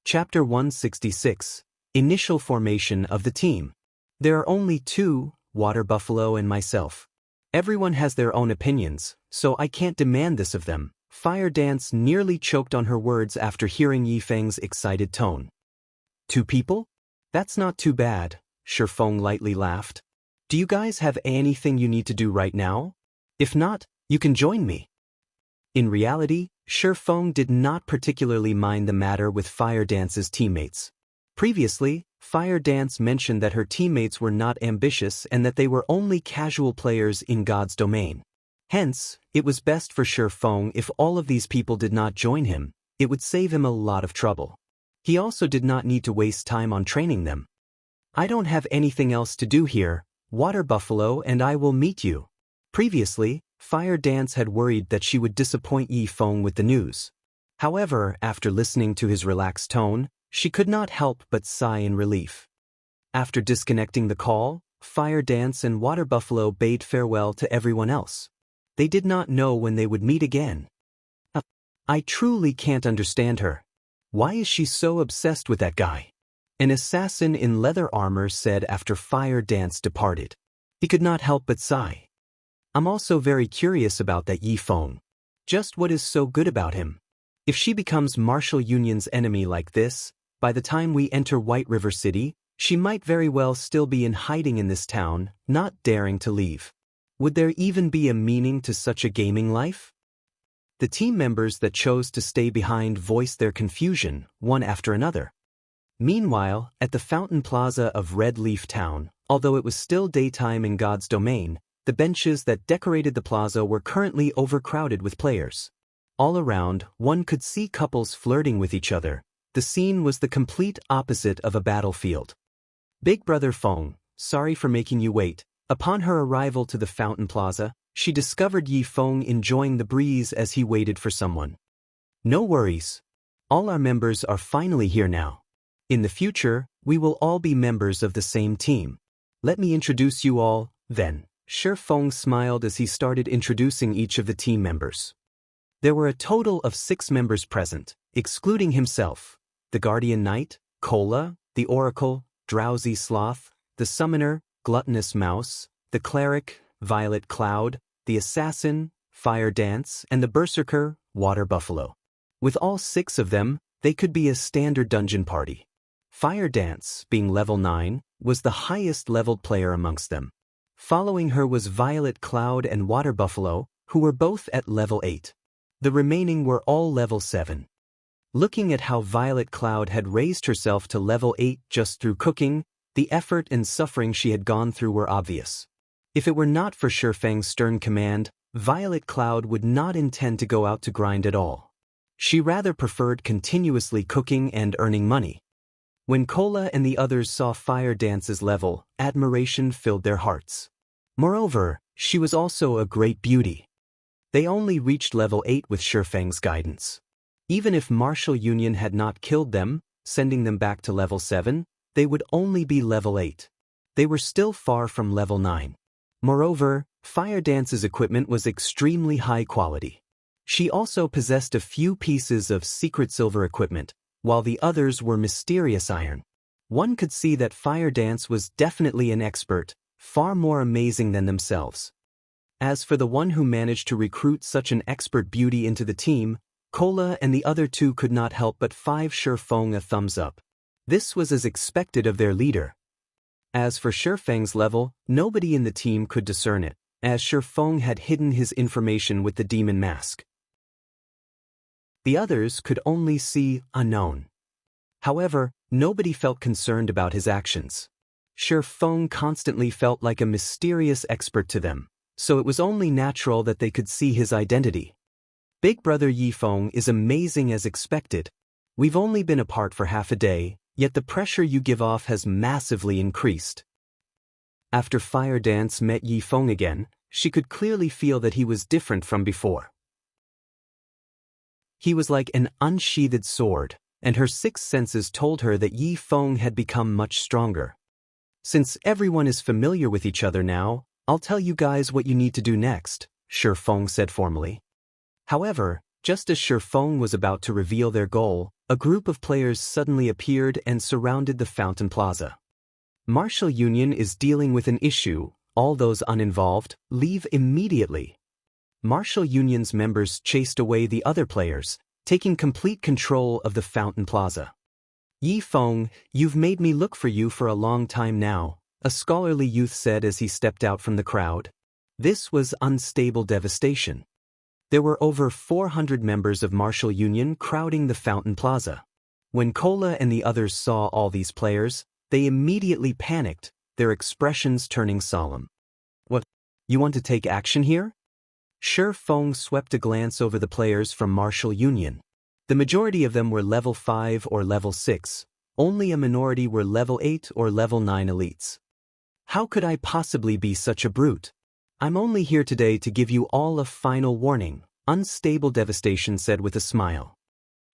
Chapter 166. Initial formation of the team. There are only two, Water Buffalo and myself. Everyone has their own opinions, so I can't demand this of them. Fire Dance nearly choked on her words after hearing Yifeng's excited tone. Two people? That's not too bad, Shifeng lightly laughed. Do you guys have anything you need to do right now? If not, you can join me. In reality, Shifeng did not particularly mind the matter with Fire Dance's teammates. Previously, Fire Dance mentioned that her teammates were not ambitious and that they were only casual players in God's domain. Hence, it was best for Shifeng if all of these people did not join him. It would save him a lot of trouble. He also did not need to waste time on training them. I don't have anything else to do here, Water Buffalo and I will meet you. Previously, Fire Dance had worried that she would disappoint Yifeng with the news. However, after listening to his relaxed tone, she could not help but sigh in relief. After disconnecting the call, Fire Dance and Water Buffalo bade farewell to everyone else. They did not know when they would meet again. I truly can't understand her. Why is she so obsessed with that guy? An assassin in leather armor said after Fire Dance departed. He could not help but sigh. I'm also very curious about that Yifeng. Just what is so good about him? If she becomes Martial Union's enemy like this, by the time we enter White River City, she might very well still be in hiding in this town, not daring to leave. Would there even be a meaning to such a gaming life? The team members that chose to stay behind voiced their confusion, one after another. Meanwhile, at the Fountain Plaza of Red Leaf Town, although it was still daytime in God's domain, the benches that decorated the plaza were currently overcrowded with players. All around, one could see couples flirting with each other. The scene was the complete opposite of a battlefield. Big Brother Feng, sorry for making you wait. Upon her arrival to the Fountain Plaza, she discovered Yifeng enjoying the breeze as he waited for someone. No worries. All our members are finally here now. In the future, we will all be members of the same team. Let me introduce you all, then. Shifeng smiled as he started introducing each of the team members. There were a total of 6 members present, excluding himself: the Guardian Knight, Cola, the Oracle, Drowsy Sloth, the Summoner, Gluttonous Mouse, the Cleric, Violet Cloud, the Assassin, Fire Dance, and the Berserker, Water Buffalo. With all 6 of them, they could be a standard dungeon party. Fire Dance, being level 9, was the highest leveled player amongst them. Following her was Violet Cloud and Water Buffalo, who were both at level 8. The remaining were all level 7. Looking at how Violet Cloud had raised herself to level 8 just through cooking, the effort and suffering she had gone through were obvious. If it were not for Shifeng's stern command, Violet Cloud would not intend to go out to grind at all. She rather preferred continuously cooking and earning money. When Cola and the others saw Fire Dance's level, admiration filled their hearts. Moreover, she was also a great beauty. They only reached level 8 with Shifeng's guidance. Even if Martial Union had not killed them, sending them back to level 7, they would only be level 8. They were still far from level 9. Moreover, Fire Dance's equipment was extremely high quality. She also possessed a few pieces of secret silver equipment, while the others were mysterious iron. One could see that Fire Dance was definitely an expert, far more amazing than themselves. As for the one who managed to recruit such an expert beauty into the team, Cola and the other 2 could not help but give Shifeng a thumbs up. This was as expected of their leader. As for Shifeng's level, nobody in the team could discern it, as Shifeng had hidden his information with the demon mask. The others could only see unknown. However, nobody felt concerned about his actions. Shifeng constantly felt like a mysterious expert to them, so it was only natural that they could see his identity. Big Brother Yifeng is amazing as expected. We've only been apart for half a day, yet the pressure you give off has massively increased. After Fire Dance met Yifeng again, she could clearly feel that he was different from before. He was like an unsheathed sword, and her 6 senses told her that Yifeng had become much stronger. Since everyone is familiar with each other now, I'll tell you guys what you need to do next, Shifeng said formally. However, just as Shifeng was about to reveal their goal, a group of players suddenly appeared and surrounded the Fountain Plaza. Martial Union is dealing with an issue. All those uninvolved, leave immediately. Martial Union's members chased away the other players, taking complete control of the Fountain Plaza. Yi Feng, you've made me look for you for a long time now, a scholarly youth said as he stepped out from the crowd. This was unstable devastation. There were over 400 members of Martial Union crowding the Fountain Plaza. When Kola and the others saw all these players, they immediately panicked, their expressions turning solemn. What? You want to take action here? Shi Feng swept a glance over the players from Martial Union. The majority of them were level 5 or level 6, only a minority were level 8 or level 9 elites. How could I possibly be such a brute? I'm only here today to give you all a final warning, Unstable Devastation said with a smile.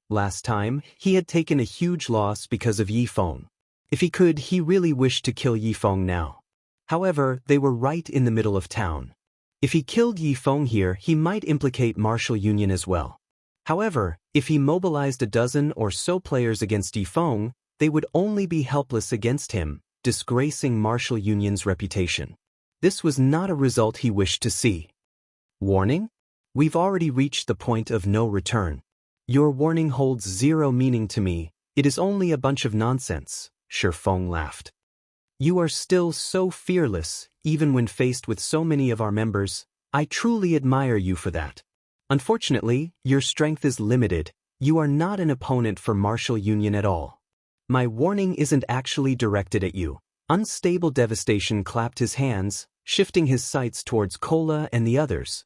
Last time, he had taken a huge loss because of Yi Feng. If he could, he really wished to kill Yi Feng now. However, they were right in the middle of town. If he killed Yi Feng here, he might implicate Martial Union as well. However, if he mobilized a dozen or so players against Yi Feng, they would only be helpless against him, disgracing Martial Union's reputation. This was not a result he wished to see. Warning? We've already reached the point of no return. Your warning holds zero meaning to me, it is only a bunch of nonsense, Shi Feng laughed. You are still so fearless, even when faced with so many of our members. I truly admire you for that. Unfortunately, your strength is limited, you are not an opponent for Martial Union at all. My warning isn't actually directed at you. Unstable Devastation clapped his hands, shifting his sights towards Kola and the others.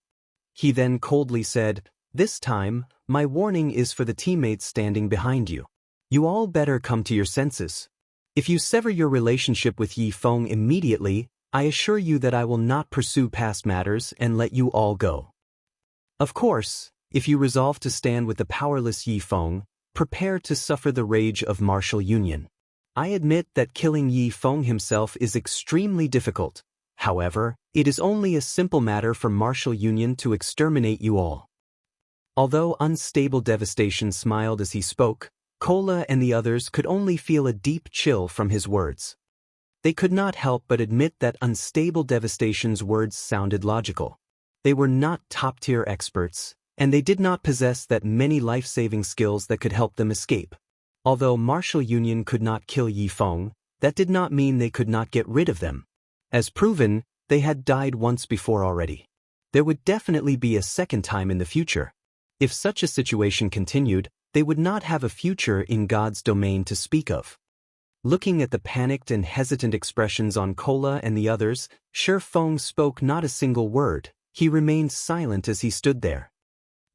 He then coldly said, This time, my warning is for the teammates standing behind you. You all better come to your senses. If you sever your relationship with Yi Feng immediately, I assure you that I will not pursue past matters and let you all go. Of course, if you resolve to stand with the powerless Yi Feng, prepare to suffer the rage of Martial Union. I admit that killing Yi Feng himself is extremely difficult. However, it is only a simple matter for Martial Union to exterminate you all. Although Unstable Devastation smiled as he spoke, Kola and the others could only feel a deep chill from his words. They could not help but admit that Unstable Devastation's words sounded logical. They were not top-tier experts, and they did not possess that many life-saving skills that could help them escape. Although Martial Union could not kill Yi Feng, that did not mean they could not get rid of them. As proven, they had died once before already. There would definitely be a second time in the future. If such a situation continued, they would not have a future in God's domain to speak of. Looking at the panicked and hesitant expressions on Kola and the others, Shi Feng spoke not a single word. He remained silent as he stood there.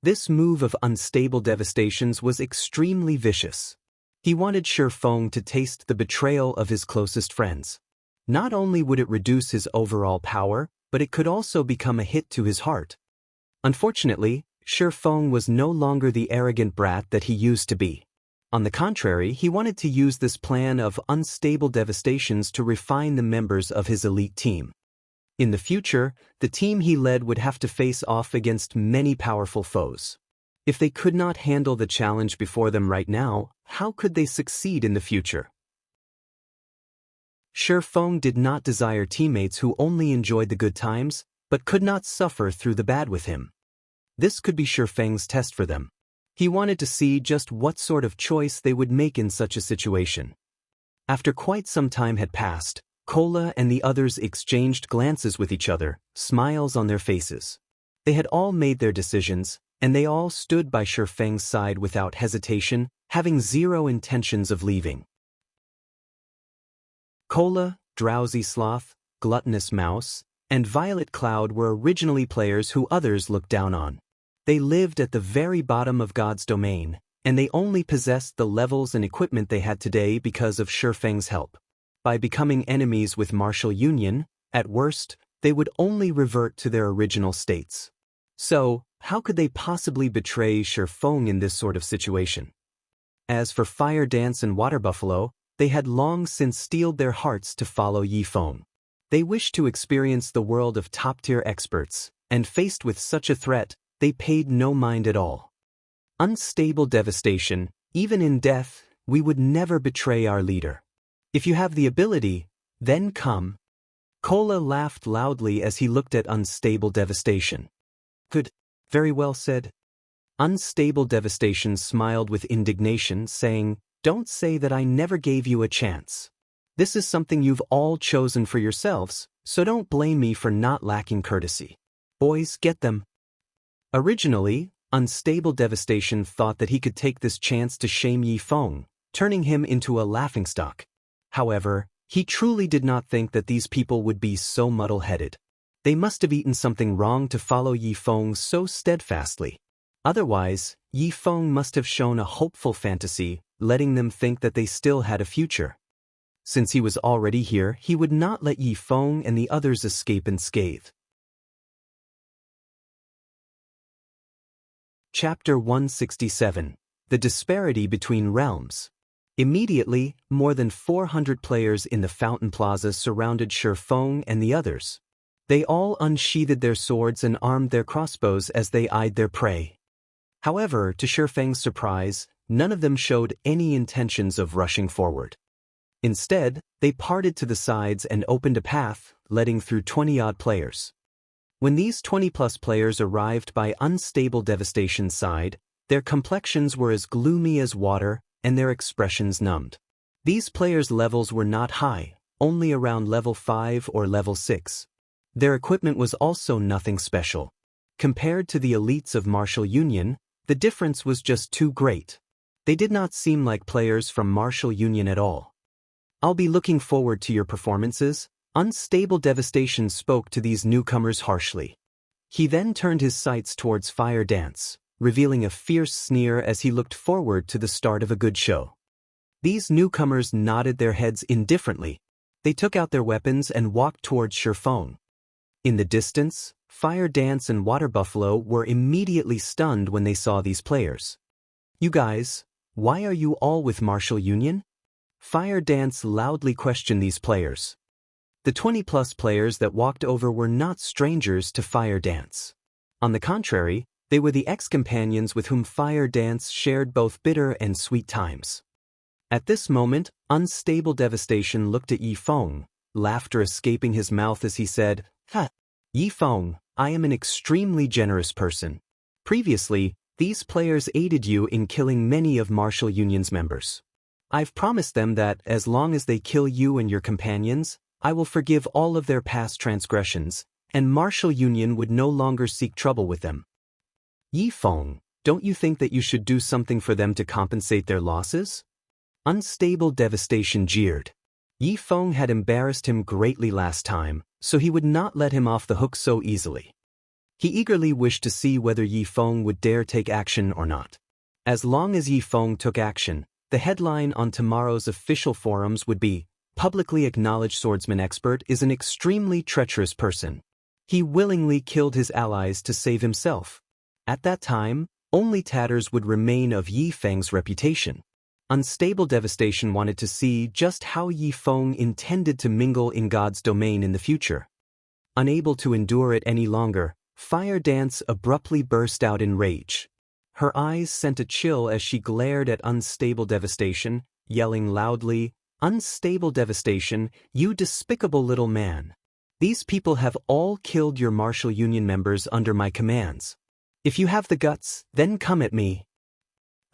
This move of Unstable Devastation's was extremely vicious. He wanted Shi Feng to taste the betrayal of his closest friends. Not only would it reduce his overall power, but it could also become a hit to his heart. Unfortunately, Shi Feng was no longer the arrogant brat that he used to be. On the contrary, he wanted to use this plan of Unstable Devastations to refine the members of his elite team. In the future, the team he led would have to face off against many powerful foes. If they could not handle the challenge before them right now, how could they succeed in the future? Shi Feng did not desire teammates who only enjoyed the good times, but could not suffer through the bad with him. This could be Shi Feng's test for them. He wanted to see just what sort of choice they would make in such a situation. After quite some time had passed, Kola and the others exchanged glances with each other, smiles on their faces. They had all made their decisions, and they all stood by Shi Feng's side without hesitation, having zero intentions of leaving. Kola, Drowsy Sloth, Gluttonous Mouse, and Violet Cloud were originally players who others looked down on. They lived at the very bottom of God's domain, and they only possessed the levels and equipment they had today because of Shi Feng's help. By becoming enemies with Martial Union, at worst, they would only revert to their original states. So, how could they possibly betray Shi Feng in this sort of situation? As for Fire Dance and Water Buffalo, they had long since steeled their hearts to follow Yi Feng. They wished to experience the world of top-tier experts, and faced with such a threat, they paid no mind at all. Unstable Devastation, Even in death, we would never betray our leader. If you have the ability, then come. Kola laughed loudly as he looked at Unstable Devastation. Good. Very well said. Unstable Devastation smiled with indignation, saying, "Don't say that I never gave you a chance. This is something you've all chosen for yourselves, so don't blame me for not lacking courtesy. Boys, get them." Originally, Unstable Devastation thought that he could take this chance to shame Yi Feng, turning him into a laughingstock. However, he truly did not think that these people would be so muddle-headed. They must have eaten something wrong to follow Yi Feng so steadfastly. Otherwise, Yi Feng must have shown a hopeful fantasy, letting them think that they still had a future. Since he was already here, he would not let Yi Feng and the others escape unscathed. Chapter 167. The Disparity Between Realms. Immediately, more than 400 players in the Fountain Plaza surrounded Shi Feng and the others. They all unsheathed their swords and armed their crossbows as they eyed their prey. However, to Shi Feng's surprise, none of them showed any intentions of rushing forward. Instead, they parted to the sides and opened a path, letting through 20-odd players. When these 20-plus players arrived by Unstable Devastation's side, their complexions were as gloomy as water, and their expressions numbed. These players' levels were not high, only around level 5 or level 6. Their equipment was also nothing special. Compared to the elites of Martial Union, the difference was just too great. They did not seem like players from Martial Union at all. "I'll be looking forward to your performances," Unstable Devastation spoke to these newcomers harshly. He then turned his sights towards Fire Dance, revealing a fierce sneer as he looked forward to the start of a good show. These newcomers nodded their heads indifferently. They took out their weapons and walked towards Shi Feng. In the distance, Fire Dance and Water Buffalo were immediately stunned when they saw these players. "You guys, why are you all with Martial Union?" Fire Dance loudly questioned these players. The 20-plus players that walked over were not strangers to Fire Dance. On the contrary, they were the ex-companions with whom Fire Dance shared both bitter and sweet times. At this moment, Unstable Devastation looked at Yi Feng, laughter escaping his mouth as he said, "Ha! Yi Feng, I am an extremely generous person. Previously, these players aided you in killing many of Martial Union's members. I've promised them that as long as they kill you and your companions, I will forgive all of their past transgressions, and Martial Union would no longer seek trouble with them. Yi Feng, don't you think that you should do something for them to compensate their losses?" Unstable Devastation jeered. Yi Feng had embarrassed him greatly last time, so he would not let him off the hook so easily. He eagerly wished to see whether Yi Feng would dare take action or not. As long as Yi Feng took action, the headline on tomorrow's official forums would be, "Publicly acknowledged swordsman expert is an extremely treacherous person. He willingly killed his allies to save himself." At that time, only tatters would remain of Yi Feng's reputation. Unstable Devastation wanted to see just how Yi Feng intended to mingle in God's domain in the future. Unable to endure it any longer, Fire Dance abruptly burst out in rage. Her eyes sent a chill as she glared at Unstable Devastation, yelling loudly, "Unstable Devastation, you despicable little man. These people have all killed your Martial Union members under my commands. If you have the guts, then come at me."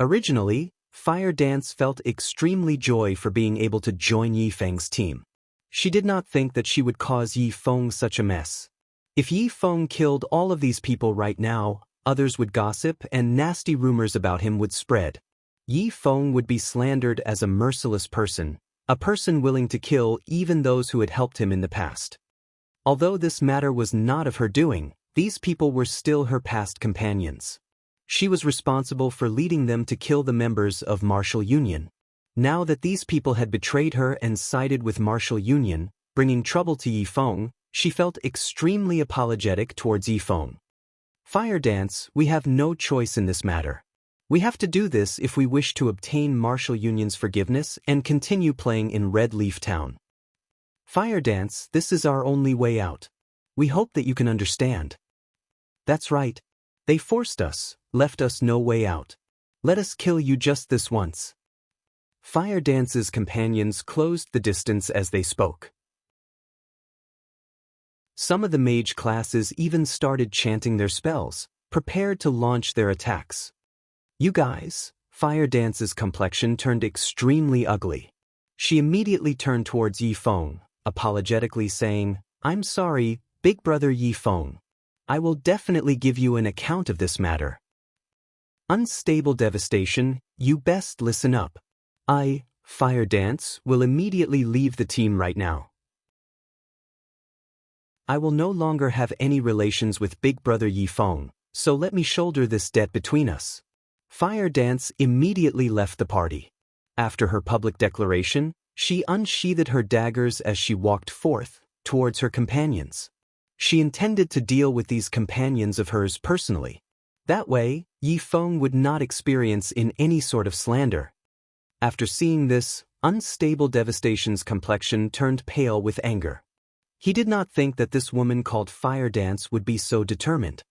Originally, Fire Dance felt extremely joy for being able to join Yi Feng's team. She did not think that she would cause Yi Feng such a mess. If Yi Feng killed all of these people right now, others would gossip and nasty rumors about him would spread. Yi Feng would be slandered as a merciless person, a person willing to kill even those who had helped him in the past. Although this matter was not of her doing, these people were still her past companions. She was responsible for leading them to kill the members of Martial Union. Now that these people had betrayed her and sided with Martial Union, bringing trouble to Yi Feng, she felt extremely apologetic towards Yi Feng. "Fire Dance, we have no choice in this matter. We have to do this if we wish to obtain Martial Union's forgiveness and continue playing in Red Leaf Town. Fire Dance, this is our only way out. We hope that you can understand." "That's right. They forced us, left us no way out. Let us kill you just this once. Fire Dance's companions closed the distance as they spoke. Some of the mage classes even started chanting their spells, prepared to launch their attacks. You guys, Fire Dance's complexion turned extremely ugly. She immediately turned towards Yifeng, apologetically saying, "I'm sorry, big brother Yifeng. I will definitely give you an account of this matter." Unstable devastation, you best listen up. I, Fire Dance, will immediately leave the team right now. I will no longer have any relations with big brother Yifeng, so let me shoulder this debt between us. Fire Dance immediately left the party. After her public declaration, she unsheathed her daggers as she walked forth, towards her companions. She intended to deal with these companions of hers personally. That way, Yifeng would not experience in any sort of slander. After seeing this, Unstable Devastation's complexion turned pale with anger. He did not think that this woman called Fire Dance would be so determined.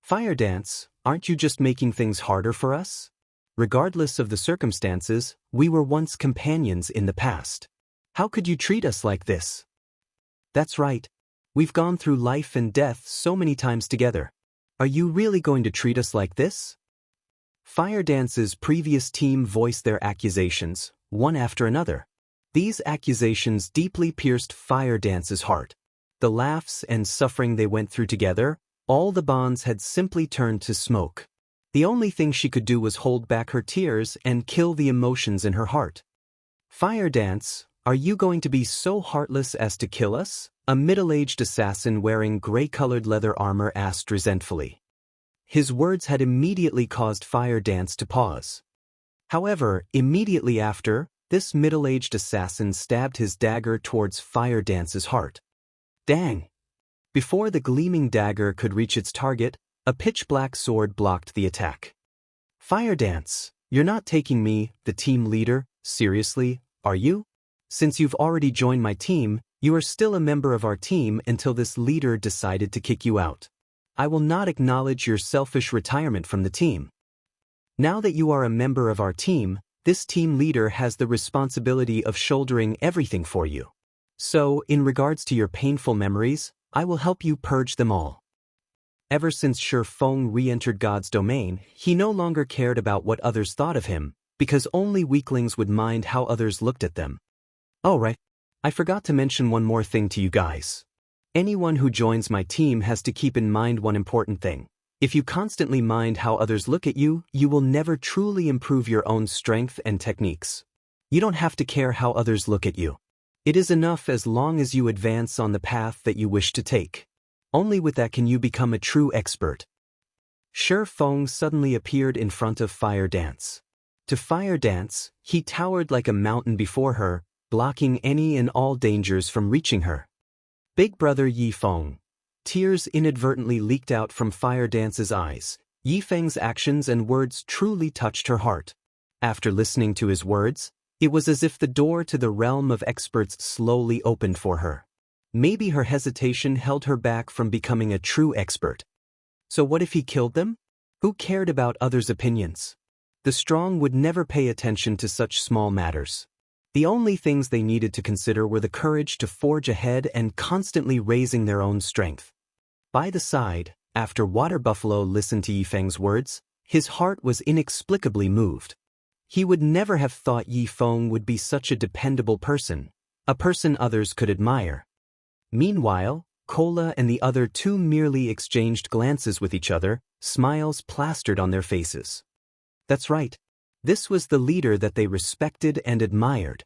Fire Dance, aren't you just making things harder for us? Regardless of the circumstances, we were once companions in the past. How could you treat us like this? That's right. We've gone through life and death so many times together. Are you really going to treat us like this? Fire Dance's previous team voiced their accusations, one after another. These accusations deeply pierced Fire Dance's heart. The laughs and suffering they went through together, all the bonds had simply turned to smoke. The only thing she could do was hold back her tears and kill the emotions in her heart. Fire Dance, are you going to be so heartless as to kill us? A middle-aged assassin wearing gray-colored leather armor asked resentfully. His words had immediately caused Fire Dance to pause. However, immediately after, this middle-aged assassin stabbed his dagger towards Fire Dance's heart. Dang! Before the gleaming dagger could reach its target, a pitch-black sword blocked the attack. Fire Dance, you're not taking me, the team leader, seriously, are you? Since you've already joined my team, you are still a member of our team until this leader decided to kick you out. I will not acknowledge your selfish retirement from the team. Now that you are a member of our team, this team leader has the responsibility of shouldering everything for you. So, in regards to your painful memories, I will help you purge them all. Ever since Shi Feng re-entered God's domain, he no longer cared about what others thought of him, because only weaklings would mind how others looked at them. Oh right, I forgot to mention one more thing to you guys. Anyone who joins my team has to keep in mind one important thing. If you constantly mind how others look at you, you will never truly improve your own strength and techniques. You don't have to care how others look at you. It is enough as long as you advance on the path that you wish to take. Only with that can you become a true expert. Shi Feng suddenly appeared in front of Fire Dance. To Fire Dance, he towered like a mountain before her, blocking any and all dangers from reaching her. Big brother Yifeng. Tears inadvertently leaked out from Fire Dance's eyes. Yifeng's actions and words truly touched her heart. After listening to his words, it was as if the door to the realm of experts slowly opened for her. Maybe her hesitation held her back from becoming a true expert. So what if he killed them? Who cared about others' opinions? The strong would never pay attention to such small matters. The only things they needed to consider were the courage to forge ahead and constantly raising their own strength. By the side, after Water Buffalo listened to Yifeng's words, his heart was inexplicably moved. He would never have thought Yifeng would be such a dependable person, a person others could admire. Meanwhile, Cola and the other two merely exchanged glances with each other, smiles plastered on their faces. That's right. This was the leader that they respected and admired.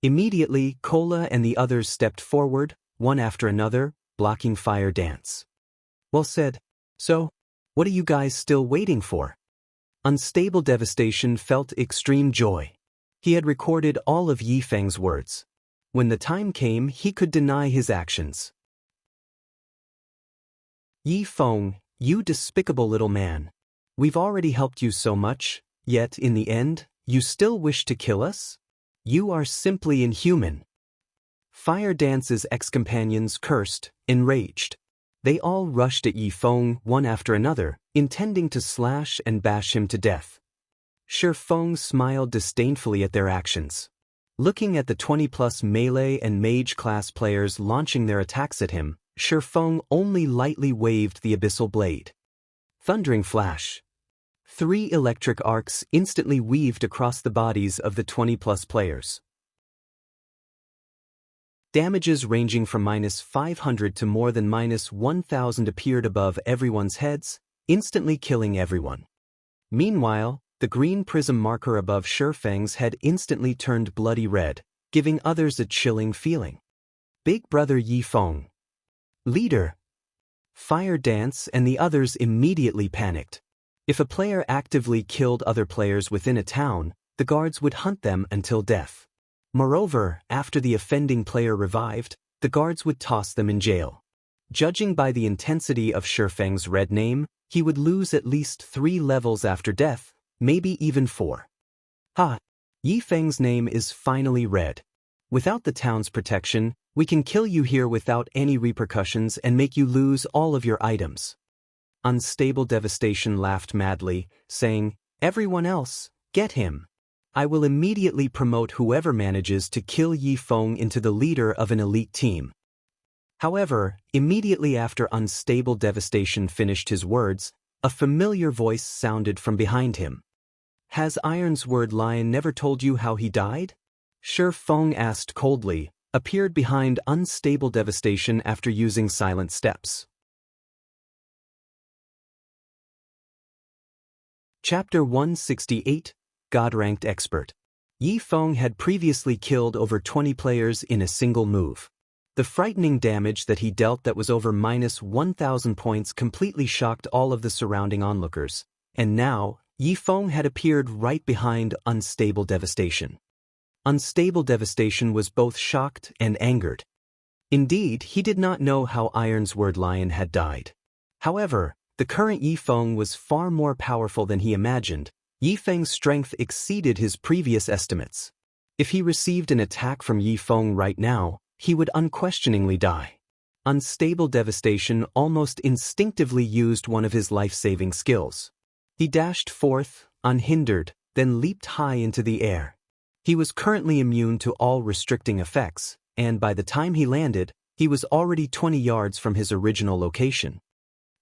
Immediately, Cola and the others stepped forward, one after another, blocking Fire Dance. Well said. So, what are you guys still waiting for? Unstable Devastation felt extreme joy. He had recorded all of Yifeng's words. When the time came, he could deny his actions. Yifeng, you despicable little man. We've already helped you so much, yet in the end, you still wish to kill us? You are simply inhuman. Fire Dance's ex-companions cursed, enraged. They all rushed at Yifeng one after another, intending to slash and bash him to death. Shi Feng smiled disdainfully at their actions. Looking at the 20-plus melee and mage class players launching their attacks at him, Shi Feng only lightly waved the abyssal blade. Thundering flash. 3 electric arcs instantly weaved across the bodies of the 20-plus players. Damages ranging from -500 to more than -1000 appeared above everyone's heads, instantly killing everyone. Meanwhile, the green prism marker above Shi Feng's head instantly turned bloody red, giving others a chilling feeling. Big Brother Yi Feng. Leader. Fire Dance and the others immediately panicked. If a player actively killed other players within a town, the guards would hunt them until death. Moreover, after the offending player revived, the guards would toss them in jail. Judging by the intensity of Shi Feng's red name, he would lose at least 3 levels after death, maybe even 4. Ha! Yi Feng's name is finally red. Without the town's protection, we can kill you here without any repercussions and make you lose all of your items. Unstable Devastation laughed madly, saying, "Everyone else, get him. I will immediately promote whoever manages to kill Yi Feng into the leader of an elite team." However, immediately after Unstable Devastation finished his words, a familiar voice sounded from behind him. "Has Ironsword Lion never told you how he died?" Shi Feng asked coldly, appeared behind Unstable Devastation after using silent steps. Chapter 168, God-Ranked Expert. Yi Feng had previously killed over 20 players in a single move. The frightening damage that he dealt that was over -1000 points completely shocked all of the surrounding onlookers, and now, Yi Feng had appeared right behind Unstable Devastation. Unstable Devastation was both shocked and angered. Indeed, he did not know how Ironsword Lion had died. However, the current Yi Feng was far more powerful than he imagined. Yi Feng's strength exceeded his previous estimates. If he received an attack from Yi Feng right now, he would unquestioningly die. Unstable Devastation almost instinctively used one of his life-saving skills. He dashed forth, unhindered, then leaped high into the air. He was currently immune to all restricting effects, and by the time he landed, he was already 20 yards from his original location.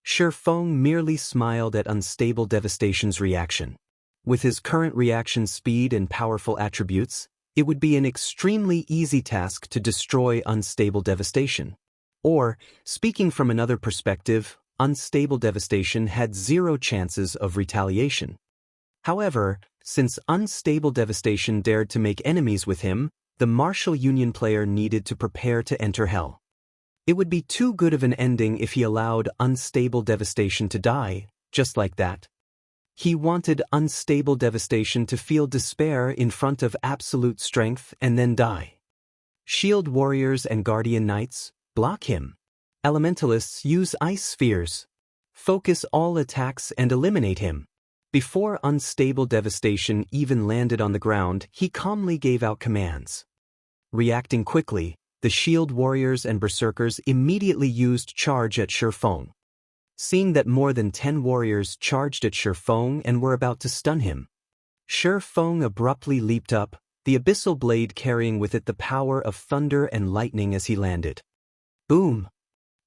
Shi Feng merely smiled at Unstable Devastation's reaction. With his current reaction speed and powerful attributes, it would be an extremely easy task to destroy Unstable Devastation. Or, speaking from another perspective, Unstable Devastation had 0 chances of retaliation. However, since Unstable Devastation dared to make enemies with him, the Martial Union player needed to prepare to enter Hell. It would be too good of an ending if he allowed Unstable Devastation to die, just like that. He wanted Unstable Devastation to feel despair in front of absolute strength and then die. Shield Warriors and Guardian Knights, block him. Elementalists use ice spheres. Focus all attacks and eliminate him. Before Unstable Devastation even landed on the ground, he calmly gave out commands. Reacting quickly, the Shield Warriors and Berserkers immediately used charge at Shi Feng. Seeing that more than 10 warriors charged at Shi Feng and were about to stun him, Shi Feng abruptly leaped up, the abyssal blade carrying with it the power of thunder and lightning as he landed. Boom!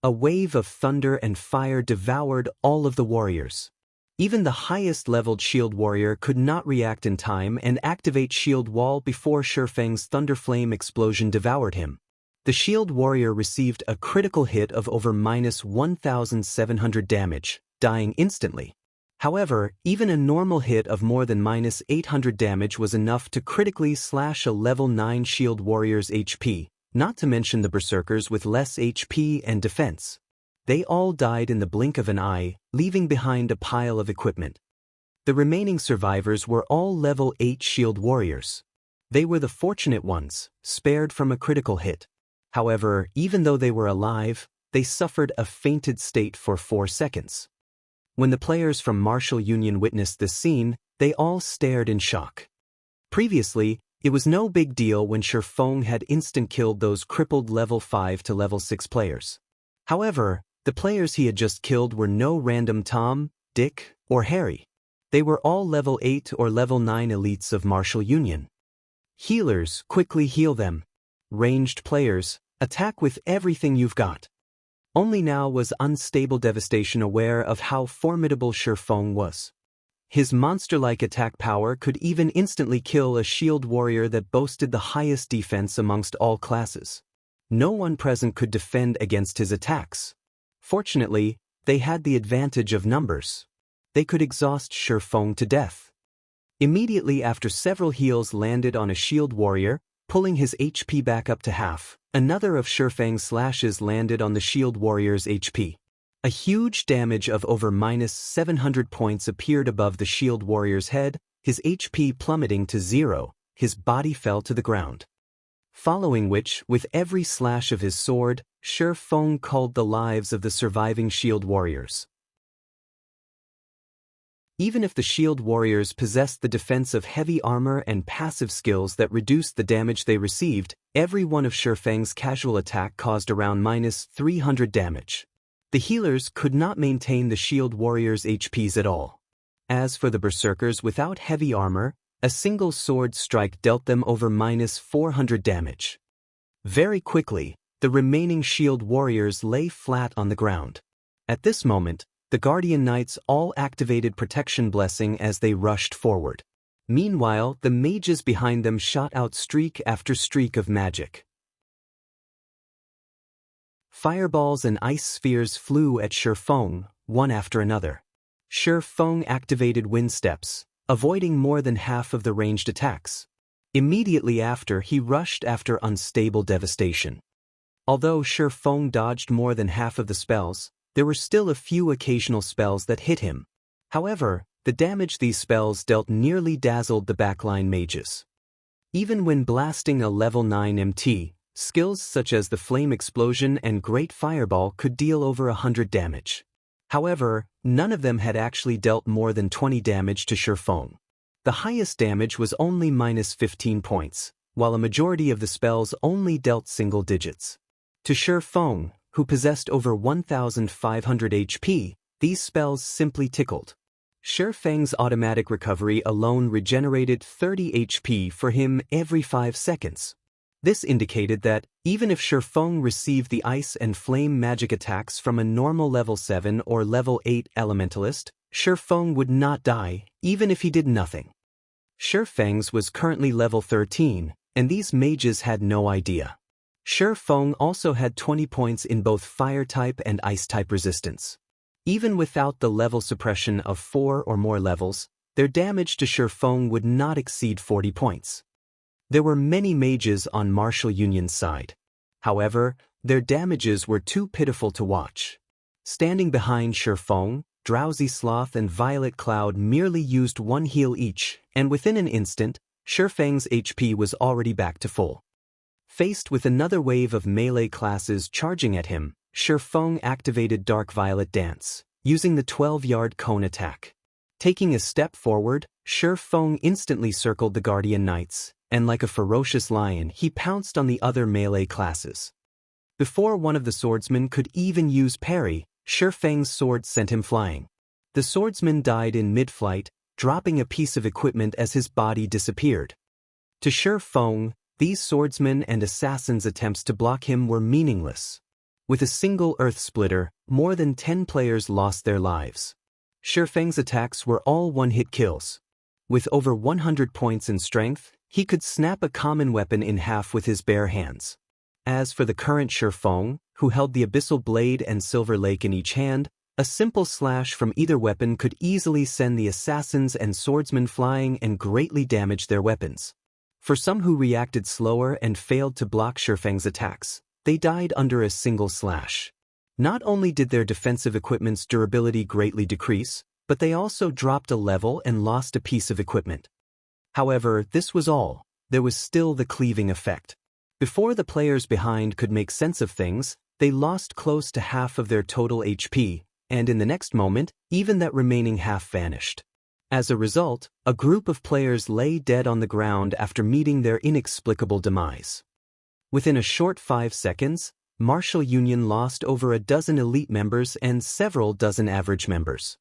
A wave of thunder and fire devoured all of the warriors. Even the highest-leveled Shield Warrior could not react in time and activate Shield Wall before Shi Feng's Thunderflame explosion devoured him. The Shield Warrior received a critical hit of over -1700 damage, dying instantly. However, even a normal hit of more than -800 damage was enough to critically slash a level 9 Shield Warrior's HP, not to mention the Berserkers with less HP and defense. They all died in the blink of an eye, leaving behind a pile of equipment. The remaining survivors were all level 8 Shield Warriors. They were the fortunate ones, spared from a critical hit. However, even though they were alive, they suffered a fainted state for 4 seconds. When the players from Martial Union witnessed this scene, they all stared in shock. Previously, it was no big deal when Shi Feng had instant-killed those crippled level 5 to level 6 players. However, the players he had just killed were no random Tom, Dick, or Harry. They were all level 8 or level 9 elites of martial union. Healers, quickly heal them. Ranged players, attack with everything you've got. Only now was unstable devastation aware of how formidable Shifeng was. His monster-like attack power could even instantly kill a shield warrior that boasted the highest defense amongst all classes. No one present could defend against his attacks. Fortunately, they had the advantage of numbers. They could exhaust Shifeng to death. Immediately after several heals landed on a shield warrior, pulling his HP back up to half, another of Shifeng's slashes landed on the shield warrior's HP. A huge damage of over -700 points appeared above the shield warrior's head, his HP plummeting to 0, his body fell to the ground. Following which, with every slash of his sword, Shifeng culled the lives of the surviving shield warriors. Even if the shield warriors possessed the defense of heavy armor and passive skills that reduced the damage they received, every one of Shifeng's casual attack caused around -300 damage. The healers could not maintain the shield warriors' HPs at all. As for the berserkers without heavy armor, a single sword strike dealt them over -400 damage. Very quickly, the remaining shield warriors lay flat on the ground. At this moment, the Guardian Knights all activated Protection Blessing as they rushed forward. Meanwhile, the mages behind them shot out streak after streak of magic. Fireballs and ice spheres flew at Shifeng, one after another. Shifeng activated wind steps, avoiding more than half of the ranged attacks. Immediately after, he rushed after unstable devastation. Although Shifeng dodged more than half of the spells, there were still a few occasional spells that hit him. However, the damage these spells dealt nearly dazzled the backline mages. Even when blasting a level 9 MT, skills such as the Flame Explosion and Great Fireball could deal over 100 damage. However, none of them had actually dealt more than 20 damage to Shifeng. The highest damage was only -15 points, while a majority of the spells only dealt single digits. To Shifeng, who possessed over 1,500 HP, these spells simply tickled. Shifeng's automatic recovery alone regenerated 30 HP for him every 5 seconds. This indicated that, even if Shifeng received the ice and flame magic attacks from a normal level 7 or level 8 elementalist, Shifeng would not die, even if he did nothing. Shifeng's was currently level 13, and these mages had no idea. Shifeng also had 20 points in both fire-type and ice-type resistance. Even without the level suppression of 4 or more levels, their damage to Shifeng would not exceed 40 points. There were many mages on Martial Union's side. However, their damages were too pitiful to watch. Standing behind Shifeng, Drowsy Sloth and Violet Cloud merely used one heal each, and within an instant, Shifeng's HP was already back to full. Faced with another wave of melee classes charging at him, Shifeng activated Dark Violet Dance, using the 12-yard cone attack. Taking a step forward, Shifeng instantly circled the Guardian Knights, and like a ferocious lion he pounced on the other melee classes. Before one of the swordsmen could even use parry, Shifeng's sword sent him flying. The swordsman died in mid-flight, dropping a piece of equipment as his body disappeared. To Shifeng, these swordsmen and assassins' attempts to block him were meaningless. With a single earth splitter, more than 10 players lost their lives. Shifeng's attacks were all one-hit kills. With over 100 points in strength, he could snap a common weapon in half with his bare hands. As for the current Shifeng, who held the Abyssal Blade and Silver Lake in each hand, a simple slash from either weapon could easily send the assassins and swordsmen flying and greatly damage their weapons. For some who reacted slower and failed to block Shifeng's attacks, they died under a single slash. Not only did their defensive equipment's durability greatly decrease, but they also dropped a level and lost a piece of equipment. However, this was all. There was still the cleaving effect. Before the players behind could make sense of things, they lost close to half of their total HP, and in the next moment, even that remaining half vanished. As a result, a group of players lay dead on the ground after meeting their inexplicable demise. Within a short 5 seconds, Martial Union lost over a dozen elite members and several dozen average members.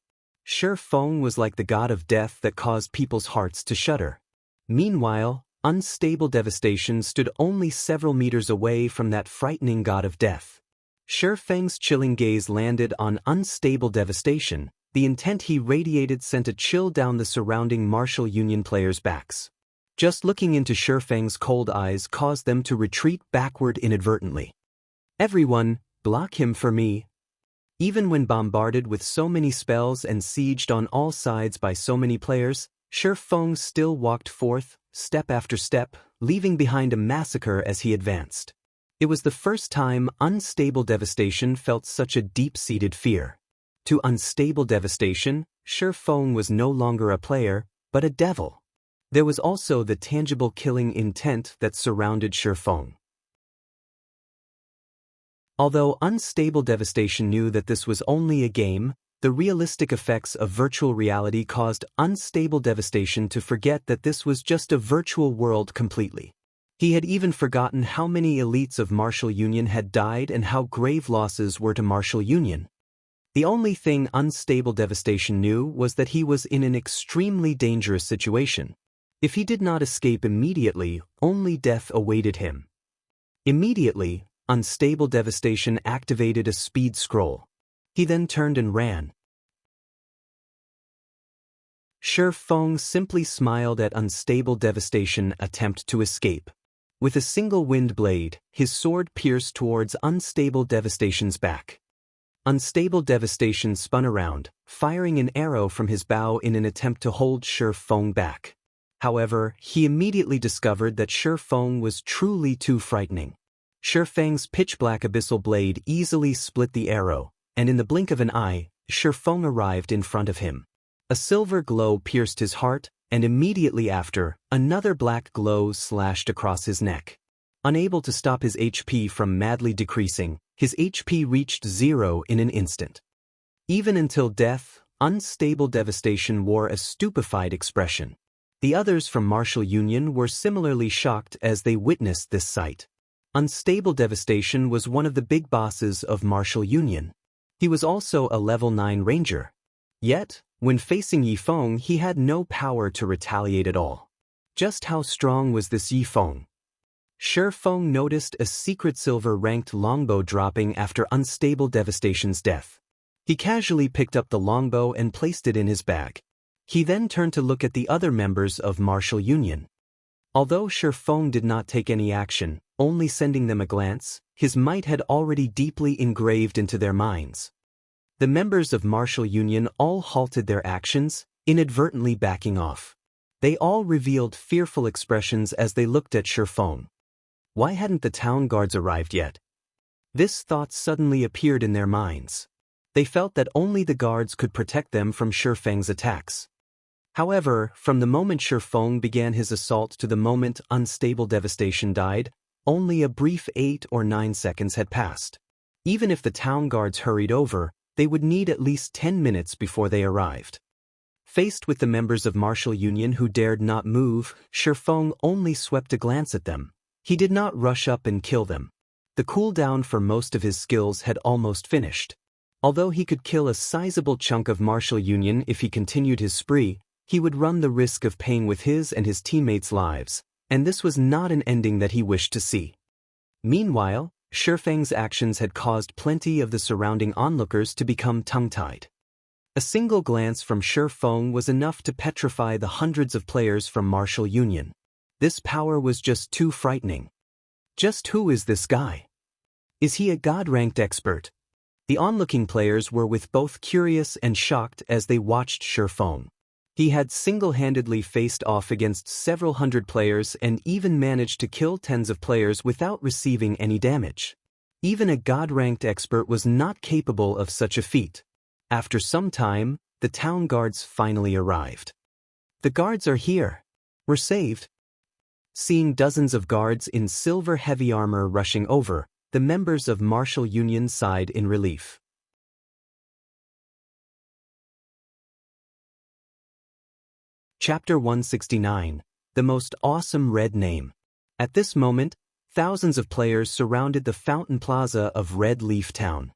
Shi Feng was like the god of death that caused people's hearts to shudder. Meanwhile, unstable devastation stood only several meters away from that frightening god of death. Shi Feng's chilling gaze landed on unstable devastation. The intent he radiated sent a chill down the surrounding martial union players' backs. Just looking into Shi Feng's cold eyes caused them to retreat backward inadvertently. Everyone, block him for me. Even when bombarded with so many spells and sieged on all sides by so many players, Shi Feng still walked forth, step after step, leaving behind a massacre as he advanced. It was the first time unstable devastation felt such a deep-seated fear. To unstable devastation, Shi Feng was no longer a player, but a devil. There was also the tangible killing intent that surrounded Shi Feng. Although unstable devastation knew that this was only a game, the realistic effects of virtual reality caused unstable devastation to forget that this was just a virtual world completely. He had even forgotten how many elites of Martial Union had died and how grave losses were to Martial Union. The only thing unstable devastation knew was that he was in an extremely dangerous situation. If he did not escape immediately, only death awaited him. Immediately, unstable devastation activated a speed scroll. He then turned and ran. Shi Feng simply smiled at unstable devastation attempt to escape. With a single wind blade, his sword pierced towards unstable devastation's back. Unstable devastation spun around, firing an arrow from his bow in an attempt to hold Shi Feng back. However, he immediately discovered that Shi Feng was truly too frightening. Shi Feng's pitch-black abyssal blade easily split the arrow, and in the blink of an eye, Shi Feng arrived in front of him. A silver glow pierced his heart, and immediately after, another black glow slashed across his neck. Unable to stop his HP from madly decreasing, his HP reached 0 in an instant. Even until death, unstable devastation wore a stupefied expression. The others from Martial Union were similarly shocked as they witnessed this sight. Unstable devastation was one of the big bosses of Martial Union. He was also a level 9 ranger. Yet, when facing Yi Feng, he had no power to retaliate at all. Just how strong was this Yi Feng? Shi Feng noticed a secret silver-ranked longbow dropping after unstable devastation's death. He casually picked up the longbow and placed it in his bag. He then turned to look at the other members of Martial Union. Although Shi Feng did not take any action, only sending them a glance, his might had already deeply engraved into their minds. The members of Martial Union all halted their actions, inadvertently backing off. They all revealed fearful expressions as they looked at Shi Feng. Why hadn't the town guards arrived yet? This thought suddenly appeared in their minds. They felt that only the guards could protect them from Shi Feng's attacks. However, from the moment Shi Feng began his assault to the moment unstable devastation died, only a brief 8 or 9 seconds had passed. Even if the town guards hurried over, they would need at least 10 minutes before they arrived. Faced with the members of Martial Union who dared not move, Shi Feng only swept a glance at them. He did not rush up and kill them. The cooldown for most of his skills had almost finished. Although he could kill a sizable chunk of Martial Union if he continued his spree, he would run the risk of paying with his and his teammates' lives, and this was not an ending that he wished to see. Meanwhile, Shi Feng's actions had caused plenty of the surrounding onlookers to become tongue-tied. A single glance from Shi Feng was enough to petrify the hundreds of players from Martial Union. This power was just too frightening. Just who is this guy? Is he a god-ranked expert? The onlooking players were both curious and shocked as they watched Shi Feng. He had single-handedly faced off against several hundred players and even managed to kill tens of players without receiving any damage. Even a god-ranked expert was not capable of such a feat. After some time, the town guards finally arrived. The guards are here. We're saved. Seeing dozens of guards in silver heavy armor rushing over, the members of Martial Union sighed in relief. Chapter 169, The Most Awesome Red Name. At this moment, thousands of players surrounded the fountain plaza of Red Leaf Town.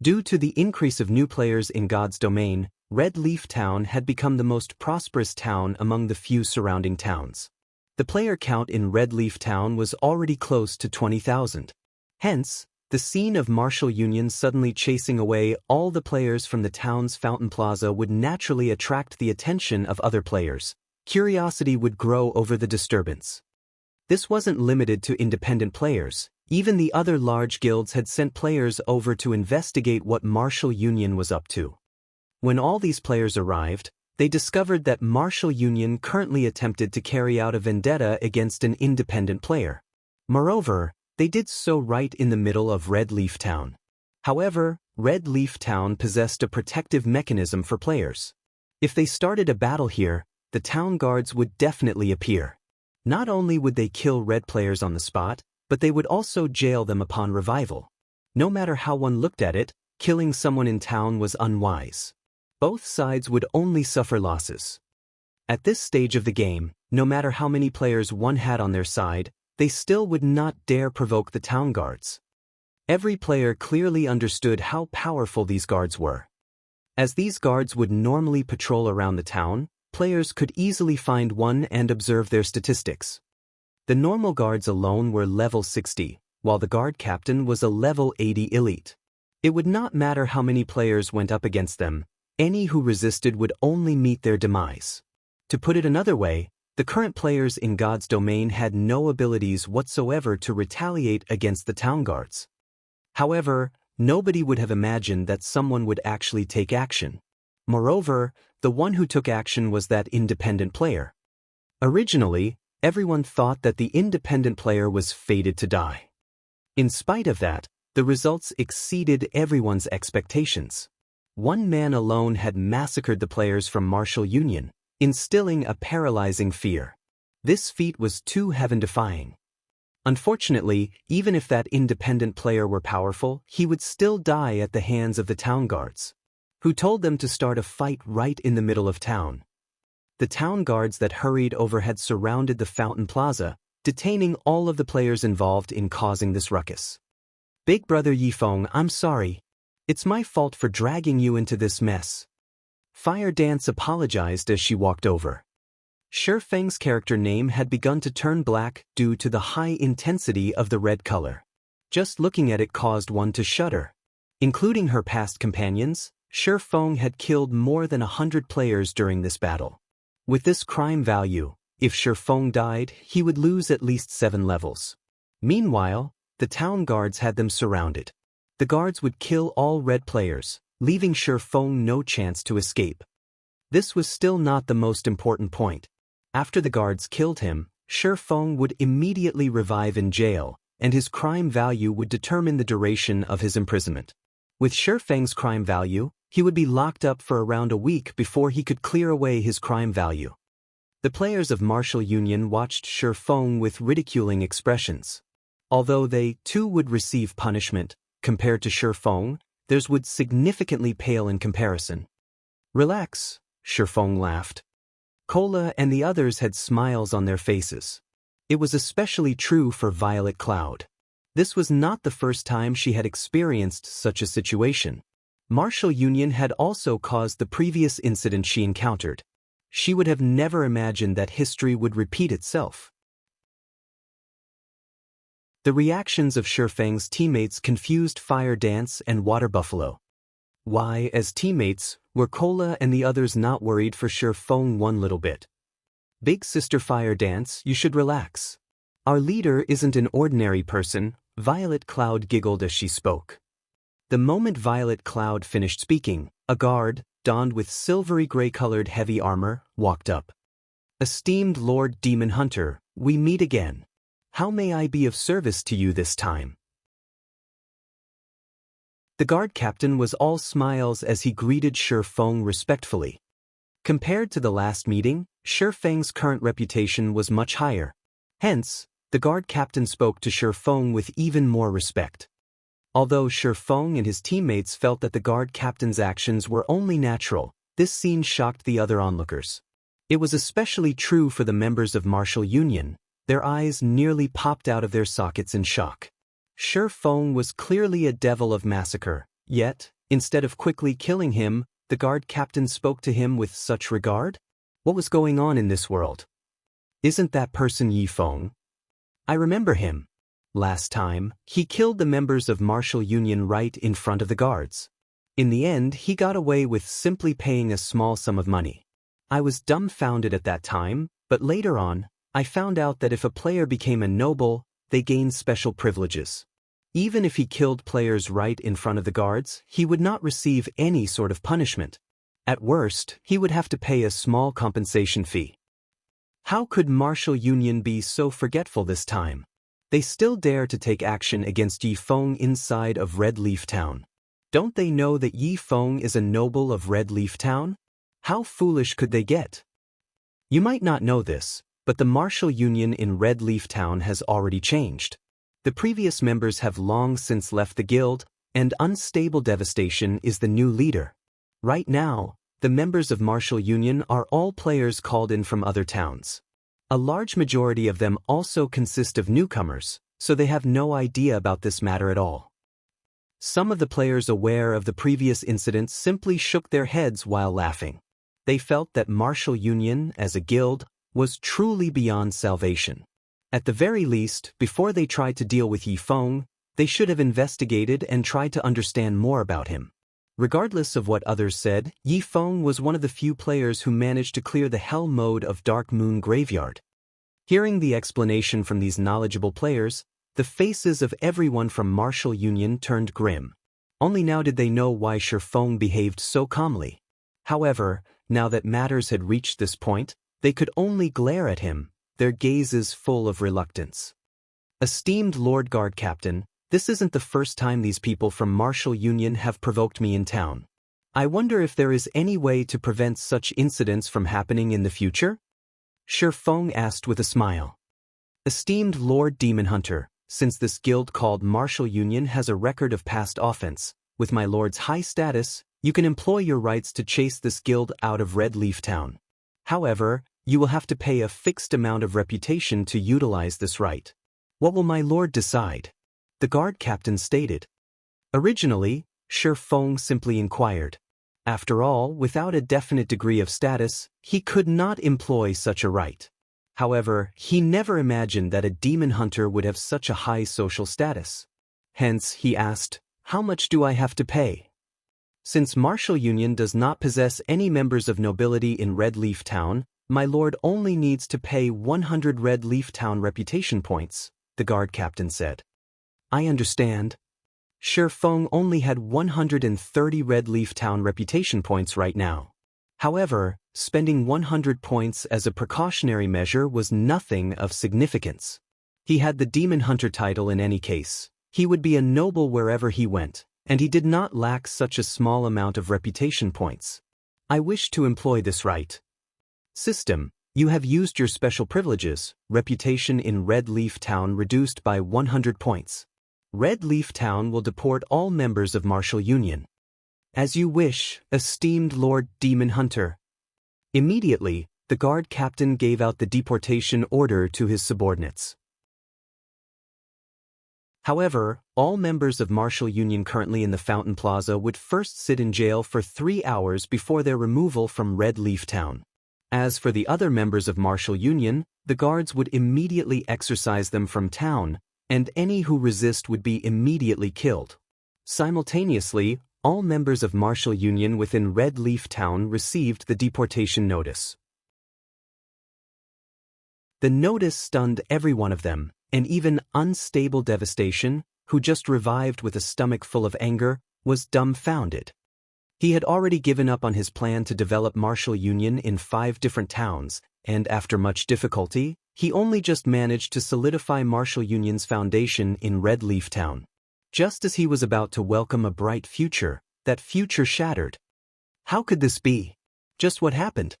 Due to the increase of new players in God's domain, Red Leaf Town had become the most prosperous town among the few surrounding towns. The player count in Red Leaf Town was already close to 20,000. Hence, the scene of martial union suddenly chasing away all the players from the town's fountain plaza would naturally attract the attention of other players. Curiosity would grow over the disturbance. This wasn't limited to independent players. Even the other large guilds had sent players over to investigate what martial union was up to. When all these players arrived, they discovered that martial union currently attempted to carry out a vendetta against an independent player. Moreover, they did so right in the middle of Red Leaf Town. However, Red Leaf Town possessed a protective mechanism for players. If they started a battle here, the town guards would definitely appear. Not only would they kill red players on the spot, but they would also jail them upon revival. No matter how one looked at it, killing someone in town was unwise. Both sides would only suffer losses. At this stage of the game, no matter how many players one had on their side, they still would not dare provoke the town guards. Every player clearly understood how powerful these guards were. As these guards would normally patrol around the town, players could easily find one and observe their statistics. The normal guards alone were level 60, while the guard captain was a level 80 elite. It would not matter how many players went up against them, any who resisted would only meet their demise. To put it another way, the current players in God's domain had no abilities whatsoever to retaliate against the town guards. However, nobody would have imagined that someone would actually take action. Moreover, the one who took action was that independent player. Originally, everyone thought that the independent player was fated to die. In spite of that, the results exceeded everyone's expectations. One man alone had massacred the players from martial union, instilling a paralyzing fear. This feat was too heaven-defying. Unfortunately, even if that independent player were powerful, he would still die at the hands of the town guards, who told them to start a fight right in the middle of town. The town guards that hurried over had surrounded the fountain plaza, detaining all of the players involved in causing this ruckus. Big Brother Yifeng, I'm sorry. It's my fault for dragging you into this mess. Fire Dance apologized as she walked over. Shifeng's character name had begun to turn black due to the high intensity of the red color. Just looking at it caused one to shudder. Including her past companions, Shifeng had killed more than 100 players during this battle. With this crime value, if Shifeng died, he would lose at least 7 levels. Meanwhile, the town guards had them surrounded. The guards would kill all red players, leaving Shifeng no chance to escape. This was still not the most important point. After the guards killed him, Shifeng would immediately revive in jail, and his crime value would determine the duration of his imprisonment. With Shifeng's crime value, he would be locked up for around a week before he could clear away his crime value. The players of martial union watched Shifeng with ridiculing expressions. Although they, too, would receive punishment, compared to Shifeng, theirs would significantly pale in comparison. Relax, Shifeng laughed. Cola and the others had smiles on their faces. It was especially true for Violet Cloud. This was not the first time she had experienced such a situation. Martial union had also caused the previous incident she encountered. She would have never imagined that history would repeat itself. The reactions of Shifeng's teammates confused Fire Dance and Water Buffalo. Why, as teammates, were Cola and the others not worried for Shifeng one little bit? Big Sister Fire Dance, you should relax. Our leader isn't an ordinary person, Violet Cloud giggled as she spoke. The moment Violet Cloud finished speaking, a guard, donned with silvery gray-colored heavy armor, walked up. Esteemed Lord Demon Hunter, we meet again. How may I be of service to you this time? The guard captain was all smiles as he greeted Shifeng respectfully. Compared to the last meeting, Shifeng's current reputation was much higher. Hence, the guard captain spoke to Shifeng with even more respect. Although Shifeng and his teammates felt that the guard captain's actions were only natural, this scene shocked the other onlookers. It was especially true for the members of Martial Union. Their eyes nearly popped out of their sockets in shock. Shifeng was clearly a devil of massacre, yet, instead of quickly killing him, the guard captain spoke to him with such regard? What was going on in this world? Isn't that person Yi Feng? I remember him. Last time, he killed the members of Martial Union right in front of the guards. In the end, he got away with simply paying a small sum of money. I was dumbfounded at that time, but later on, I found out that if a player became a noble, they gained special privileges. Even if he killed players right in front of the guards, he would not receive any sort of punishment. At worst, he would have to pay a small compensation fee. How could Martial Union be so forgetful this time? They still dare to take action against Yi Feng inside of Red Leaf Town. Don't they know that Yi Feng is a noble of Red Leaf Town? How foolish could they get? You might not know this, but the Martial Union in Red Leaf Town has already changed. The previous members have long since left the guild, and Unstable Devastation is the new leader. Right now, the members of Martial Union are all players called in from other towns. A large majority of them also consist of newcomers, so they have no idea about this matter at all. Some of the players aware of the previous incidents simply shook their heads while laughing. They felt that Martial Union, as a guild, was truly beyond salvation. At the very least, before they tried to deal with Yi Feng, they should have investigated and tried to understand more about him. Regardless of what others said, Yi Feng was one of the few players who managed to clear the hell mode of Dark Moon Graveyard. Hearing the explanation from these knowledgeable players, the faces of everyone from Martial Union turned grim. Only now did they know why Shi Feng behaved so calmly. However, now that matters had reached this point, they could only glare at him, their gazes full of reluctance. Esteemed Lord Guard Captain, this isn't the first time these people from Martial Union have provoked me in town. I wonder if there is any way to prevent such incidents from happening in the future? Shi Feng asked with a smile. Esteemed Lord Demon Hunter, since this guild called Martial Union has a record of past offense, with my lord's high status, you can employ your rights to chase this guild out of Red Leaf Town. However, you will have to pay a fixed amount of reputation to utilize this right. What will my lord decide? The guard captain stated. Originally, Shi Feng simply inquired. After all, without a definite degree of status, he could not employ such a right. However, he never imagined that a demon hunter would have such a high social status. Hence, he asked, how much do I have to pay? Since Martial Union does not possess any members of nobility in Red Leaf Town, my lord only needs to pay 100 Red Leaf Town reputation points, the guard captain said. I understand. Shi Feng only had 130 Red Leaf Town reputation points right now. However, spending 100 points as a precautionary measure was nothing of significance. He had the Demon Hunter title in any case. He would be a noble wherever he went, and he did not lack such a small amount of reputation points. I wish to employ this right. System, you have used your special privileges, reputation in Red Leaf Town reduced by 100 points. Red Leaf Town will deport all members of Martial Union. As you wish, esteemed Lord Demon Hunter. Immediately, the guard captain gave out the deportation order to his subordinates. However, all members of Martial Union currently in the Fountain Plaza would first sit in jail for 3 hours before their removal from Red Leaf Town. As for the other members of Martial Union, the guards would immediately exorcise them from town, and any who resist would be immediately killed. Simultaneously, all members of Martial Union within Red Leaf Town received the deportation notice. The notice stunned every one of them, and even Unstable Devastation, who just revived with a stomach full of anger, was dumbfounded. He had already given up on his plan to develop Martial Union in 5 different towns, and after much difficulty, he only just managed to solidify Martial Union's foundation in Red Leaf Town. Just as he was about to welcome a bright future, that future shattered. How could this be? Just what happened?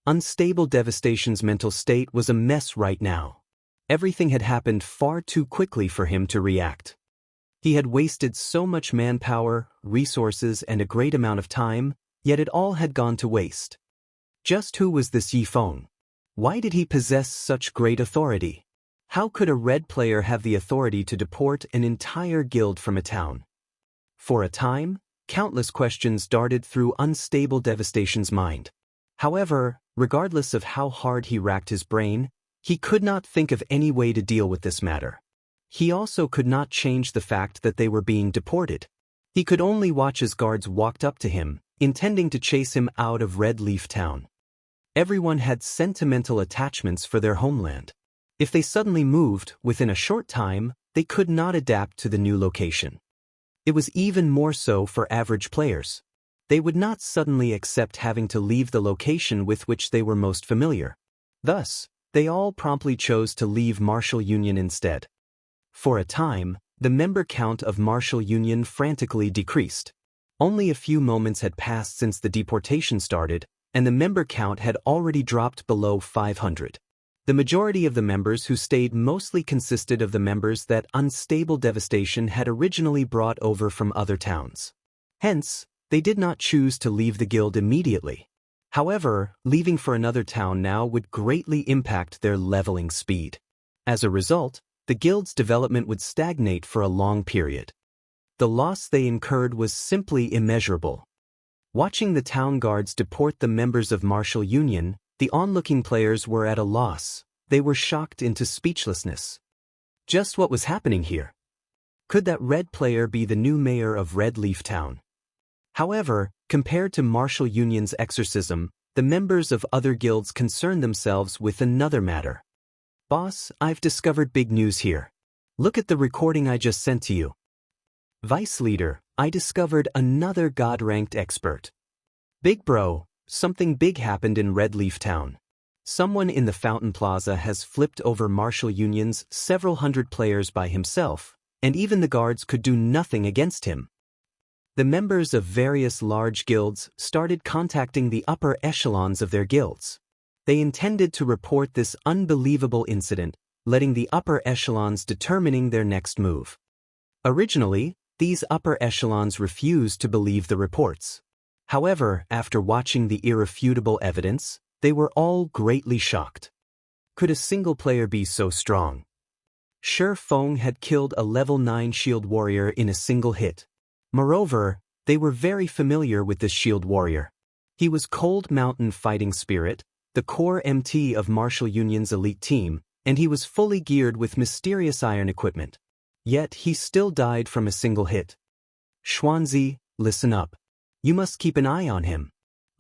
Unstable Devastation's mental state was a mess right now. Everything had happened far too quickly for him to react. He had wasted so much manpower, resources, and a great amount of time, yet it all had gone to waste. Just who was this Yi Feng? Why did he possess such great authority? How could a red player have the authority to deport an entire guild from a town? For a time, countless questions darted through unstable Devastation's mind. However, regardless of how hard he racked his brain, he could not think of any way to deal with this matter. He also could not change the fact that they were being deported. He could only watch as guards walked up to him, intending to chase him out of Red Leaf Town. Everyone had sentimental attachments for their homeland. If they suddenly moved, within a short time, they could not adapt to the new location. It was even more so for average players. They would not suddenly accept having to leave the location with which they were most familiar. Thus, they all promptly chose to leave Martial Union instead. For a time, the member count of Martial Union frantically decreased. Only a few moments had passed since the deportation started, and the member count had already dropped below 500. The majority of the members who stayed mostly consisted of the members that unstable Devastation had originally brought over from other towns. Hence, they did not choose to leave the guild immediately. However, leaving for another town now would greatly impact their leveling speed. As a result, the guild's development would stagnate for a long period. The loss they incurred was simply immeasurable. Watching the town guards deport the members of Martial Union, the onlooking players were at a loss. They were shocked into speechlessness. Just what was happening here? Could that red player be the new mayor of Red Leaf Town? However, compared to Martial Union's exorcism, the members of other guilds concerned themselves with another matter. Boss, I've discovered big news here. Look at the recording I just sent to you. Vice Leader, I discovered another God-ranked expert. Big bro, something big happened in Red Leaf Town. Someone in the Fountain Plaza has flipped over Martial Union's several hundred players by himself, and even the guards could do nothing against him. The members of various large guilds started contacting the upper echelons of their guilds. They intended to report this unbelievable incident, letting the upper echelons determining their next move. Originally, these upper echelons refused to believe the reports. However, after watching the irrefutable evidence, they were all greatly shocked. Could a single player be so strong? Shi Feng had killed a level 9 shield warrior in a single hit. Moreover, they were very familiar with this shield warrior. He was Cold Mountain Fighting Spirit, the core MT of Martial Union's elite team, and he was fully geared with mysterious iron equipment. Yet he still died from a single hit. Xuanzi, listen up. You must keep an eye on him.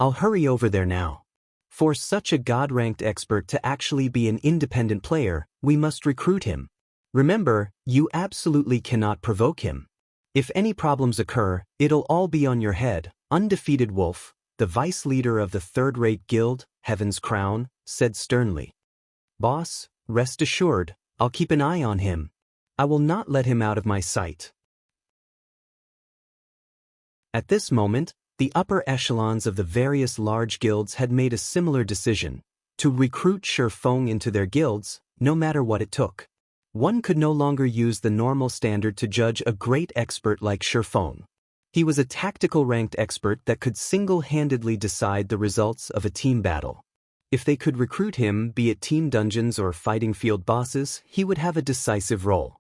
I'll hurry over there now. For such a God-ranked expert to actually be an independent player, we must recruit him. Remember, you absolutely cannot provoke him. If any problems occur, it'll all be on your head. Undefeated Wolf, the vice leader of the third-rate guild, Heaven's Crown, said sternly. Boss, rest assured, I'll keep an eye on him. I will not let him out of my sight. At this moment, the upper echelons of the various large guilds had made a similar decision, to recruit Shi Feng into their guilds, no matter what it took. One could no longer use the normal standard to judge a great expert like Shi Feng. He was a tactical ranked expert that could single-handedly decide the results of a team battle. If they could recruit him, be it team dungeons or fighting field bosses, he would have a decisive role.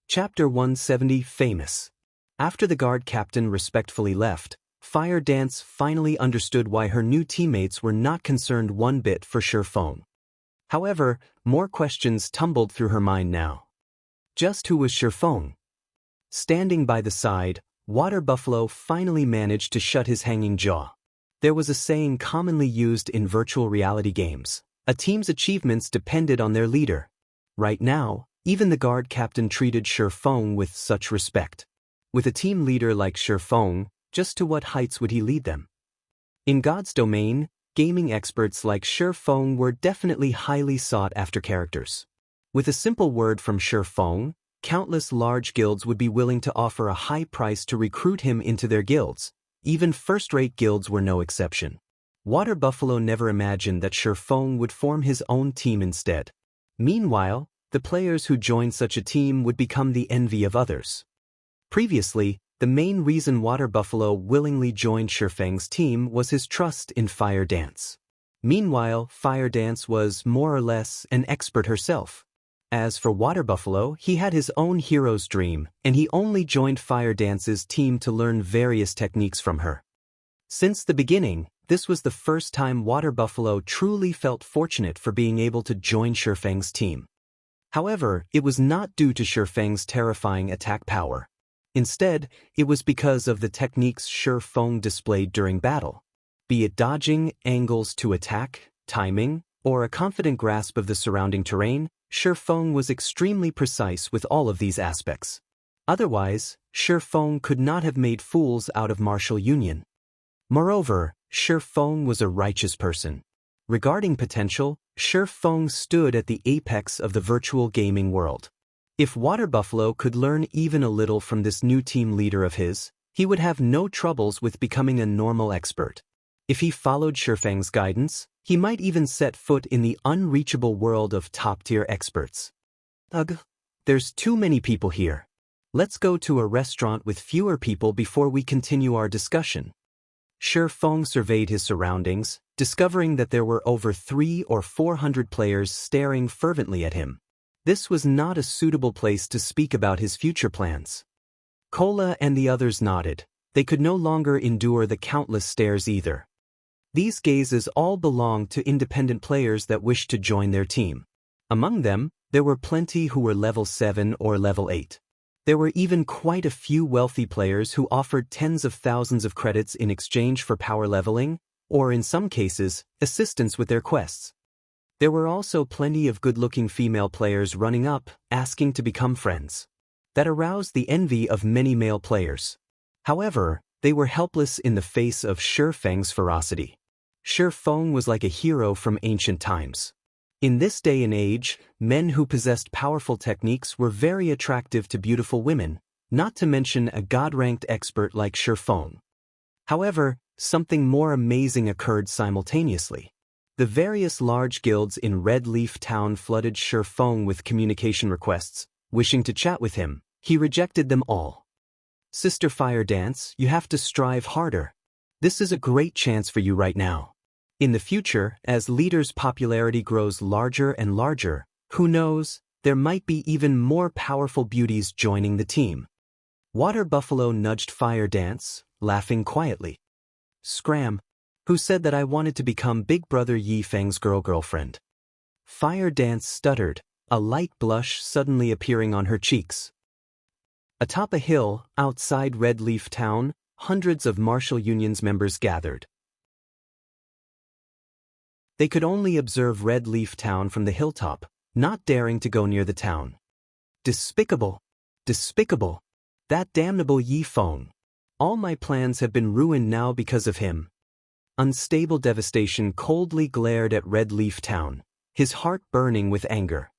Chapter 170 Famous. After the guard captain respectfully left, Fire Dance finally understood why her new teammates were not concerned one bit for Shi Feng. However, more questions tumbled through her mind now. Just who was Shi Feng? Standing by the side, Water Buffalo finally managed to shut his hanging jaw. There was a saying commonly used in virtual reality games: a team's achievements depended on their leader. Right now, even the guard captain treated Shi Feng with such respect. With a team leader like Shi Feng, just to what heights would he lead them? In God's domain, gaming experts like Shi Feng were definitely highly sought-after characters. With a simple word from Shi Feng, countless large guilds would be willing to offer a high price to recruit him into their guilds. Even first-rate guilds were no exception. Water Buffalo never imagined that Shi Feng would form his own team instead. Meanwhile, the players who joined such a team would become the envy of others. Previously, the main reason Water Buffalo willingly joined Shi Feng's team was his trust in Fire Dance. Meanwhile, Fire Dance was, more or less, an expert herself. As for Water Buffalo, he had his own hero's dream, and he only joined Fire Dance's team to learn various techniques from her. Since the beginning, this was the first time Water Buffalo truly felt fortunate for being able to join Shifeng's team. However, it was not due to Shifeng's terrifying attack power. Instead, it was because of the techniques Shifeng displayed during battle. Be it dodging, angles to attack, timing, or a confident grasp of the surrounding terrain, Shifeng was extremely precise with all of these aspects. Otherwise, Shifeng could not have made fools out of martial union. Moreover, Shifeng was a righteous person. Regarding potential, Shifeng stood at the apex of the virtual gaming world. If Water Buffalo could learn even a little from this new team leader of his, he would have no troubles with becoming a normal expert. If he followed Shifeng's guidance, he might even set foot in the unreachable world of top-tier experts. Ugh, there's too many people here. Let's go to a restaurant with fewer people before we continue our discussion. Shifeng surveyed his surroundings, discovering that there were over 300 or 400 players staring fervently at him. This was not a suitable place to speak about his future plans. Cola and the others nodded. They could no longer endure the countless stares either. These gazes all belonged to independent players that wished to join their team. Among them, there were plenty who were level 7 or level 8. There were even quite a few wealthy players who offered tens of thousands of credits in exchange for power leveling, or in some cases, assistance with their quests. There were also plenty of good-looking female players running up, asking to become friends. That aroused the envy of many male players. However, they were helpless in the face of Shifeng's ferocity. Shifeng was like a hero from ancient times. In this day and age, men who possessed powerful techniques were very attractive to beautiful women, not to mention a god-ranked expert like Shifeng. However, something more amazing occurred simultaneously. The various large guilds in Red Leaf Town flooded Shifeng with communication requests, wishing to chat with him. He rejected them all. Sister Fire Dance, you have to strive harder. This is a great chance for you right now. In the future, as leaders' popularity grows larger and larger, who knows, there might be even more powerful beauties joining the team. Water Buffalo nudged Fire Dance, laughing quietly. Scram. Who said that I wanted to become Big Brother Yi Feng's girlfriend? Fire Dance stuttered, a light blush suddenly appearing on her cheeks. Atop a hill, outside Red Leaf Town, hundreds of Martial Union's members gathered. They could only observe Red Leaf Town from the hilltop, not daring to go near the town. Despicable! Despicable! That damnable Yi Feng! All my plans have been ruined now because of him. Unstable devastation coldly glared at Red Leaf Town, his heart burning with anger.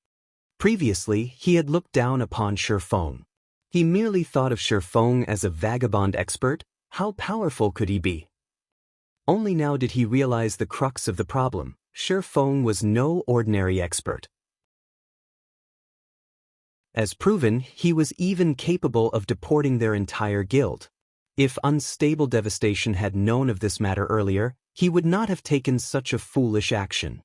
Previously, he had looked down upon Shifeng. He merely thought of Shifeng as a vagabond expert. How powerful could he be? Only now did he realize the crux of the problem. Shifeng was no ordinary expert. As proven, he was even capable of deporting their entire guild. If Unstable Devastation had known of this matter earlier, he would not have taken such a foolish action.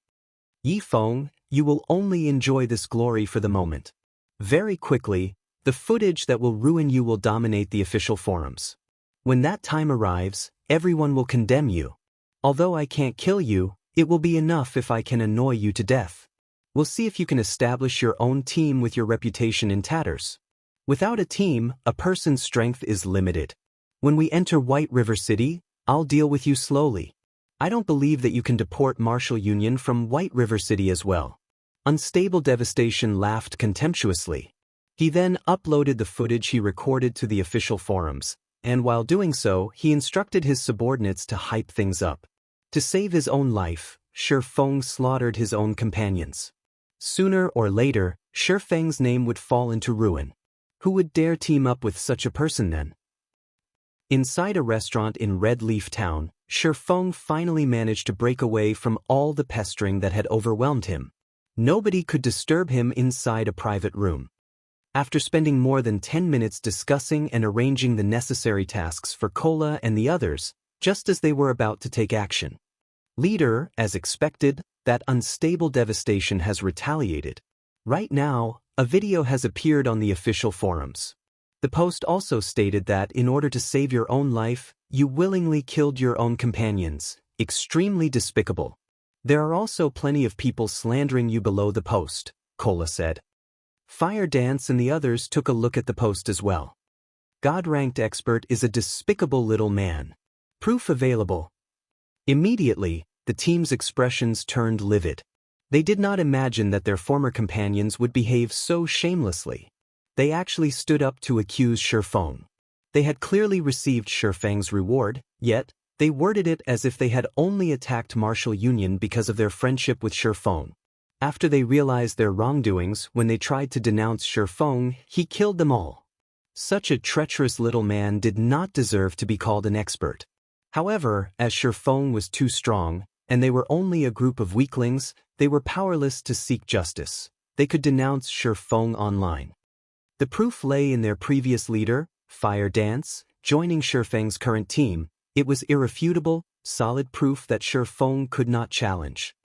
Yi Feng, you will only enjoy this glory for the moment. Very quickly, the footage that will ruin you will dominate the official forums. When that time arrives, everyone will condemn you. Although I can't kill you, it will be enough if I can annoy you to death. We'll see if you can establish your own team with your reputation in tatters. Without a team, a person's strength is limited. When we enter White River City, I'll deal with you slowly. I don't believe that you can deport Martial Union from White River City as well. Unstable Devastation laughed contemptuously. He then uploaded the footage he recorded to the official forums, and while doing so, he instructed his subordinates to hype things up. To save his own life, Shifeng slaughtered his own companions. Sooner or later, Shifeng's name would fall into ruin. Who would dare team up with such a person then? Inside a restaurant in Red Leaf Town, Shifeng finally managed to break away from all the pestering that had overwhelmed him. Nobody could disturb him inside a private room. After spending more than 10 minutes discussing and arranging the necessary tasks for Cola and the others, just as they were about to take action. Leader, as expected, that Unstable Devastation has retaliated. Right now, a video has appeared on the official forums. The post also stated that in order to save your own life, you willingly killed your own companions. Extremely despicable. There are also plenty of people slandering you below the post, Cola said. Fire Dance and the others took a look at the post as well. God-ranked expert is a despicable little man. Proof available. Immediately, the team's expressions turned livid. They did not imagine that their former companions would behave so shamelessly. They actually stood up to accuse Shifeng. They had clearly received Shifeng's reward, yet, they worded it as if they had only attacked Martial Union because of their friendship with Shifeng. After they realized their wrongdoings, when they tried to denounce Shifeng, he killed them all. Such a treacherous little man did not deserve to be called an expert. However, as Shifeng was too strong, and they were only a group of weaklings, they were powerless to seek justice. They could denounce Shifeng online. The proof lay in their previous leader, Fire Dance, joining Shifeng's current team. It was irrefutable, solid proof that Shifeng could not challenge.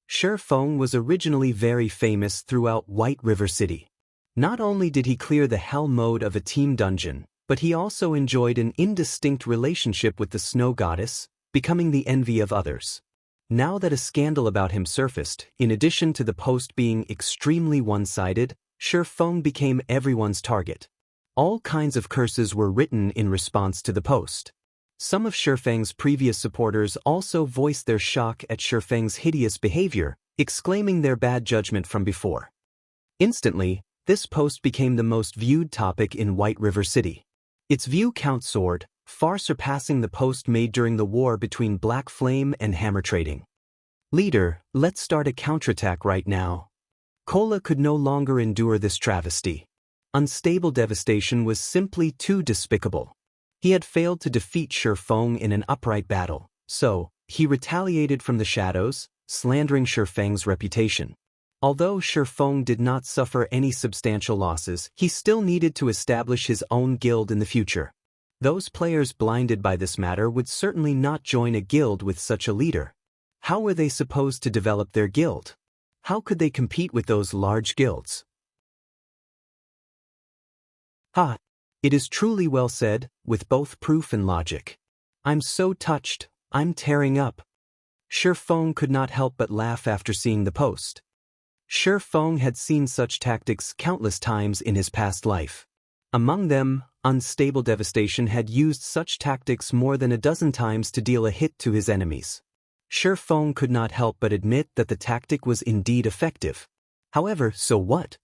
Shifeng was originally very famous throughout White River City. Not only did he clear the hell mode of a team dungeon, but he also enjoyed an indistinct relationship with the snow goddess, becoming the envy of others. Now that a scandal about him surfaced, in addition to the post being extremely one-sided, Shifeng became everyone's target. All kinds of curses were written in response to the post. Some of Shifeng's previous supporters also voiced their shock at Shifeng's hideous behavior, exclaiming their bad judgment from before. Instantly, this post became the most viewed topic in White River City. Its view count soared, far surpassing the post made during the war between Black Flame and Hammer Trading. Leader, let's start a counterattack right now. Cola could no longer endure this travesty. Unstable devastation was simply too despicable. He had failed to defeat Shifeng in an upright battle, so he retaliated from the shadows, slandering Shifeng's reputation. Although Shifeng did not suffer any substantial losses, he still needed to establish his own guild in the future. Those players blinded by this matter would certainly not join a guild with such a leader. How were they supposed to develop their guild? How could they compete with those large guilds? Ha! It is truly well said, with both proof and logic. I'm so touched, I'm tearing up. Shifeng could not help but laugh after seeing the post. Shifeng had seen such tactics countless times in his past life. Among them, Unstable Devastation had used such tactics more than a dozen times to deal a hit to his enemies. Shifeng could not help but admit that the tactic was indeed effective. However, so what?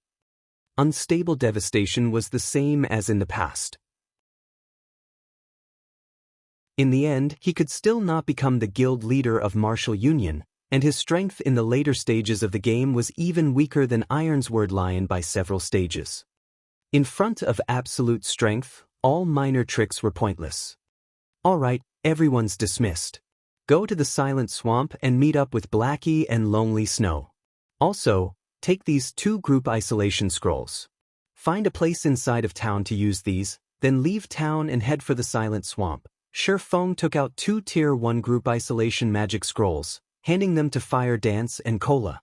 Unstable Devastation was the same as in the past. In the end, he could still not become the guild leader of Martial Union, and his strength in the later stages of the game was even weaker than Ironsword Lion by several stages. In front of absolute strength, all minor tricks were pointless. Alright, everyone's dismissed. Go to the Silent Swamp and meet up with Blackie and Lonely Snow. Also, take these 2 group isolation scrolls. Find a place inside of town to use these, then leave town and head for the Silent Swamp. Shifeng took out 2 Tier 1 group isolation magic scrolls, handing them to Fire Dance and Cola.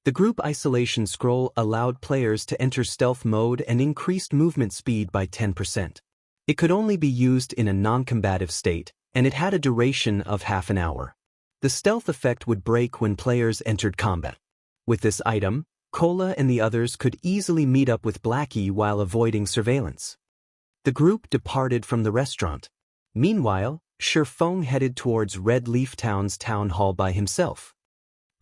The group isolation scroll allowed players to enter stealth mode and increased movement speed by 10%. It could only be used in a non-combative state, and it had a duration of half an hour. The stealth effect would break when players entered combat. With this item, Cola and the others could easily meet up with Blackie while avoiding surveillance. The group departed from the restaurant. Meanwhile, Shifeng headed towards Red Leaf Town's town hall by himself.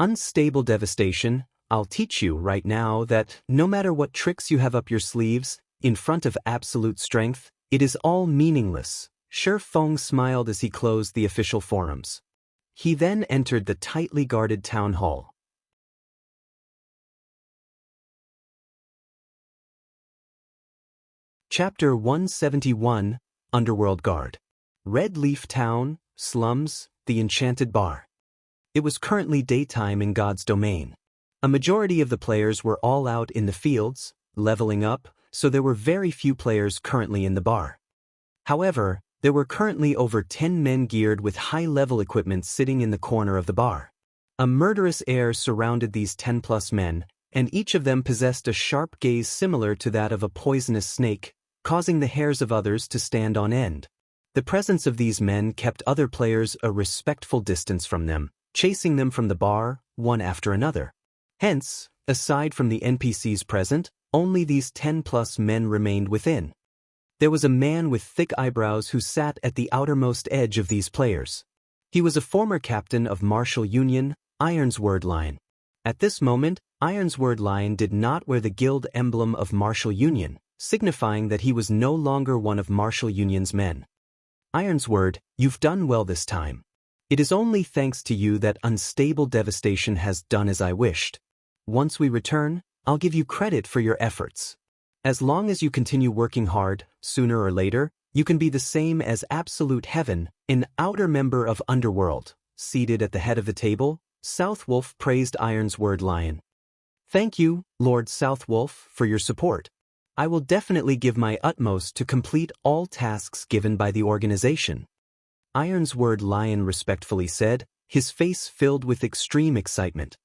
Unstable Devastation, I'll teach you right now that no matter what tricks you have up your sleeves, in front of absolute strength, it is all meaningless. Shifeng smiled as he closed the official forums. He then entered the tightly guarded town hall. Chapter 171, Underworld Guard. Red Leaf Town, Slums, the Enchanted Bar. It was currently daytime in God's domain. A majority of the players were all out in the fields, leveling up, so there were very few players currently in the bar. However, there were currently over 10 men geared with high-level equipment sitting in the corner of the bar. A murderous air surrounded these 10-plus men, and each of them possessed a sharp gaze similar to that of a poisonous snake, causing the hairs of others to stand on end. The presence of these men kept other players a respectful distance from them, chasing them from the bar, one after another. Hence, aside from the NPCs present, only these 10+ men remained within. There was a man with thick eyebrows who sat at the outermost edge of these players. He was a former captain of Martial Union, Ironsword Lion. At this moment, Ironsword Lion did not wear the guild emblem of Martial Union, signifying that he was no longer one of Martial Union's men. Ironsword, you've done well this time. It is only thanks to you that unstable devastation has done as I wished. Once we return, I'll give you credit for your efforts. As long as you continue working hard, sooner or later, you can be the same as Absolute Heaven, an outer member of Underworld. Seated at the head of the table, Southwolf praised Ironsword Lion. Thank you, Lord Southwolf, for your support. I will definitely give my utmost to complete all tasks given by the organization. Ironsword Lion respectfully said, his face filled with extreme excitement.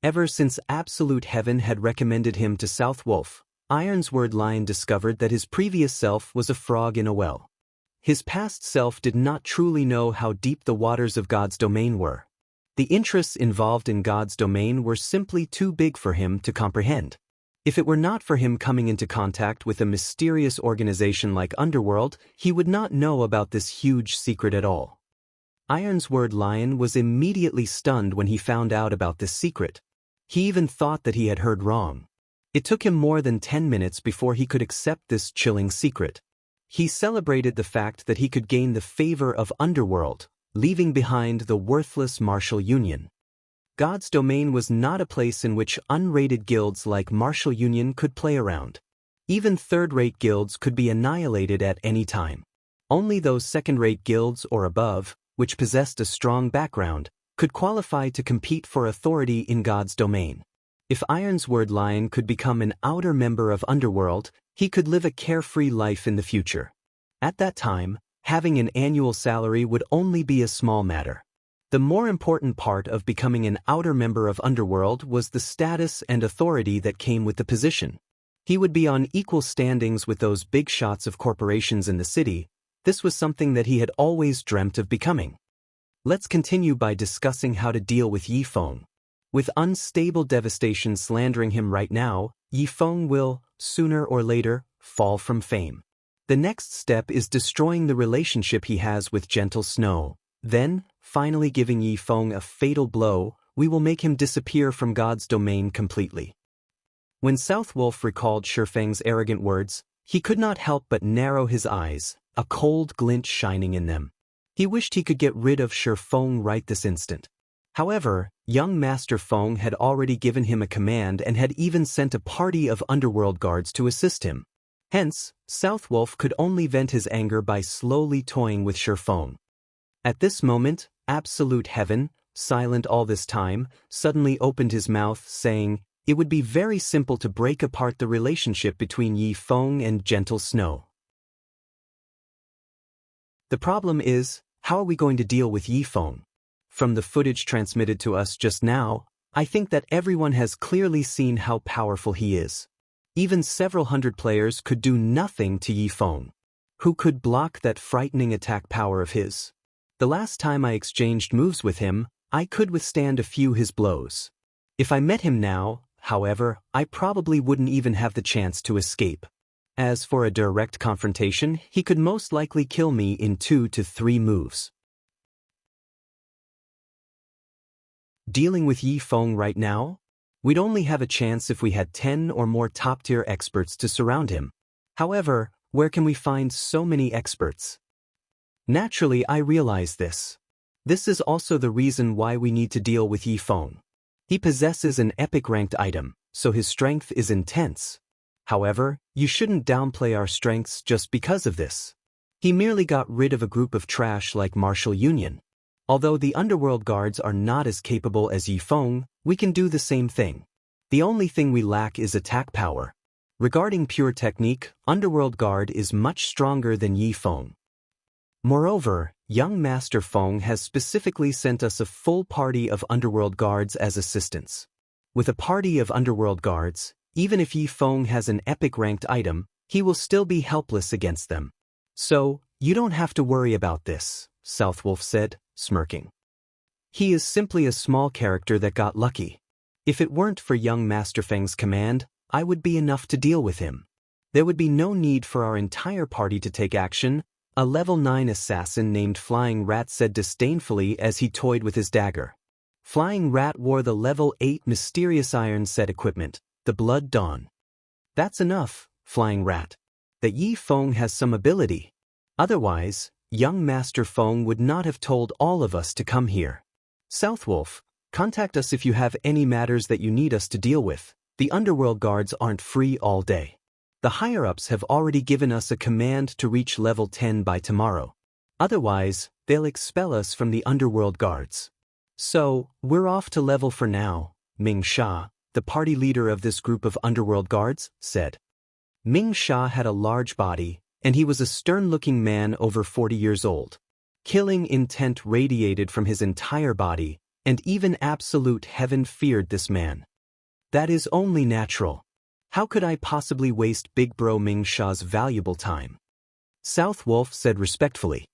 Ever since Absolute Heaven had recommended him to Southwolf, Ironsword Lion discovered that his previous self was a frog in a well. His past self did not truly know how deep the waters of God's domain were. The interests involved in God's domain were simply too big for him to comprehend. If it were not for him coming into contact with a mysterious organization like Underworld, he would not know about this huge secret at all. Ironsword Lion was immediately stunned when he found out about this secret. He even thought that he had heard wrong. It took him more than 10 minutes before he could accept this chilling secret. He celebrated the fact that he could gain the favor of Underworld, leaving behind the worthless Martial Union. God's domain was not a place in which unrated guilds like Martial Union could play around. Even third-rate guilds could be annihilated at any time. Only those second-rate guilds or above, which possessed a strong background, could qualify to compete for authority in God's domain. If Ironsword Lion could become an outer member of Underworld, he could live a carefree life in the future. At that time, having an annual salary would only be a small matter. The more important part of becoming an outer member of Underworld was the status and authority that came with the position. He would be on equal standings with those big shots of corporations in the city. This was something that he had always dreamt of becoming. Let's continue by discussing how to deal with Yifeng. With unstable devastation slandering him right now, Yifeng will, sooner or later, fall from fame. The next step is destroying the relationship he has with Gentle Snow. Then, finally giving Yifeng a fatal blow, we will make him disappear from God's domain completely. When Southwolf recalled Shifeng's arrogant words, he could not help but narrow his eyes, a cold glint shining in them. He wished he could get rid of Shifeng right this instant. However, young Master Feng had already given him a command and had even sent a party of underworld guards to assist him. Hence, Southwolf could only vent his anger by slowly toying with Shifeng. At this moment, Absolute Heaven, silent all this time, suddenly opened his mouth, saying, "It would be very simple to break apart the relationship between Yifeng and Gentle Snow. The problem is, how are we going to deal with Yifeng? From the footage transmitted to us just now, I think that everyone has clearly seen how powerful he is. Even several hundred players could do nothing to Yifeng. Who could block that frightening attack power of his? The last time I exchanged moves with him, I could withstand a few his blows. If I met him now, however, I probably wouldn't even have the chance to escape. As for a direct confrontation, he could most likely kill me in 2 to 3 moves. Dealing with Yifeng right now? We'd only have a chance if we had 10 or more top-tier experts to surround him. However, where can we find so many experts? Naturally, I realize this. This is also the reason why we need to deal with Yifeng. He possesses an epic-ranked item, so his strength is intense. However, you shouldn't downplay our strengths just because of this. He merely got rid of a group of trash like Martial Union. Although the Underworld guards are not as capable as Yifeng, we can do the same thing. The only thing we lack is attack power. Regarding pure technique, Underworld guard is much stronger than Yifeng. Moreover, young Master Feng has specifically sent us a full party of Underworld guards as assistants. With a party of underworld guards, even if Yi Feng has an epic-ranked item, he will still be helpless against them. So, you don't have to worry about this, Southwolf said, smirking. He is simply a small character that got lucky. If it weren't for young Master Feng's command, I would be enough to deal with him. There would be no need for our entire party to take action, a level 9 assassin named Flying Rat said disdainfully as he toyed with his dagger. Flying Rat wore the level 8 mysterious iron set equipment, the Blood Dawn. That's enough, Flying Rat. That Yi Feng has some ability. Otherwise, young Master Feng would not have told all of us to come here. Southwolf, contact us if you have any matters that you need us to deal with. The underworld guards aren't free all day. The higher-ups have already given us a command to reach level 10 by tomorrow. Otherwise, they'll expel us from the underworld guards. So, we're off to level for now, Ming Sha, the party leader of this group of underworld guards, said. Ming Sha had a large body, and he was a stern-looking man over 40 years old. Killing intent radiated from his entire body, and even absolute heaven feared this man. That is only natural. How could I possibly waste Big Bro Ming Sha's valuable time? Southwolf said respectfully.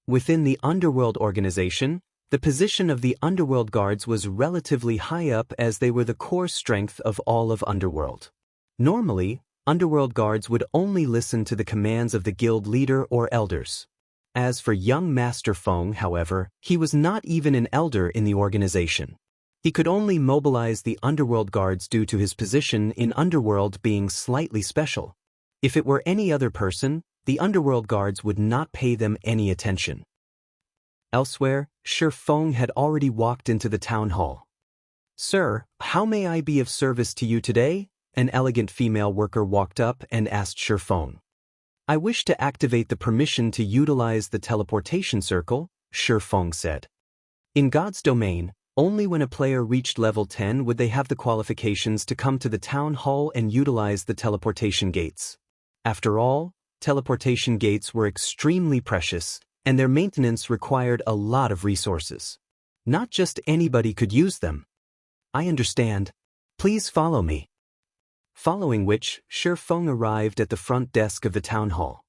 Within the Underworld organization, the position of the Underworld Guards was relatively high up as they were the core strength of all of Underworld. Normally, Underworld Guards would only listen to the commands of the guild leader or elders. As for young Master Feng, however, he was not even an elder in the organization. He could only mobilize the Underworld Guards due to his position in Underworld being slightly special. If it were any other person, the Underworld Guards would not pay them any attention. Elsewhere, Shi Feng had already walked into the town hall. Sir, how may I be of service to you today? An elegant female worker walked up and asked Shi Feng. I wish to activate the permission to utilize the teleportation circle, Shi Feng said. In God's domain, only when a player reached level 10 would they have the qualifications to come to the town hall and utilize the teleportation gates. After all, teleportation gates were extremely precious, and their maintenance required a lot of resources. Not just anybody could use them. I understand. Please follow me. Following which, Shi Feng arrived at the front desk of the town hall.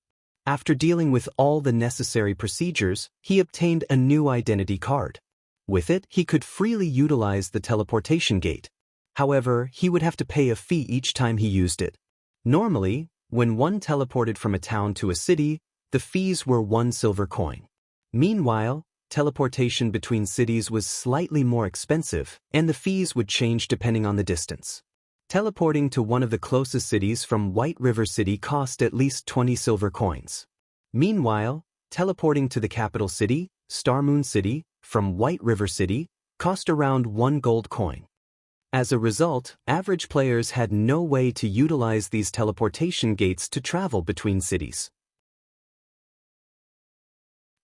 After dealing with all the necessary procedures, he obtained a new identity card. With it, he could freely utilize the teleportation gate. However, he would have to pay a fee each time he used it. Normally, when one teleported from a town to a city, the fees were 1 silver coin. Meanwhile, teleportation between cities was slightly more expensive, and the fees would change depending on the distance. Teleporting to one of the closest cities from White River City cost at least 20 silver coins. Meanwhile, teleporting to the capital city, Star Moon City, from White River City, cost around 1 gold coin. As a result, average players had no way to utilize these teleportation gates to travel between cities.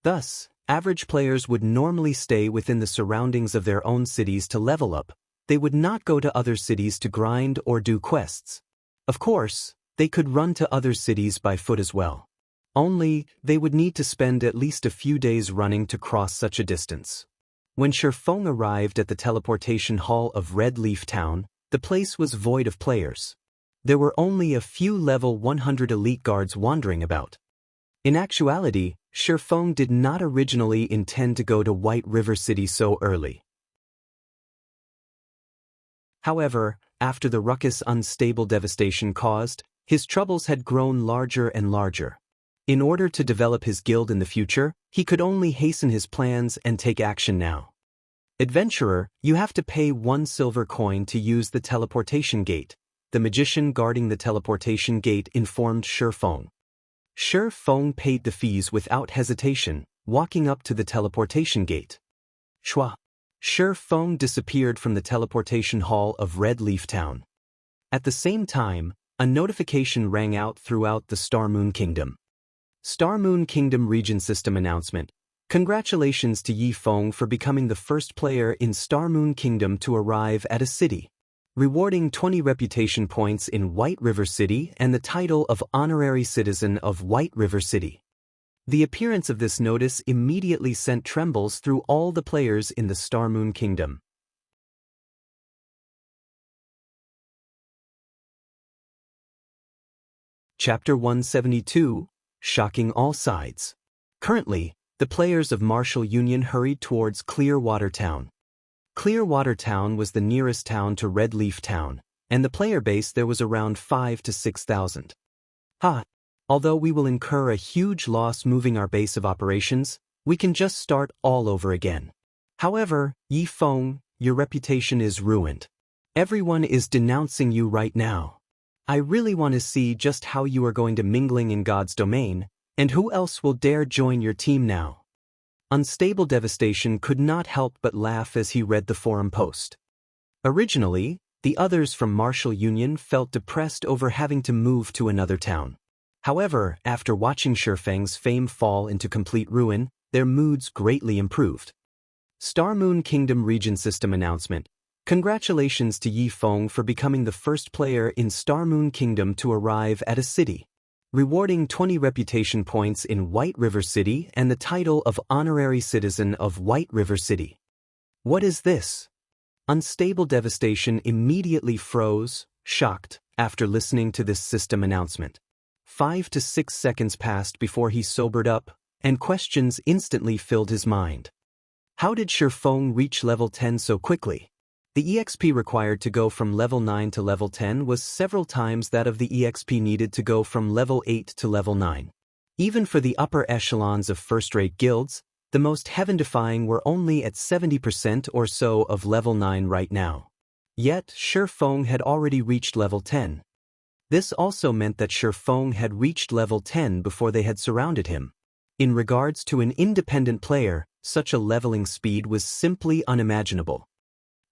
Thus, average players would normally stay within the surroundings of their own cities to level up. They would not go to other cities to grind or do quests. Of course, they could run to other cities by foot as well. Only, they would need to spend at least a few days running to cross such a distance. When Shi Feng arrived at the teleportation hall of Red Leaf Town, the place was void of players. There were only a few level 100 elite guards wandering about. In actuality, Shi Feng did not originally intend to go to White River City so early. However, after the ruckus unstable devastation caused, his troubles had grown larger and larger. In order to develop his guild in the future, he could only hasten his plans and take action now. Adventurer, you have to pay 1 silver coin to use the teleportation gate. The magician guarding the teleportation gate informed Shi Feng. Shi Feng paid the fees without hesitation, walking up to the teleportation gate. Shwa. Shi Feng disappeared from the teleportation hall of Red Leaf Town. At the same time, a notification rang out throughout the Star Moon Kingdom. Star Moon Kingdom Region System Announcement. Congratulations to Yi Feng for becoming the first player in Star Moon Kingdom to arrive at a city. Rewarding 20 reputation points in White River City and the title of Honorary Citizen of White River City. The appearance of this notice immediately sent trembles through all the players in the Star Moon Kingdom. Chapter 172, Shocking All Sides. Currently, the players of Martial Union hurried towards Clearwater Town. Clearwater Town was the nearest town to Red Leaf Town, and the player base there was around 5,000 to 6,000. Although we will incur a huge loss moving our base of operations, we can just start all over again. However, Yi Feng, your reputation is ruined. Everyone is denouncing you right now. I really want to see just how you are going to mingling in God's domain, and who else will dare join your team now. Unstable Devastation could not help but laugh as he read the forum post. Originally, the others from Martial Union felt depressed over having to move to another town. However, after watching Shifeng's fame fall into complete ruin, their moods greatly improved. Star Moon Kingdom Region System Announcement. Congratulations to Yi Feng for becoming the first player in Star Moon Kingdom to arrive at a city, rewarding 20 reputation points in White River City and the title of Honorary Citizen of White River City. What is this? Unstable Devastation immediately froze, shocked, after listening to this system announcement. 5 to 6 seconds passed before he sobered up, and questions instantly filled his mind. How did Shifeng reach level 10 so quickly? The EXP required to go from level 9 to level 10 was several times that of the EXP needed to go from level 8 to level 9. Even for the upper echelons of first-rate guilds, the most heaven-defying were only at 70% or so of level 9 right now. Yet, Shifeng had already reached level 10. This also meant that Shifeng had reached level 10 before they had surrounded him. In regards to an independent player, such a leveling speed was simply unimaginable.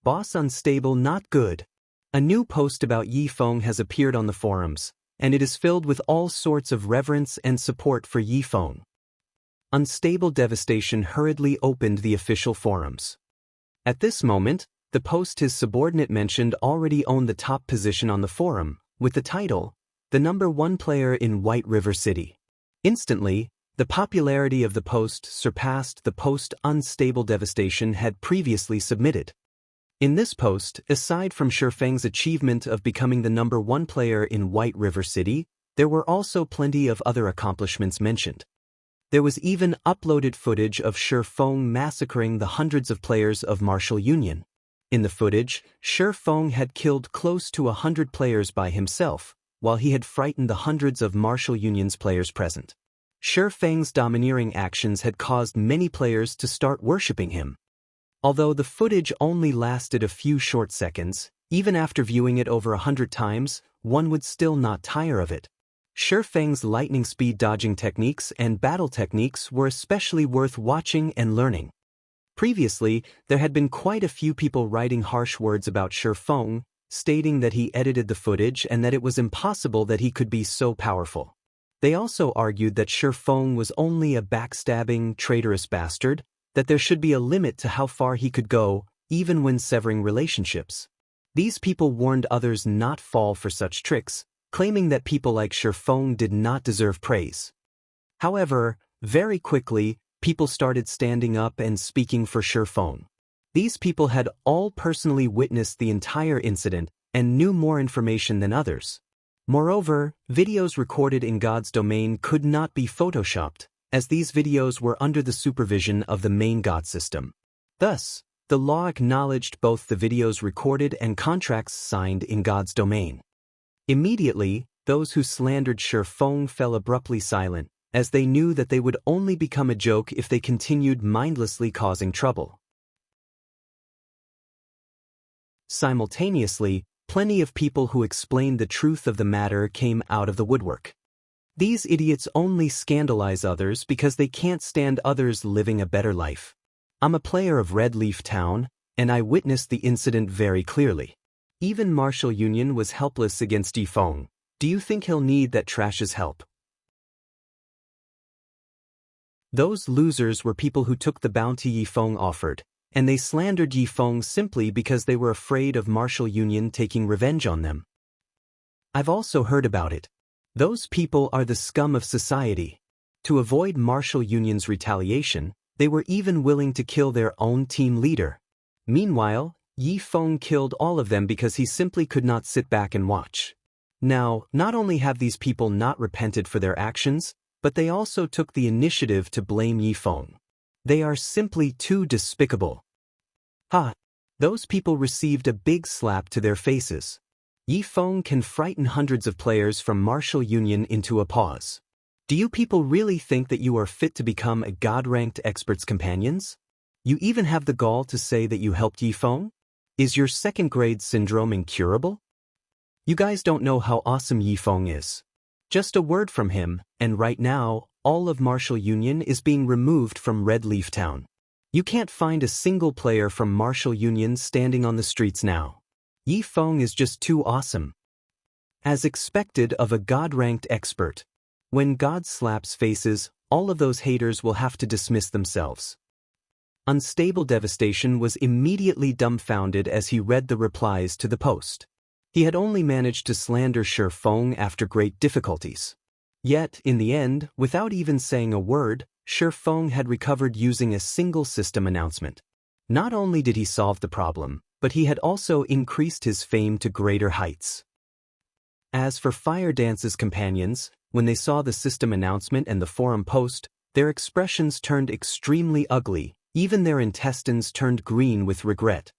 Boss Unstable not good. A new post about Yi Feng has appeared on the forums, and it is filled with all sorts of reverence and support for Yi Feng. Unstable Devastation hurriedly opened the official forums. At this moment, the post his subordinate mentioned already owned the top position on the forum, with the title, The #1 Player in White River City. Instantly, the popularity of the post surpassed the post Unstable Devastation had previously submitted. In this post, aside from Shifeng's achievement of becoming the #1 player in White River City, there were also plenty of other accomplishments mentioned. There was even uploaded footage of Shifeng massacring the hundreds of players of Martial Union. In the footage, Shifeng had killed close to 100 players by himself, while he had frightened the hundreds of Martial Union's players present. Shifeng's domineering actions had caused many players to start worshipping him. Although the footage only lasted a few short seconds, even after viewing it over 100 times, one would still not tire of it. Shifeng's lightning speed dodging techniques and battle techniques were especially worth watching and learning. Previously, there had been quite a few people writing harsh words about Shifeng, stating that he edited the footage and that it was impossible that he could be so powerful. They also argued that Shifeng was only a backstabbing, traitorous bastard, that there should be a limit to how far he could go, even when severing relationships. These people warned others not fall for such tricks, claiming that people like Shifeng did not deserve praise. However, very quickly, people started standing up and speaking for Shifeng. These people had all personally witnessed the entire incident and knew more information than others. Moreover, videos recorded in God's domain could not be photoshopped, as these videos were under the supervision of the main God system. Thus, the law acknowledged both the videos recorded and contracts signed in God's domain. Immediately, those who slandered Shifeng fell abruptly silent, as they knew that they would only become a joke if they continued mindlessly causing trouble. Simultaneously, plenty of people who explained the truth of the matter came out of the woodwork. These idiots only scandalize others because they can't stand others living a better life. I'm a player of Red Leaf Town, and I witnessed the incident very clearly. Even Martial Union was helpless against Yi Feng. Do you think he'll need that trash's help? Those losers were people who took the bounty Yi Feng offered, and they slandered Yi Feng simply because they were afraid of Martial Union taking revenge on them. I've also heard about it. Those people are the scum of society. To avoid Martial Union's retaliation, they were even willing to kill their own team leader. Meanwhile, Yi Feng killed all of them because he simply could not sit back and watch. Now, not only have these people not repented for their actions, but they also took the initiative to blame Yifeng. They are simply too despicable. Ha! Those people received a big slap to their faces. Yifeng can frighten hundreds of players from martial union into a pause. Do you people really think that you are fit to become a god-ranked expert's companions? You even have the gall to say that you helped Yifeng? Is your second-grade syndrome incurable? You guys don't know how awesome Yifeng is. Just a word from him, and right now, all of Martial Union is being removed from Red Leaf Town. You can't find a single player from Martial Union standing on the streets now. Yifeng is just too awesome. As expected of a god-ranked expert, when God slaps faces, all of those haters will have to dismiss themselves. Unstable Devastation was immediately dumbfounded as he read the replies to the post. He had only managed to slander Shifeng after great difficulties. Yet, in the end, without even saying a word, Shifeng had recovered using a single system announcement. Not only did he solve the problem, but he had also increased his fame to greater heights. As for Fire Dance's companions, when they saw the system announcement and the forum post, their expressions turned extremely ugly, even their intestines turned green with regret.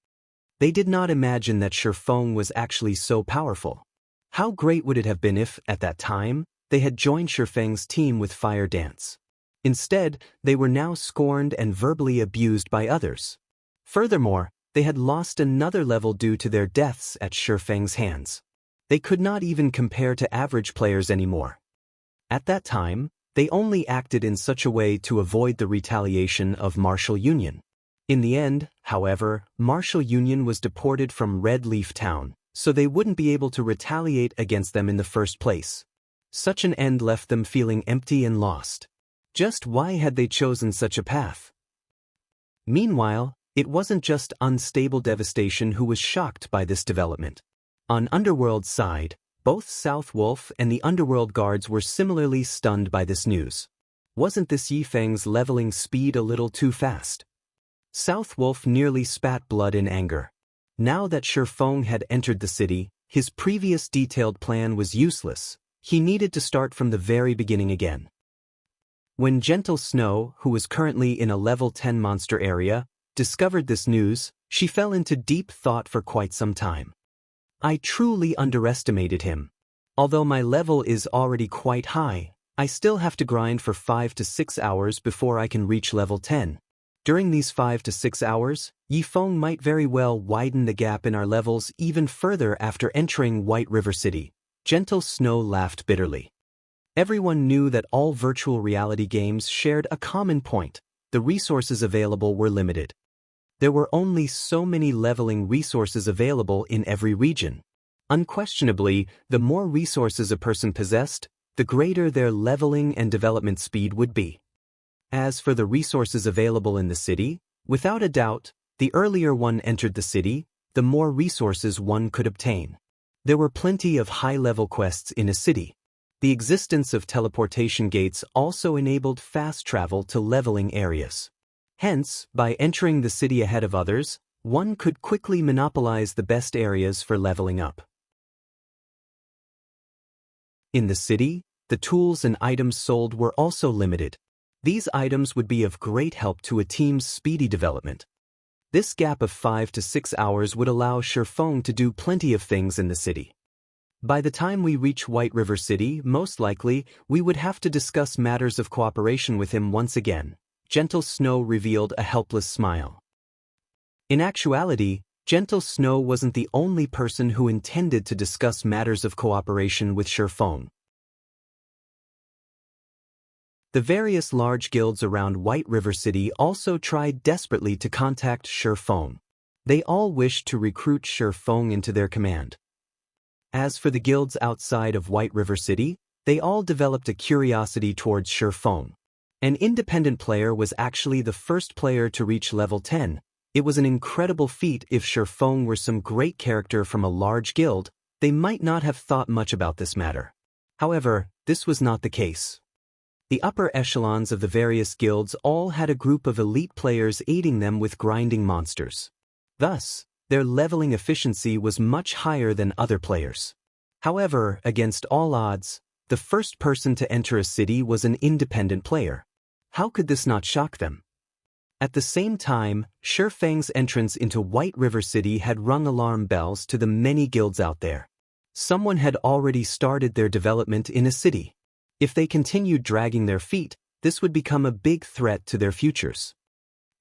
They did not imagine that Shifeng was actually so powerful. How great would it have been if, at that time, they had joined Shifeng's team with Fire Dance. Instead, they were now scorned and verbally abused by others. Furthermore, they had lost another level due to their deaths at Shifeng's hands. They could not even compare to average players anymore. At that time, they only acted in such a way to avoid the retaliation of Martial Union. In the end, however, Martial Union was deported from Red Leaf Town, so they wouldn't be able to retaliate against them in the first place. Such an end left them feeling empty and lost. Just why had they chosen such a path? Meanwhile, it wasn't just Unstable Devastation who was shocked by this development. On Underworld's side, both South Wolf and the Underworld guards were similarly stunned by this news. Wasn't this Yifeng's leveling speed a little too fast? South Wolf nearly spat blood in anger. Now that Shifeng had entered the city, his previous detailed plan was useless. He needed to start from the very beginning again. When Gentle Snow, who was currently in a level 10 monster area, discovered this news, she fell into deep thought for quite some time. I truly underestimated him. Although my level is already quite high, I still have to grind for 5 to 6 hours before I can reach level 10. During these 5 to 6 hours, Yifeng might very well widen the gap in our levels even further after entering White River City. Gentle Snow laughed bitterly. Everyone knew that all virtual reality games shared a common point: the resources available were limited. There were only so many leveling resources available in every region. Unquestionably, the more resources a person possessed, the greater their leveling and development speed would be. As for the resources available in the city, without a doubt, the earlier one entered the city, the more resources one could obtain. There were plenty of high-level quests in a city. The existence of teleportation gates also enabled fast travel to leveling areas. Hence, by entering the city ahead of others, one could quickly monopolize the best areas for leveling up. In the city, the tools and items sold were also limited. These items would be of great help to a team's speedy development. This gap of 5 to 6 hours would allow Shifeng to do plenty of things in the city. By the time we reach White River City, most likely, we would have to discuss matters of cooperation with him once again. Gentle Snow revealed a helpless smile. In actuality, Gentle Snow wasn't the only person who intended to discuss matters of cooperation with Shifeng. The various large guilds around White River City also tried desperately to contact Shifeng. They all wished to recruit Shifeng into their command. As for the guilds outside of White River City, they all developed a curiosity towards Shifeng. An independent player was actually the first player to reach level 10. It was an incredible feat. If Shifeng were some great character from a large guild, they might not have thought much about this matter. However, this was not the case. The upper echelons of the various guilds all had a group of elite players aiding them with grinding monsters. Thus, their leveling efficiency was much higher than other players. However, against all odds, the first person to enter a city was an independent player. How could this not shock them? At the same time, Shifeng's entrance into White River City had rung alarm bells to the many guilds out there. Someone had already started their development in a city. If they continued dragging their feet, this would become a big threat to their futures.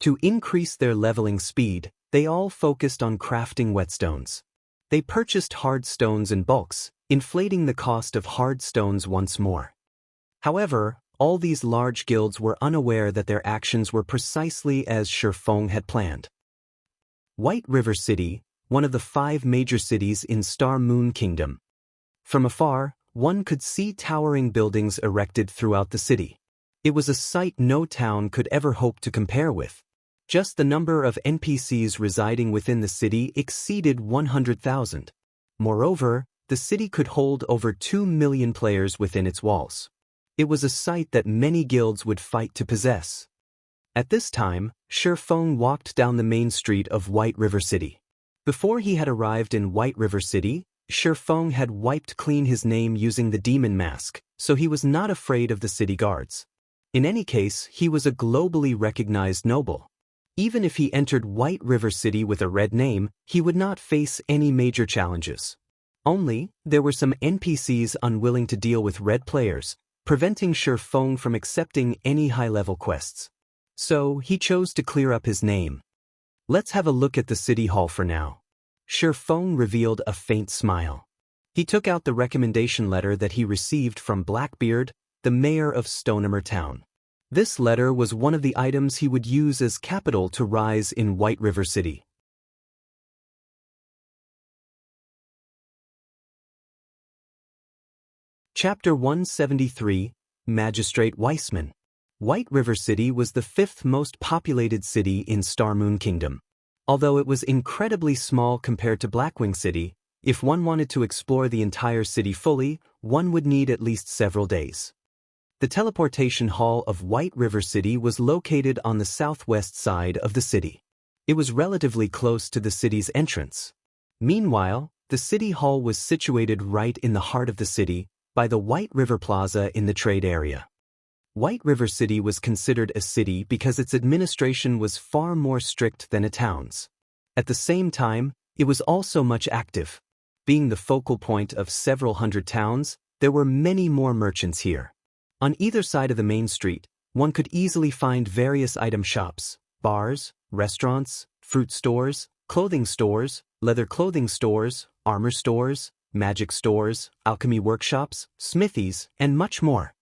To increase their leveling speed, they all focused on crafting whetstones. They purchased hard stones in bulks, inflating the cost of hard stones once more. However, all these large guilds were unaware that their actions were precisely as Shifeng had planned. White River City, one of the 5 major cities in Star Moon Kingdom. From afar, one could see towering buildings erected throughout the city. It was a sight no town could ever hope to compare with. Just the number of NPCs residing within the city exceeded 100,000. Moreover, the city could hold over 2 million players within its walls. It was a sight that many guilds would fight to possess. At this time, Shifeng walked down the main street of White River City. Before he had arrived in White River City, Shifeng had wiped clean his name using the demon mask, so he was not afraid of the city guards. In any case, he was a globally recognized noble. Even if he entered White River City with a red name, he would not face any major challenges. Only, there were some NPCs unwilling to deal with red players, preventing Shifeng from accepting any high-level quests. So, he chose to clear up his name. Let's have a look at the city hall for now. Shifeng revealed a faint smile. He took out the recommendation letter that he received from Blackbeard, the mayor of Stonehammer Town. This letter was one of the items he would use as capital to rise in White River City. Chapter 173, Magistrate Weissman. White River City was the 5th most populated city in Star Moon Kingdom. Although it was incredibly small compared to Blackwing City, if one wanted to explore the entire city fully, one would need at least several days. The teleportation hall of White River City was located on the southwest side of the city. It was relatively close to the city's entrance. Meanwhile, the city hall was situated right in the heart of the city, by the White River Plaza in the trade area. White River City was considered a city because its administration was far more strict than a town's. At the same time, it was also much active. Being the focal point of several hundred towns, there were many more merchants here. On either side of the main street, one could easily find various item shops, bars, restaurants, fruit stores, clothing stores, leather clothing stores, armor stores, magic stores, alchemy workshops, smithies, and much more.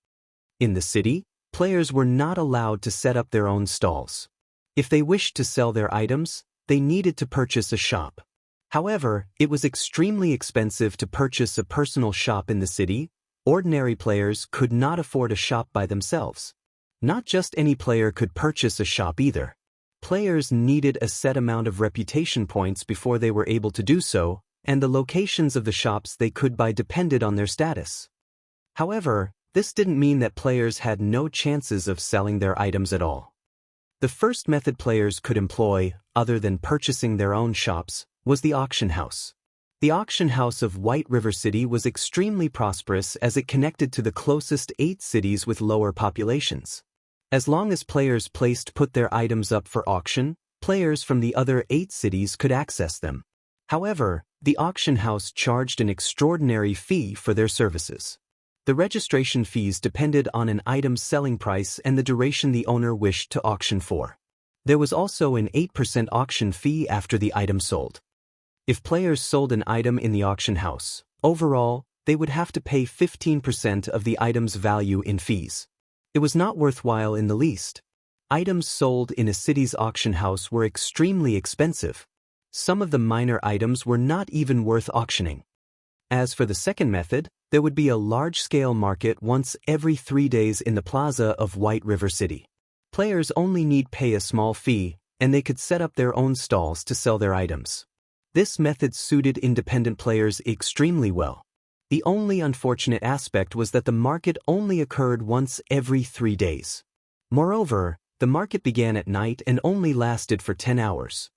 In the city, players were not allowed to set up their own stalls. If they wished to sell their items, they needed to purchase a shop. However, it was extremely expensive to purchase a personal shop in the city. Ordinary players could not afford a shop by themselves. Not just any player could purchase a shop either. Players needed a set amount of reputation points before they were able to do so, and the locations of the shops they could buy depended on their status. However, this didn't mean that players had no chances of selling their items at all. The first method players could employ, other than purchasing their own shops, was the auction house. The auction house of White River City was extremely prosperous as it connected to the closest 8 cities with lower populations. As long as players put their items up for auction, players from the other 8 cities could access them. However, the auction house charged an extraordinary fee for their services. The registration fees depended on an item's selling price and the duration the owner wished to auction for. There was also an 8% auction fee after the item sold. If players sold an item in the auction house, overall, they would have to pay 15% of the item's value in fees. It was not worthwhile in the least. Items sold in a city's auction house were extremely expensive. Some of the minor items were not even worth auctioning. As for the second method, there would be a large-scale market once every 3 days in the plaza of White River City. Players only need pay a small fee, and they could set up their own stalls to sell their items. This method suited independent players extremely well. The only unfortunate aspect was that the market only occurred once every 3 days. Moreover, the market began at night and only lasted for 10 hours.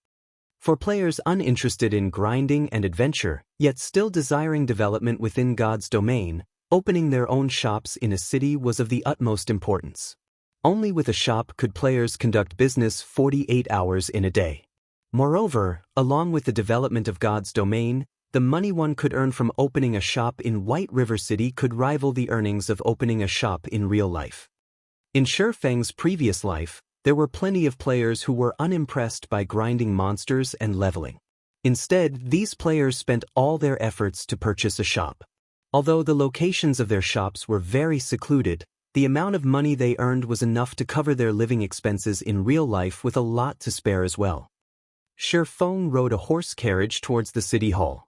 For players uninterested in grinding and adventure, yet still desiring development within God's domain, opening their own shops in a city was of the utmost importance. Only with a shop could players conduct business 48 hours in a day. Moreover, along with the development of God's domain, the money one could earn from opening a shop in White River City could rival the earnings of opening a shop in real life. In Shifeng's previous life, there were plenty of players who were unimpressed by grinding monsters and leveling. Instead, these players spent all their efforts to purchase a shop. Although the locations of their shops were very secluded, the amount of money they earned was enough to cover their living expenses in real life with a lot to spare as well. Shifeng rode a horse carriage towards the city hall.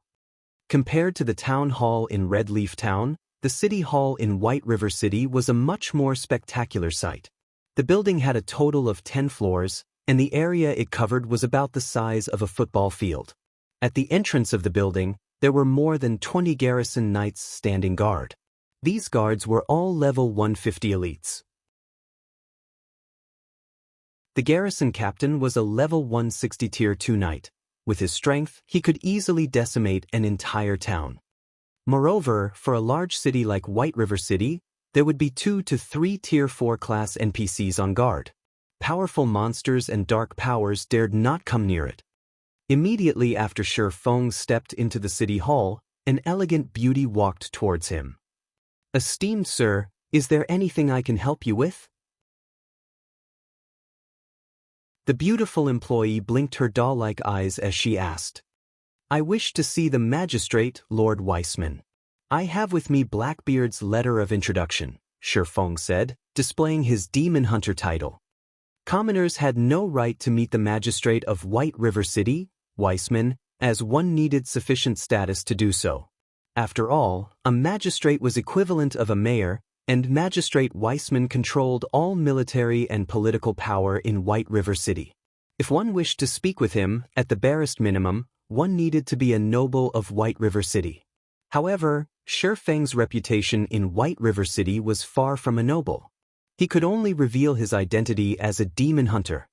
Compared to the town hall in Red Leaf Town, the city hall in White River City was a much more spectacular sight. The building had a total of 10 floors, and the area it covered was about the size of a football field. At the entrance of the building, there were more than 20 garrison knights standing guard. These guards were all level 150 elites. The garrison captain was a level 160 tier 2 knight. With his strength, he could easily decimate an entire town. Moreover, for a large city like White River City, there would be 2 to 3 tier 4 class NPCs on guard. Powerful monsters and dark powers dared not come near it. Immediately after Shifeng stepped into the city hall, an elegant beauty walked towards him. "Esteemed sir, is there anything I can help you with?" The beautiful employee blinked her doll-like eyes as she asked. "I wish to see the magistrate, Lord Weissman." "I have with me Blackbeard's letter of introduction," Shifeng said, displaying his demon hunter title. Commoners had no right to meet the magistrate of White River City, Weissman, as one needed sufficient status to do so. After all, a magistrate was equivalent of a mayor, and Magistrate Weissman controlled all military and political power in White River City. If one wished to speak with him, at the barest minimum, one needed to be a noble of White River City. However, Shifeng's reputation in White River City was far from a noble. He could only reveal his identity as a demon hunter.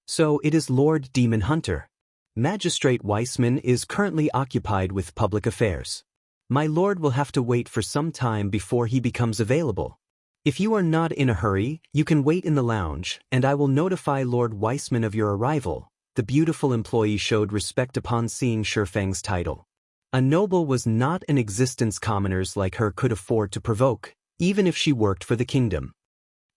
"So it is Lord Demon Hunter. Magistrate Weissman is currently occupied with public affairs. My lord will have to wait for some time before he becomes available. If you are not in a hurry, you can wait in the lounge, and I will notify Lord Weissman of your arrival." The beautiful employee showed respect upon seeing Shifeng's title. A noble was not an existence commoners like her could afford to provoke, even if she worked for the kingdom.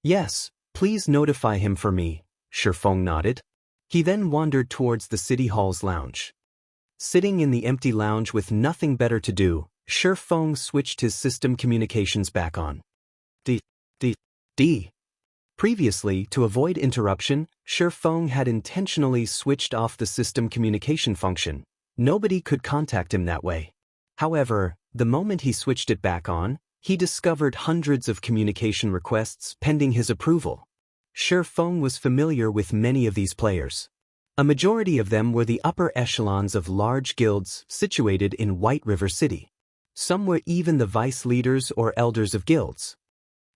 "Yes, please notify him for me," Shifeng nodded. He then wandered towards the city hall's lounge. Sitting in the empty lounge with nothing better to do, Shifeng switched his system communications back on. Previously, to avoid interruption, Shifeng had intentionally switched off the system communication function. Nobody could contact him that way. However, the moment he switched it back on, he discovered hundreds of communication requests pending his approval. Shifeng was familiar with many of these players. A majority of them were the upper echelons of large guilds situated in White River City. Some were even the vice leaders or elders of guilds.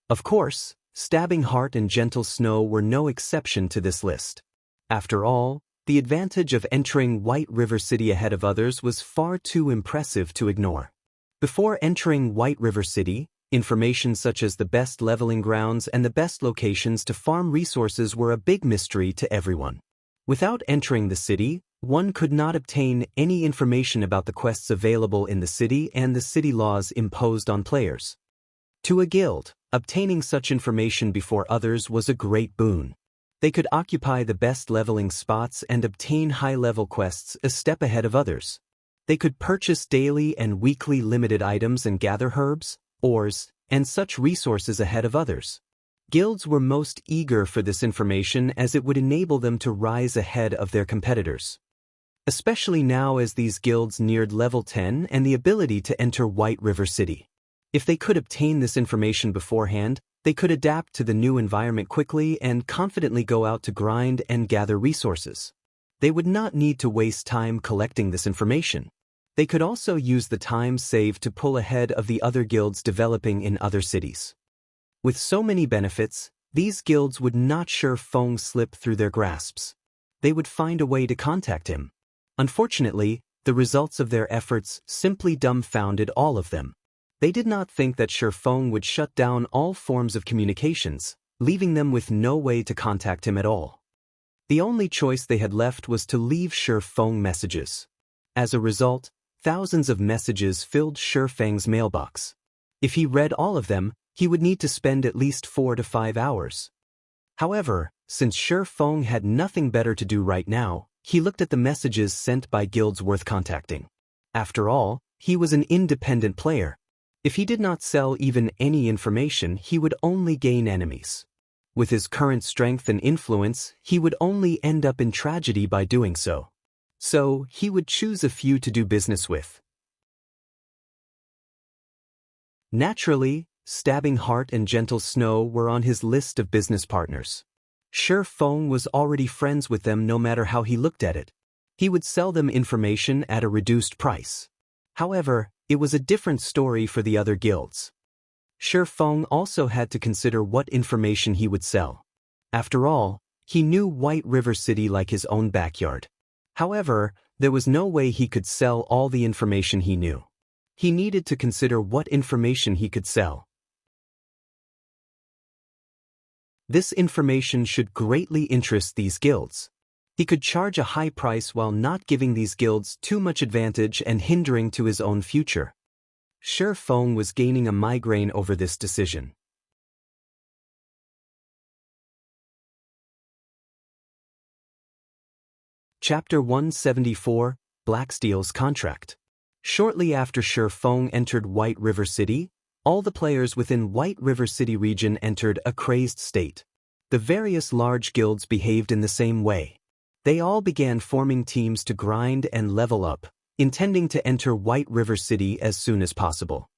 Of course, Stabbing Heart and Gentle Snow were no exception to this list. After all, the advantage of entering White River City ahead of others was far too impressive to ignore. Before entering White River City, information such as the best leveling grounds and the best locations to farm resources were a big mystery to everyone. Without entering the city, one could not obtain any information about the quests available in the city and the city laws imposed on players. To a guild, obtaining such information before others was a great boon. They could occupy the best leveling spots and obtain high-level quests a step ahead of others. They could purchase daily and weekly limited items and gather herbs, ores, and such resources ahead of others. Guilds were most eager for this information as it would enable them to rise ahead of their competitors. Especially now as these guilds neared level 10 and the ability to enter White River City. If they could obtain this information beforehand, they could adapt to the new environment quickly and confidently go out to grind and gather resources. They would not need to waste time collecting this information. They could also use the time saved to pull ahead of the other guilds developing in other cities. With so many benefits, these guilds would not Shifeng slip through their grasps. They would find a way to contact him. Unfortunately, the results of their efforts simply dumbfounded all of them. They did not think that Feng would shut down all forms of communications, leaving them with no way to contact him at all. The only choice they had left was to leave Feng messages. As a result, thousands of messages filled Feng's mailbox. If he read all of them, he would need to spend at least 4 to 5 hours. However, since Feng had nothing better to do right now, he looked at the messages sent by guilds worth contacting. After all, he was an independent player. If he did not sell even any information, he would only gain enemies. With his current strength and influence, he would only end up in tragedy by doing so. So, he would choose a few to do business with. Naturally, Stabbing Heart and Gentle Snow were on his list of business partners. Feng was already friends with them no matter how he looked at it. He would sell them information at a reduced price. However, it was a different story for the other guilds. Feng also had to consider what information he would sell. After all, he knew White River City like his own backyard. However, there was no way he could sell all the information he knew. He needed to consider what information he could sell. This information should greatly interest these guilds. He could charge a high price while not giving these guilds too much advantage and hindering to his own future. Feng was gaining a migraine over this decision. Chapter 174, Blacksteel's Contract. Shortly after Feng entered White River City, all the players within White River City region entered a crazed state. The various large guilds behaved in the same way. They all began forming teams to grind and level up, intending to enter White River City as soon as possible.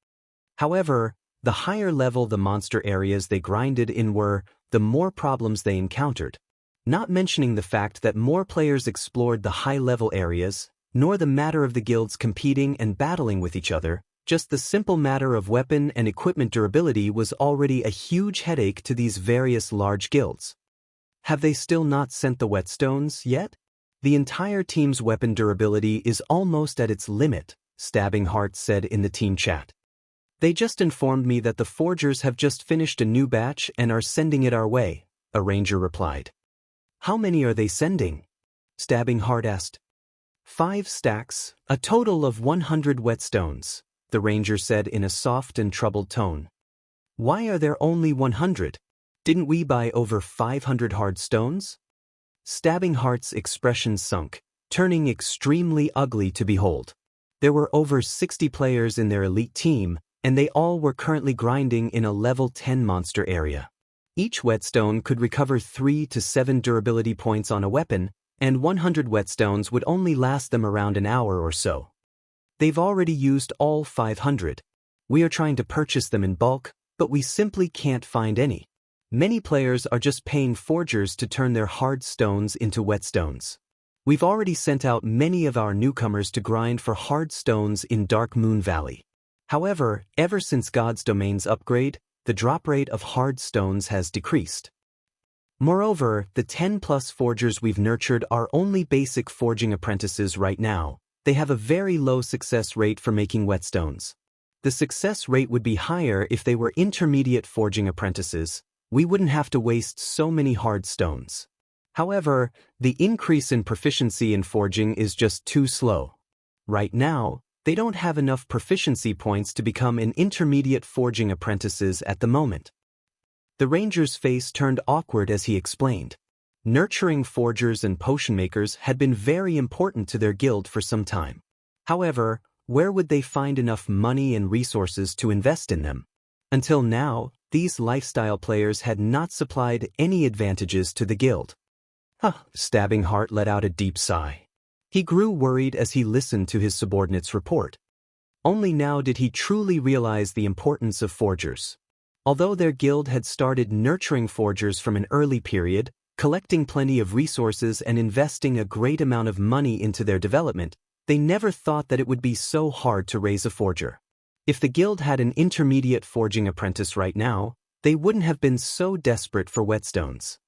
However, the higher level the monster areas they grinded in were, the more problems they encountered. Not mentioning the fact that more players explored the high-level areas, nor the matter of the guilds competing and battling with each other, just the simple matter of weapon and equipment durability was already a huge headache to these various large guilds. Have they still not sent the whetstones yet? The entire team's weapon durability is almost at its limit, Stabbing Heart said in the team chat. They just informed me that the forgers have just finished a new batch and are sending it our way, a ranger replied. How many are they sending? Stabbing Heart asked. 5 stacks, a total of 100 whetstones, the ranger said in a soft and troubled tone. Why are there only 100? Didn't we buy over 500 hard stones? Stabbing Heart's expression sunk, turning extremely ugly to behold. There were over 60 players in their elite team, and they all were currently grinding in a level 10 monster area. Each whetstone could recover 3 to 7 durability points on a weapon, and 100 whetstones would only last them around an hour or so. They've already used all 500. We are trying to purchase them in bulk, but we simply can't find any. Many players are just paying forgers to turn their hard stones into whetstones. We've already sent out many of our newcomers to grind for hard stones in Dark Moon Valley. However, ever since God's Domain's upgrade, the drop rate of hard stones has decreased. Moreover, the 10+ forgers we've nurtured are only basic forging apprentices right now. They have a very low success rate for making whetstones. The success rate would be higher if they were intermediate forging apprentices. We wouldn't have to waste so many hard stones. However, the increase in proficiency in forging is just too slow. Right now, they don't have enough proficiency points to become an intermediate forging apprentices at the moment. The ranger's face turned awkward as he explained. Nurturing forgers and potion makers had been very important to their guild for some time. However, where would they find enough money and resources to invest in them? Until now, these lifestyle players had not supplied any advantages to the guild. Stabbing Heart let out a deep sigh. He grew worried as he listened to his subordinate's report. Only now did he truly realize the importance of forgers. Although their guild had started nurturing forgers from an early period, collecting plenty of resources and investing a great amount of money into their development, they never thought that it would be so hard to raise a forger. If the guild had an intermediate forging apprentice right now, they wouldn't have been so desperate for whetstones.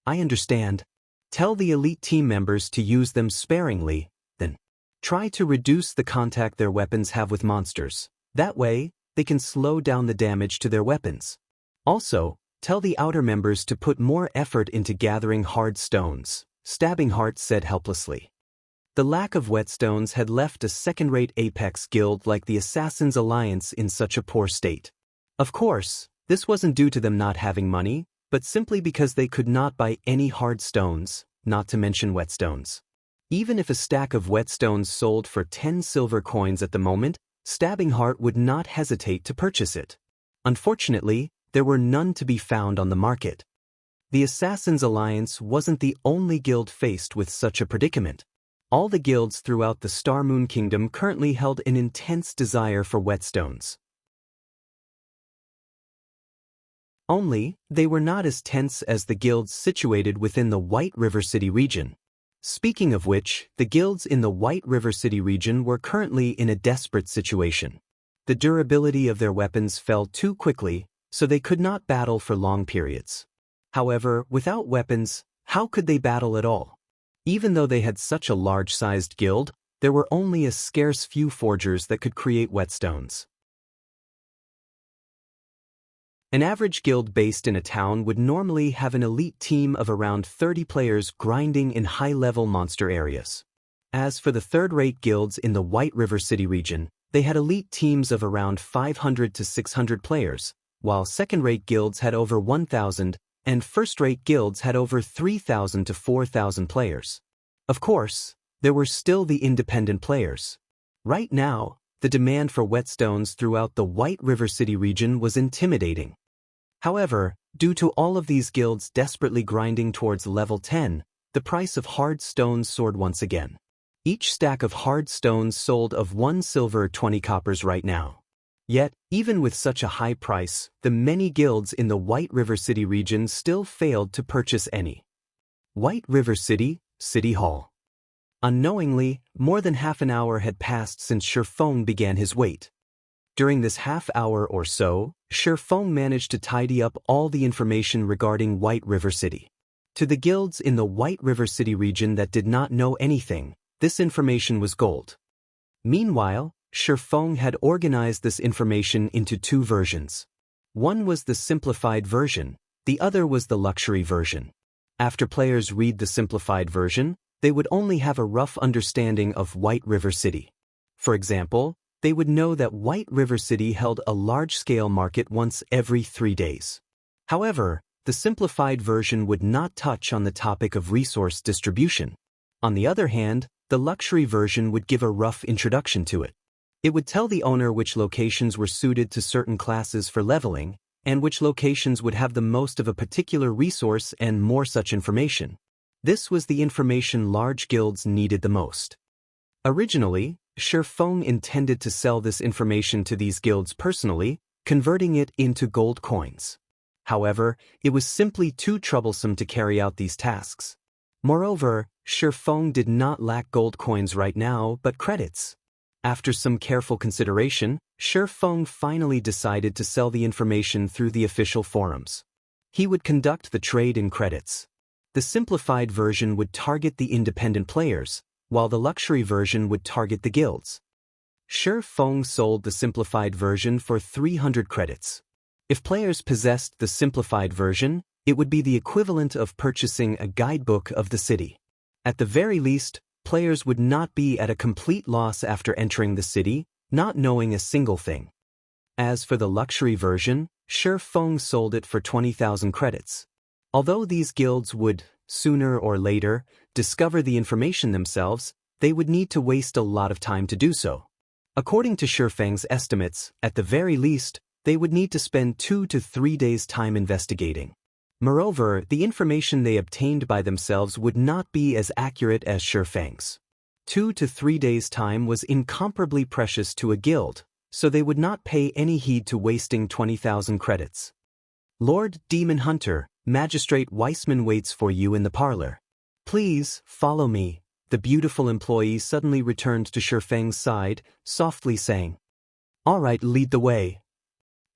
I understand. Tell the elite team members to use them sparingly, then. Try to reduce the contact their weapons have with monsters. That way, they can slow down the damage to their weapons. Also, tell the outer members to put more effort into gathering hard stones, Stabbing Heart said helplessly. The lack of whetstones had left a second-rate apex guild like the Assassin's Alliance in such a poor state. Of course, this wasn't due to them not having money, but simply because they could not buy any hard stones, not to mention whetstones. Even if a stack of whetstones sold for 10 silver coins at the moment, Stabbing Heart would not hesitate to purchase it. Unfortunately, there were none to be found on the market. The Assassin's Alliance wasn't the only guild faced with such a predicament. All the guilds throughout the Star Moon Kingdom currently held an intense desire for whetstones. Only, they were not as tense as the guilds situated within the White River City region. Speaking of which, the guilds in the White River City region were currently in a desperate situation. The durability of their weapons fell too quickly, so they could not battle for long periods. However, without weapons, how could they battle at all? Even though they had such a large-sized guild, there were only a scarce few forgers that could create whetstones. An average guild based in a town would normally have an elite team of around 30 players grinding in high-level monster areas. As for the third-rate guilds in the White River City region, they had elite teams of around 500 to 600 players, while second-rate guilds had over 1,000, and first-rate guilds had over 3,000 to 4,000 players. Of course, there were still the independent players. Right now, the demand for whetstones throughout the White River City region was intimidating. However, due to all of these guilds desperately grinding towards level 10, the price of hard stones soared once again. Each stack of hard stones sold of 1 silver 20 coppers right now. Yet, even with such a high price, the many guilds in the White River City region still failed to purchase any. White River City, City Hall. Unknowingly, more than half an hour had passed since Shifeng began his wait. During this half hour or so, Shifeng managed to tidy up all the information regarding White River City. To the guilds in the White River City region that did not know anything, this information was gold. Meanwhile, Shifeng had organized this information into 2 versions. One was the simplified version, the other was the luxury version. After players read the simplified version, they would only have a rough understanding of White River City. For example, they would know that White River City held a large-scale market once every 3 days. However, the simplified version would not touch on the topic of resource distribution. On the other hand, the luxury version would give a rough introduction to it. It would tell the owner which locations were suited to certain classes for leveling, and which locations would have the most of a particular resource and more such information. This was the information large guilds needed the most. Originally, Shifeng intended to sell this information to these guilds personally, converting it into gold coins. However, it was simply too troublesome to carry out these tasks. Moreover, Shifeng did not lack gold coins right now but credits. After some careful consideration, Shifeng finally decided to sell the information through the official forums. He would conduct the trade in credits. The simplified version would target the independent players, while the luxury version would target the guilds. Shifeng sold the simplified version for 300 credits. If players possessed the simplified version, it would be the equivalent of purchasing a guidebook of the city. At the very least, players would not be at a complete loss after entering the city, not knowing a single thing. As for the luxury version, Shifeng sold it for 20,000 credits. Although these guilds would, sooner or later, discover the information themselves, they would need to waste a lot of time to do so. According to Shifeng's estimates, at the very least, they would need to spend 2 to 3 days' time investigating. Moreover, the information they obtained by themselves would not be as accurate as Shifeng's. 2 to 3 days' time was incomparably precious to a guild, so they would not pay any heed to wasting 20,000 credits. Lord Demon Hunter, Magistrate Weissman waits for you in the parlor. Please, follow me, the beautiful employee suddenly returned to Shifeng's side, softly saying. All right, lead the way.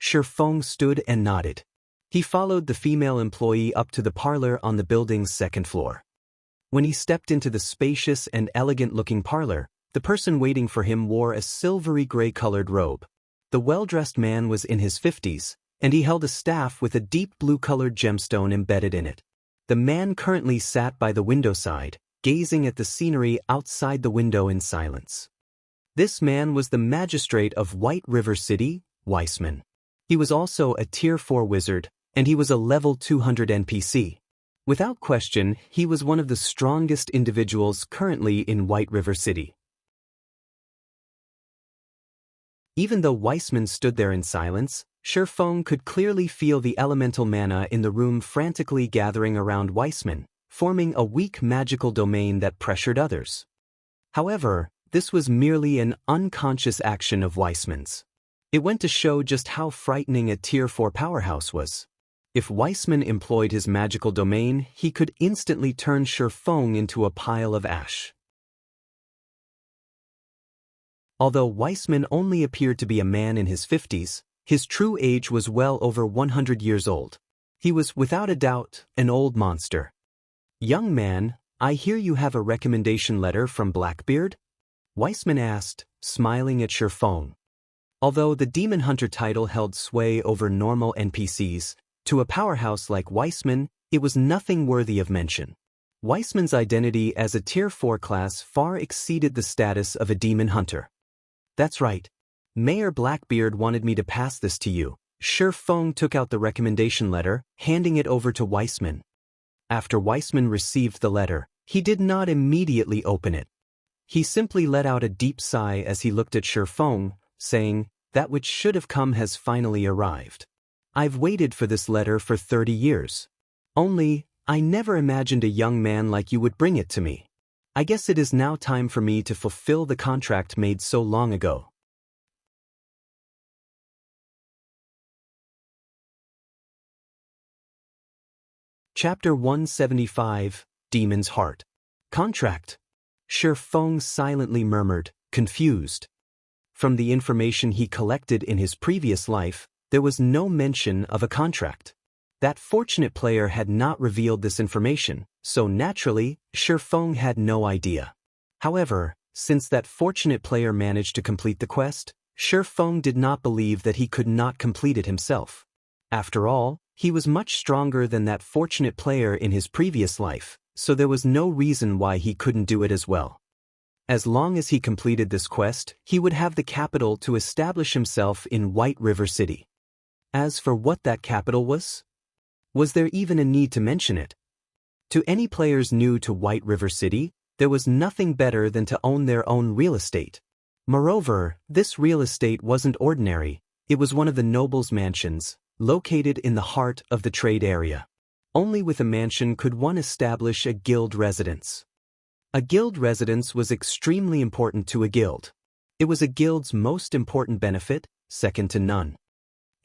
Shifeng stood and nodded. He followed the female employee up to the parlor on the building's 2nd floor. When he stepped into the spacious and elegant-looking parlor, The person waiting for him wore a silvery gray-colored robe. The well-dressed man was in his 50s, and he held a staff with a deep blue-colored gemstone embedded in it. The man currently sat by the window side, gazing at the scenery outside the window in silence. This man was the magistrate of White River City, Weissman. He was also a Tier 4 wizard, and he was a level 200 NPC. Without question, he was one of the strongest individuals currently in White River City. Even though Weissman stood there in silence, Shifeng could clearly feel the elemental mana in the room frantically gathering around Weissman, forming a weak magical domain that pressured others. However, this was merely an unconscious action of Weissman's. It went to show just how frightening a Tier 4 powerhouse was. If Weissman employed his magical domain, he could instantly turn Shifeng into a pile of ash. Although Weissman only appeared to be a man in his 50s, his true age was well over 100 years old. He was, without a doubt, an old monster. "Young man, I hear you have a recommendation letter from Blackbeard?" Weissman asked, smiling at Shifeng. Although the Demon Hunter title held sway over normal NPCs, to a powerhouse like Weissman, it was nothing worthy of mention. Weissman's identity as a Tier 4 class far exceeded the status of a Demon Hunter. "That's right. Mayor Blackbeard wanted me to pass this to you." Shifeng took out the recommendation letter, handing it over to Weissman. After Weissman received the letter, he did not immediately open it. He simply let out a deep sigh as he looked at Shifeng, saying, "That which should have come has finally arrived. I've waited for this letter for 30 years. Only, I never imagined a young man like you would bring it to me. I guess it is now time for me to fulfill the contract made so long ago." Chapter 175, Demon's Heart. Contract. Shifeng silently murmured, confused. From the information he collected in his previous life, there was no mention of a contract. That fortunate player had not revealed this information, so naturally, Shifeng had no idea. However, since that fortunate player managed to complete the quest, Shifeng did not believe that he could not complete it himself. After all, he was much stronger than that fortunate player in his previous life, so there was no reason why he couldn't do it as well. As long as he completed this quest, he would have the capital to establish himself in White River City. As for what that capital was there even a need to mention it? To any players new to White River City, there was nothing better than to own their own real estate. Moreover, this real estate wasn't ordinary, it was one of the nobles' mansions, located in the heart of the trade area. Only with a mansion could one establish a guild residence. A guild residence was extremely important to a guild. It was a guild's most important benefit, second to none.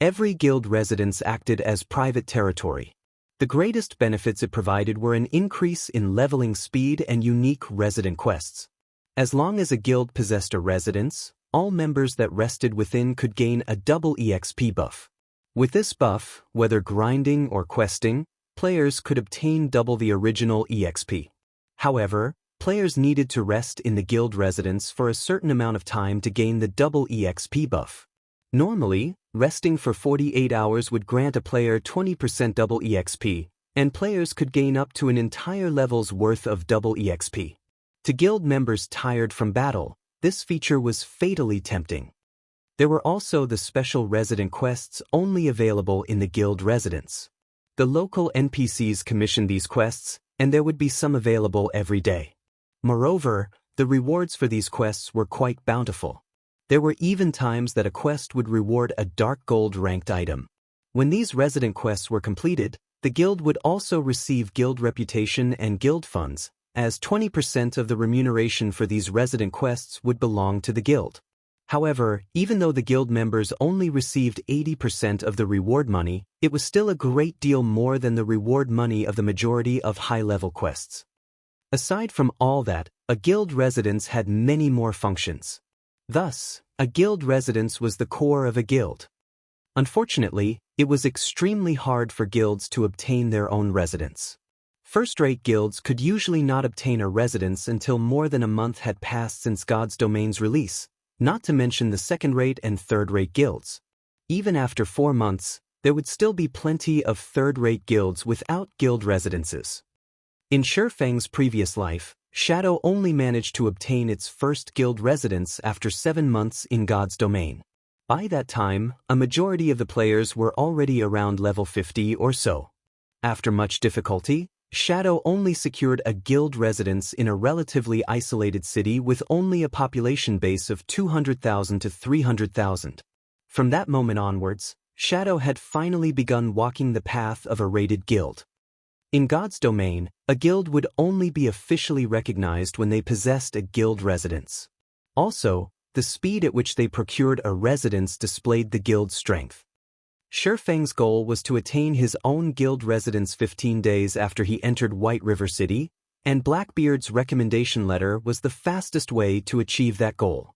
Every guild residence acted as private territory. The greatest benefits it provided were an increase in leveling speed and unique resident quests. As long as a guild possessed a residence, all members that rested within could gain a double EXP buff. With this buff, whether grinding or questing, players could obtain double the original EXP. However, players needed to rest in the guild residence for a certain amount of time to gain the double EXP buff. Normally, resting for 48 hours would grant a player 20% double EXP, and players could gain up to an entire level's worth of double EXP. To guild members tired from battle, this feature was fatally tempting. There were also the special resident quests only available in the guild residence. The local NPCs commissioned these quests, and there would be some available every day. Moreover, the rewards for these quests were quite bountiful. There were even times that a quest would reward a dark gold ranked item. When these resident quests were completed, the guild would also receive guild reputation and guild funds, as 20% of the remuneration for these resident quests would belong to the guild. However, even though the guild members only received 80% of the reward money, it was still a great deal more than the reward money of the majority of high-level quests. Aside from all that, a guild residence had many more functions. Thus, a guild residence was the core of a guild. Unfortunately, it was extremely hard for guilds to obtain their own residence. First-rate guilds could usually not obtain a residence until more than a month had passed since God's Domain's release, not to mention the second-rate and third-rate guilds. Even after 4 months, there would still be plenty of third-rate guilds without guild residences. In Shifeng's previous life, Shadow only managed to obtain its first guild residence after 7 months in God's Domain. By that time, a majority of the players were already around level 50 or so. After much difficulty, Shadow only secured a guild residence in a relatively isolated city with only a population base of 200,000 to 300,000. From that moment onwards, Shadow had finally begun walking the path of a rated guild. In God's Domain, a guild would only be officially recognized when they possessed a guild residence. Also, the speed at which they procured a residence displayed the guild's strength. Shifeng's goal was to attain his own guild residence 15 days after he entered White River City, and Blackbeard's recommendation letter was the fastest way to achieve that goal.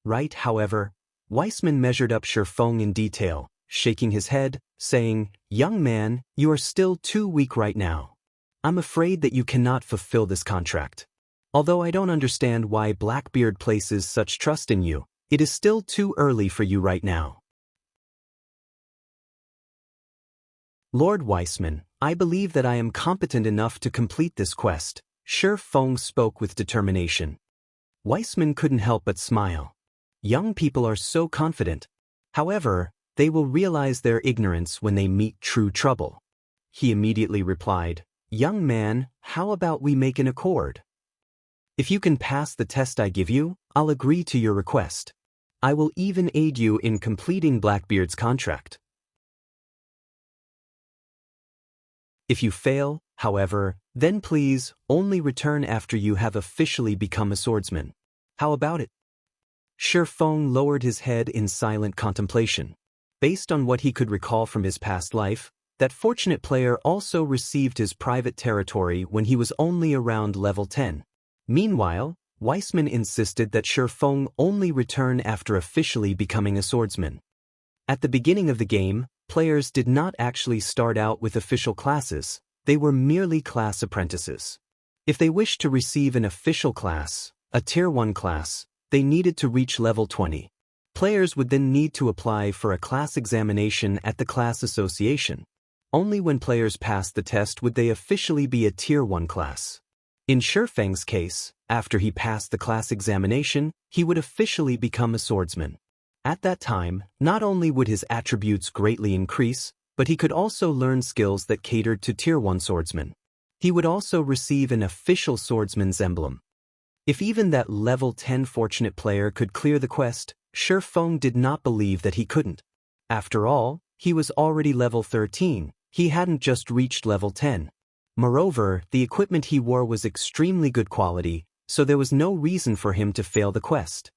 Right, however, Weissman measured up Shifeng in detail, shaking his head, saying, "Young man, you are still too weak right now. I'm afraid that you cannot fulfill this contract. Although I don't understand why Blackbeard places such trust in you, it is still too early for you right now." Lord Weissman, I believe that I am competent enough to complete this quest, Shifeng spoke with determination. Weissman couldn't help but smile. Young people are so confident. However, they will realize their ignorance when they meet true trouble. He immediately replied, "Young man, how about we make an accord? If you can pass the test I give you, I'll agree to your request. I will even aid you in completing Blackbeard's contract. If you fail, however, then please only return after you have officially become a swordsman. How about it?" Shifeng lowered his head in silent contemplation. Based on what he could recall from his past life, that fortunate player also received his private territory when he was only around level 10. Meanwhile, Weissman insisted that Shifeng only return after officially becoming a swordsman. At the beginning of the game, players did not actually start out with official classes, they were merely class apprentices. If they wished to receive an official class, a Tier 1 class, they needed to reach level 20. Players would then need to apply for a class examination at the class association. Only when players passed the test would they officially be a Tier 1 class. In Shifeng's case, after he passed the class examination, he would officially become a swordsman. At that time, not only would his attributes greatly increase, but he could also learn skills that catered to Tier 1 swordsmen. He would also receive an official swordsman's emblem. If even that level 10 fortunate player could clear the quest, Shifeng did not believe that he couldn't. After all, he was already level 13, he hadn't just reached level 10. Moreover, the equipment he wore was extremely good quality, so there was no reason for him to fail the quest.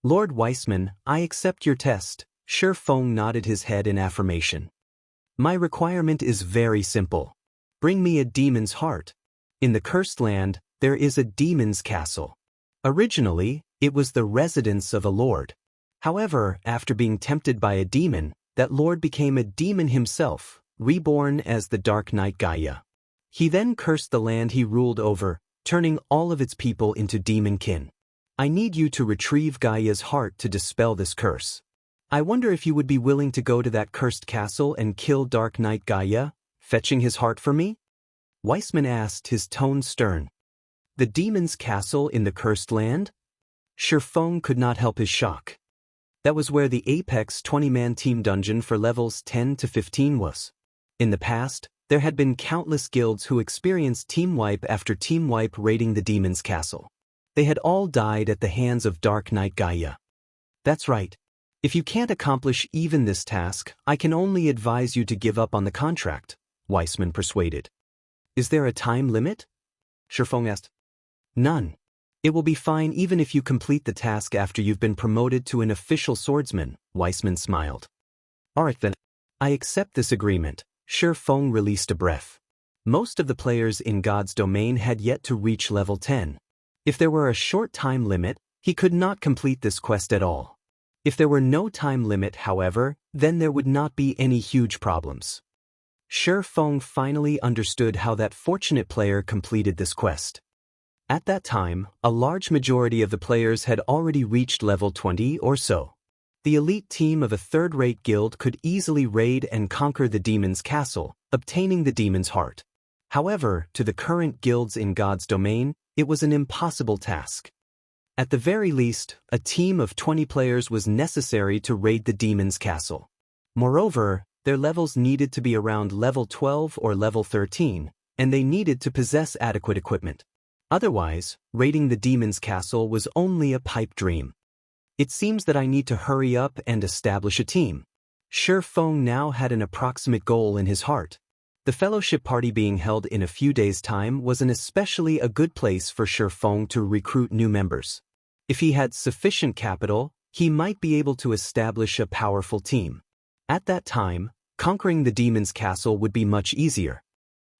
"Lord Weissman, I accept your test," Shifeng nodded his head in affirmation. "My requirement is very simple. Bring me a demon's heart. In the Cursed Land, there is a demon's castle. Originally, it was the residence of a lord. However, after being tempted by a demon, that lord became a demon himself, reborn as the Dark Knight Gaia. He then cursed the land he ruled over, turning all of its people into demon-kin. I need you to retrieve Gaia's heart to dispel this curse. I wonder if you would be willing to go to that cursed castle and kill Dark Knight Gaia, fetching his heart for me?" Weissman asked, his tone stern. "The demon's castle in the Cursed Land?" Shifeng could not help his shock. That was where the Apex 20-man team dungeon for levels 10 to 15 was. In the past, there had been countless guilds who experienced team wipe after team wipe raiding the demon's castle. They had all died at the hands of Dark Knight Gaia. "That's right. If you can't accomplish even this task, I can only advise you to give up on the contract," Weissman persuaded. "Is there a time limit?" Shifeng asked. "None. It will be fine even if you complete the task after you've been promoted to an official swordsman," Weissman smiled. "Alright then. I accept this agreement." Shifeng released a breath. Most of the players in God's Domain had yet to reach level 10. If there were a short time limit, he could not complete this quest at all. If there were no time limit, however, then there would not be any huge problems. Shi Feng finally understood how that fortunate player completed this quest. At that time, a large majority of the players had already reached level 20 or so. The elite team of a third-rate guild could easily raid and conquer the demon's castle, obtaining the demon's heart. However, to the current guilds in God's domain, it was an impossible task. At the very least, a team of 20 players was necessary to raid the demon's castle. Moreover, their levels needed to be around level 12 or level 13, and they needed to possess adequate equipment. Otherwise, raiding the demon's castle was only a pipe dream. It seems that I need to hurry up and establish a team. Shi Feng now had an approximate goal in his heart. The fellowship party being held in a few days' time was an especially a good place for Shi Feng to recruit new members. If he had sufficient capital, he might be able to establish a powerful team. At that time, conquering the demon's castle would be much easier.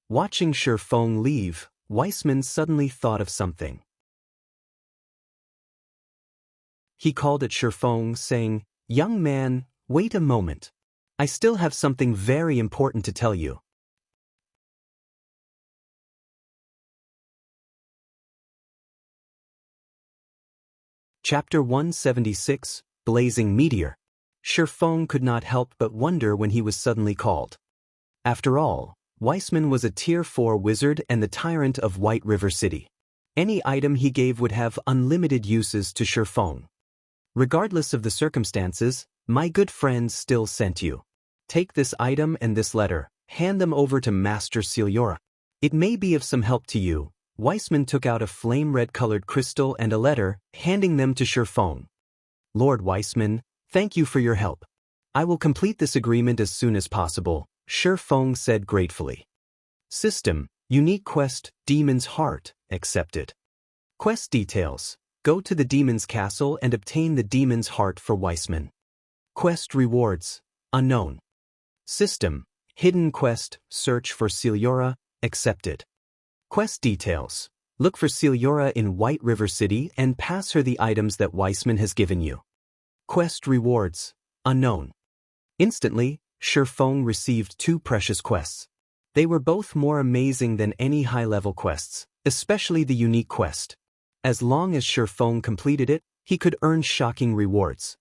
Watching Shi Feng leave, Weissman suddenly thought of something. He called at Shi Feng, saying, "Young man, wait a moment. I still have something very important to tell you." Chapter 176, Blazing Meteor. Shi Feng could not help but wonder when he was suddenly called. After all, Weissman was a Tier 4 wizard and the tyrant of White River City. Any item he gave would have unlimited uses to Shi Feng. "Regardless of the circumstances, my good friends still sent you. Take this item and this letter, hand them over to Master Xianxia. It may be of some help to you." Weissman took out a flame-red-colored crystal and a letter, handing them to Shi Feng. "Lord Weissman, thank you for your help. I will complete this agreement as soon as possible," Shi Feng said gratefully. System: Unique Quest, Demon's Heart, accepted. Quest details: Go to the demon's castle and obtain the demon's heart for Weissman. Quest rewards: Unknown. System: Hidden Quest, Search for Xianxia, accepted. Quest details: Look for Xianxia in White River City and pass her the items that Weissman has given you. Quest rewards: Unknown. Instantly, Shi Feng received 2 precious quests. They were both more amazing than any high-level quests, especially the unique quest. As long as Shi Feng completed it, he could earn shocking rewards.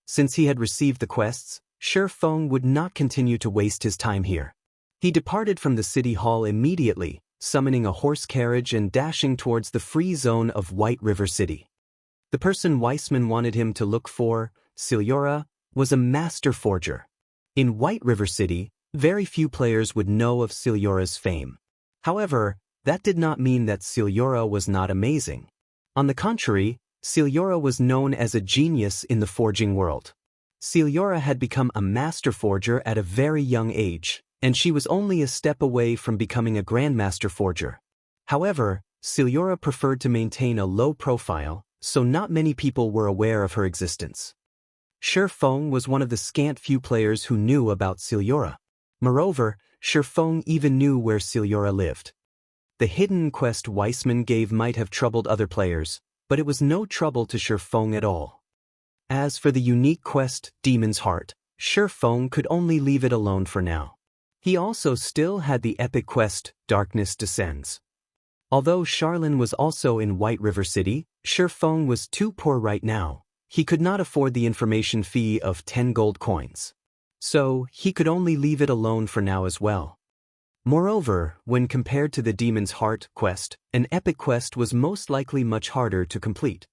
Since he had received the quests, Shi Feng would not continue to waste his time here. He departed from the city hall immediately, summoning a horse carriage and dashing towards the free zone of White River City. The person Weissman wanted him to look for, Xianxia, was a master forger. In White River City, very few players would know of Xianxia's fame. However, that did not mean that Xianxia was not amazing. On the contrary, Xianxia was known as a genius in the forging world. Xianxia had become a master forger at a very young age, and she was only a step away from becoming a grandmaster forger. However, Xianxia preferred to maintain a low profile, so not many people were aware of her existence. Shi Feng was one of the scant few players who knew about Xianxia. Moreover, Shi Feng even knew where Xianxia lived. The hidden quest Weissman gave might have troubled other players, but it was no trouble to Shi Feng at all. As for the unique quest, Demon's Heart, Shi Feng could only leave it alone for now. He also still had the epic quest, Darkness Descends. Although Charlene was also in White River City, Shi Feng was too poor right now. He could not afford the information fee of 10 gold coins. So, he could only leave it alone for now as well. Moreover, when compared to the Demon's Heart quest, an epic quest was most likely much harder to complete.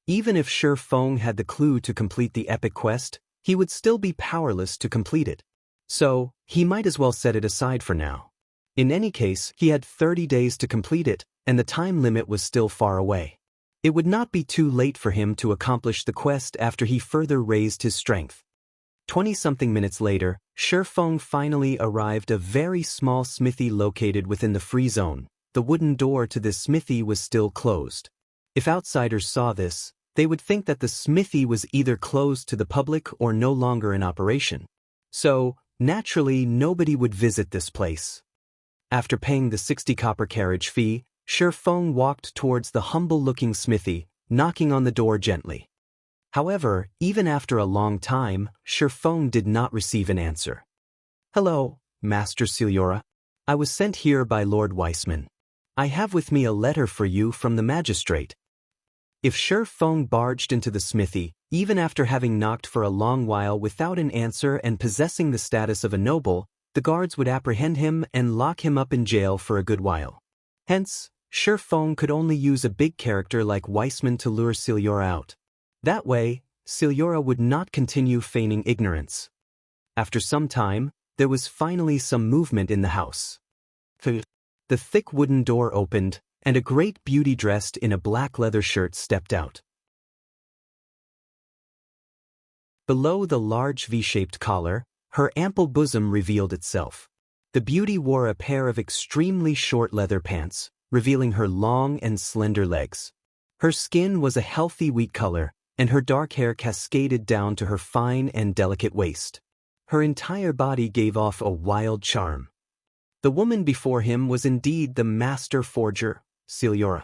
Even if Shi Feng had the clue to complete the epic quest, he would still be powerless to complete it. So, he might as well set it aside for now. In any case, he had 30 days to complete it, and the time limit was still far away. It would not be too late for him to accomplish the quest after he further raised his strength. 20-something minutes later, Shi Feng finally arrived at a very small smithy located within the free zone. The wooden door to this smithy was still closed. If outsiders saw this, they would think that the smithy was either closed to the public or no longer in operation. So, naturally, nobody would visit this place. After paying the 60 copper carriage fee, Shi Feng walked towards the humble-looking smithy, knocking on the door gently. However, even after a long time, Shi Feng did not receive an answer. "Hello, Master Celiora. I was sent here by Lord Weissman. I have with me a letter for you from the magistrate. If Shi Feng barged into the smithy, even after having knocked for a long while without an answer and possessing the status of a noble, the guards would apprehend him and lock him up in jail for a good while. Hence, Shi Feng could only use a big character like Weissman to lure Celiora out. That way, Celiora would not continue feigning ignorance. After some time, there was finally some movement in the house. The thick wooden door opened, and a great beauty dressed in a black leather shirt stepped out. Below the large V-shaped collar, her ample bosom revealed itself. The beauty wore a pair of extremely short leather pants, revealing her long and slender legs. Her skin was a healthy wheat color, and her dark hair cascaded down to her fine and delicate waist. Her entire body gave off a wild charm. The woman before him was indeed the master forger, Celiora.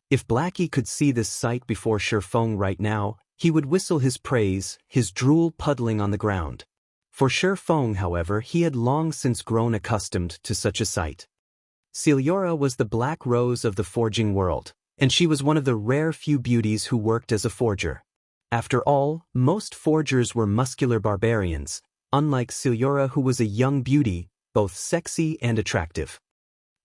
If Blackie could see this sight before Shi Feng right now, he would whistle his praise, his drool puddling on the ground. For Shi Feng, however, he had long since grown accustomed to such a sight. Celiora was the black rose of the forging world, and she was one of the rare few beauties who worked as a forger. After all, most forgers were muscular barbarians, unlike Celiora, who was a young beauty, both sexy and attractive.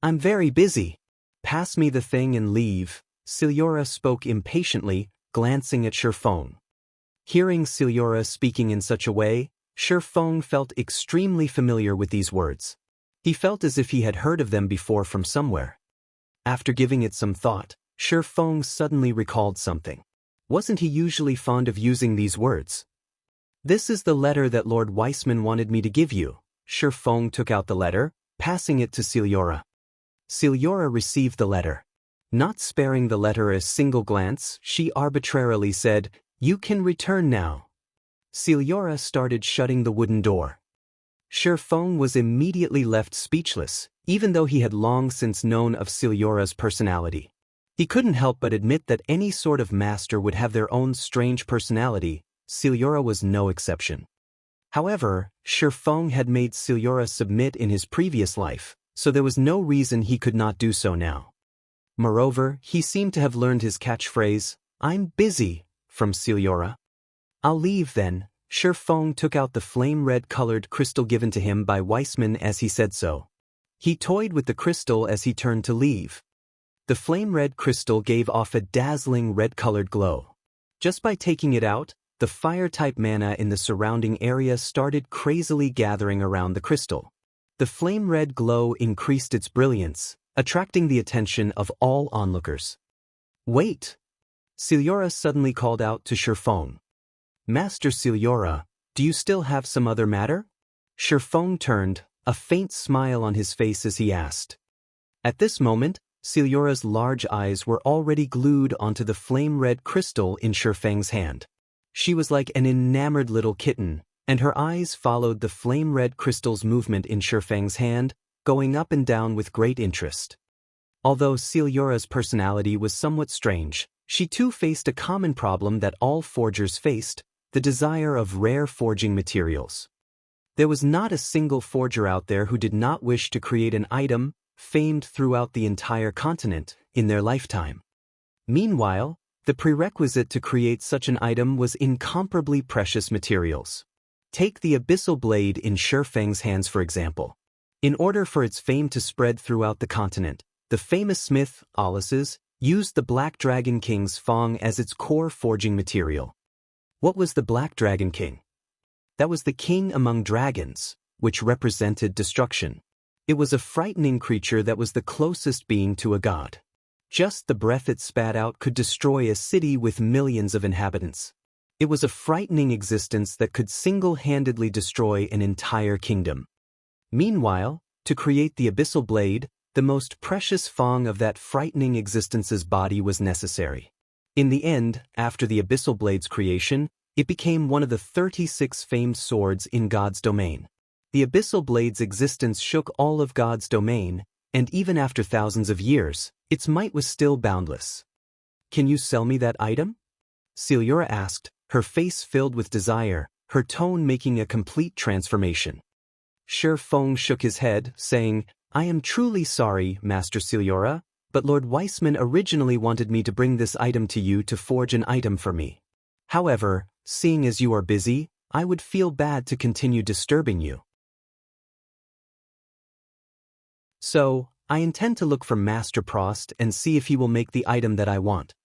"I'm very busy. Pass me the thing and leave," Celiora spoke impatiently, glancing at Shi Feng. Hearing Celiora speaking in such a way, Shi Feng felt extremely familiar with these words. He felt as if he had heard of them before from somewhere. After giving it some thought, Shi Feng suddenly recalled something. Wasn't he usually fond of using these words? "This is the letter that Lord Weissman wanted me to give you." Shi Feng took out the letter, passing it to Celiora. Celiora received the letter. Not sparing the letter a single glance, she arbitrarily said, "You can return now." Celiora started shutting the wooden door. Shi Feng was immediately left speechless, even though he had long since known of Celiora's personality. He couldn't help but admit that any sort of master would have their own strange personality. Celiora was no exception. However, Shi Feng had made Celiora submit in his previous life, so there was no reason he could not do so now. Moreover, he seemed to have learned his catchphrase, "I'm busy," from Celiora. "I'll leave then." Shi Feng took out the flame-red-colored crystal given to him by Weissman as he said so. He toyed with the crystal as he turned to leave. The flame-red crystal gave off a dazzling red-colored glow. Just by taking it out, the fire-type mana in the surrounding area started crazily gathering around the crystal. The flame-red glow increased its brilliance, attracting the attention of all onlookers. "Wait!" Celiora suddenly called out to Shi Feng. "Master Celiora, do you still have some other matter?" Shi Feng turned, a faint smile on his face as he asked. At this moment, Celiora's large eyes were already glued onto the flame-red crystal in Shi Feng's hand. She was like an enamored little kitten, and her eyes followed the flame-red crystal's movement in Shi Feng's hand, going up and down with great interest. Although Celiora's personality was somewhat strange, she too faced a common problem that all forgers faced, the desire of rare forging materials. There was not a single forger out there who did not wish to create an item, famed throughout the entire continent, in their lifetime. Meanwhile, the prerequisite to create such an item was incomparably precious materials. Take the abyssal blade in Shi Feng's hands for example. In order for its fame to spread throughout the continent, the famous smith, Alice's, used the Black Dragon King's Fang as its core forging material. What was the Black Dragon King? That was the king among dragons, which represented destruction. It was a frightening creature that was the closest being to a god. Just the breath it spat out could destroy a city with millions of inhabitants. It was a frightening existence that could single-handedly destroy an entire kingdom. Meanwhile, to create the abyssal blade, the most precious Fang of that frightening existence's body was necessary. In the end, after the abyssal blade's creation, it became one of the 36 famed swords in God's domain. The abyssal blade's existence shook all of God's domain, and even after thousands of years, its might was still boundless. "Can you sell me that item?" Celiora asked, her face filled with desire, her tone making a complete transformation. Shi Feng shook his head, saying, "I am truly sorry, Master Celiora, but Lord Weissman originally wanted me to bring this item to you to forge an item for me. However, seeing as you are busy, I would feel bad to continue disturbing you. So, I intend to look for Master Prost and see if he will make the item that I want."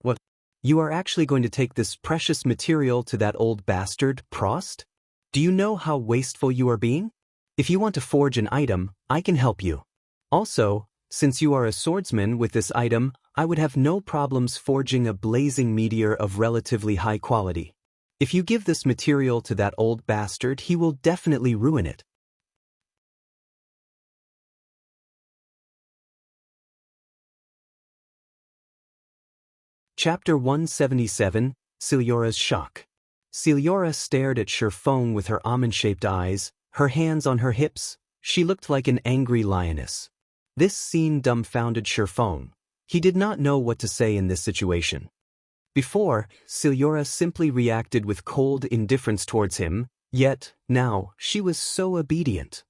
"What? You are actually going to take this precious material to that old bastard, Prost? Do you know how wasteful you are being? If you want to forge an item, I can help you. Also, since you are a swordsman with this item, I would have no problems forging a blazing meteor of relatively high quality. If you give this material to that old bastard, he will definitely ruin it." Chapter 177, Celiora's Shock. Celiora stared at Shi Feng with her almond-shaped eyes, her hands on her hips. She looked like an angry lioness. This scene dumbfounded Shi Feng. He did not know what to say in this situation. Before, Celiora simply reacted with cold indifference towards him, yet, now, she was so obedient.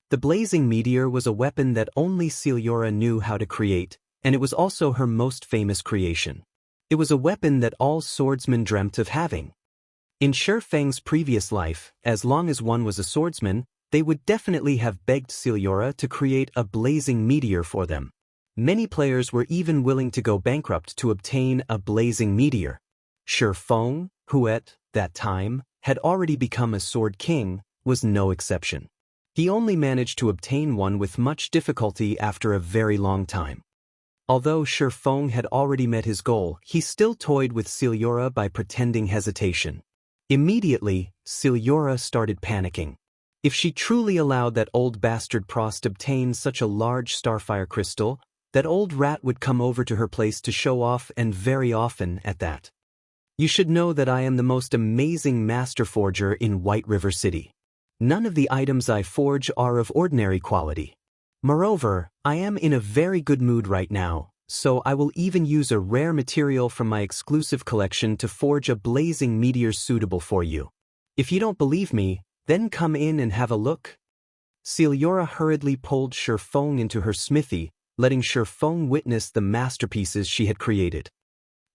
The blazing meteor was a weapon that only Celiora knew how to create, and it was also her most famous creation. It was a weapon that all swordsmen dreamt of having. In Shi Feng's previous life, as long as one was a swordsman, they would definitely have begged Celiora to create a blazing meteor for them. Many players were even willing to go bankrupt to obtain a blazing meteor. Shi Feng, who at that time had already become a sword king, was no exception. He only managed to obtain one with much difficulty after a very long time. Although Shi Feng had already met his goal, he still toyed with Celiora by pretending hesitation. Immediately, Celiora started panicking. If she truly allowed that old bastard Prost obtain such a large starfire crystal, that old rat would come over to her place to show off, and very often at that. "You should know that I am the most amazing master forger in White River City. None of the items I forge are of ordinary quality. Moreover, I am in a very good mood right now, so I will even use a rare material from my exclusive collection to forge a blazing meteor suitable for you. If you don't believe me, then come in and have a look." Celiora hurriedly pulled Shi Feng into her smithy, letting Shi Feng witness the masterpieces she had created.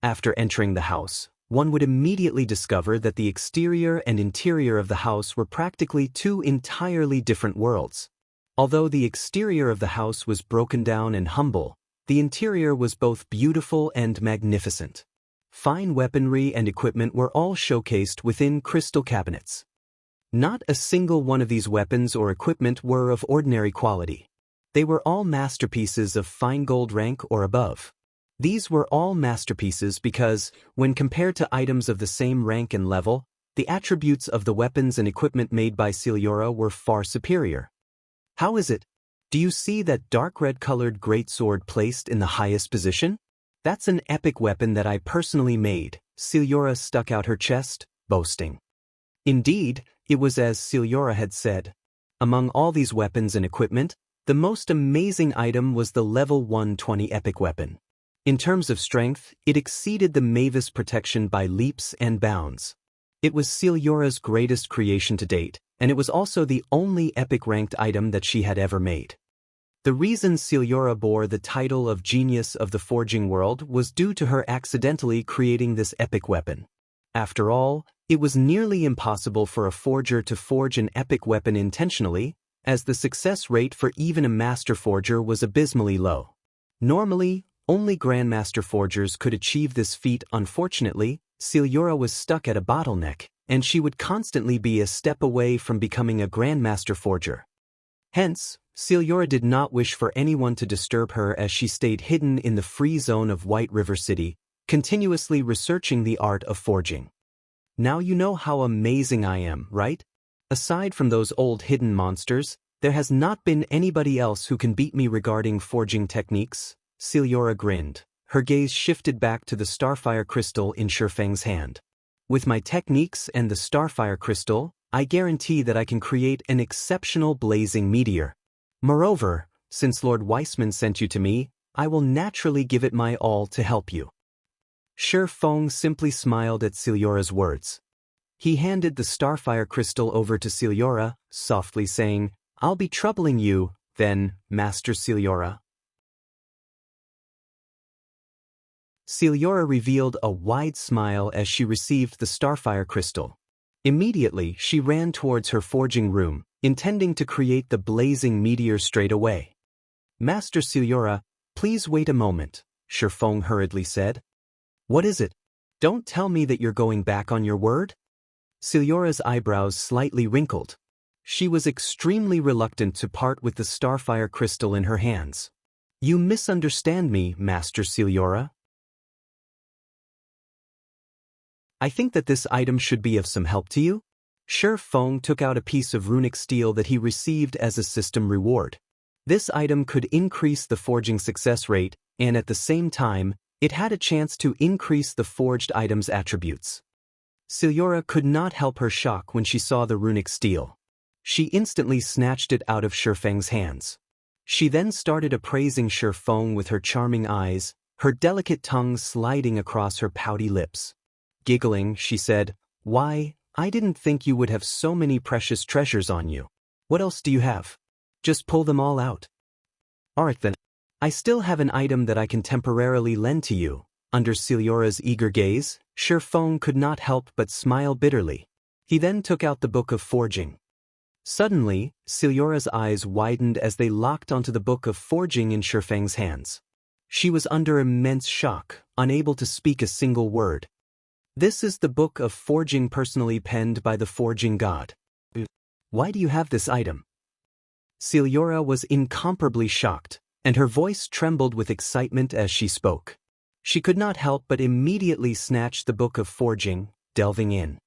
After entering the house, one would immediately discover that the exterior and interior of the house were practically two entirely different worlds. Although the exterior of the house was broken down and humble, the interior was both beautiful and magnificent. Fine weaponry and equipment were all showcased within crystal cabinets. Not a single one of these weapons or equipment were of ordinary quality. They were all masterpieces of fine gold rank or above. These were all masterpieces because, when compared to items of the same rank and level, the attributes of the weapons and equipment made by Celiora were far superior. "How is it? Do you see that dark red-colored greatsword placed in the highest position? That's an epic weapon that I personally made." Celiora stuck out her chest, boasting. Indeed, it was as Celiora had said. Among all these weapons and equipment, the most amazing item was the level 120 epic weapon. In terms of strength, it exceeded the Mavis protection by leaps and bounds. It was Celiora's greatest creation to date, and it was also the only epic-ranked item that she had ever made. The reason Celiora bore the title of Genius of the Forging World was due to her accidentally creating this epic weapon. After all, it was nearly impossible for a forger to forge an epic weapon intentionally, as the success rate for even a master forger was abysmally low. Normally, only grandmaster forgers could achieve this feat. Unfortunately, Celiora was stuck at a bottleneck, and she would constantly be a step away from becoming a grandmaster forger. Hence, Celiora did not wish for anyone to disturb her as she stayed hidden in the free zone of White River City, continuously researching the art of forging. Now you know how amazing I am, right? Aside from those old hidden monsters, there has not been anybody else who can beat me regarding forging techniques. Celiora grinned. Her gaze shifted back to the starfire crystal in Shi Feng's hand. "With my techniques and the starfire crystal, I guarantee that I can create an exceptional blazing meteor. Moreover, since Lord Weissman sent you to me, I will naturally give it my all to help you." Shi Feng simply smiled at Celiora's words. He handed the starfire crystal over to Celiora, softly saying, "I'll be troubling you, then, Master Celiora." Celiora revealed a wide smile as she received the starfire crystal. Immediately, she ran towards her forging room, intending to create the blazing meteor straight away. "Master Celiora, please wait a moment," Shifeng hurriedly said. "What is it? Don't tell me that you're going back on your word?" Celiora's eyebrows slightly wrinkled. She was extremely reluctant to part with the starfire crystal in her hands. "You misunderstand me, Master Celiora. I think that this item should be of some help to you." Shifeng took out a piece of runic steel that he received as a system reward. This item could increase the forging success rate, and at the same time, it had a chance to increase the forged item's attributes. Celiora could not help her shock when she saw the runic steel. She instantly snatched it out of Shifeng's hands. She then started appraising Shifeng with her charming eyes, her delicate tongue sliding across her pouty lips. Giggling, she said, "Why, I didn't think you would have so many precious treasures on you. What else do you have? Just pull them all out." "Alright then. I still have an item that I can temporarily lend to you." Under Celiora's eager gaze, Shifeng could not help but smile bitterly. He then took out the Book of Forging. Suddenly, Celiora's eyes widened as they locked onto the Book of Forging in Shifeng's hands. She was under immense shock, unable to speak a single word. "This is the Book of Forging personally penned by the Forging God. Why do you have this item?" Celiora was incomparably shocked, and her voice trembled with excitement as she spoke. She could not help but immediately snatch the Book of Forging, delving in.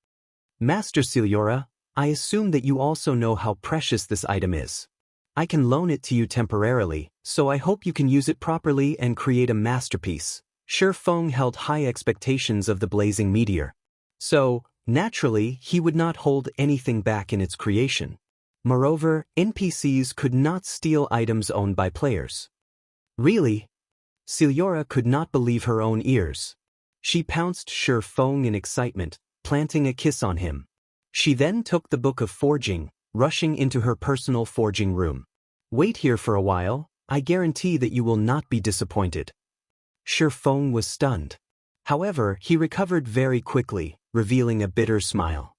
"Master Celiora, I assume that you also know how precious this item is. I can loan it to you temporarily, so I hope you can use it properly and create a masterpiece." Shifeng held high expectations of the blazing meteor. So, naturally, he would not hold anything back in its creation. Moreover, NPCs could not steal items owned by players. "Really?" Celiora could not believe her own ears. She pounced Shifeng in excitement, planting a kiss on him. She then took the Book of Forging, rushing into her personal forging room. "Wait here for a while, I guarantee that you will not be disappointed." Shifeng was stunned. However, he recovered very quickly, revealing a bitter smile.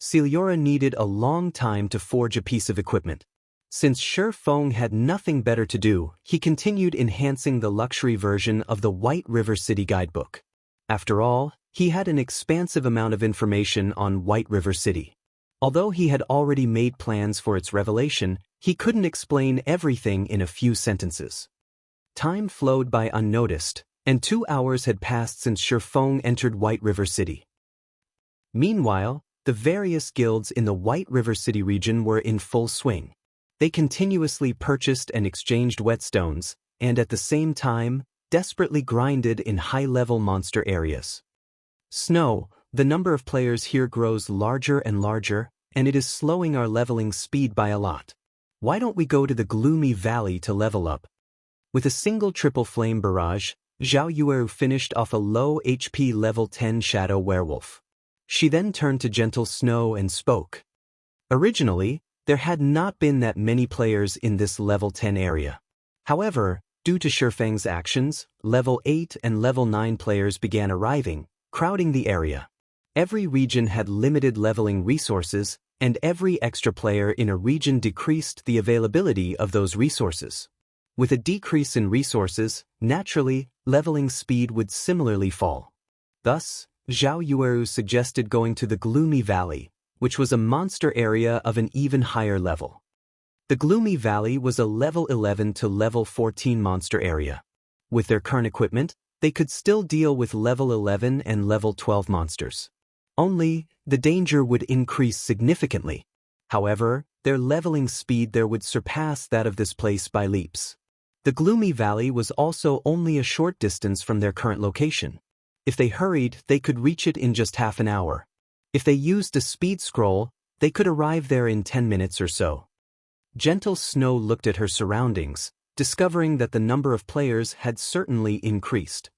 Celiora needed a long time to forge a piece of equipment. Since Shifeng had nothing better to do, he continued enhancing the luxury version of the White River City Guidebook. After all, he had an expansive amount of information on White River City. Although he had already made plans for its revelation, he couldn't explain everything in a few sentences. Time flowed by unnoticed, and 2 hours had passed since Shifeng entered White River City. Meanwhile, the various guilds in the White River City region were in full swing. They continuously purchased and exchanged whetstones, and at the same time, desperately grinded in high-level monster areas. Snow, the number of players here grows larger and larger, and it is slowing our leveling speed by a lot. Why don't we go to the Gloomy Valley to level up? With a single triple flame barrage, Zhao Yueru finished off a low HP level 10 shadow werewolf. She then turned to Gentle Snow and spoke. Originally, there had not been that many players in this level 10 area. However, due to Shifeng's actions, level 8 and level 9 players began arriving, crowding the area. Every region had limited leveling resources, and every extra player in a region decreased the availability of those resources. With a decrease in resources, naturally, leveling speed would similarly fall. Thus, Zhao Yueru suggested going to the Gloomy Valley, which was a monster area of an even higher level. The Gloomy Valley was a level 11 to level 14 monster area. With their current equipment, they could still deal with level 11 and level 12 monsters. Only, the danger would increase significantly. However, their leveling speed there would surpass that of this place by leaps. The Gloomy Valley was also only a short distance from their current location. If they hurried, they could reach it in just half an hour. If they used a speed scroll, they could arrive there in 10 minutes or so. Gentle Snow looked at her surroundings, discovering that the number of players had certainly increased.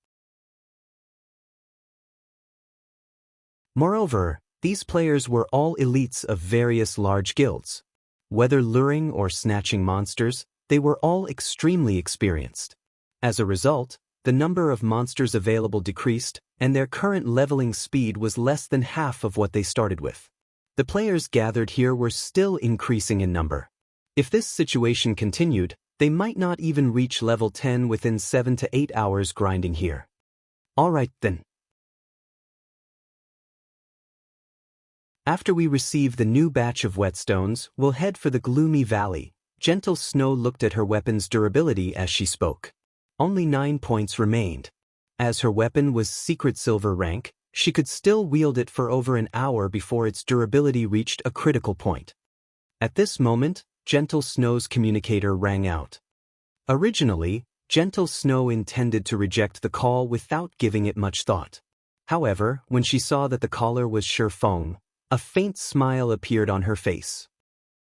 Moreover, These players were all elites of various large guilds. Whether luring or snatching monsters, they were all extremely experienced. As a result, the number of monsters available decreased, and their current leveling speed was less than half of what they started with. The players gathered here were still increasing in number. If this situation continued, they might not even reach level 10 within 7 to 8 hours grinding here. Alright then. After we receive the new batch of whetstones, we'll head for the gloomy valley. Gentle Snow looked at her weapon's durability as she spoke. Only 9 points remained. As her weapon was secret silver rank, she could still wield it for over an hour before its durability reached a critical point. At this moment, Gentle Snow's communicator rang out. Originally, Gentle Snow intended to reject the call without giving it much thought. However, when she saw that the caller was Shifeng, a faint smile appeared on her face.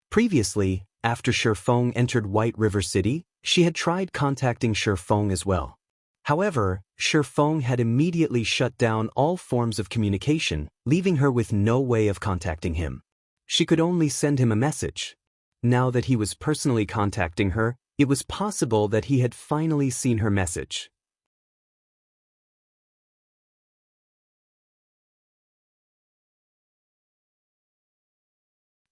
Previously, after Shifeng entered White River City, she had tried contacting Shifeng as well. However, Shifeng had immediately shut down all forms of communication, leaving her with no way of contacting him. She could only send him a message. Now that he was personally contacting her, it was possible that he had finally seen her message.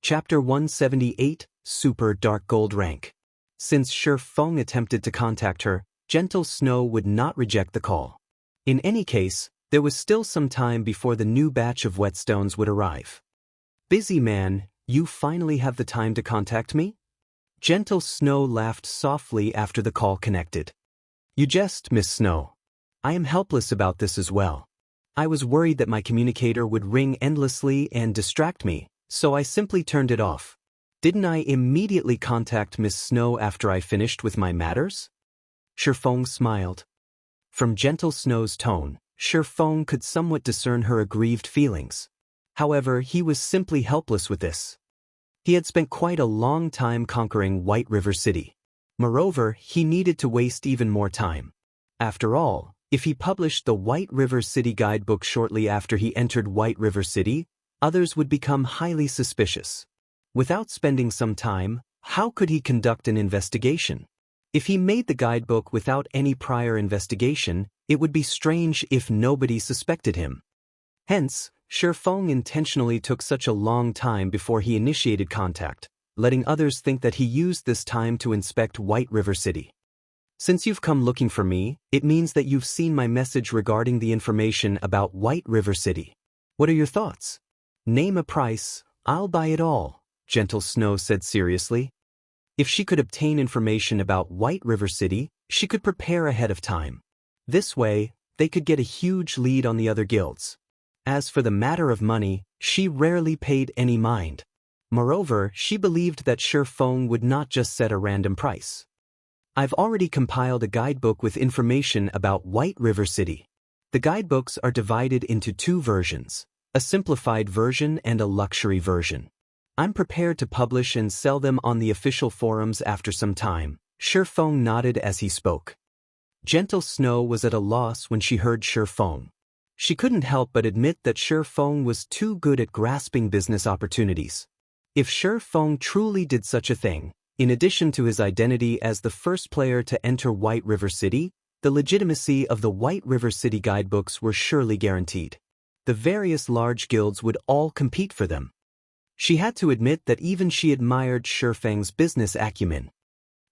Chapter 178, Super Dark Gold Rank. Since Shifeng attempted to contact her, Gentle Snow would not reject the call. In any case, there was still some time before the new batch of whetstones would arrive. Busy man, you finally have the time to contact me? Gentle Snow laughed softly after the call connected. You jest, Miss Snow. I am helpless about this as well. I was worried that my communicator would ring endlessly and distract me, so I simply turned it off. Didn't I immediately contact Miss Snow after I finished with my matters? Shifeng smiled. From Gentle Snow's tone, Shifeng could somewhat discern her aggrieved feelings. However, he was simply helpless with this. He had spent quite a long time conquering White River City. Moreover, he needed to waste even more time. After all, if he published the White River City guidebook shortly after he entered White River City, others would become highly suspicious. Without spending some time, how could he conduct an investigation? If he made the guidebook without any prior investigation, it would be strange if nobody suspected him. Hence, Shifeng intentionally took such a long time before he initiated contact, letting others think that he used this time to inspect White River City. Since you've come looking for me, it means that you've seen my message regarding the information about White River City. What are your thoughts? Name a price, I'll buy it all, Gentle Snow said seriously. If she could obtain information about White River City, she could prepare ahead of time. This way, they could get a huge lead on the other guilds. As for the matter of money, she rarely paid any mind. Moreover, she believed that Shifeng would not just set a random price. I've already compiled a guidebook with information about White River City. The guidebooks are divided into 2 versions, a simplified version and a luxury version. I'm prepared to publish and sell them on the official forums after some time. Shifeng nodded as he spoke. Gentle Snow was at a loss when she heard Shifeng. She couldn't help but admit that Shifeng was too good at grasping business opportunities. If Shifeng truly did such a thing, in addition to his identity as the first player to enter White River City, the legitimacy of the White River City guidebooks were surely guaranteed. The various large guilds would all compete for them. She had to admit that even she admired Shifeng's business acumen.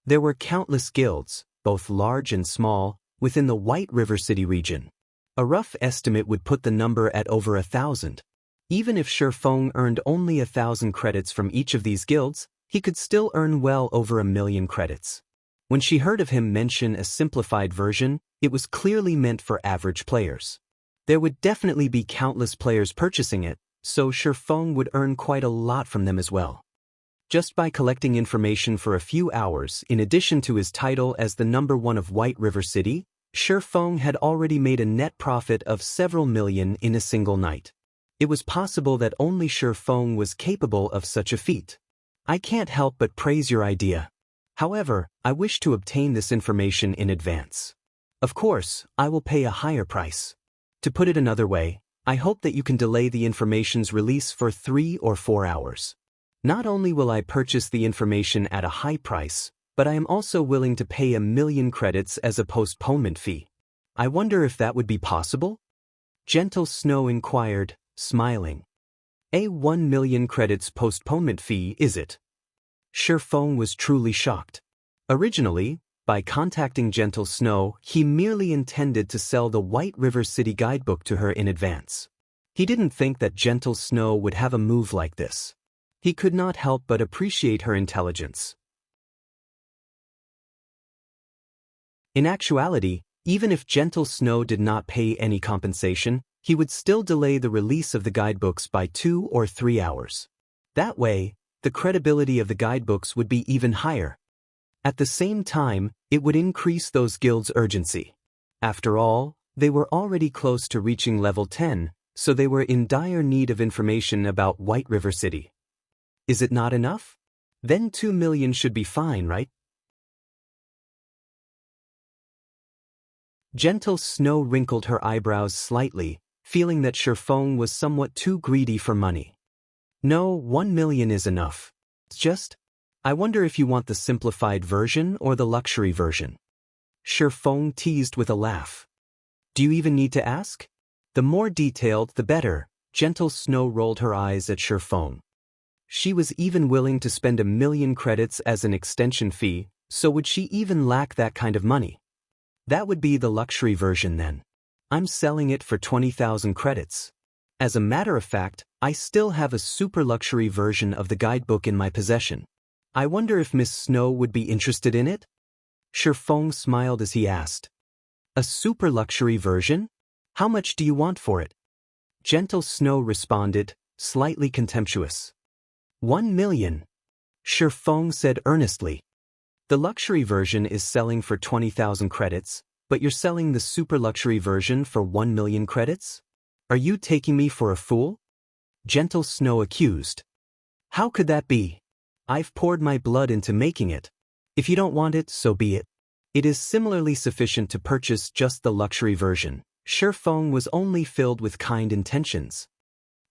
There were countless guilds, both large and small, within the White River City region. A rough estimate would put the number at over 1,000. Even if Shifeng earned only 1,000 credits from each of these guilds, he could still earn well over 1,000,000 credits. When she heard of him mention a simplified version, it was clearly meant for average players. There would definitely be countless players purchasing it, so Shifeng would earn quite a lot from them as well. Just by collecting information for a few hours, in addition to his title as the #1 of White River City, Shifeng had already made a net profit of several million in a single night. It was possible that only Shifeng was capable of such a feat. I can't help but praise your idea. However, I wish to obtain this information in advance. Of course, I will pay a higher price. To put it another way, I hope that you can delay the information's release for 3 or 4 hours. Not only will I purchase the information at a high price, but I am also willing to pay 1,000,000 credits as a postponement fee. I wonder if that would be possible? Gentle Snow inquired, smiling. A 1,000,000 credits postponement fee, is it? Shifeng was truly shocked. Originally, by contacting Gentle Snow, he merely intended to sell the White River City guidebook to her in advance. He didn't think that Gentle Snow would have a move like this. He could not help but appreciate her intelligence. In actuality, even if Gentle Snow did not pay any compensation, he would still delay the release of the guidebooks by 2 or 3 hours. That way, the credibility of the guidebooks would be even higher. At the same time, it would increase those guilds' urgency. After all, they were already close to reaching level 10, so they were in dire need of information about White River City. Is it not enough? Then 2,000,000 should be fine, right? Gentle Snow wrinkled her eyebrows slightly, feeling that Shifeng was somewhat too greedy for money. No, 1,000,000 is enough. It's just, I wonder if you want the simplified version or the luxury version. Shifeng teased with a laugh. Do you even need to ask? The more detailed, the better. Gentle Snow rolled her eyes at Shifeng. She was even willing to spend 1,000,000 credits as an extension fee, so would she even lack that kind of money? That would be the luxury version then. I'm selling it for 20,000 credits. As a matter of fact, I still have a super luxury version of the guidebook in my possession. I wonder if Miss Snow would be interested in it? Shifeng smiled as he asked. A super luxury version? How much do you want for it? Gentle Snow responded, slightly contemptuous. 1,000,000. Shifeng said earnestly. The luxury version is selling for 20,000 credits, but you're selling the super luxury version for 1,000,000 credits? Are you taking me for a fool? Gentle Snow accused. How could that be? I've poured my blood into making it. If you don't want it, so be it. It is similarly sufficient to purchase just the luxury version. Shifeng was only filled with kind intentions.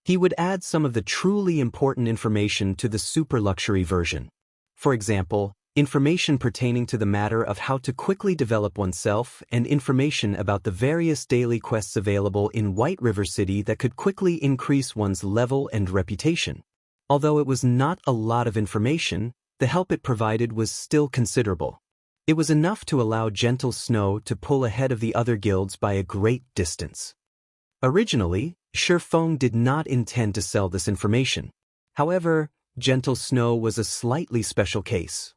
He would add some of the truly important information to the super luxury version. For example, information pertaining to the matter of how to quickly develop oneself and information about the various daily quests available in White River City that could quickly increase one's level and reputation. Although it was not a lot of information, the help it provided was still considerable. It was enough to allow Gentle Snow to pull ahead of the other guilds by a great distance. Originally, Shifeng did not intend to sell this information. However, Gentle Snow was a slightly special case.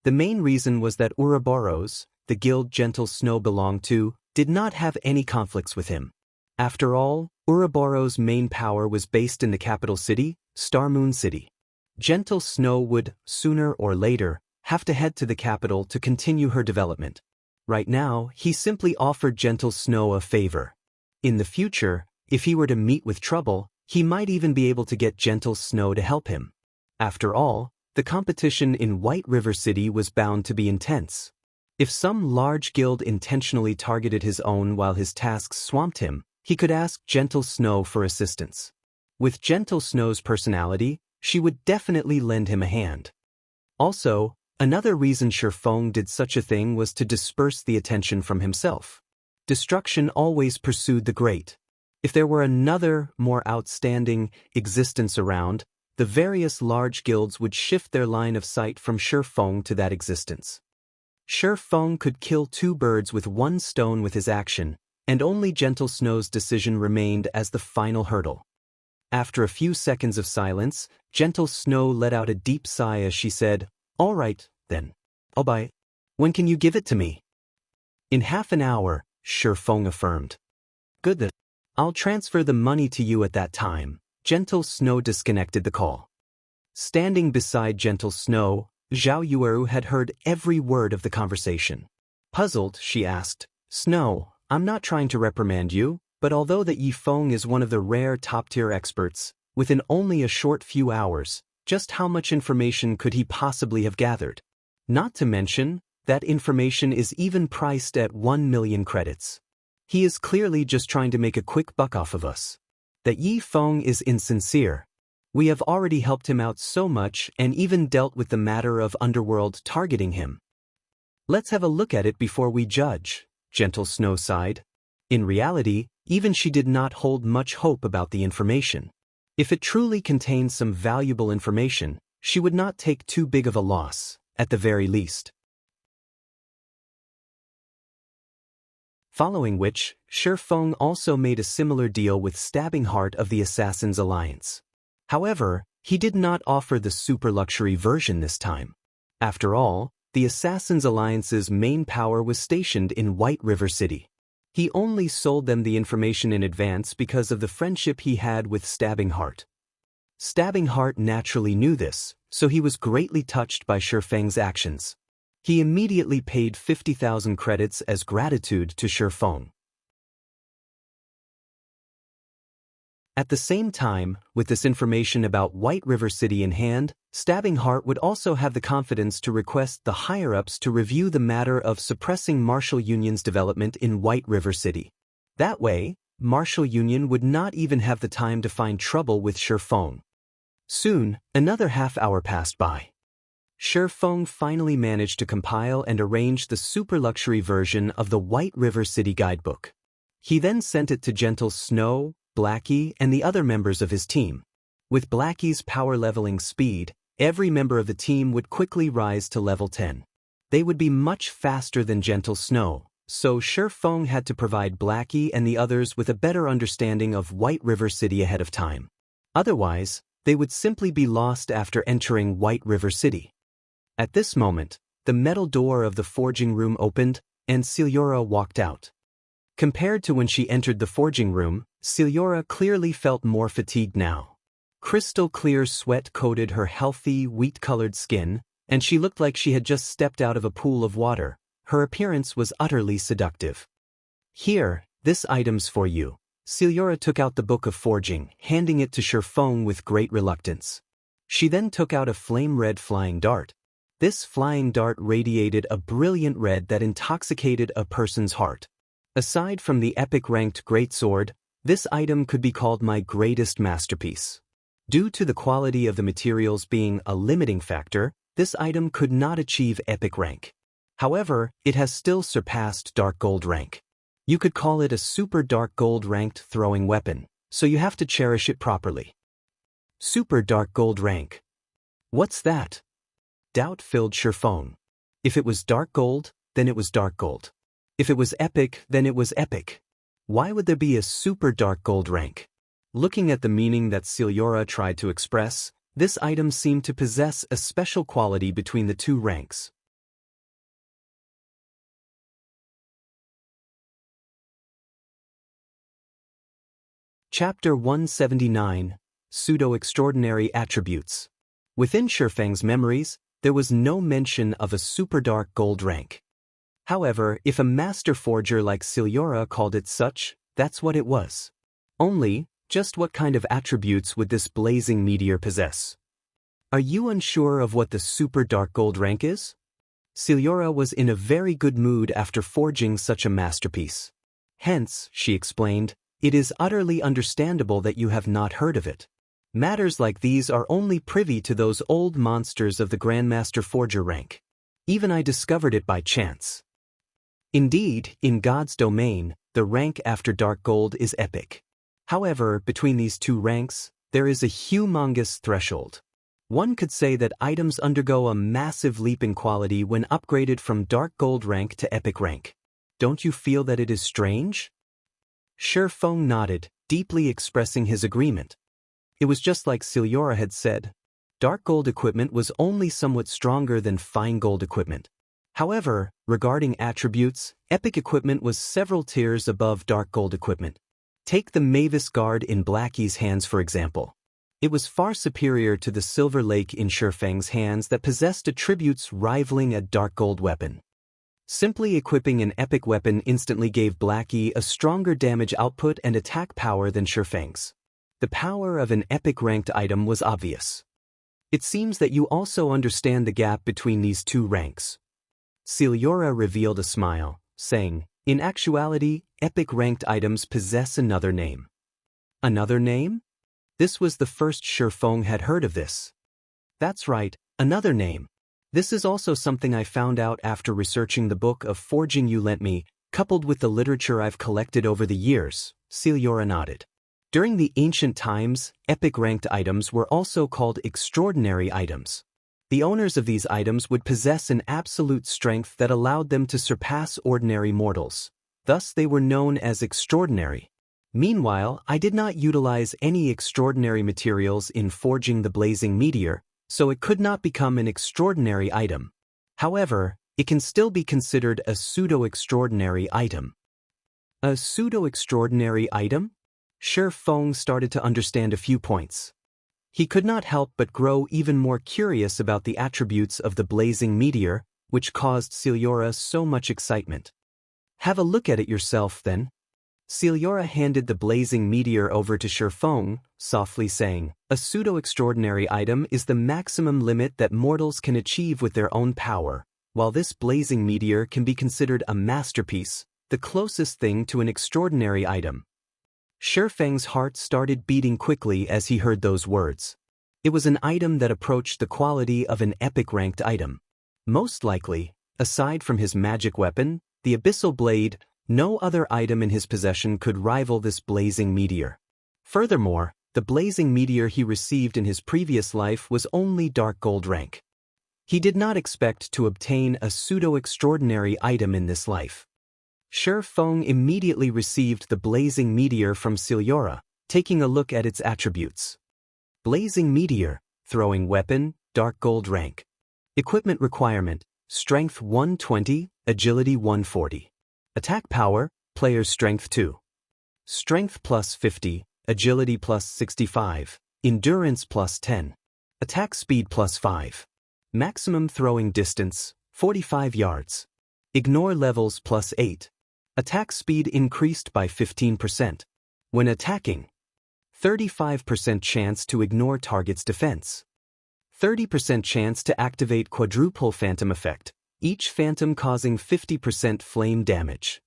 The main reason was that Ouroboros, the guild Gentle Snow belonged to, did not have any conflicts with him. After all, Ouroboros' main power was based in the capital city, Star Moon City. Gentle Snow would, sooner or later, have to head to the capital to continue her development. Right now, he simply offered Gentle Snow a favor. In the future, if he were to meet with trouble, he might even be able to get Gentle Snow to help him. After all, the competition in White River City was bound to be intense. If some large guild intentionally targeted his own while his tasks swamped him, he could ask Gentle Snow for assistance. With Gentle Snow's personality, she would definitely lend him a hand. Also, another reason Shifeng did such a thing was to disperse the attention from himself. Destruction always pursued the great. If there were another, more outstanding existence around, the various large guilds would shift their line of sight from Shifeng to that existence. Shifeng could kill 2 birds with 1 stone with his action, and only Gentle Snow's decision remained as the final hurdle. After a few seconds of silence, Gentle Snow let out a deep sigh as she said, "All right, then. I'll buy it. When can you give it to me?" "In half an hour," Shifeng affirmed. "Good then. I'll transfer the money to you at that time." Gentle Snow disconnected the call. Standing beside Gentle Snow, Zhao Yueru had heard every word of the conversation. Puzzled, she asked, "Snow, I'm not trying to reprimand you, but although that Yifeng is one of the rare top-tier experts, within only a short few hours, just how much information could he possibly have gathered? Not to mention, that information is even priced at 1,000,000 credits. He is clearly just trying to make a quick buck off of us. That Yi Feng is insincere. We have already helped him out so much and even dealt with the matter of Underworld targeting him. Let's have a look at it before we judge, Gentle Snow sighed. In reality, even she did not hold much hope about the information. If it truly contained some valuable information, she would not take too big of a loss, at the very least. Following which, Shi Feng also made a similar deal with Stabbing Heart of the Assassin's Alliance. However, he did not offer the super luxury version this time. After all, the Assassin's Alliance's main power was stationed in White River City. He only sold them the information in advance because of the friendship he had with Stabbing Heart. Stabbing Heart naturally knew this, so he was greatly touched by Shi Feng's actions. He immediately paid 50,000 credits as gratitude to Shi Feng. At the same time, with this information about White River City in hand, Stabbing Heart would also have the confidence to request the higher-ups to review the matter of suppressing Martial Union's development in White River City. That way, Martial Union would not even have the time to find trouble with Shi Feng. Soon, another half-hour passed by. Shi Feng finally managed to compile and arrange the super luxury version of the White River City guidebook. He then sent it to Gentle Snow, Blackie, and the other members of his team. With Blackie's power leveling speed, every member of the team would quickly rise to level 10. They would be much faster than Gentle Snow, so Shi Feng had to provide Blackie and the others with a better understanding of White River City ahead of time. Otherwise, they would simply be lost after entering White River City. At this moment, the metal door of the forging room opened, and Celiora walked out. Compared to when she entered the forging room, Celiora clearly felt more fatigued now. Crystal clear sweat coated her healthy, wheat-colored skin, and she looked like she had just stepped out of a pool of water. Her appearance was utterly seductive. Here, this item's for you. Celiora took out the Book of Forging, handing it to Shi Feng with great reluctance. She then took out a flame-red flying dart. This flying dart radiated a brilliant red that intoxicated a person's heart. Aside from the epic-ranked greatsword, this item could be called my greatest masterpiece. Due to the quality of the materials being a limiting factor, this item could not achieve epic rank. However, it has still surpassed dark gold rank. You could call it a super dark gold ranked throwing weapon, so you have to cherish it properly. Super dark gold rank. What's that? Doubt filled Shi Feng. If it was dark gold, then it was dark gold. If it was epic, then it was epic. Why would there be a super dark gold rank? Looking at the meaning that Celiora tried to express, this item seemed to possess a special quality between the two ranks. Chapter 179, Pseudo-Extraordinary Attributes. Within Shi Feng's memories, there was no mention of a super dark gold rank. However, if a master forger like Celiora called it such, that's what it was. Only, just what kind of attributes would this blazing meteor possess? Are you unsure of what the super dark gold rank is? Celiora was in a very good mood after forging such a masterpiece. Hence, she explained, it is utterly understandable that you have not heard of it. Matters like these are only privy to those old monsters of the Grandmaster Forger rank. Even I discovered it by chance. Indeed, in God's domain, the rank after Dark Gold is epic. However, between these two ranks, there is a humongous threshold. One could say that items undergo a massive leap in quality when upgraded from Dark Gold rank to epic rank. Don't you feel that it is strange? Shi Feng nodded, deeply expressing his agreement. It was just like Celiora had said. Dark gold equipment was only somewhat stronger than fine gold equipment. However, regarding attributes, epic equipment was several tiers above dark gold equipment. Take the Mavis Guard in Blackie's hands for example. It was far superior to the Silver Lake in Shi Feng's hands that possessed attributes rivaling a dark gold weapon. Simply equipping an epic weapon instantly gave Blackie a stronger damage output and attack power than Shi Feng's. The power of an epic-ranked item was obvious. It seems that you also understand the gap between these two ranks. Celiora revealed a smile, saying, in actuality, epic-ranked items possess another name. Another name? This was the first Shi Feng had heard of this. That's right, another name. This is also something I found out after researching the book of forging you lent me, coupled with the literature I've collected over the years, Xianxia nodded. During the ancient times, epic ranked items were also called extraordinary items. The owners of these items would possess an absolute strength that allowed them to surpass ordinary mortals. Thus they were known as extraordinary. Meanwhile, I did not utilize any extraordinary materials in forging the blazing meteor, so it could not become an extraordinary item. However, it can still be considered a pseudo-extraordinary item. A pseudo-extraordinary item? Shi Feng started to understand a few points. He could not help but grow even more curious about the attributes of the blazing meteor, which caused Xianxia so much excitement. Have a look at it yourself, then. Xianxia handed the blazing meteor over to Shi Feng, softly saying, "A pseudo-extraordinary item is the maximum limit that mortals can achieve with their own power, while this blazing meteor can be considered a masterpiece, the closest thing to an extraordinary item." Shi Feng's heart started beating quickly as he heard those words. It was an item that approached the quality of an epic-ranked item. Most likely, aside from his magic weapon, the Abyssal Blade, no other item in his possession could rival this blazing meteor. Furthermore, the blazing meteor he received in his previous life was only dark gold rank. He did not expect to obtain a pseudo-extraordinary item in this life. Shi Feng immediately received the blazing meteor from Xianxia, taking a look at its attributes. Blazing meteor, throwing weapon, dark gold rank. Equipment requirement, strength 120, agility 140. Attack power, player's strength 2. Strength plus 50, agility plus 65, endurance plus 10. Attack speed plus 5. Maximum throwing distance, 45 yards. Ignore levels plus 8. Attack speed increased by 15%. When attacking, 35% chance to ignore target's defense. 30% chance to activate quadruple phantom effect, each phantom causing 50% flame damage.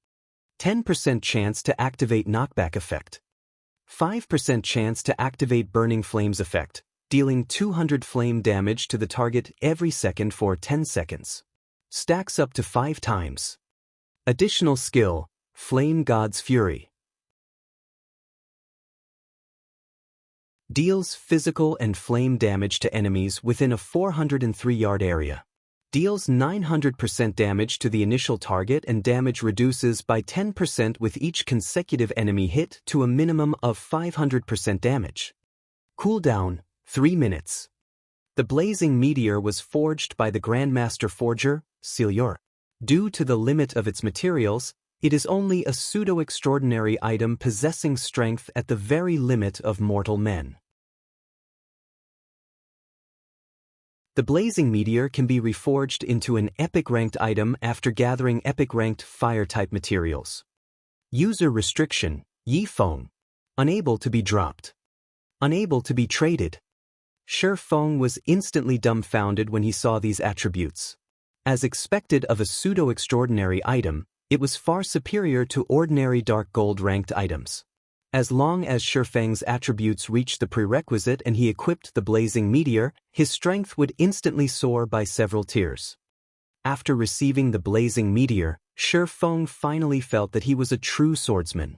10% chance to activate knockback effect. 5% chance to activate burning flames effect, dealing 200 flame damage to the target every second for 10 seconds. Stacks up to 5 times. Additional skill, Flame God's Fury. Deals physical and flame damage to enemies within a 403-yard area. Deals 900% damage to the initial target and damage reduces by 10% with each consecutive enemy hit to a minimum of 500% damage. Cooldown, 3 minutes. The blazing meteor was forged by the Grandmaster Forger, Xianxia. Due to the limit of its materials, it is only a pseudo-extraordinary item possessing strength at the very limit of mortal men. The blazing meteor can be reforged into an epic-ranked item after gathering epic-ranked fire-type materials. User restriction, Yi Feng. Unable to be dropped. Unable to be traded. Shi Feng was instantly dumbfounded when he saw these attributes. As expected of a pseudo-extraordinary item, it was far superior to ordinary dark gold ranked items. As long as Shi Feng's attributes reached the prerequisite and he equipped the blazing meteor, his strength would instantly soar by several tiers. After receiving the blazing meteor, Shi Feng finally felt that he was a true swordsman.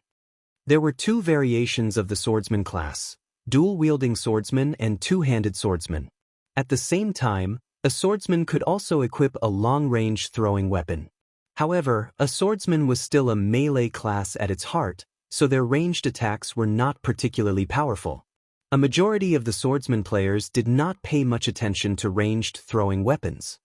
There were 2 variations of the swordsman class, dual-wielding swordsman and two-handed swordsman. At the same time, a swordsman could also equip a long-range throwing weapon. However, a swordsman was still a melee class at its heart, so their ranged attacks were not particularly powerful. A majority of the swordsman players did not pay much attention to ranged throwing weapons.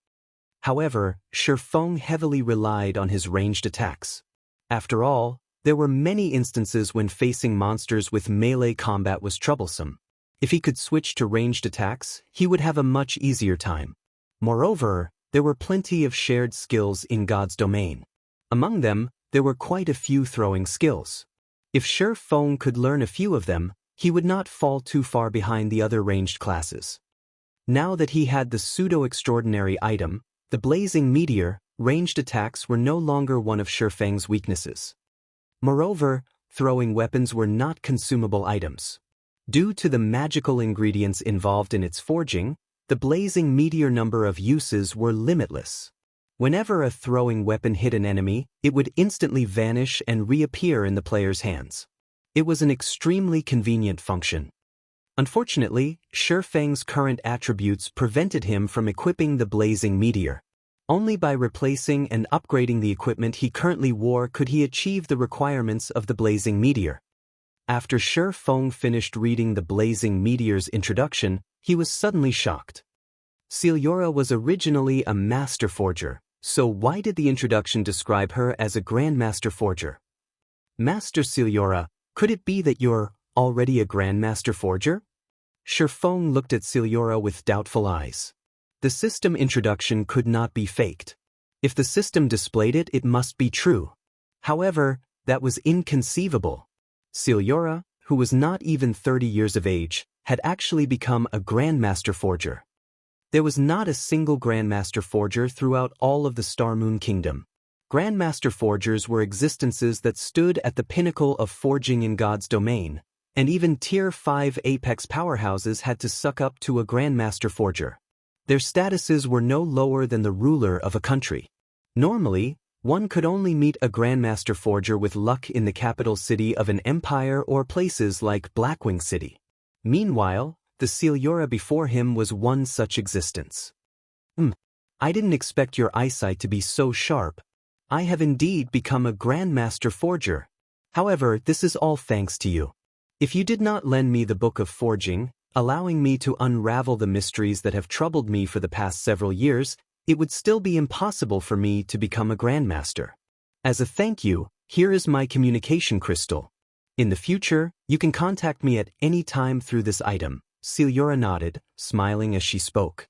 However, Shi Feng heavily relied on his ranged attacks. After all, there were many instances when facing monsters with melee combat was troublesome. If he could switch to ranged attacks, he would have a much easier time. Moreover, there were plenty of shared skills in God's domain. Among them, there were quite a few throwing skills. If Shi Feng could learn a few of them, he would not fall too far behind the other ranged classes. Now that he had the pseudo-extraordinary item, the blazing meteor, ranged attacks were no longer one of Shi Feng's weaknesses. Moreover, throwing weapons were not consumable items. Due to the magical ingredients involved in its forging, the blazing meteor number of uses were limitless. Whenever a throwing weapon hit an enemy, it would instantly vanish and reappear in the player's hands. It was an extremely convenient function. Unfortunately, Shi Feng's current attributes prevented him from equipping the blazing meteor. Only by replacing and upgrading the equipment he currently wore could he achieve the requirements of the blazing meteor. After Shi Feng finished reading the blazing meteor's introduction, he was suddenly shocked. Xianxia was originally a master forger, so why did the introduction describe her as a grandmaster forger? Master Xianxia, could it be that you're already a grandmaster forger? Shi Feng looked at Xianxia with doubtful eyes. The system introduction could not be faked. If the system displayed it, it must be true. However, that was inconceivable. Xianxia, who was not even 30 years of age, had actually become a grandmaster forger. There was not a single grandmaster forger throughout all of the Star Moon Kingdom. Grandmaster forgers were existences that stood at the pinnacle of forging in God's domain, and even Tier 5 apex powerhouses had to suck up to a grandmaster forger. Their statuses were no lower than the ruler of a country. Normally, one could only meet a grandmaster forger with luck in the capital city of an empire or places like Blackwing City. Meanwhile, the Xianxia before him was one such existence. I didn't expect your eyesight to be so sharp. I have indeed become a grandmaster forger. However, this is all thanks to you. If you did not lend me the Book of Forging, allowing me to unravel the mysteries that have troubled me for the past several years, it would still be impossible for me to become a grandmaster. As a thank you, here is my communication crystal. In the future, you can contact me at any time through this item. Xianxia nodded, smiling as she spoke.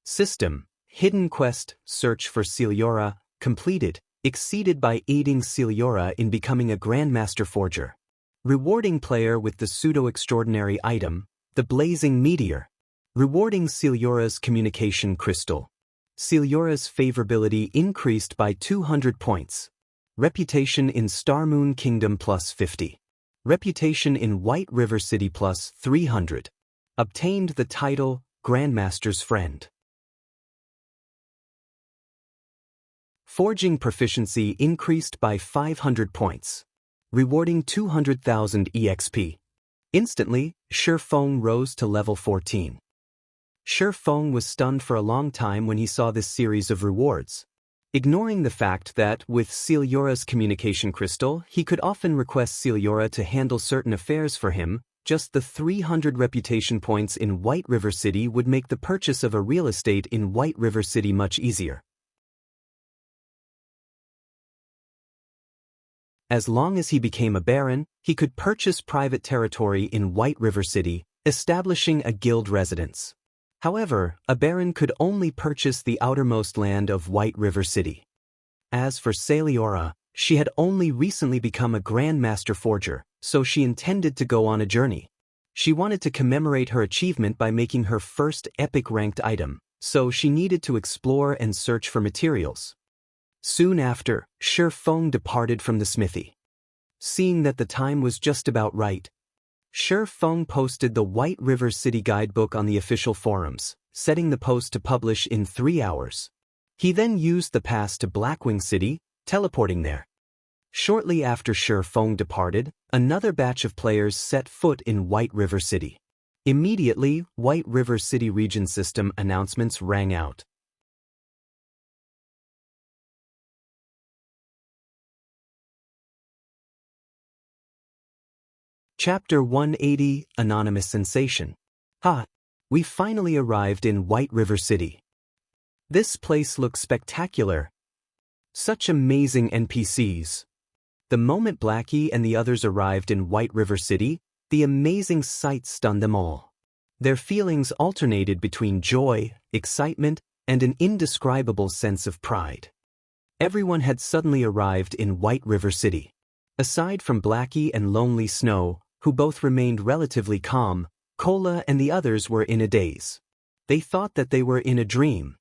System: Hidden quest, search for Xianxia, completed, exceeded by aiding Xianxia in becoming a grandmaster forger. Rewarding player with the pseudo-extraordinary item, the blazing meteor. Rewarding Xianxia's communication crystal. Xianxia's favorability increased by 200 points. Reputation in Star Moon Kingdom plus 50. Reputation in White River City plus 300. Obtained the title, Grandmaster's Friend. Forging proficiency increased by 500 points. Rewarding 200,000 EXP. Instantly, Shi Feng rose to level 14. Shi Feng was stunned for a long time when he saw this series of rewards. Ignoring the fact that, with Xianxia's communication crystal, he could often request Xianxia to handle certain affairs for him, just the 300 reputation points in White River City would make the purchase of a real estate in White River City much easier. As long as he became a baron, he could purchase private territory in White River City, establishing a guild residence. However, a baron could only purchase the outermost land of White River City. As for Xianxia, she had only recently become a grandmaster forger, so she intended to go on a journey. She wanted to commemorate her achievement by making her first epic-ranked item, so she needed to explore and search for materials. Soon after, Shi Feng departed from the smithy. Seeing that the time was just about right, Shi Feng posted the White River City guidebook on the official forums, setting the post to publish in 3 hours. He then used the pass to Blackwing City, teleporting there. Shortly after Shi Feng departed, another batch of players set foot in White River City. Immediately, White River City region system announcements rang out. Chapter 180, Anonymous Sensation. We finally arrived in White River City. This place looks spectacular. Such amazing NPCs. The moment Blackie and the others arrived in White River City, the amazing sight stunned them all. Their feelings alternated between joy, excitement, and an indescribable sense of pride. Everyone had suddenly arrived in White River City. Aside from Blackie and Lonely Snow, who both remained relatively calm, Cola and the others were in a daze. They thought that they were in a dream.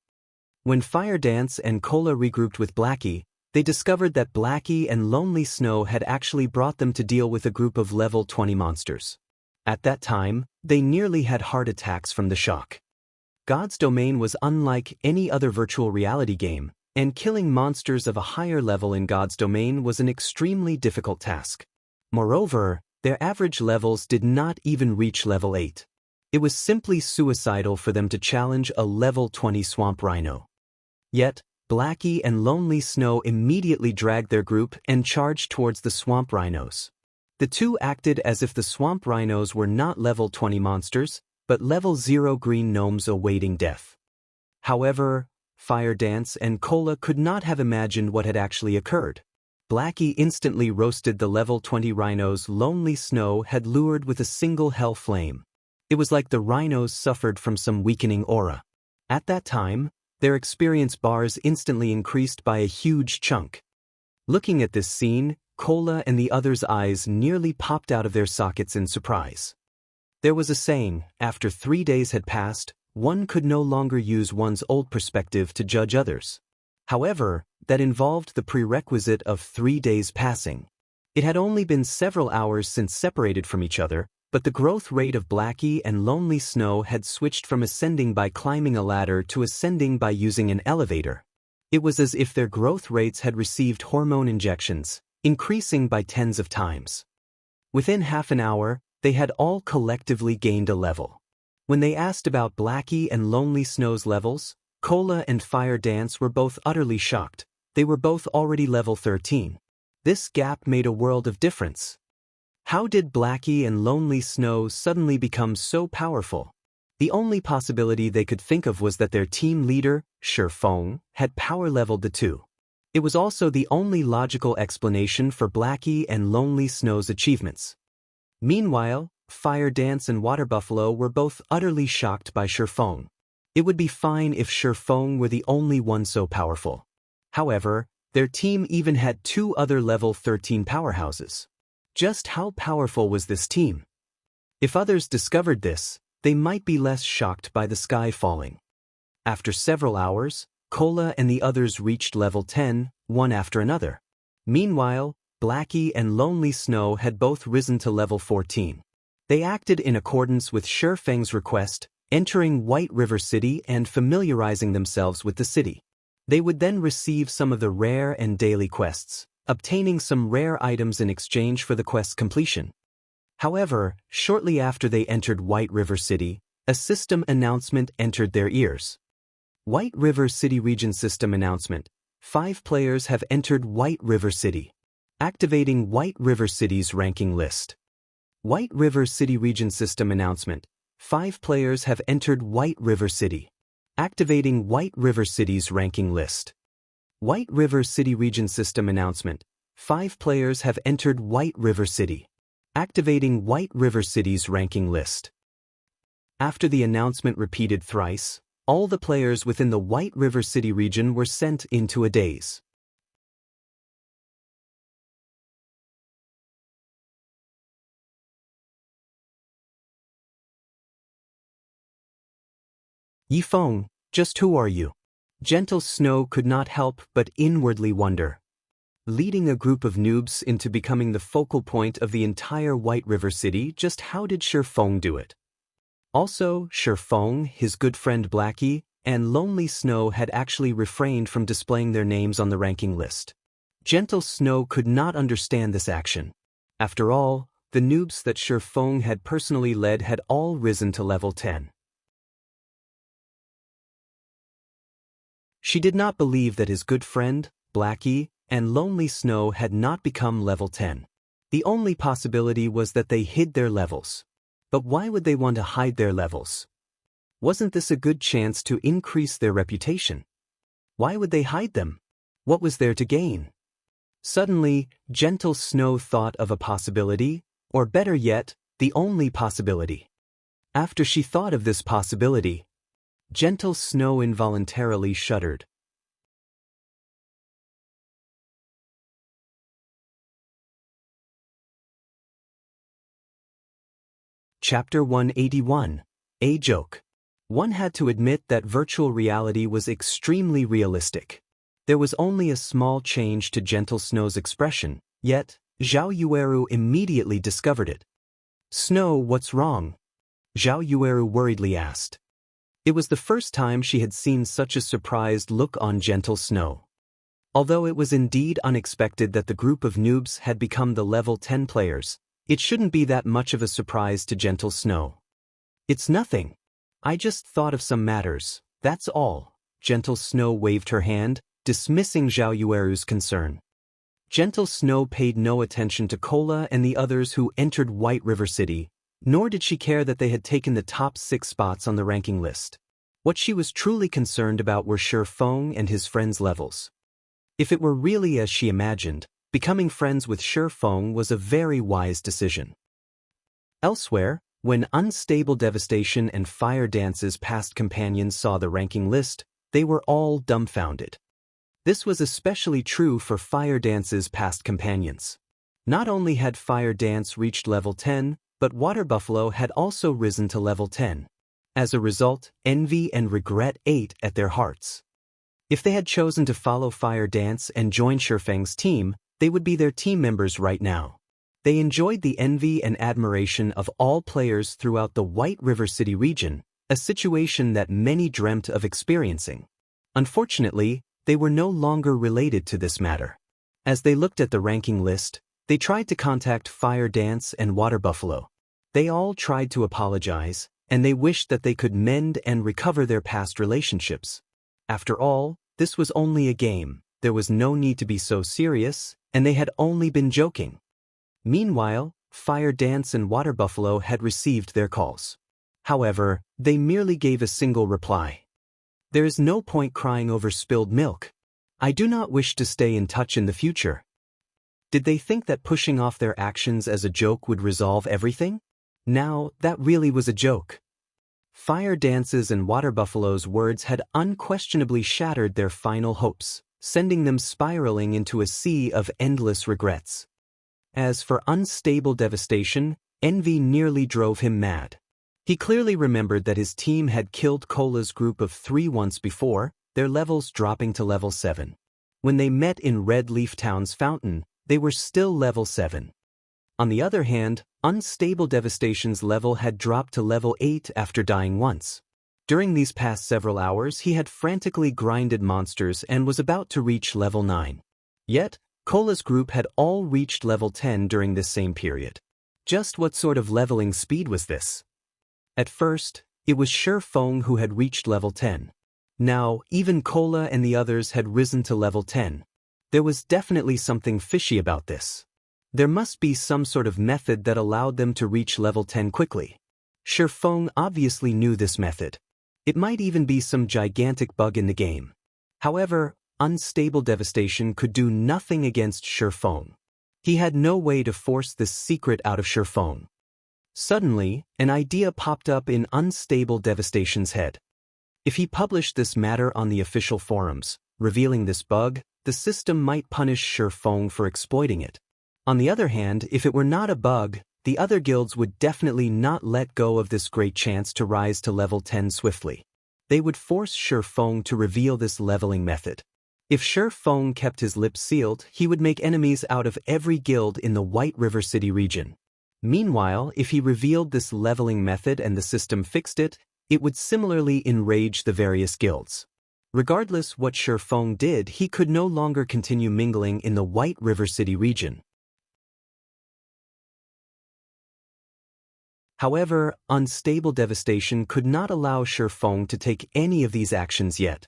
When Fire Dance and Cola regrouped with Blackie, They discovered that Blackie and Lonely Snow had actually brought them to deal with a group of level 20 monsters. At that time, they nearly had heart attacks from the shock. God's Domain was unlike any other virtual reality game, and killing monsters of a higher level in God's Domain was an extremely difficult task. Moreover, their average levels did not even reach level 8. It was simply suicidal for them to challenge a level 20 swamp rhino. Yet, Blackie and Lonely Snow immediately dragged their group and charged towards the swamp rhinos. The two acted as if the swamp rhinos were not level 20 monsters, but level 0 green gnomes awaiting death. However, Fire Dance and Cola could not have imagined what had actually occurred. Blackie instantly roasted the level 20 rhinos Lonely Snow had lured with a single hell flame. It was like the rhinos suffered from some weakening aura. At that time, their experience bars instantly increased by a huge chunk. Looking at this scene, Cola and the others' eyes nearly popped out of their sockets in surprise. There was a saying, after 3 days had passed, one could no longer use one's old perspective to judge others. However, that involved the prerequisite of 3 days passing. It had only been several hours since separated from each other, but the growth rate of Blackie and Lonely Snow had switched from ascending by climbing a ladder to ascending by using an elevator. It was as if their growth rates had received hormone injections, increasing by tens of times. Within half an hour, they had all collectively gained a level. When they asked about Blackie and Lonely Snow's levels, Cola and Fire Dance were both utterly shocked. They were both already level 13. This gap made a world of difference. How did Blackie and Lonely Snow suddenly become so powerful? The only possibility they could think of was that their team leader, Shifeng, had power leveled the two. It was also the only logical explanation for Blackie and Lonely Snow's achievements. Meanwhile, Fire Dance and Water Buffalo were both utterly shocked by Shifeng. It would be fine if Shifeng were the only one so powerful. However, their team even had 2 other level 13 powerhouses. Just how powerful was this team? If others discovered this, they might be less shocked by the sky falling. After several hours, Cola and the others reached level 10, one after another. Meanwhile, Blackie and Lonely Snow had both risen to level 14. They acted in accordance with Shifeng's request, entering White River City and familiarizing themselves with the city. They would then receive some of the rare and daily quests, obtaining some rare items in exchange for the quest's completion. However, shortly after they entered White River City, a system announcement entered their ears. White River City Region System Announcement. 5 players have entered White River City. Activating White River City's ranking list. White River City Region System Announcement. 5 players have entered White River City. Activating White River City's ranking list. White River City Region System Announcement. 5 players have entered White River City. Activating White River City's ranking list. After the announcement repeated thrice, all the players within the White River City region were sent into a daze. Yifeng, just who are you? Gentle Snow could not help but inwardly wonder. Leading a group of noobs into becoming the focal point of the entire White River City, just how did Shifeng do it? Also, Shifeng, his good friend Blackie, and Lonely Snow had actually refrained from displaying their names on the ranking list. Gentle Snow could not understand this action. After all, the noobs that Shifeng had personally led had all risen to level 10. She did not believe that his good friend, Blackie, and Lonely Snow had not become level 10. The only possibility was that they hid their levels. But why would they want to hide their levels? Wasn't this a good chance to increase their reputation? Why would they hide them? What was there to gain? Suddenly, Gentle Snow thought of a possibility, or better yet, the only possibility. After she thought of this possibility, Gentle Snow involuntarily shuddered. Chapter 181. A Joke. One had to admit that virtual reality was extremely realistic. There was only a small change to Gentle Snow's expression, yet, Zhao Yueru immediately discovered it. "Snow, what's wrong?" Zhao Yueru worriedly asked. It was the first time she had seen such a surprised look on Gentle Snow. Although it was indeed unexpected that the group of noobs had become the level 10 players, it shouldn't be that much of a surprise to Gentle Snow. "It's nothing. I just thought of some matters, that's all." Gentle Snow waved her hand, dismissing Zhao Yueru's concern. Gentle Snow paid no attention to Cola and the others who entered White River City, nor did she care that they had taken the top 6 spots on the ranking list. What she was truly concerned about were Shi Feng and his friends' levels. If it were really as she imagined, becoming friends with Shi Feng was a very wise decision. Elsewhere, when Unstable Devastation and Fire Dance's past companions saw the ranking list, they were all dumbfounded. This was especially true for Fire Dance's past companions. Not only had Fire Dance reached level 10, but Water Buffalo had also risen to level 10. As a result, envy and regret ate at their hearts. If they had chosen to follow Fire Dance and join Shifeng's team, they would be their team members right now. They enjoyed the envy and admiration of all players throughout the White River City region, a situation that many dreamt of experiencing. Unfortunately, they were no longer related to this matter. As they looked at the ranking list, they tried to contact Fire Dance and Water Buffalo. They all tried to apologize, and they wished that they could mend and recover their past relationships. After all, this was only a game, there was no need to be so serious, and they had only been joking. Meanwhile, Fire Dance and Water Buffalo had received their calls. However, they merely gave a single reply. "There is no point crying over spilled milk. I do not wish to stay in touch in the future." Did they think that pushing off their actions as a joke would resolve everything? Now, that really was a joke. Fire Dance's and Water Buffalo's words had unquestionably shattered their final hopes, sending them spiraling into a sea of endless regrets. As for Unstable Devastation, envy nearly drove him mad. He clearly remembered that his team had killed Cola's group of 3 once before, their levels dropping to level 7. When they met in Red Leaf Town's fountain, they were still level 7. On the other hand, Unstable Devastation's level had dropped to level 8 after dying once. During these past several hours he had frantically grinded monsters and was about to reach level 9. Yet, Cola's group had all reached level 10 during this same period. Just what sort of leveling speed was this? At first, it was Shi Feng who had reached level 10. Now, even Cola and the others had risen to level 10. There was definitely something fishy about this. There must be some sort of method that allowed them to reach level 10 quickly. Shi Feng obviously knew this method. It might even be some gigantic bug in the game. However, Unstable Devastation could do nothing against Shi Feng. He had no way to force this secret out of Shi Feng. Suddenly, an idea popped up in Unstable Devastation's head. If he published this matter on the official forums, revealing this bug, the system might punish Shi Feng for exploiting it. On the other hand, if it were not a bug, the other guilds would definitely not let go of this great chance to rise to level 10 swiftly. They would force Shi Feng to reveal this leveling method. If Shi Feng kept his lips sealed, he would make enemies out of every guild in the White River City region. Meanwhile, if he revealed this leveling method and the system fixed it, it would similarly enrage the various guilds. Regardless what Shi Feng did, he could no longer continue mingling in the White River City region. However, Unstable Devastation could not allow Shi Feng to take any of these actions yet.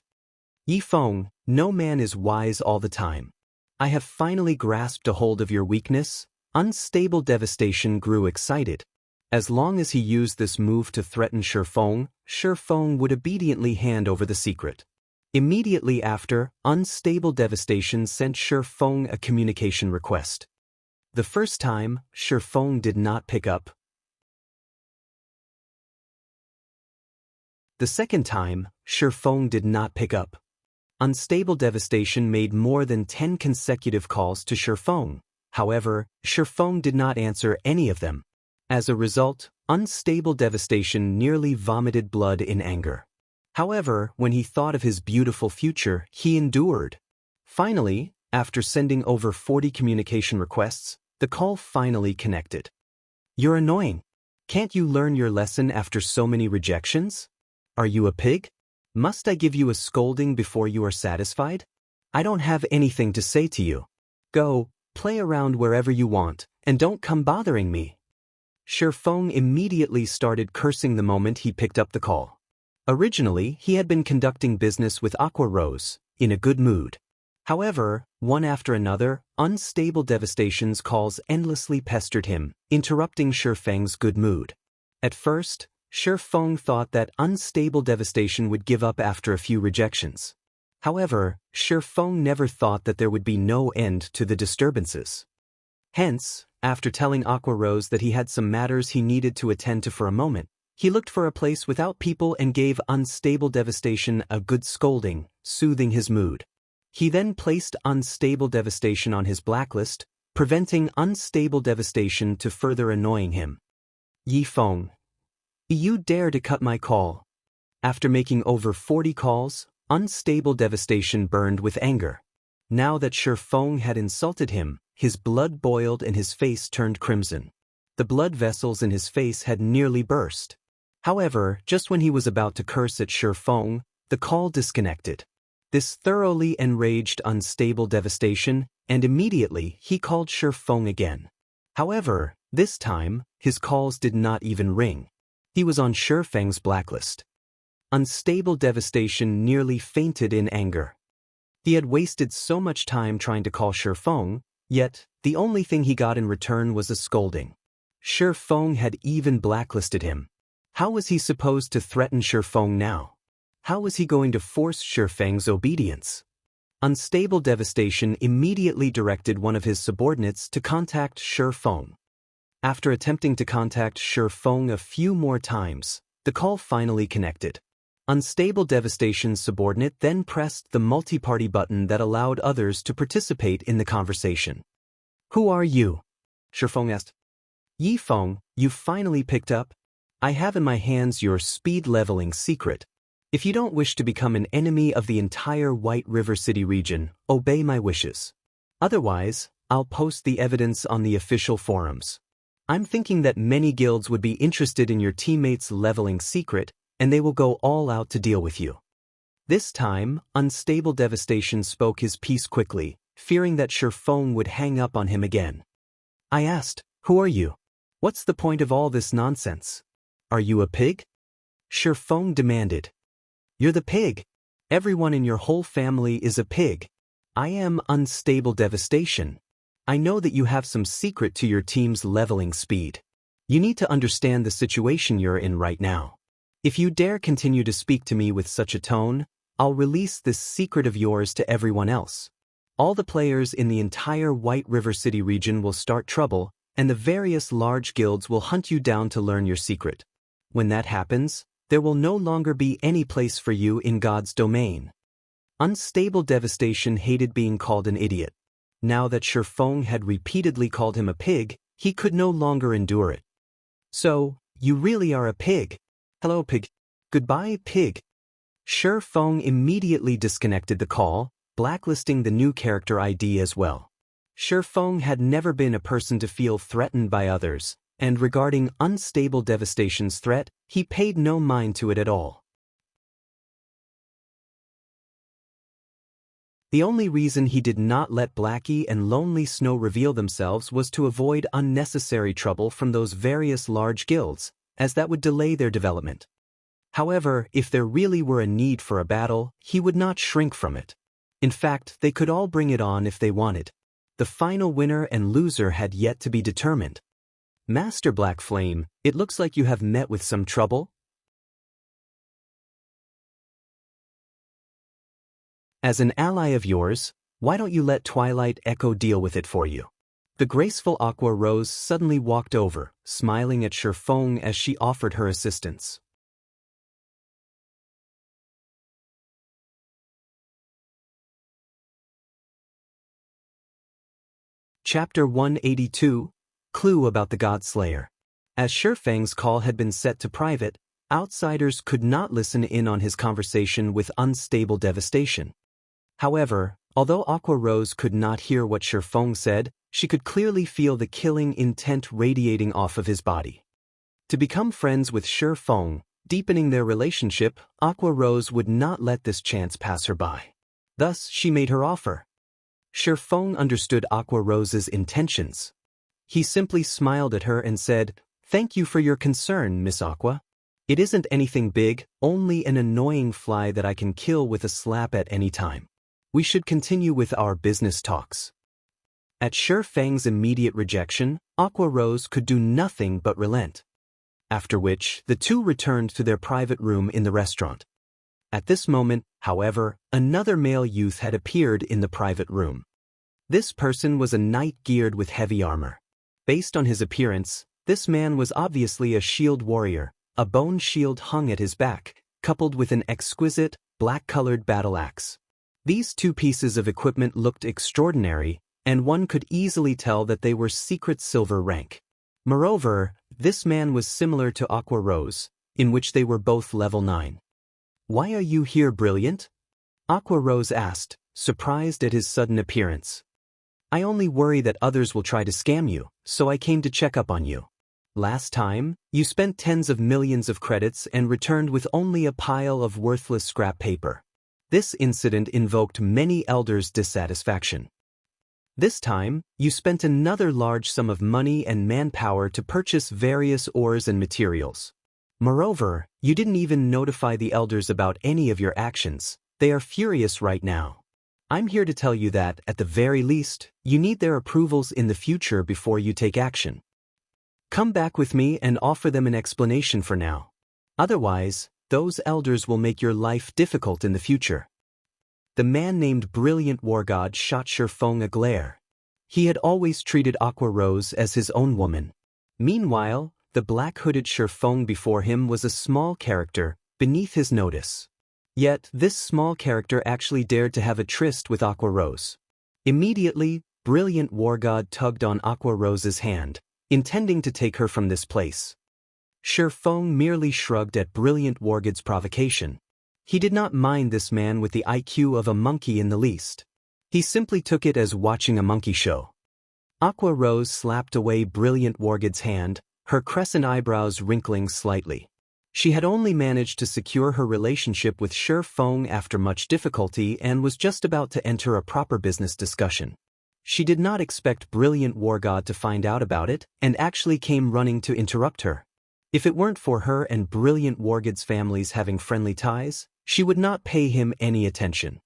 "Yi Feng, no man is wise all the time. I have finally grasped a hold of your weakness." Unstable Devastation grew excited. As long as he used this move to threaten Shi Feng would obediently hand over the secret. Immediately after, Unstable Devastation sent Shi Feng a communication request. The first time, Shi Feng did not pick up. The second time, Shi Feng did not pick up. Unstable Devastation made more than 10 consecutive calls to Shi Feng. However, Shi Feng did not answer any of them. As a result, Unstable Devastation nearly vomited blood in anger. However, when he thought of his beautiful future, he endured. Finally, after sending over 40 communication requests, the call finally connected. You're annoying. Can't you learn your lesson after so many rejections? Are you a pig? Must I give you a scolding before you are satisfied? I don't have anything to say to you. Go, play around wherever you want, and don't come bothering me. Shifeng immediately started cursing the moment he picked up the call. Originally, he had been conducting business with Aqua Rose, in a good mood. However, one after another, unstable devastations calls endlessly pestered him, interrupting Shifeng's good mood. At first, Shifeng thought that unstable devastation would give up after a few rejections. However, Shifeng never thought that there would be no end to the disturbances. Hence, after telling Aqua Rose that he had some matters he needed to attend to for a moment, he looked for a place without people and gave unstable devastation a good scolding, soothing his mood. He then placed unstable devastation on his blacklist, preventing unstable devastation to further annoying him. Yifeng, you dare to cut my call. After making over 40 calls, unstable devastation burned with anger. Now that Shifeng had insulted him, his blood boiled and his face turned crimson. The blood vessels in his face had nearly burst. However, just when he was about to curse at Shifeng, the call disconnected. This thoroughly enraged unstable devastation, and immediately he called Shifeng again. However, this time, his calls did not even ring. He was on Shifeng's blacklist. Unstable devastation nearly fainted in anger. He had wasted so much time trying to call Shifeng, yet the only thing he got in return was a scolding. Shifeng had even blacklisted him. How was he supposed to threaten Shifeng now? How was he going to force Shifeng's obedience? Unstable devastation immediately directed one of his subordinates to contact Shifeng. After attempting to contact Shifeng a few more times, the call finally connected. Unstable devastation's subordinate then pressed the multi-party button that allowed others to participate in the conversation. Who are you? Shifeng asked. Yifeng, you finally picked up? I have in my hands your speed leveling secret. If you don't wish to become an enemy of the entire White River City region, obey my wishes. Otherwise, I'll post the evidence on the official forums. I'm thinking that many guilds would be interested in your teammates' leveling secret, and they will go all out to deal with you. This time, unstable devastation spoke his piece quickly, fearing that Shifeng would hang up on him again. I asked, who are you? What's the point of all this nonsense? Are you a pig? Shifeng demanded. You're the pig. Everyone in your whole family is a pig. I am unstable devastation. I know that you have some secret to your team's leveling speed. You need to understand the situation you're in right now. If you dare continue to speak to me with such a tone, I'll release this secret of yours to everyone else. All the players in the entire White River City region will start trouble, and the various large guilds will hunt you down to learn your secret. When that happens, there will no longer be any place for you in God's domain. Unstable devastation hated being called an idiot. Now that Shifeng had repeatedly called him a pig, he could no longer endure it. So, you really are a pig. Hello, pig. Goodbye, pig. Shifeng immediately disconnected the call, blacklisting the new character ID as well. Shifeng had never been a person to feel threatened by others, and regarding unstable devastation's threat, he paid no mind to it at all. The only reason he did not let Blackie and Lonely Snow reveal themselves was to avoid unnecessary trouble from those various large guilds, as that would delay their development. However, if there really were a need for a battle, he would not shrink from it. In fact, they could all bring it on if they wanted. The final winner and loser had yet to be determined. Master Black Flame, it looks like you have met with some trouble. As an ally of yours, why don't you let Twilight Echo deal with it for you? The graceful Aqua Rose suddenly walked over, smiling at Shifeng as she offered her assistance. Chapter 182, Clue about the Godslayer. As Shifeng's call had been set to private, outsiders could not listen in on his conversation with unstable devastation. However, Although Aqua Rose could not hear what Shifeng said, she could clearly feel the killing intent radiating off of his body. To become friends with Shifeng, deepening their relationship, Aqua Rose would not let this chance pass her by. Thus, she made her offer. Shifeng understood Aqua Rose's intentions. He simply smiled at her and said, "Thank you for your concern, Miss Aqua. It isn't anything big, only an annoying fly that I can kill with a slap at any time. We should continue with our business talks." At Shifeng's immediate rejection, Aqua Rose could do nothing but relent. After which, the two returned to their private room in the restaurant. At this moment, however, another male youth had appeared in the private room. This person was a knight geared with heavy armor. Based on his appearance, this man was obviously a shield warrior. A bone shield hung at his back, coupled with an exquisite, black-colored battle axe. These two pieces of equipment looked extraordinary, and one could easily tell that they were secret silver rank. Moreover, this man was similar to Aqua Rose, in which they were both level 9. "Why are you here, Brilliant?" Aqua Rose asked, surprised at his sudden appearance. "I only worry that others will try to scam you, so I came to check up on you. Last time, you spent tens of millions of credits and returned with only a pile of worthless scrap paper. This incident invoked many elders' dissatisfaction. This time, you spent another large sum of money and manpower to purchase various ores and materials. Moreover, you didn't even notify the elders about any of your actions. They are furious right now. I'm here to tell you that, at the very least, you need their approvals in the future before you take action. Come back with me and offer them an explanation for now. Otherwise, those elders will make your life difficult in the future." The man named Brilliant War God shot Shifeng a glare. He had always treated Aqua Rose as his own woman. Meanwhile, the black-hooded Shifeng before him was a small character, beneath his notice. Yet, this small character actually dared to have a tryst with Aqua Rose. Immediately, Brilliant War God tugged on Aqua Rose's hand, intending to take her from this place. Shifeng merely shrugged at Brilliant War God's provocation. He did not mind this man with the IQ of a monkey in the least. He simply took it as watching a monkey show. Aqua Rose slapped away Brilliant War God's hand, her crescent eyebrows wrinkling slightly. She had only managed to secure her relationship with Shifeng after much difficulty and was just about to enter a proper business discussion. She did not expect Brilliant War God to find out about it, and actually came running to interrupt her. If it weren't for her and Brilliant War God's families having friendly ties, she would not pay him any attention.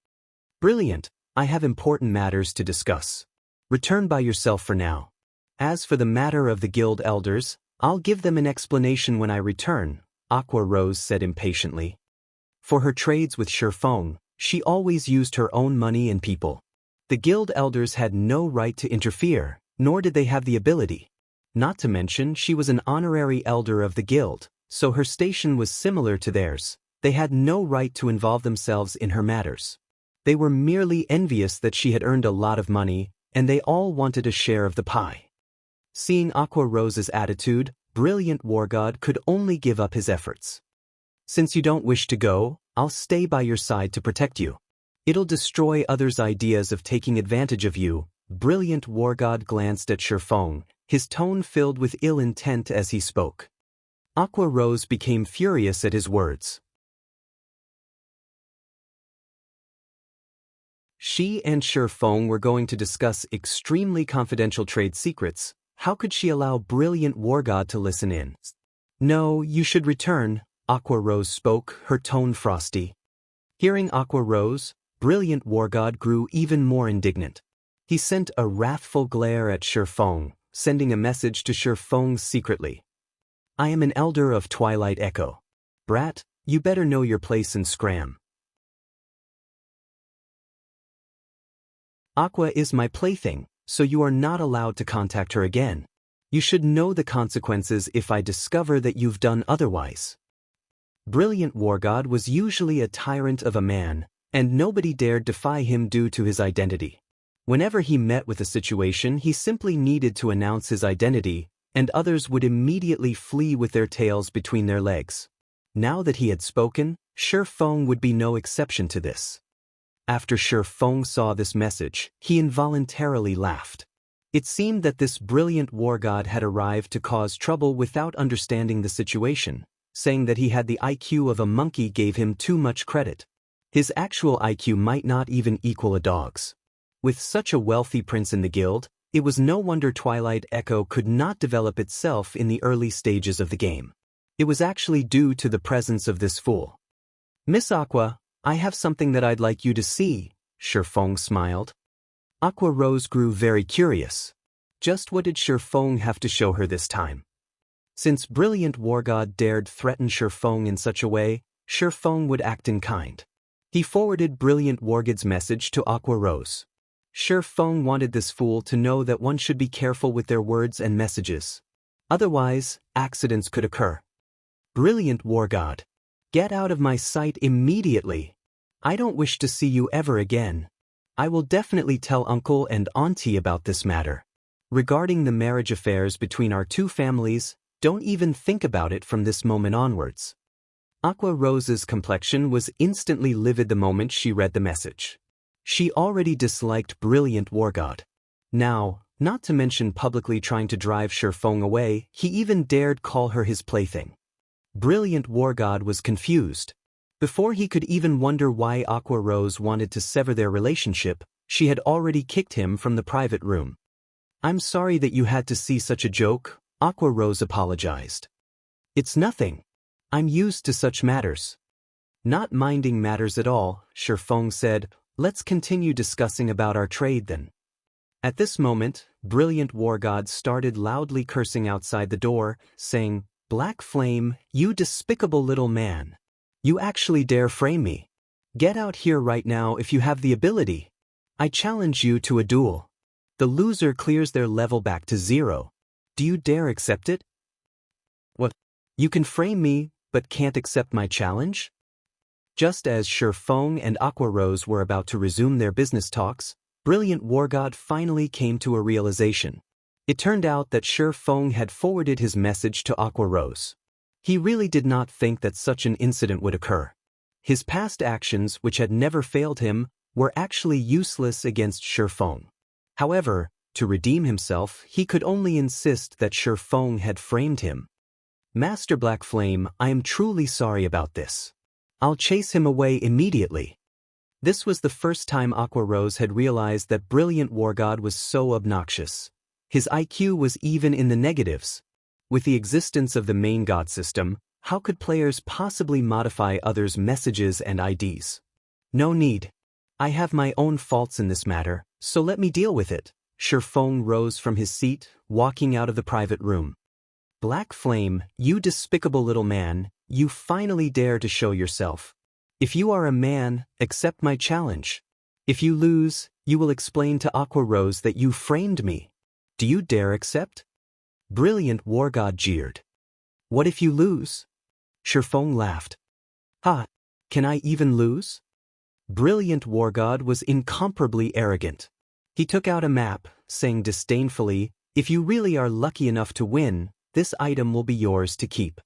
"Brilliant, I have important matters to discuss. Return by yourself for now. As for the matter of the guild elders, I'll give them an explanation when I return," Aqua Rose said impatiently. For her trades with Shifeng, she always used her own money and people. The guild elders had no right to interfere, nor did they have the ability. Not to mention, she was an honorary elder of the guild, so her station was similar to theirs. They had no right to involve themselves in her matters. They were merely envious that she had earned a lot of money, and they all wanted a share of the pie. Seeing Aqua Rose's attitude, Brilliant War God could only give up his efforts. "Since you don't wish to go, I'll stay by your side to protect you. It'll destroy others' ideas of taking advantage of you." Brilliant War God glanced at Shifeng, his tone filled with ill intent as he spoke. Aqua Rose became furious at his words. She and Shifeng were going to discuss extremely confidential trade secrets. How could she allow Brilliant War God to listen in? "No, you should return," Aqua Rose spoke, her tone frosty. Hearing Aqua Rose, Brilliant War God grew even more indignant. He sent a wrathful glare at Shifeng, sending a message to Shifeng secretly. "I am an elder of Twilight Echo. Brat, you better know your place and scram. Aqua is my plaything, so you are not allowed to contact her again. You should know the consequences if I discover that you've done otherwise." Brilliant War God was usually a tyrant of a man, and nobody dared defy him due to his identity. Whenever he met with a situation, he simply needed to announce his identity, and others would immediately flee with their tails between their legs. Now that he had spoken, Shifeng would be no exception to this. After Shi Feng saw this message, he involuntarily laughed. It seemed that this brilliant war god had arrived to cause trouble without understanding the situation, saying that he had the IQ of a monkey gave him too much credit. His actual IQ might not even equal a dog's. With such a wealthy prince in the guild, it was no wonder Twilight Echo could not develop itself in the early stages of the game. It was actually due to the presence of this fool. Miss Aqua, I have something that I'd like you to see, Shi Feng smiled. Aqua Rose grew very curious. Just what did Shi Feng have to show her this time? Since brilliant war god dared threaten Shi Feng in such a way, Shi Feng would act in kind. He forwarded brilliant wargod's message to Aqua Rose. Shi Feng wanted this fool to know that one should be careful with their words and messages. Otherwise, accidents could occur. Brilliant war god. Get out of my sight immediately. I don't wish to see you ever again. I will definitely tell uncle and auntie about this matter. Regarding the marriage affairs between our two families, don't even think about it from this moment onwards. Aqua Rose's complexion was instantly livid the moment she read the message. She already disliked brilliant war god. Now, not to mention publicly trying to drive Shi Feng away, he even dared call her his plaything. Brilliant war god was confused. Before he could even wonder why Aqua Rose wanted to sever their relationship, she had already kicked him from the private room. I'm sorry that you had to see such a joke, Aqua Rose apologized. It's nothing. I'm used to such matters. Not minding matters at all, Shi Feng said, let's continue discussing about our trade then. At this moment, brilliant war god started loudly cursing outside the door, saying, Black Flame, you despicable little man. You actually dare frame me. Get out here right now if you have the ability. I challenge you to a duel. The loser clears their level back to 0. Do you dare accept it? What? You can frame me, but can't accept my challenge? Just as Shi Feng and Aqua Rose were about to resume their business talks, brilliant war god finally came to a realization. It turned out that Shi Feng had forwarded his message to Aqua Rose. He really did not think that such an incident would occur. His past actions, which had never failed him, were actually useless against Shi Feng. However, to redeem himself, he could only insist that Shi Feng had framed him. Master Black Flame, I am truly sorry about this. I'll chase him away immediately. This was the first time Aqua Rose had realized that brilliant war god was so obnoxious. His IQ was even in the negatives. With the existence of the main god system, how could players possibly modify others' messages and IDs? No need. I have my own faults in this matter, so let me deal with it. Shi Feng rose from his seat, walking out of the private room. Black Flame, you despicable little man, you finally dare to show yourself. If you are a man, accept my challenge. If you lose, you will explain to Aqua Rose that you framed me. Do you dare accept? Brilliant war god jeered. What if you lose? Shi Feng laughed. Ha! Can I even lose? Brilliant war god was incomparably arrogant. He took out a map, saying disdainfully, if you really are lucky enough to win, this item will be yours to keep.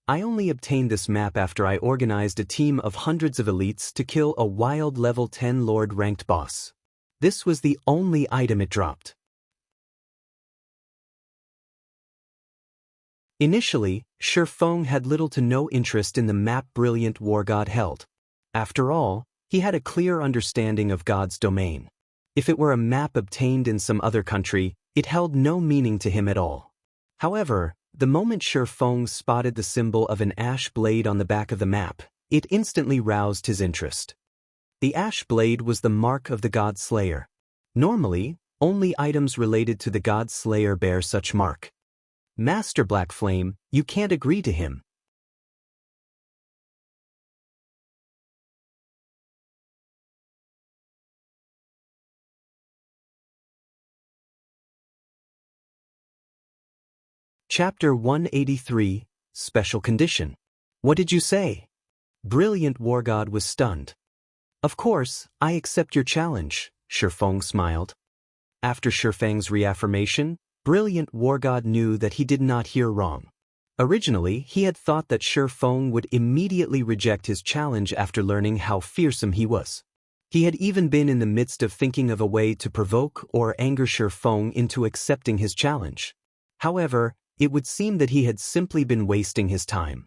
I only obtained this map after I organized a team of hundreds of elites to kill a wild level 10 Lord ranked boss. This was the only item it dropped. Initially, Shi Feng had little to no interest in the map brilliant war god held. After all, he had a clear understanding of God's domain. If it were a map obtained in some other country, it held no meaning to him at all. However, the moment Shi Feng spotted the symbol of an ash blade on the back of the map, it instantly roused his interest. The ash blade was the mark of the God Slayer. Normally, only items related to the God Slayer bear such mark. Master Black Flame, you can't agree to him. Chapter 183, Special Condition. What did you say? Brilliant War God was stunned. Of course, I accept your challenge, Shi Feng smiled. After Shi Feng's reaffirmation, Brilliant War God knew that he did not hear wrong. Originally, he had thought that Shi Feng would immediately reject his challenge after learning how fearsome he was. He had even been in the midst of thinking of a way to provoke or anger Shifeng into accepting his challenge. However, it would seem that he had simply been wasting his time.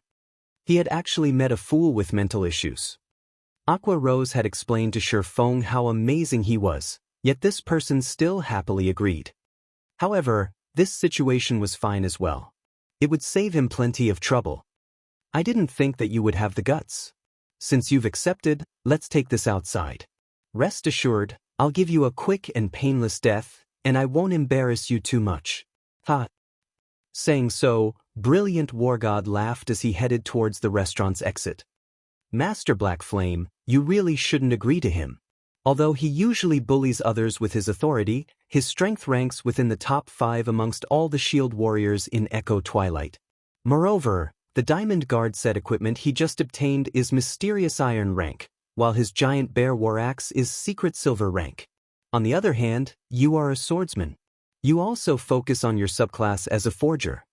He had actually met a fool with mental issues. Aqua Rose had explained to Shifeng how amazing he was, yet this person still happily agreed. However, this situation was fine as well. It would save him plenty of trouble. I didn't think that you would have the guts. Since you've accepted, let's take this outside. Rest assured, I'll give you a quick and painless death, and I won't embarrass you too much. Ha! Saying so, Brilliant War God laughed as he headed towards the restaurant's exit. Master Black Flame, you really shouldn't agree to him. Although he usually bullies others with his authority, his strength ranks within the top 5 amongst all the shield warriors in Echo Twilight. Moreover, the Diamond Guard set equipment he just obtained is Mysterious Iron rank, while his Giant Bear War Axe is Secret Silver rank. On the other hand, you are a swordsman. You also focus on your subclass as a forger.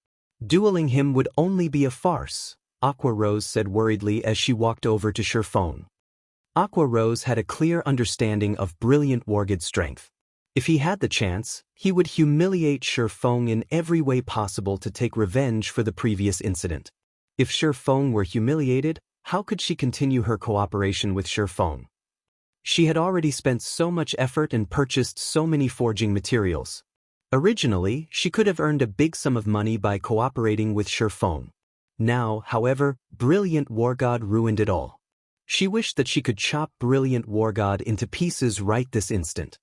Dueling him would only be a farce, Aqua Rose said worriedly as she walked over to Shifeng. Aqua Rose had a clear understanding of Brilliant Wargod's strength. If he had the chance, he would humiliate Shifeng in every way possible to take revenge for the previous incident. If Shifeng were humiliated, how could she continue her cooperation with Shifeng? She had already spent so much effort and purchased so many forging materials. Originally, she could have earned a big sum of money by cooperating with Shifeng. Now, however, Brilliant Wargod ruined it all. She wished that she could chop Brilliant Wargod into pieces right this instant.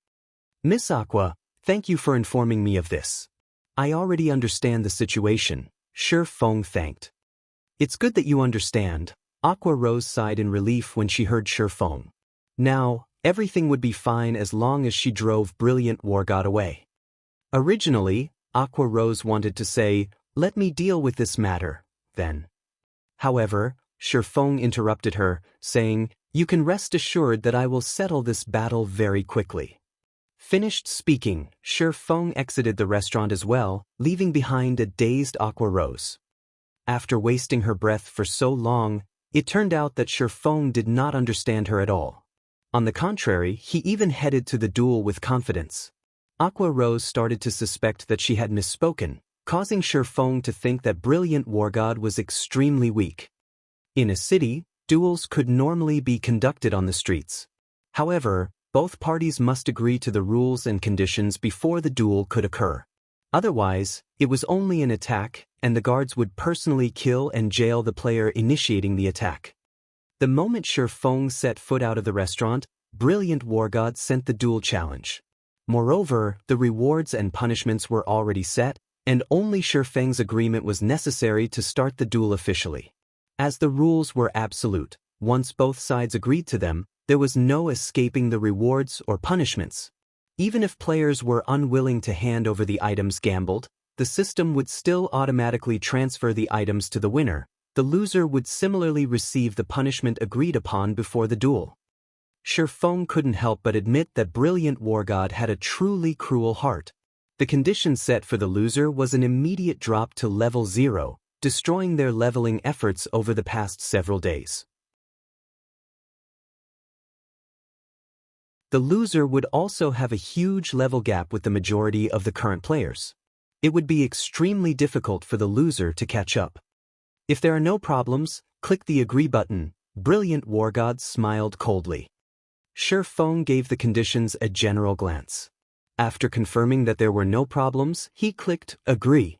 Miss Aqua, thank you for informing me of this. I already understand the situation, Shifeng thanked. It's good that you understand, Aqua Rose sighed in relief when she heard Shifeng. Now, everything would be fine as long as she drove Brilliant Wargod away. Originally, Aqua Rose wanted to say, let me deal with this matter, then. However, Shifeng interrupted her, saying, you can rest assured that I will settle this battle very quickly. Finished speaking, Shifeng exited the restaurant as well, leaving behind a dazed Aqua Rose. After wasting her breath for so long, it turned out that Shifeng did not understand her at all. On the contrary, he even headed to the duel with confidence. Aqua Rose started to suspect that she had misspoken, causing Shifeng to think that Brilliant Wargod was extremely weak. In a city, duels could normally be conducted on the streets. However, both parties must agree to the rules and conditions before the duel could occur. Otherwise, it was only an attack, and the guards would personally kill and jail the player initiating the attack. The moment Shifeng set foot out of the restaurant, Brilliant Wargod sent the duel challenge. Moreover, the rewards and punishments were already set, and only Shifeng's agreement was necessary to start the duel officially. As the rules were absolute, once both sides agreed to them, there was no escaping the rewards or punishments. Even if players were unwilling to hand over the items gambled, the system would still automatically transfer the items to the winner. The loser would similarly receive the punishment agreed upon before the duel. Shifeng couldn't help but admit that Brilliant Wargod had a truly cruel heart. The condition set for the loser was an immediate drop to level 0, destroying their leveling efforts over the past several days. The loser would also have a huge level gap with the majority of the current players. It would be extremely difficult for the loser to catch up. If there are no problems, click the agree button, Brilliant Wargod smiled coldly. Shifeng gave the conditions a general glance. After confirming that there were no problems, he clicked agree.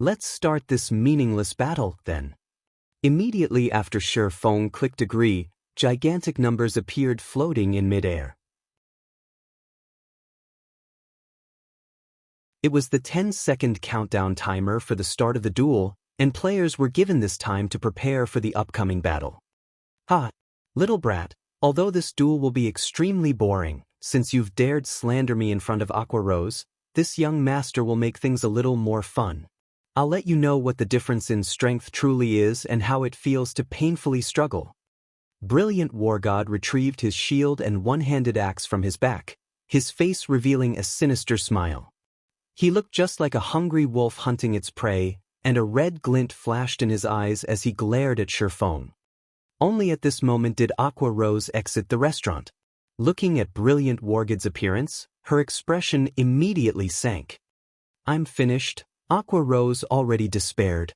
Let's start this meaningless battle, then. Immediately after Shifeng clicked agree, gigantic numbers appeared floating in midair. It was the 10-second countdown timer for the start of the duel, and players were given this time to prepare for the upcoming battle. Ha! Little brat, although this duel will be extremely boring, since you've dared slander me in front of Aqua Rose, this young master will make things a little more fun. I'll let you know what the difference in strength truly is and how it feels to painfully struggle. Brilliant Wargod retrieved his shield and one-handed axe from his back, his face revealing a sinister smile. He looked just like a hungry wolf hunting its prey, and a red glint flashed in his eyes as he glared at Shifeng. Only at this moment did Aqua Rose exit the restaurant. Looking at Brilliant Wargood's appearance, her expression immediately sank. "I'm finished," Aqua Rose already despaired.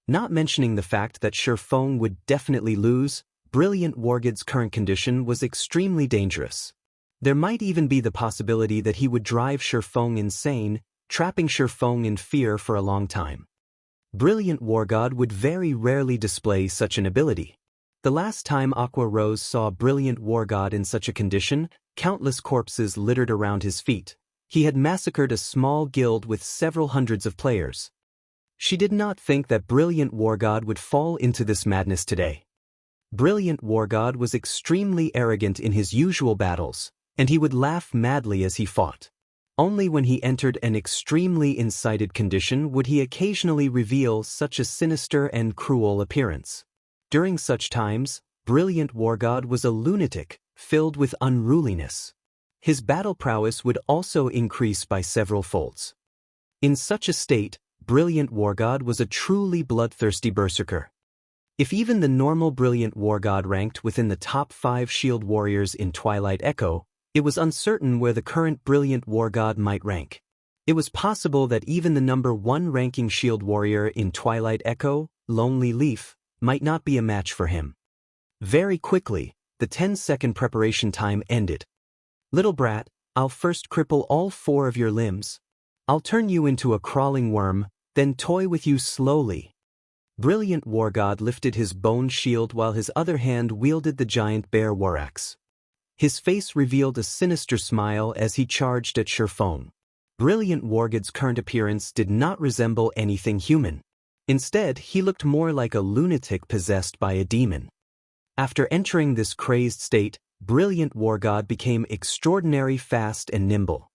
Not mentioning the fact that Shifeng would definitely lose, Brilliant Wargood's current condition was extremely dangerous. There might even be the possibility that he would drive Shifeng insane, trapping Shifeng in fear for a long time. Brilliant Wargod would very rarely display such an ability. The last time Aqua Rose saw Brilliant Wargod in such a condition, countless corpses littered around his feet. He had massacred a small guild with several hundreds of players. She did not think that Brilliant Wargod would fall into this madness today. Brilliant Wargod was extremely arrogant in his usual battles, and he would laugh madly as he fought. Only when he entered an extremely incited condition would he occasionally reveal such a sinister and cruel appearance. During such times, Brilliant Wargod was a lunatic, filled with unruliness. His battle prowess would also increase by several folds. In such a state, Brilliant Wargod was a truly bloodthirsty berserker. If even the normal Brilliant Wargod ranked within the top 5 shield warriors in Twilight Echo, it was uncertain where the current Brilliant Wargod might rank. It was possible that even the number 1 ranking shield warrior in Twilight Echo, Lonely Leaf, might not be a match for him. Very quickly, the 10-second preparation time ended. "Little brat, I'll first cripple all 4 of your limbs. I'll turn you into a crawling worm, then toy with you slowly." Brilliant Wargod lifted his bone shield while his other hand wielded the giant bear war axe. His face revealed a sinister smile as he charged at Shifeng. Brilliant Wargood's current appearance did not resemble anything human. Instead, he looked more like a lunatic possessed by a demon. After entering this crazed state, Brilliant Wargod became extraordinarily fast and nimble.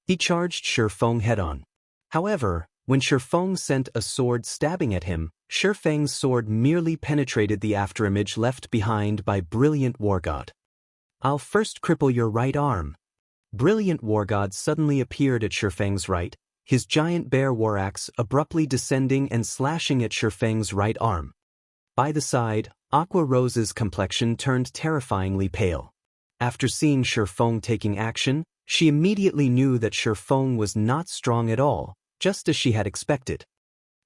He charged Shifeng head-on. However, when Shifeng sent a sword stabbing at him, Shifeng's sword merely penetrated the afterimage left behind by Brilliant Wargod. "I'll first cripple your right arm." Brilliant Wargod suddenly appeared at Shifeng's right, his giant bear war axe abruptly descending and slashing at Shifeng's right arm. By the side, Aqua Rose's complexion turned terrifyingly pale. After seeing Shifeng taking action, she immediately knew that Shifeng was not strong at all, just as she had expected.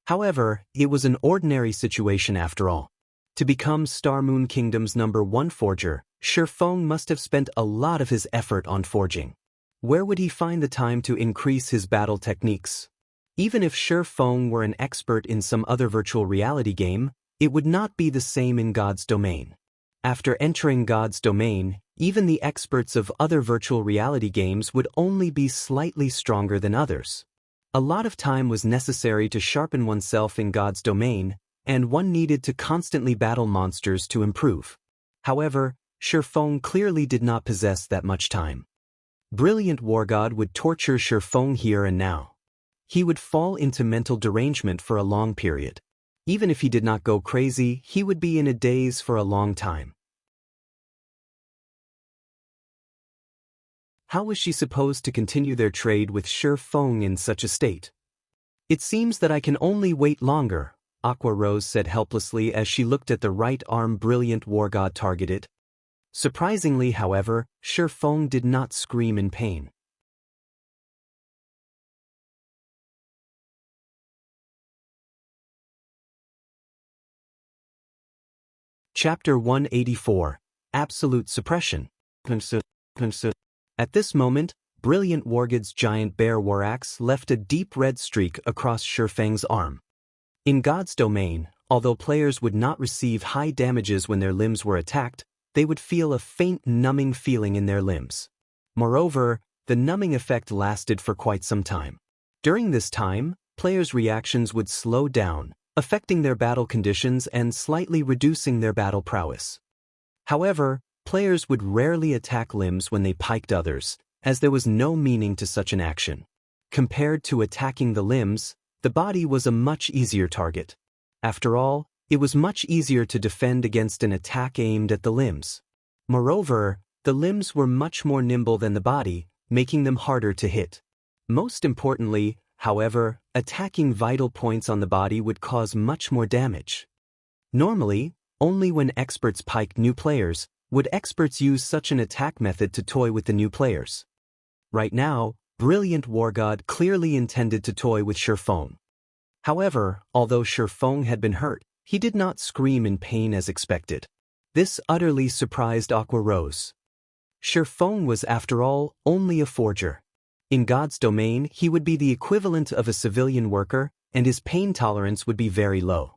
However, it was an ordinary situation after all. To become Star Moon Kingdom's number 1 forger, Shifeng must have spent a lot of his effort on forging. Where would he find the time to increase his battle techniques? Even if Shifeng were an expert in some other virtual reality game, it would not be the same in God's domain. After entering God's domain, even the experts of other virtual reality games would only be slightly stronger than others. A lot of time was necessary to sharpen oneself in God's domain, and one needed to constantly battle monsters to improve. However, Shifeng clearly did not possess that much time. Brilliant Wargod would torture Shifeng here and now. He would fall into mental derangement for a long period. Even if he did not go crazy, he would be in a daze for a long time. How was she supposed to continue their trade with Shifeng in such a state? "It seems that I can only wait longer," Aqua Rose said helplessly as she looked at the right arm Brilliant Wargod targeted. Surprisingly, however, Shifeng did not scream in pain. Chapter 184, Absolute Suppression. At this moment, Brilliant Wargood's giant bear war axe left a deep red streak across Shifeng's arm. In God's domain, although players would not receive high damages when their limbs were attacked, they would feel a faint numbing feeling in their limbs. Moreover, the numbing effect lasted for quite some time. During this time, players' reactions would slow down, affecting their battle conditions and slightly reducing their battle prowess. However, players would rarely attack limbs when they piked others, as there was no meaning to such an action. Compared to attacking the limbs, the body was a much easier target. After all, it was much easier to defend against an attack aimed at the limbs. Moreover, the limbs were much more nimble than the body, making them harder to hit. Most importantly, however, attacking vital points on the body would cause much more damage. Normally, only when experts piked new players, Would experts use such an attack method to toy with the new players? Right now, Brilliant War God clearly intended to toy with Shifeng. However, although Shifeng had been hurt, he did not scream in pain as expected. This utterly surprised Aqua Rose. Shifeng was, after all, only a forger. In God's domain, he would be the equivalent of a civilian worker, and his pain tolerance would be very low.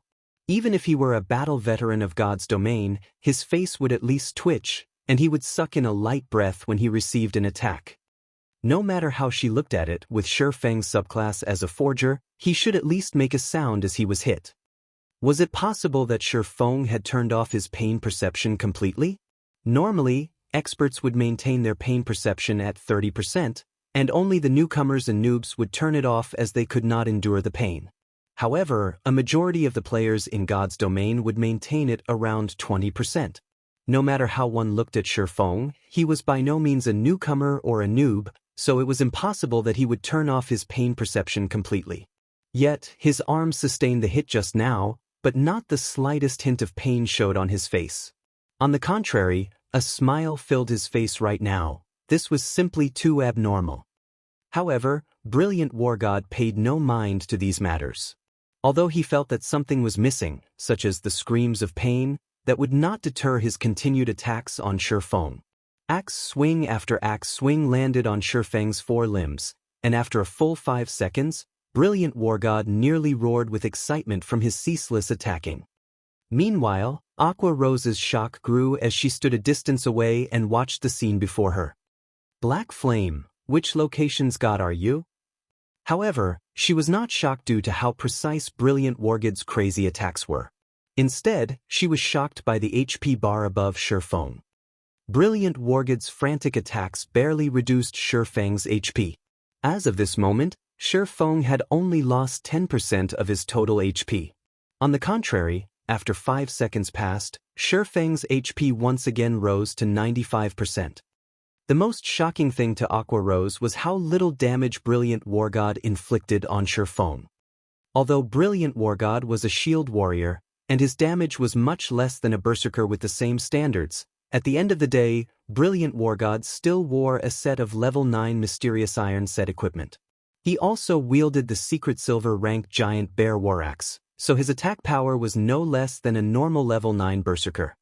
Even if he were a battle veteran of God's domain, his face would at least twitch, and he would suck in a light breath when he received an attack. No matter how she looked at it, with Shifeng's subclass as a forger, he should at least make a sound as he was hit. Was it possible that Shifeng had turned off his pain perception completely? Normally, experts would maintain their pain perception at 30%, and only the newcomers and noobs would turn it off as they could not endure the pain. However, a majority of the players in God's domain would maintain it around 20%. No matter how one looked at Shifeng, he was by no means a newcomer or a noob, so it was impossible that he would turn off his pain perception completely. Yet, his arm sustained the hit just now, but not the slightest hint of pain showed on his face. On the contrary, a smile filled his face right now. This was simply too abnormal. However, Brilliant War God paid no mind to these matters. Although he felt that something was missing, such as the screams of pain, that would not deter his continued attacks on Shifeng. Axe swing after axe swing landed on Shifeng's four limbs, and after a full 5 seconds, Brilliant War God nearly roared with excitement from his ceaseless attacking. Meanwhile, Aqua Rose's shock grew as she stood a distance away and watched the scene before her. Black Flame, which location's god are you? However, she was not shocked due to how precise Brilliant War God's crazy attacks were. Instead, she was shocked by the HP bar above Shifeng. Brilliant War God's frantic attacks barely reduced Shifeng's HP. As of this moment, Shifeng had only lost 10% of his total HP. On the contrary, after 5 seconds passed, Shifeng's HP once again rose to 95%. The most shocking thing to Aqua Rose was how little damage Brilliant War God inflicted on Shifeng. Although Brilliant War God was a shield warrior, and his damage was much less than a berserker with the same standards, at the end of the day, Brilliant War God still wore a set of level 9 Mysterious Iron set equipment. He also wielded the secret silver rank giant bear war axe, so his attack power was no less than a normal level 9 berserker.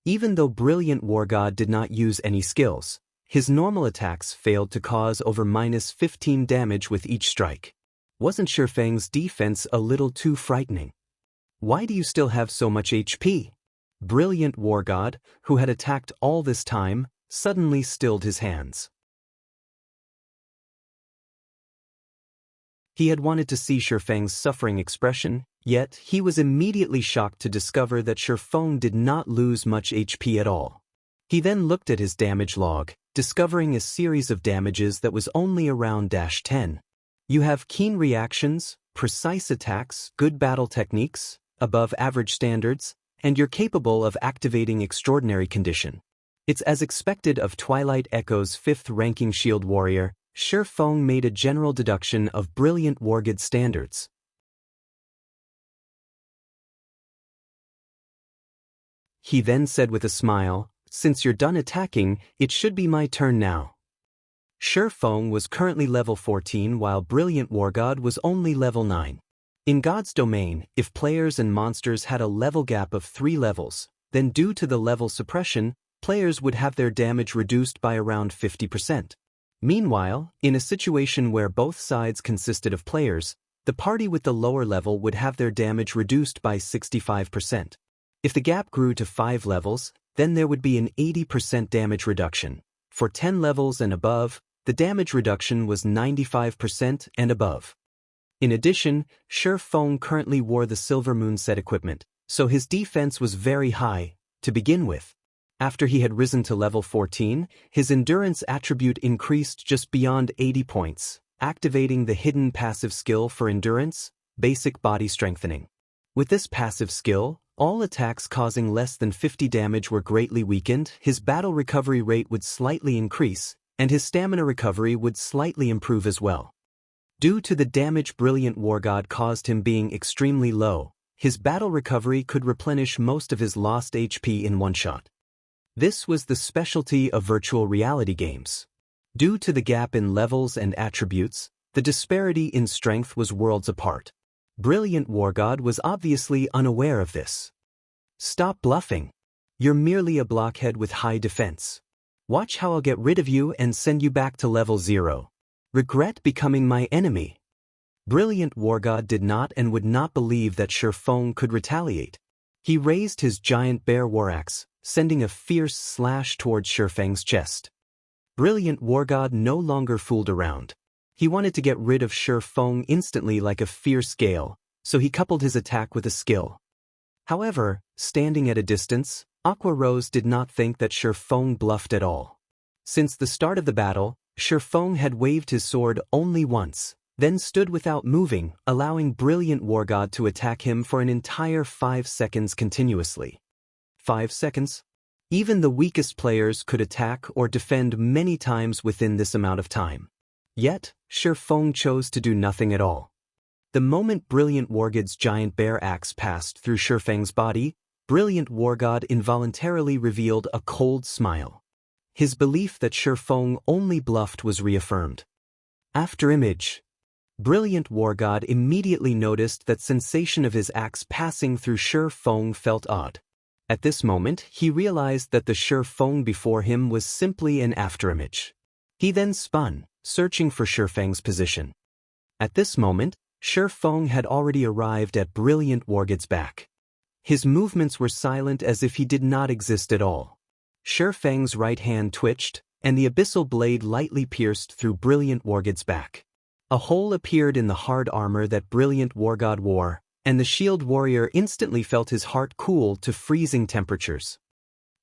Even though Brilliant War God did not use any skills, his normal attacks failed to cause over -15 damage with each strike. Wasn't Shifeng's defense a little too frightening? Why do you still have so much HP? Brilliant War God, who had attacked all this time, suddenly stilled his hands. He had wanted to see Shifeng's suffering expression, yet he was immediately shocked to discover that Shifeng did not lose much HP at all. He then looked at his damage log, discovering a series of damages that was only around -10. You have keen reactions, precise attacks, good battle techniques, above average standards, and you're capable of activating extraordinary condition. It's as expected of Twilight Echo's 5th ranking shield warrior. Shifeng made a general deduction of Brilliant War God standards. He then said with a smile, "Since you're done attacking, it should be my turn now." Shifeng was currently level 14 while Brilliant War God was only level 9. In God's domain, if players and monsters had a level gap of 3 levels, then due to the level suppression, players would have their damage reduced by around 50%. Meanwhile, in a situation where both sides consisted of players, the party with the lower level would have their damage reduced by 65%. If the gap grew to 5 levels, then there would be an 80% damage reduction. For 10 levels and above, the damage reduction was 95% and above. In addition, Shifeng currently wore the Silver Moon set equipment, so his defense was very high, to begin with. After he had risen to level 14, his endurance attribute increased just beyond 80 points, activating the hidden passive skill for endurance, basic body strengthening. With this passive skill, all attacks causing less than 50 damage were greatly weakened, his battle recovery rate would slightly increase, and his stamina recovery would slightly improve as well. Due to the damage Brilliant War God caused him being extremely low, his battle recovery could replenish most of his lost HP in one shot. This was the specialty of virtual reality games. Due to the gap in levels and attributes, the disparity in strength was worlds apart. Brilliant War God was obviously unaware of this. Stop bluffing. You're merely a blockhead with high defense. Watch how I'll get rid of you and send you back to level 0. Regret becoming my enemy. Brilliant War God did not and would not believe that Shifeng could retaliate. He raised his giant bear war axe, sending a fierce slash towards Shifeng's chest. Brilliant War God no longer fooled around. He wanted to get rid of Shifeng instantly like a fierce gale, so he coupled his attack with a skill. However, standing at a distance, Aqua Rose did not think that Shifeng bluffed at all. Since the start of the battle, Shifeng had waved his sword only once, then stood without moving, allowing Brilliant War God to attack him for an entire 5 seconds continuously. 5 seconds? Even the weakest players could attack or defend many times within this amount of time. Yet, Shifeng chose to do nothing at all. The moment Brilliant War God's giant bear axe passed through Shifeng's body, Brilliant War God involuntarily revealed a cold smile. His belief that Shifeng only bluffed was reaffirmed. After image. Brilliant War God immediately noticed that sensation of his axe passing through Shifeng felt odd. At this moment, he realized that the Shifeng before him was simply an afterimage. He then spun, searching for Shifeng's position. At this moment, Shifeng had already arrived at Brilliant War God's back. His movements were silent as if he did not exist at all. Shifeng's right hand twitched, and the abyssal blade lightly pierced through Brilliant War God's back. A hole appeared in the hard armor that Brilliant War God wore, and the shield warrior instantly felt his heart cool to freezing temperatures.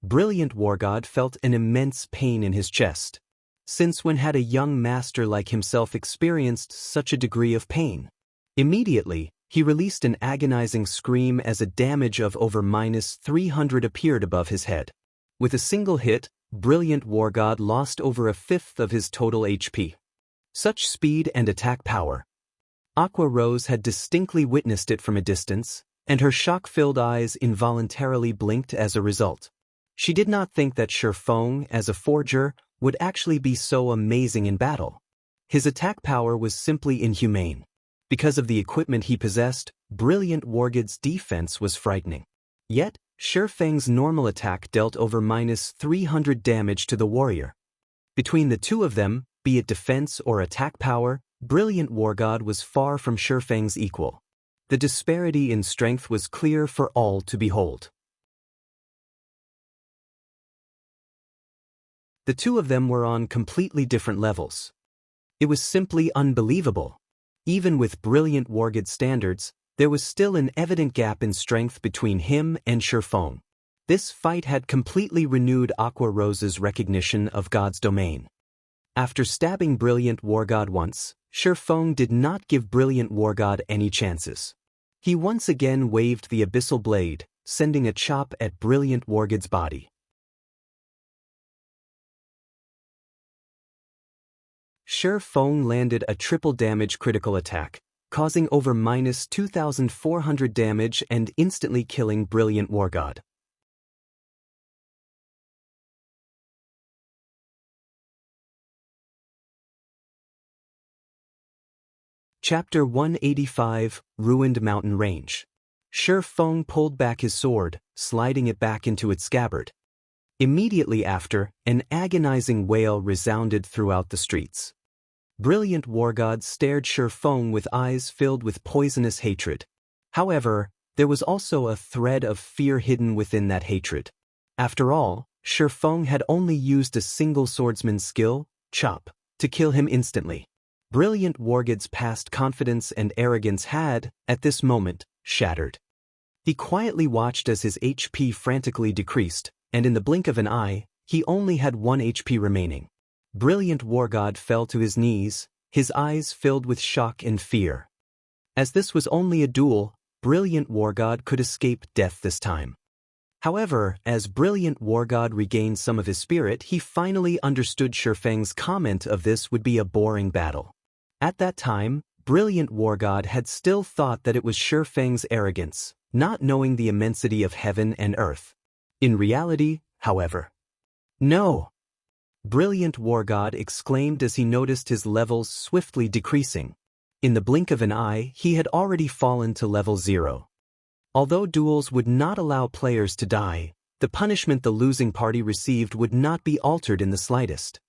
Brilliant War God felt an immense pain in his chest. Since when had a young master like himself experienced such a degree of pain? Immediately, he released an agonizing scream as a damage of over -300 appeared above his head. With a single hit, Brilliant War God lost over a fifth of his total HP. Such speed and attack power. Aqua Rose had distinctly witnessed it from a distance, and her shock-filled eyes involuntarily blinked as a result. She did not think that Shifeng, as a forger, would actually be so amazing in battle. His attack power was simply inhumane. Because of the equipment he possessed, Brilliant War God's defense was frightening. Yet, Shifeng's normal attack dealt over -300 damage to the warrior. Between the two of them, be it defense or attack power, Brilliant War God was far from Shifeng's equal. The disparity in strength was clear for all to behold. The two of them were on completely different levels. It was simply unbelievable. Even with Brilliant War God standards, there was still an evident gap in strength between him and Shifeng. This fight had completely renewed Aqua Rose's recognition of God's domain. After stabbing Brilliant War God once, Shifeng did not give Brilliant War God any chances. He once again waved the abyssal blade, sending a chop at Brilliant War God's body. Shifeng landed a triple damage critical attack, causing over -2,400 damage and instantly killing Brilliant War God. Chapter 185, Ruined Mountain Range. Shifeng pulled back his sword, sliding it back into its scabbard. Immediately after, an agonizing wail resounded throughout the streets. Brilliant War God stared Shifeng with eyes filled with poisonous hatred. However, there was also a thread of fear hidden within that hatred. After all, Shifeng had only used a single swordsman's skill, chop, to kill him instantly. Brilliant War God's past confidence and arrogance had, at this moment, shattered. He quietly watched as his HP frantically decreased, and in the blink of an eye, he only had 1 HP remaining. Brilliant War God fell to his knees, his eyes filled with shock and fear. As this was only a duel, Brilliant War God could escape death this time. However, as Brilliant War God regained some of his spirit, he finally understood Shifeng's comment of this would be a boring battle. At that time, Brilliant War God had still thought that it was Shifeng's arrogance, not knowing the immensity of heaven and earth. In reality, however, No! Brilliant War God exclaimed as he noticed his levels swiftly decreasing. In the blink of an eye, he had already fallen to level 0. Although duels would not allow players to die, the punishment the losing party received would not be altered in the slightest.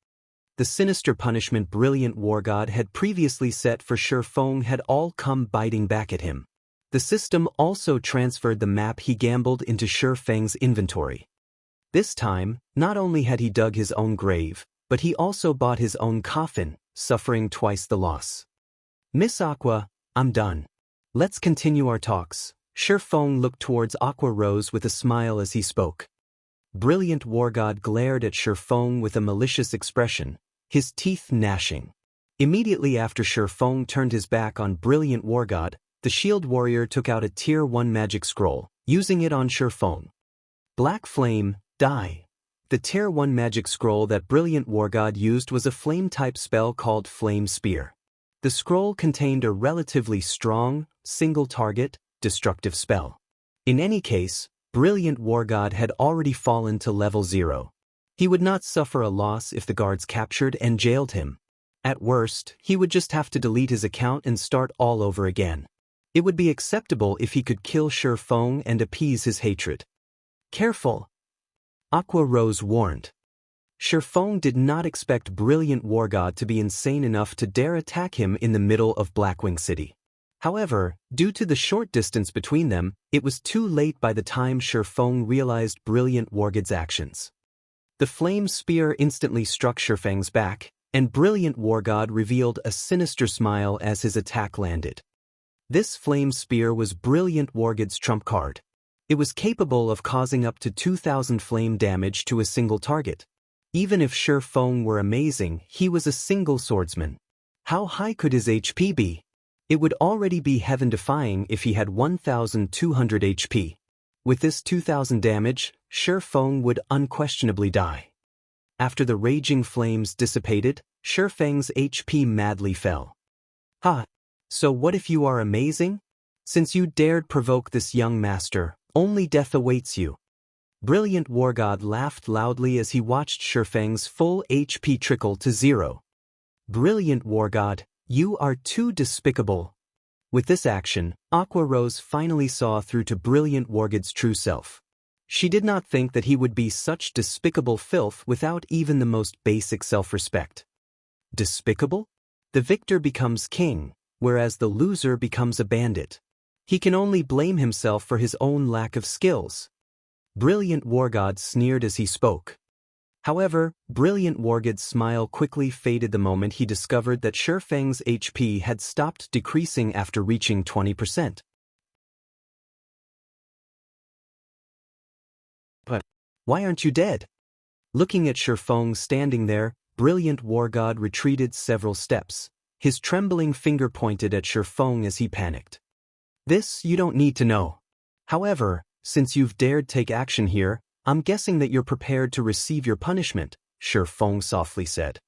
The sinister punishment Brilliant War God had previously set for Shifeng had all come biting back at him. The system also transferred the map he gambled into Shifeng's inventory. This time, not only had he dug his own grave, but he also bought his own coffin, suffering twice the loss. Miss Aqua, I'm done. Let's continue our talks. Shifeng looked towards Aqua Rose with a smile as he spoke. Brilliant War God glared at Shifeng with a malicious expression, his teeth gnashing. Immediately after Shifeng turned his back on Brilliant War God, the shield warrior took out a Tier 1 magic scroll, using it on Shifeng. Black Flame, die. The Tier 1 magic scroll that Brilliant War God used was a flame-type spell called Flame Spear. The scroll contained a relatively strong, single-target, destructive spell. In any case, Brilliant War God had already fallen to level 0. He would not suffer a loss if the guards captured and jailed him. At worst, he would just have to delete his account and start all over again. It would be acceptable if he could kill Shifeng and appease his hatred. Careful! Aqua Rose warned. Shifeng did not expect Brilliant War God to be insane enough to dare attack him in the middle of Blackwing City. However, due to the short distance between them, it was too late by the time Shifeng realized Brilliant War God's actions. The flame spear instantly struck Shifeng's back, and Brilliant War God revealed a sinister smile as his attack landed. This flame spear was Brilliant War God's trump card. It was capable of causing up to 2,000 flame damage to a single target. Even if Shifeng were amazing, he was a single swordsman. How high could his HP be? It would already be heaven-defying if he had 1,200 HP. With this 2,000 damage, Shifeng would unquestionably die. After the raging flames dissipated, Shifeng's HP madly fell. Ha! So what if you are amazing? Since you dared provoke this young master, only death awaits you. Brilliant War God laughed loudly as he watched Shifeng's full HP trickle to 0. Brilliant War God, you are too despicable. With this action, Aqua Rose finally saw through to Brilliant War God's true self. She did not think that he would be such despicable filth without even the most basic self-respect. Despicable? The victor becomes king, whereas the loser becomes a bandit. He can only blame himself for his own lack of skills. Brilliant War God sneered as he spoke. However, Brilliant War God's smile quickly faded the moment he discovered that Shifeng's HP had stopped decreasing after reaching 20%. But why aren't you dead? Looking at Shifeng standing there, Brilliant War God retreated several steps. His trembling finger pointed at Shifeng as he panicked. This you don't need to know. However, since you've dared take action here, I'm guessing that you're prepared to receive your punishment, Shifeng softly said.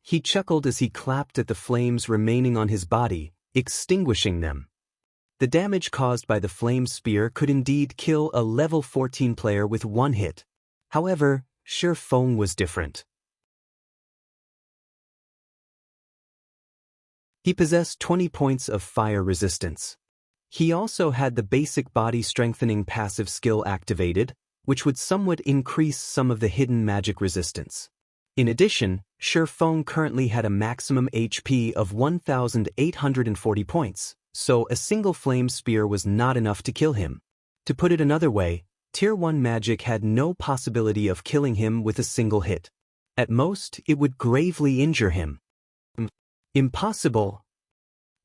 He chuckled as he clapped at the flames remaining on his body, extinguishing them. The damage caused by the flame spear could indeed kill a level 14 player with one hit. However, Shifeng was different. He possessed 20 points of fire resistance. He also had the basic body strengthening passive skill activated, which would somewhat increase some of the hidden magic resistance. In addition, Shifeng currently had a maximum HP of 1,840 points, so a single flame spear was not enough to kill him. To put it another way, Tier 1 magic had no possibility of killing him with a single hit. At most, it would gravely injure him. Impossible!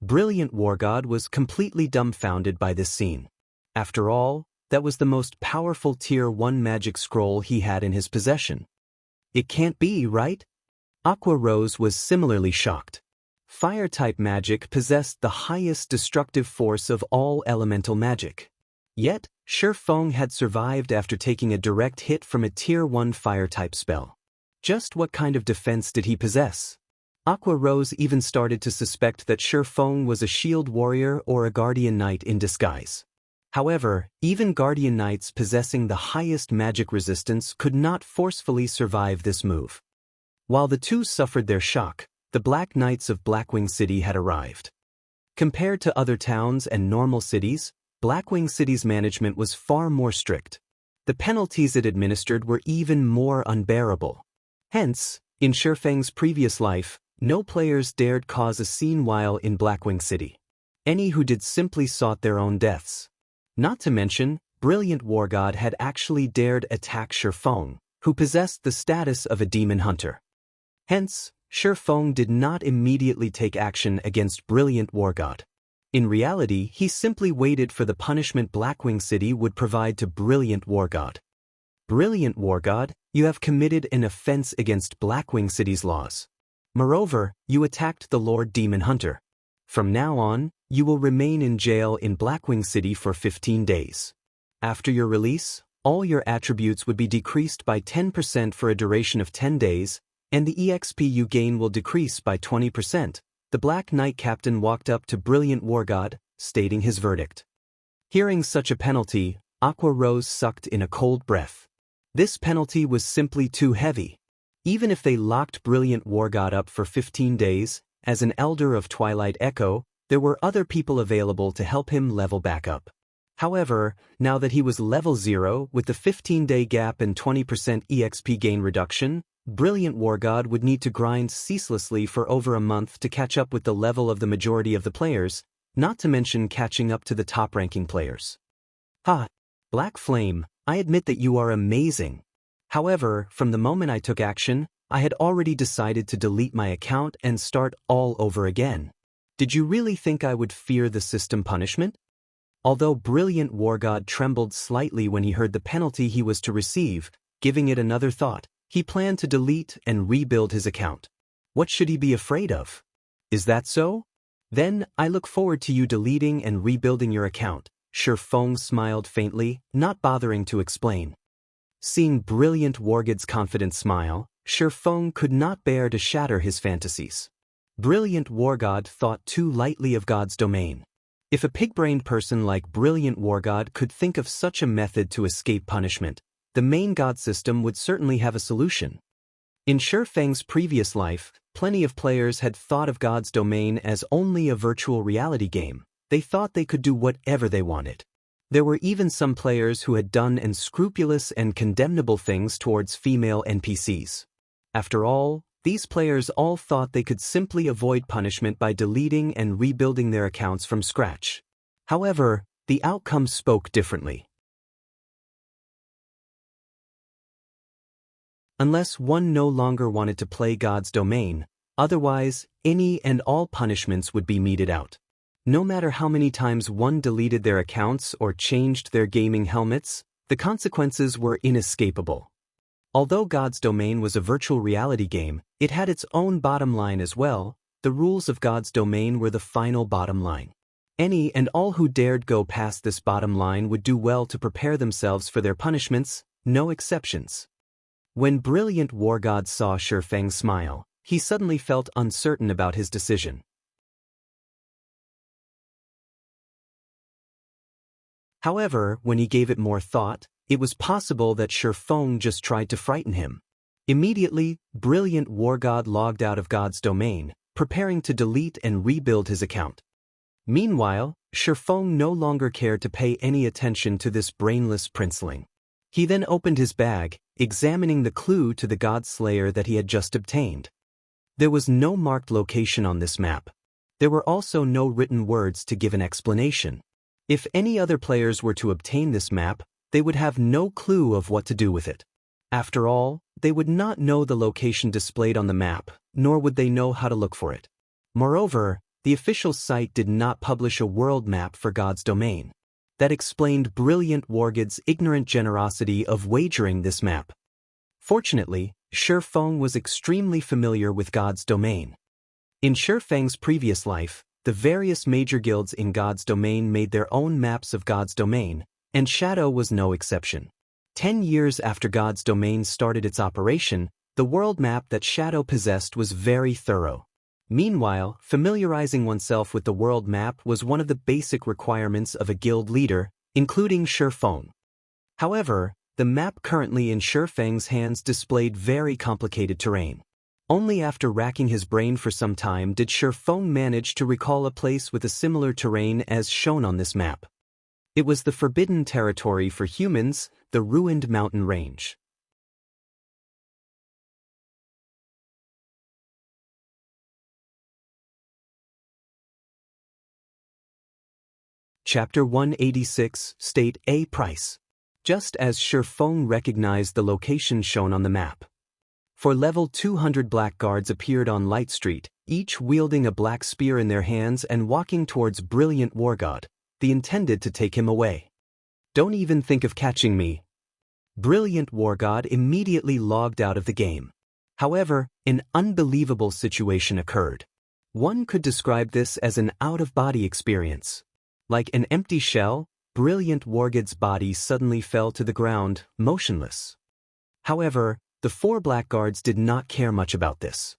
Brilliant War God was completely dumbfounded by this scene. After all, that was the most powerful Tier 1 magic scroll he had in his possession. It can't be, right? Aqua Rose was similarly shocked. Fire-type magic possessed the highest destructive force of all elemental magic. Yet, Shifeng had survived after taking a direct hit from a Tier 1 fire-type spell. Just what kind of defense did he possess? Aqua Rose even started to suspect that Shifeng was a shield warrior or a guardian knight in disguise. However, even guardian knights possessing the highest magic resistance could not forcefully survive this move. While the two suffered their shock, the Black Knights of Blackwing City had arrived. Compared to other towns and normal cities, Blackwing City's management was far more strict. The penalties it administered were even more unbearable. Hence, in Shifeng's previous life, no players dared cause a scene while in Blackwing City. Any who did simply sought their own deaths. Not to mention, Brilliant War God had actually dared attack Shifeng, who possessed the status of a demon hunter. Hence, Shifeng did not immediately take action against Brilliant War God. In reality, he simply waited for the punishment Blackwing City would provide to Brilliant War God. Brilliant War God, you have committed an offense against Blackwing City's laws. Moreover, you attacked the Lord Demon Hunter. From now on, you will remain in jail in Blackwing City for 15 days. After your release, all your attributes would be decreased by 10% for a duration of 10 days, and the EXP you gain will decrease by 20%. The Black Knight captain walked up to Brilliant War God, stating his verdict. Hearing such a penalty, Aqua Rose sucked in a cold breath. This penalty was simply too heavy. Even if they locked Brilliant War God up for 15 days, as an Elder of Twilight Echo, there were other people available to help him level back up. However, now that he was level 0 with the 15-day gap and 20% EXP gain reduction, Brilliant War God would need to grind ceaselessly for over a month to catch up with the level of the majority of the players, not to mention catching up to the top-ranking players. Ha! Black Flame, I admit that you are amazing. However, from the moment I took action, I had already decided to delete my account and start all over again. Did you really think I would fear the system punishment? Although Brilliant War God trembled slightly when he heard the penalty he was to receive, giving it another thought, he planned to delete and rebuild his account. What should he be afraid of? Is that so? Then, I look forward to you deleting and rebuilding your account. Shifeng smiled faintly, not bothering to explain. Seeing Brilliant War God's confident smile, Shifeng could not bear to shatter his fantasies. Brilliant War God thought too lightly of God's domain. If a pig-brained person like Brilliant War God could think of such a method to escape punishment, the main god system would certainly have a solution. In Shifeng's previous life, plenty of players had thought of God's domain as only a virtual reality game. They thought they could do whatever they wanted. There were even some players who had done unscrupulous and condemnable things towards female NPCs. After all, these players all thought they could simply avoid punishment by deleting and rebuilding their accounts from scratch. However, the outcome spoke differently. Unless one no longer wanted to play God's domain, otherwise, any and all punishments would be meted out. No matter how many times one deleted their accounts or changed their gaming helmets, the consequences were inescapable. Although God's domain was a virtual reality game, it had its own bottom line as well. The rules of God's domain were the final bottom line. Any and all who dared go past this bottom line would do well to prepare themselves for their punishments, no exceptions. When Brilliant War God saw Shifeng smile, he suddenly felt uncertain about his decision. However, when he gave it more thought, it was possible that Shifeng just tried to frighten him. Immediately, Brilliant War God logged out of God's domain, preparing to delete and rebuild his account. Meanwhile, Shifeng no longer cared to pay any attention to this brainless princeling. He then opened his bag, examining the clue to the God Slayer that he had just obtained. There was no marked location on this map. There were also no written words to give an explanation. If any other players were to obtain this map, they would have no clue of what to do with it. After all, they would not know the location displayed on the map, nor would they know how to look for it. Moreover, the official site did not publish a world map for God's domain. That explained Brilliant War God's ignorant generosity of wagering this map. Fortunately, Shifeng was extremely familiar with God's domain. In Shifeng's previous life, the various major guilds in God's domain made their own maps of God's domain, and Shadow was no exception. 10 years after God's domain started its operation, the world map that Shadow possessed was very thorough. Meanwhile, familiarizing oneself with the world map was one of the basic requirements of a guild leader. including Shifeng. However, the map currently in Shifeng's hands displayed very complicated terrain. Only after racking his brain for some time did Shifeng manage to recall a place with a similar terrain as shown on this map. It was the forbidden territory for humans, the ruined mountain range. Chapter 186, State A Price. Just as Shifeng recognized the location shown on the map. For level 200 blackguards appeared on Light Street, each wielding a black spear in their hands and walking towards Brilliant Wargod, they intended to take him away. Don't even think of catching me. Brilliant Wargod immediately logged out of the game. However, an unbelievable situation occurred. One could describe this as an out-of-body experience. Like an empty shell, Brilliant Wargod's body suddenly fell to the ground, motionless. However, the 4 blackguards did not care much about this.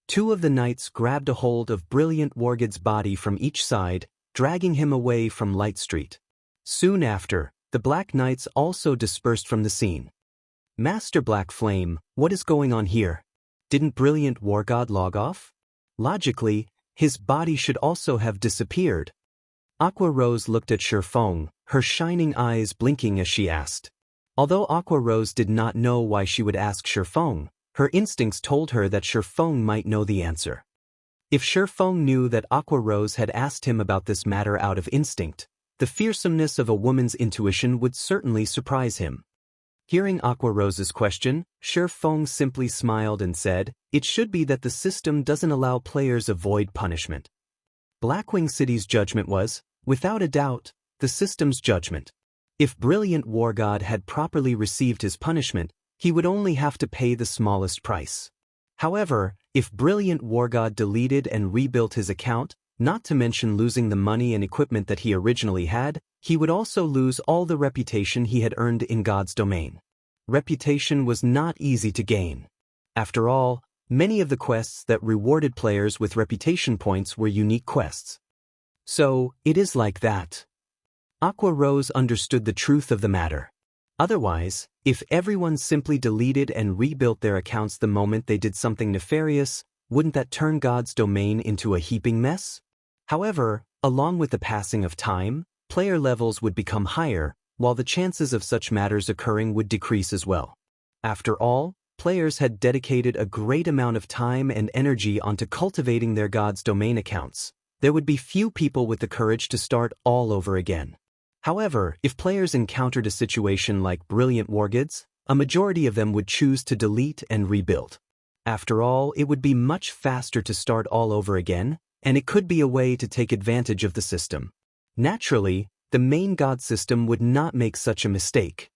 2 of the knights grabbed a hold of Brilliant Wargod's body from each side, dragging him away from Light Street. Soon after, the Black Knights also dispersed from the scene. Master Black Flame, what is going on here? Didn't Brilliant Wargod log off? Logically, his body should also have disappeared. Aqua Rose looked at Shifeng, her shining eyes blinking as she asked. Although Aqua Rose did not know why she would ask Shifeng, her instincts told her that Shifeng might know the answer. If Shifeng knew that Aqua Rose had asked him about this matter out of instinct, the fearsomeness of a woman's intuition would certainly surprise him. Hearing Aqua Rose's question, Shifeng simply smiled and said, "It should be that the system doesn't allow players avoid punishment." Blackwing City's judgment was, without a doubt, the system's judgment. If Brilliant Wargod had properly received his punishment, he would only have to pay the smallest price. However, if Brilliant Wargod deleted and rebuilt his account, not to mention losing the money and equipment that he originally had, he would also lose all the reputation he had earned in God's domain. Reputation was not easy to gain. After all, many of the quests that rewarded players with reputation points were unique quests. So, it is like that. Aqua Rose understood the truth of the matter. Otherwise, if everyone simply deleted and rebuilt their accounts the moment they did something nefarious, wouldn't that turn God's domain into a heaping mess? However, along with the passing of time, player levels would become higher, while the chances of such matters occurring would decrease as well. After all, players had dedicated a great amount of time and energy onto cultivating their God's domain accounts. There would be few people with the courage to start all over again. However, if players encountered a situation like Brilliant Wargod's, a majority of them would choose to delete and rebuild. After all, it would be much faster to start all over again, and it could be a way to take advantage of the system. Naturally, the main god system would not make such a mistake.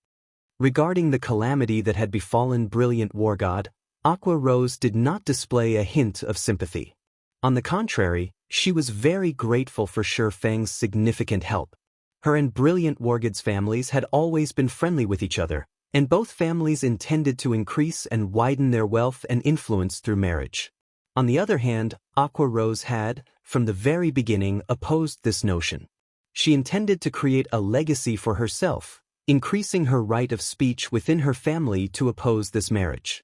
Regarding the calamity that had befallen Brilliant Wargod, Aqua Rose did not display a hint of sympathy. On the contrary, she was very grateful for Shifeng's significant help. Her and Brilliant Wargod's families had always been friendly with each other, and both families intended to increase and widen their wealth and influence through marriage. On the other hand, Aqua Rose had, from the very beginning, opposed this notion. She intended to create a legacy for herself, increasing her right of speech within her family to oppose this marriage.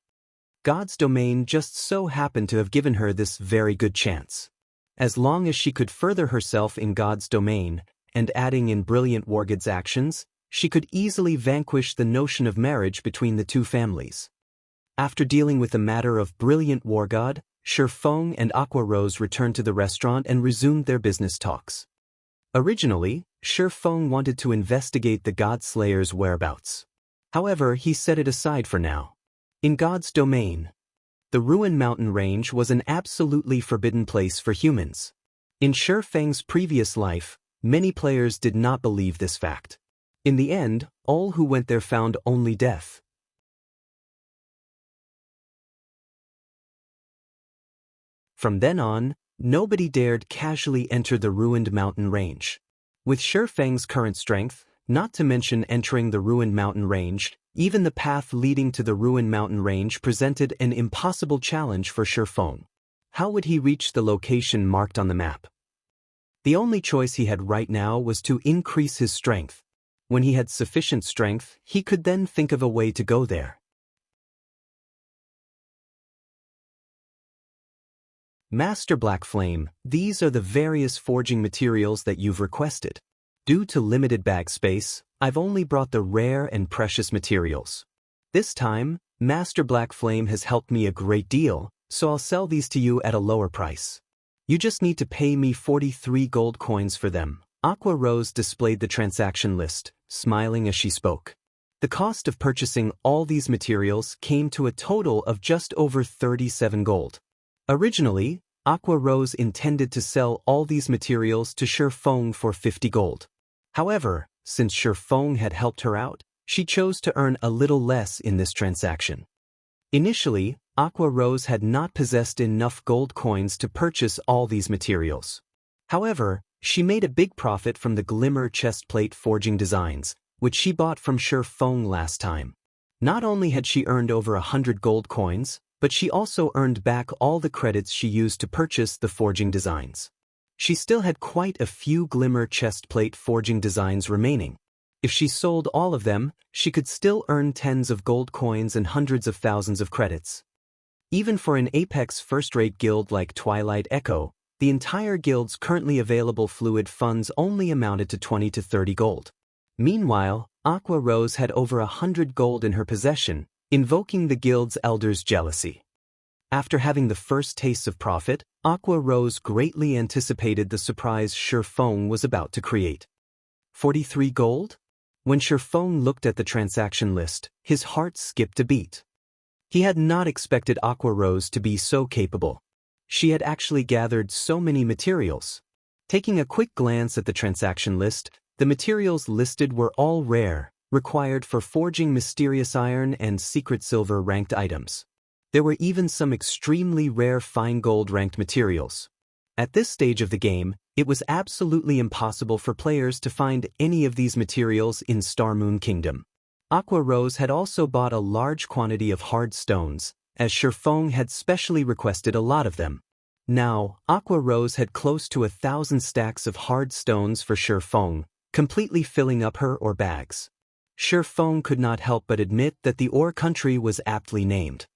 God's domain just so happened to have given her this very good chance. As long as she could further herself in God's domain, and adding in Brilliant Wargod's actions, she could easily vanquish the notion of marriage between the two families. After dealing with the matter of Brilliant Wargod, Shifeng and Aqua Rose returned to the restaurant and resumed their business talks. Originally, Shifeng wanted to investigate the God Slayer's whereabouts. However, he set it aside for now. In God's domain, the Ruin Mountain Range was an absolutely forbidden place for humans. In Shifeng's previous life, many players did not believe this fact. In the end, all who went there found only death. From then on, nobody dared casually enter the ruined mountain range. With Shifeng's current strength, not to mention entering the ruined mountain range, even the path leading to the ruined mountain range presented an impossible challenge for Shifeng. How would he reach the location marked on the map? The only choice he had right now was to increase his strength. When he had sufficient strength, he could then think of a way to go there. Master Black Flame, these are the various forging materials that you've requested. Due to limited bag space, I've only brought the rare and precious materials. This time, Master Black Flame has helped me a great deal, so I'll sell these to you at a lower price. You just need to pay me 43 gold coins for them. Aqua Rose displayed the transaction list, smiling as she spoke. The cost of purchasing all these materials came to a total of just over 37 gold. Originally, Aqua Rose intended to sell all these materials to Shi Feng for 50 gold. However, since Shi Feng had helped her out, she chose to earn a little less in this transaction. Initially, Aqua Rose had not possessed enough gold coins to purchase all these materials. However, she made a big profit from the glimmer chestplate forging designs, which she bought from Shi Feng last time. Not only had she earned over 100 gold coins, but she also earned back all the credits she used to purchase the forging designs. She still had quite a few glimmer chestplate forging designs remaining. If she sold all of them, she could still earn tens of gold coins and hundreds of thousands of credits. Even for an Apex first-rate guild like Twilight Echo, the entire guild's currently available fluid funds only amounted to 20 to 30 gold. Meanwhile, Aqua Rose had over 100 gold in her possession, invoking the guild's elders' jealousy. After having the first tastes of profit, Aqua Rose greatly anticipated the surprise Shi Feng was about to create. 43 gold? When Shi Feng looked at the transaction list, his heart skipped a beat. He had not expected Aqua Rose to be so capable. She had actually gathered so many materials. Taking a quick glance at the transaction list, the materials listed were all rare, required for forging mysterious iron and secret silver ranked items. There were even some extremely rare fine gold ranked materials. At this stage of the game, it was absolutely impossible for players to find any of these materials in Star Moon Kingdom. Aqua Rose had also bought a large quantity of hard stones, as Shi Feng had specially requested a lot of them. Now, Aqua Rose had close to 1,000 stacks of hard stones for Shi Feng, completely filling up her ore bags. Shi Feng could not help but admit that the ore country was aptly named.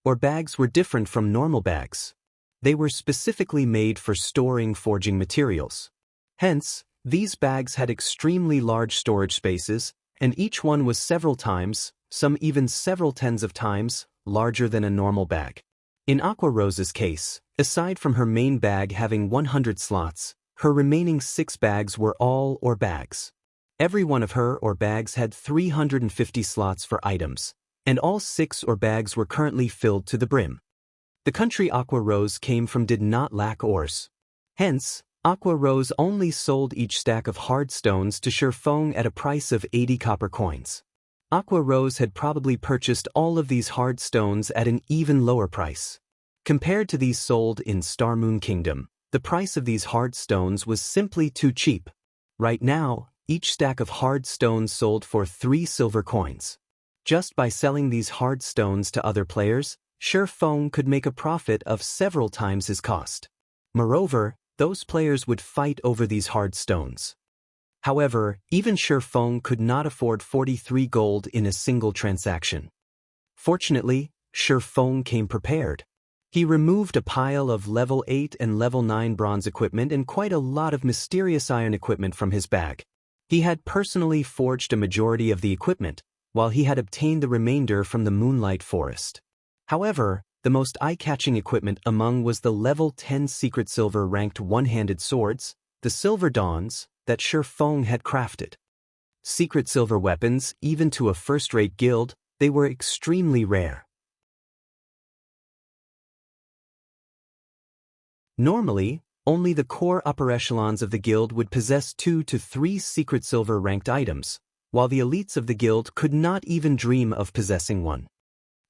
Ore bags were different from normal bags. They were specifically made for storing forging materials. Hence, these bags had extremely large storage spaces, and each one was several times, some even several tens of times, larger than a normal bag. In Aqua Rose's case, aside from her main bag having 100 slots, her remaining 6 bags were all ore bags. Every one of her ore bags had 350 slots for items, and all 6 ore bags were currently filled to the brim. The country Aqua Rose came from did not lack ores. Hence, Aqua Rose only sold each stack of hard stones to Shi Feng at a price of 80 copper coins. Aqua Rose had probably purchased all of these hard stones at an even lower price. Compared to these sold in Star Moon Kingdom, the price of these hard stones was simply too cheap. Right now, each stack of hard stones sold for 3 silver coins. Just by selling these hard stones to other players, Shi Feng could make a profit of several times his cost. Moreover, those players would fight over these hard stones. However, even Shi Feng could not afford 43 gold in a single transaction. Fortunately, Shi Feng came prepared. He removed a pile of level 8 and level 9 bronze equipment and quite a lot of mysterious iron equipment from his bag. He had personally forged a majority of the equipment, while he had obtained the remainder from the Moonlight Forest. However, the most eye-catching equipment among was the level 10 secret silver ranked one-handed swords, the Silver Dawns, that Shi Feng had crafted. Secret silver weapons, even to a first-rate guild, they were extremely rare. Normally, only the core upper echelons of the guild would possess 2 to 3 secret silver ranked items, while the elites of the guild could not even dream of possessing one.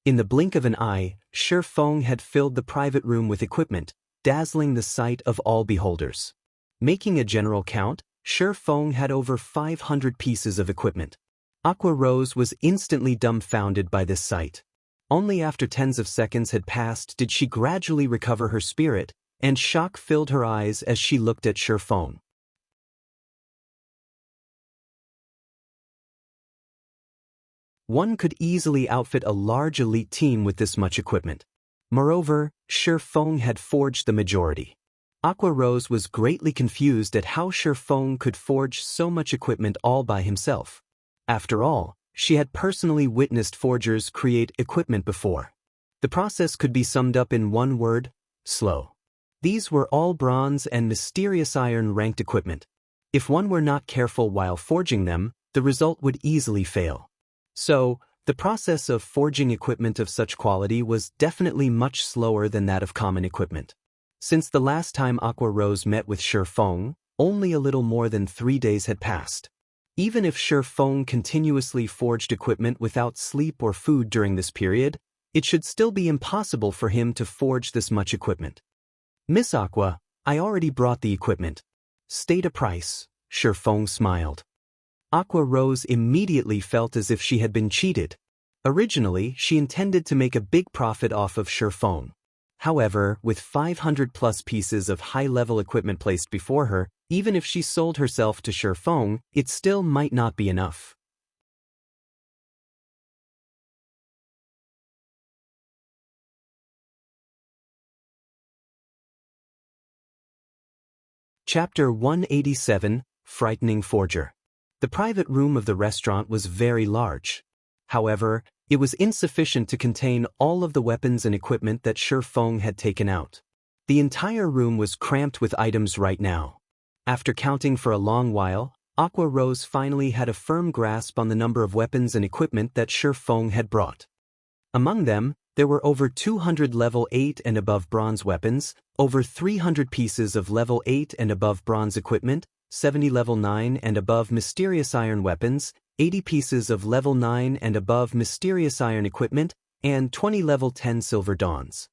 In the blink of an eye, Shi Feng had filled the private room with equipment, dazzling the sight of all beholders. Making a general count, Shi Feng had over 500 pieces of equipment. Aqua Rose was instantly dumbfounded by this sight. Only after tens of seconds had passed did she gradually recover her spirit, and shock filled her eyes as she looked at Shi Feng. One could easily outfit a large elite team with this much equipment. Moreover, Shi Feng had forged the majority. Aqua Rose was greatly confused at how Shi Feng could forge so much equipment all by himself. After all, she had personally witnessed forgers create equipment before. The process could be summed up in one word: slow. These were all bronze and mysterious iron ranked equipment. If one were not careful while forging them, the result would easily fail. So, the process of forging equipment of such quality was definitely much slower than that of common equipment. Since the last time Aqua Rose met with Shi Feng, only a little more than 3 days had passed. Even if Shi Feng continuously forged equipment without sleep or food during this period, it should still be impossible for him to forge this much equipment. Miss Aqua, I already brought the equipment. State a price. Shi Feng smiled. Aqua Rose immediately felt as if she had been cheated. Originally, she intended to make a big profit off of Shi Feng. However, with 500+ pieces of high-level equipment placed before her, even if she sold herself to Shi Feng, it still might not be enough. Chapter 187, Frightening Forger. The private room of the restaurant was very large. However, it was insufficient to contain all of the weapons and equipment that Shi Feng had taken out. The entire room was cramped with items right now. After counting for a long while, Aqua Rose finally had a firm grasp on the number of weapons and equipment that Shi Feng had brought. Among them, there were over 200 level 8 and above bronze weapons, over 300 pieces of level 8 and above bronze equipment, 70 level 9 and above mysterious iron weapons, 80 pieces of level 9 and above mysterious iron equipment, and 20 level 10 silver dawns.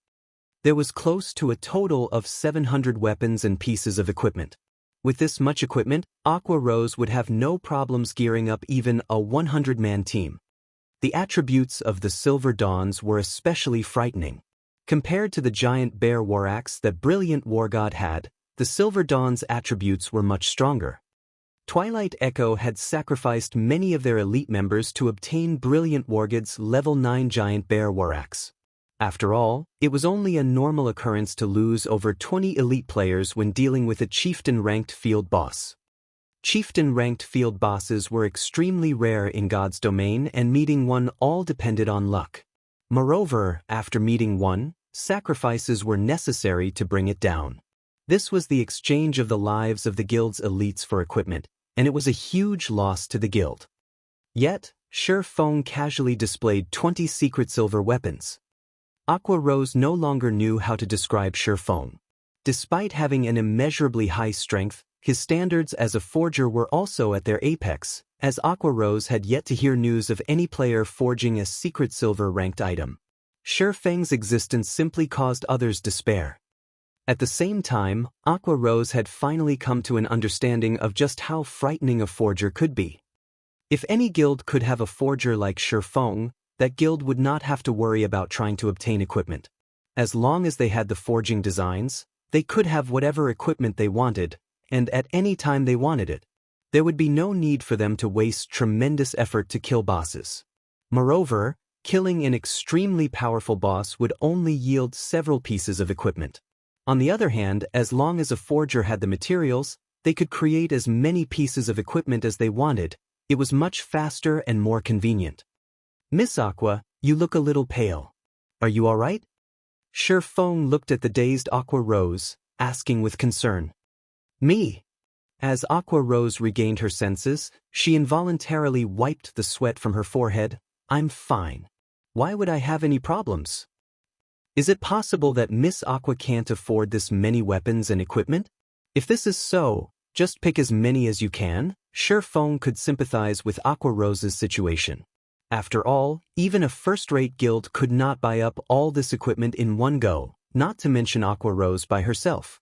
There was close to a total of 700 weapons and pieces of equipment. With this much equipment, Aqua Rose would have no problems gearing up even a 100-man team. The attributes of the silver dawns were especially frightening. Compared to the giant bear war axe that Brilliant War God had, the silver dawn's attributes were much stronger. Twilight Echo had sacrificed many of their elite members to obtain Brilliant War God's level 9 giant bear war axe. After all, it was only a normal occurrence to lose over 20 elite players when dealing with a chieftain-ranked field boss. Chieftain-ranked field bosses were extremely rare in God's domain, and meeting one all depended on luck. Moreover, after meeting one, sacrifices were necessary to bring it down. This was the exchange of the lives of the guild's elites for equipment, and it was a huge loss to the guild. Yet, Shi Feng casually displayed 20 secret silver weapons. Aqua Rose no longer knew how to describe Shi Feng. Despite having an immeasurably high strength, his standards as a forger were also at their apex, as Aqua Rose had yet to hear news of any player forging a secret silver-ranked item. Shi Feng's existence simply caused others despair. At the same time, Aqua Rose had finally come to an understanding of just how frightening a forger could be. If any guild could have a forger like Shi Feng, that guild would not have to worry about trying to obtain equipment. As long as they had the forging designs, they could have whatever equipment they wanted, and at any time they wanted it. There would be no need for them to waste tremendous effort to kill bosses. Moreover, killing an extremely powerful boss would only yield several pieces of equipment. On the other hand, as long as a forger had the materials, they could create as many pieces of equipment as they wanted. It was much faster and more convenient. Miss Aqua, you look a little pale. Are you all right? Shi Feng looked at the dazed Aqua Rose, asking with concern. Me? As Aqua Rose regained her senses, she involuntarily wiped the sweat from her forehead. I'm fine. Why would I have any problems? Is it possible that Miss Aqua can't afford this many weapons and equipment? If this is so, just pick as many as you can. Shi Feng could sympathize with Aqua Rose's situation. After all, even a first-rate guild could not buy up all this equipment in one go, not to mention Aqua Rose by herself.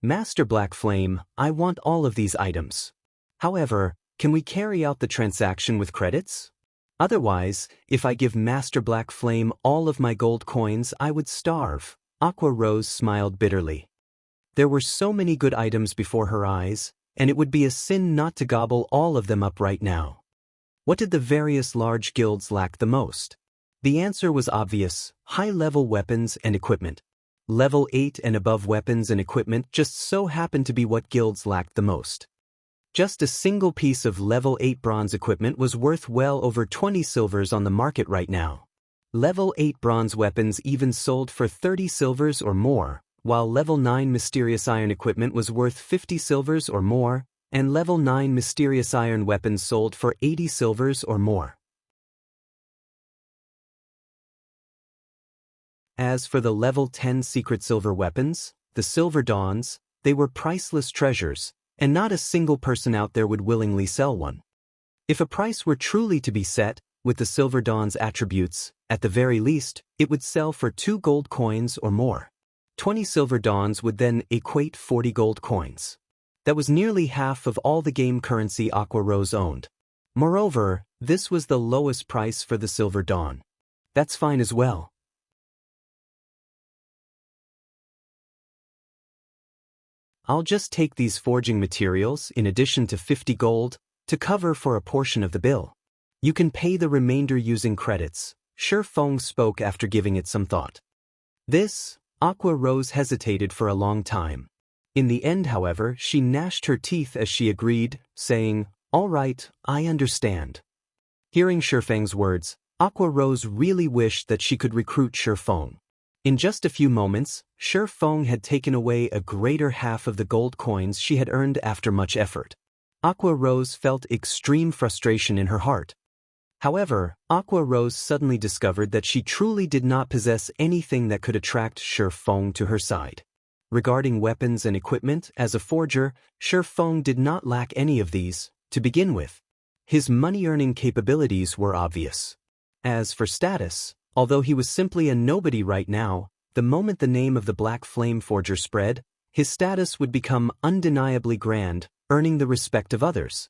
Master Black Flame, I want all of these items. However, can we carry out the transaction with credits? Otherwise, if I give Master Black Flame all of my gold coins, I would starve. Aqua Rose smiled bitterly. There were so many good items before her eyes, and it would be a sin not to gobble all of them up right now. What did the various large guilds lack the most? The answer was obvious: high-level weapons and equipment. Level 8 and above weapons and equipment just so happened to be what guilds lacked the most. Just a single piece of level 8 bronze equipment was worth well over 20 silvers on the market right now. Level 8 bronze weapons even sold for 30 silvers or more, while level 9 mysterious iron equipment was worth 50 silvers or more, and level 9 mysterious iron weapons sold for 80 silvers or more. As for the level 10 secret silver weapons, the Silver Dawns, they were priceless treasures, and not a single person out there would willingly sell one. If a price were truly to be set, with the Silver Dawn's attributes, at the very least, it would sell for 2 gold coins or more. 20 Silver Dawns would then equate 40 gold coins. That was nearly half of all the game currency Aqua Rose owned. Moreover, this was the lowest price for the Silver Dawn. That's fine as well. I'll just take these forging materials, in addition to 50 gold, to cover for a portion of the bill. You can pay the remainder using credits, Shi Feng spoke after giving it some thought. This, Aqua Rose hesitated for a long time. In the end, however, she gnashed her teeth as she agreed, saying, "All right, I understand." Hearing Shi Feng's words, Aqua Rose really wished that she could recruit Shi Feng. In just a few moments, Shi Feng had taken away a greater half of the gold coins she had earned after much effort. Aqua Rose felt extreme frustration in her heart. However, Aqua Rose suddenly discovered that she truly did not possess anything that could attract Shi Feng to her side. Regarding weapons and equipment, as a forger, Shi Feng did not lack any of these, to begin with. His money-earning capabilities were obvious. As for status, although he was simply a nobody right now, the moment the name of the Black Flame Forger spread, his status would become undeniably grand, earning the respect of others.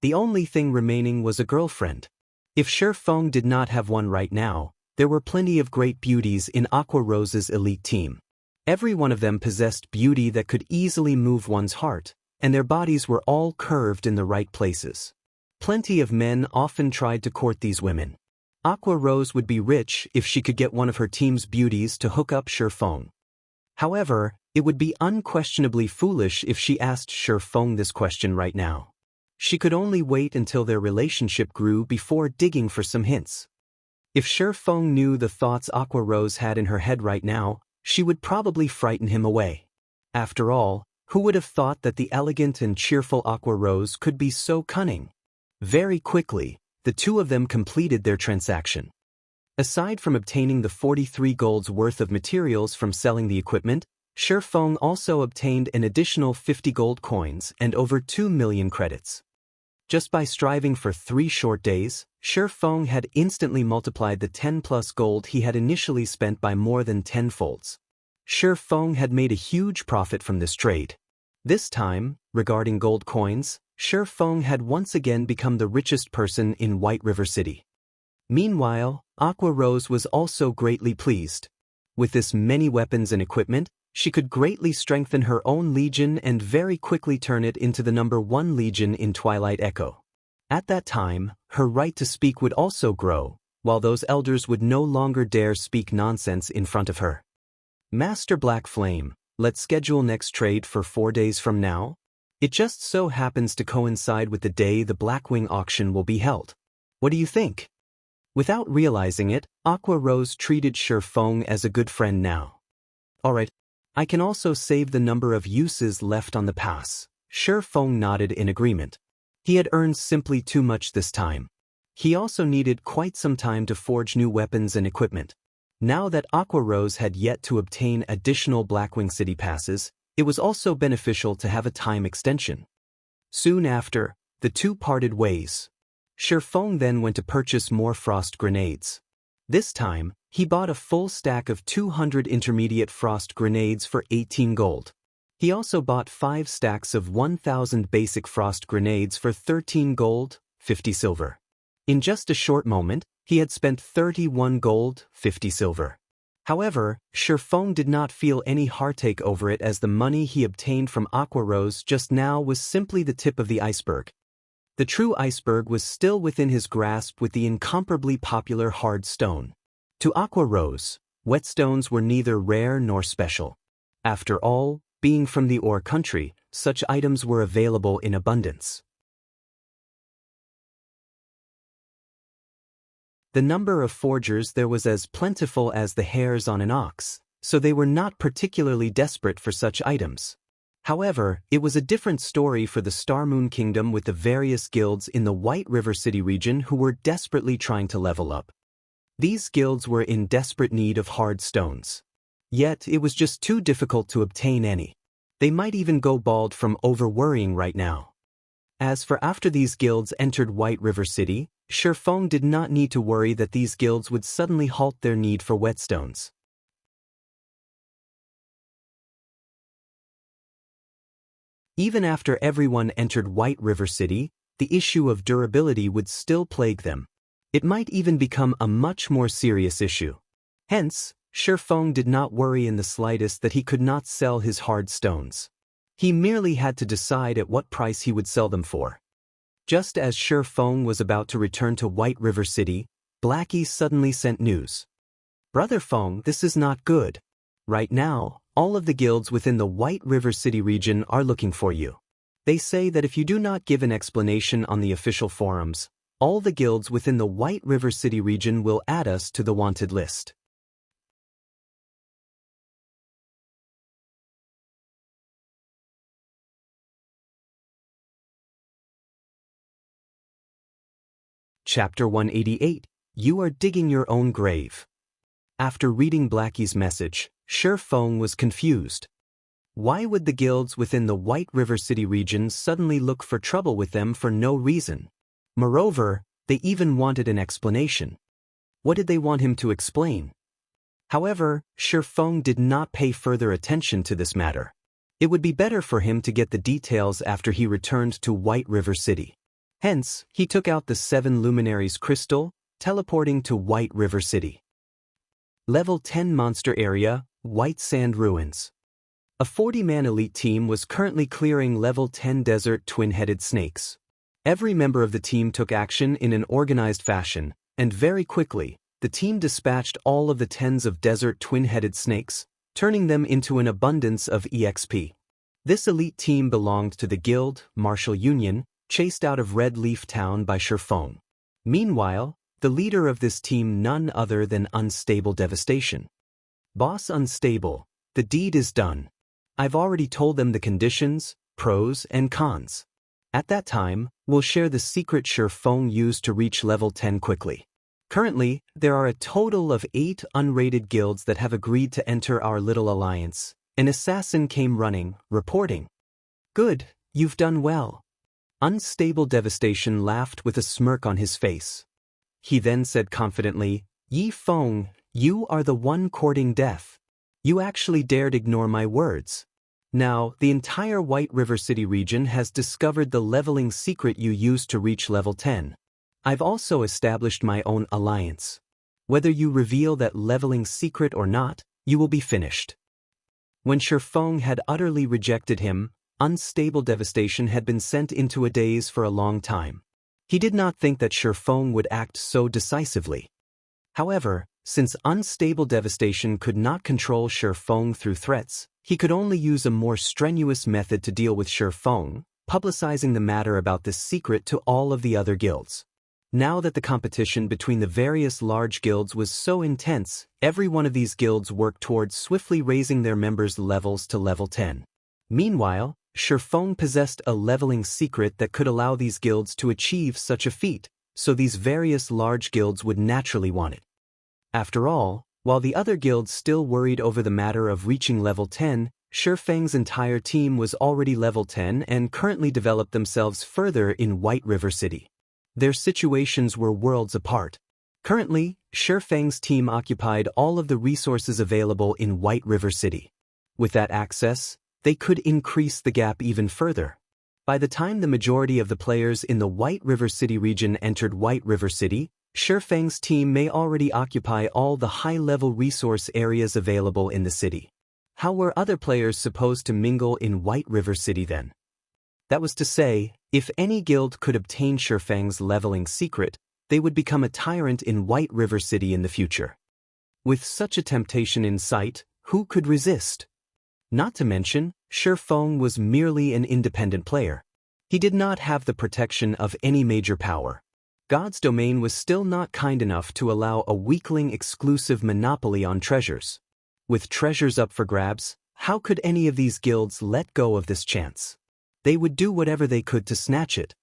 The only thing remaining was a girlfriend. If Shi Feng did not have one right now, there were plenty of great beauties in Aqua Rose's elite team. Every one of them possessed beauty that could easily move one's heart, and their bodies were all curved in the right places. Plenty of men often tried to court these women. Aqua Rose would be rich if she could get one of her team's beauties to hook up Shi Feng. However, it would be unquestionably foolish if she asked Shi Feng this question right now. She could only wait until their relationship grew before digging for some hints. If Shi Feng knew the thoughts Aqua Rose had in her head right now, she would probably frighten him away. After all, who would have thought that the elegant and cheerful Aqua Rose could be so cunning? Very quickly, the two of them completed their transaction. Aside from obtaining the 43 gold's worth of materials from selling the equipment, Shi Feng also obtained an additional 50 gold coins and over 2 million credits. Just by striving for 3 short days, Shi Feng had instantly multiplied the 10+ gold he had initially spent by more than 10-folds. Shi Feng had made a huge profit from this trade. This time, regarding gold coins, Shi Feng had once again become the richest person in White River City. Meanwhile, Aqua Rose was also greatly pleased. With this many weapons and equipment, she could greatly strengthen her own legion and very quickly turn it into the #1 legion in Twilight Echo. At that time, her right to speak would also grow, while those elders would no longer dare speak nonsense in front of her. Master Black Flame, let's schedule next trade for 4 days from now. It just so happens to coincide with the day the Blackwing auction will be held. What do you think? Without realizing it, Aqua Rose treated Shi Feng as a good friend now. Alright, I can also save the number of uses left on the pass. Shi Feng nodded in agreement. He had earned simply too much this time. He also needed quite some time to forge new weapons and equipment. Now that Aqua Rose had yet to obtain additional Blackwing City passes, it was also beneficial to have a time extension. Soon after, the two parted ways. Shi Feng then went to purchase more frost grenades. This time, he bought a full stack of 200 intermediate frost grenades for 18 gold. He also bought 5 stacks of 1,000 basic frost grenades for 13 gold, 50 silver. In just a short moment, he had spent 31 gold, 50 silver. However, Shi Feng did not feel any heartache over it, as the money he obtained from Aqua Rose just now was simply the tip of the iceberg. The true iceberg was still within his grasp with the incomparably popular hard stone. To Aqua Rose, whetstones were neither rare nor special. After all, being from the ore country, such items were available in abundance. The number of forgers there was as plentiful as the hairs on an ox, so they were not particularly desperate for such items. However, it was a different story for the Star Moon Kingdom with the various guilds in the White River City region who were desperately trying to level up. These guilds were in desperate need of hard stones. Yet, it was just too difficult to obtain any. They might even go bald from over-worrying right now. As for after these guilds entered White River City, Shifeng did not need to worry that these guilds would suddenly halt their need for whetstones. Even after everyone entered White River City, the issue of durability would still plague them. It might even become a much more serious issue. Hence, Shifeng did not worry in the slightest that he could not sell his hard stones. He merely had to decide at what price he would sell them for. Just as Shifeng was about to return to White River City, Blackie suddenly sent news. "Brother Feng, this is not good. Right now, all of the guilds within the White River City region are looking for you. They say that if you do not give an explanation on the official forums, all the guilds within the White River City region will add us to the wanted list." Chapter 188. You are digging your own grave. After reading Blackie's message, Shifeng was confused. Why would the guilds within the White River City region suddenly look for trouble with them for no reason? Moreover, they even wanted an explanation. What did they want him to explain? However, Shifeng did not pay further attention to this matter. It would be better for him to get the details after he returned to White River City. Hence, he took out the 7 Luminaries crystal, teleporting to White River City. Level 10 Monster Area, White Sand Ruins. A 40-man elite team was currently clearing Level 10 desert twin-headed snakes. Every member of the team took action in an organized fashion, and very quickly, the team dispatched all of the tens of desert twin-headed snakes, turning them into an abundance of EXP. This elite team belonged to the Guild, Martial Union, chased out of Red Leaf Town by Shifeng. Meanwhile, the leader of this team none other than Unstable Devastation. "Boss Unstable, the deed is done. I've already told them the conditions, pros and cons. At that time, we'll share the secret Shifeng used to reach level 10 quickly. Currently, there are a total of 8 unrated guilds that have agreed to enter our little alliance." An assassin came running, reporting. "Good, you've done well." Unstable Devastation laughed with a smirk on his face. He then said confidently, "Yi Feng, you are the one courting death. You actually dared ignore my words. Now, the entire White River City region has discovered the leveling secret you used to reach level 10. I've also established my own alliance. Whether you reveal that leveling secret or not, you will be finished." When Shifeng had utterly rejected him, Unstable Devastation had been sent into a daze for a long time. He did not think that Shifeng would act so decisively. However, since Unstable Devastation could not control Shifeng through threats, he could only use a more strenuous method to deal with Shifeng, publicizing the matter about this secret to all of the other guilds. Now that the competition between the various large guilds was so intense, every one of these guilds worked towards swiftly raising their members' levels to level 10. Meanwhile, Shifeng possessed a leveling secret that could allow these guilds to achieve such a feat, so these various large guilds would naturally want it. After all, while the other guilds still worried over the matter of reaching level 10, Shifeng's entire team was already level 10 and currently developed themselves further in White River City. Their situations were worlds apart. Currently, Shifeng's team occupied all of the resources available in White River City. With that access, they could increase the gap even further. By the time the majority of the players in the White River City region entered White River City, Shifeng's team may already occupy all the high-level resource areas available in the city. How were other players supposed to mingle in White River City then? That was to say, if any guild could obtain Shifeng's leveling secret, they would become a tyrant in White River City in the future. With such a temptation in sight, who could resist? Not to mention, Shifeng was merely an independent player. He did not have the protection of any major power. God's domain was still not kind enough to allow a weakling exclusive monopoly on treasures. With treasures up for grabs, how could any of these guilds let go of this chance? They would do whatever they could to snatch it.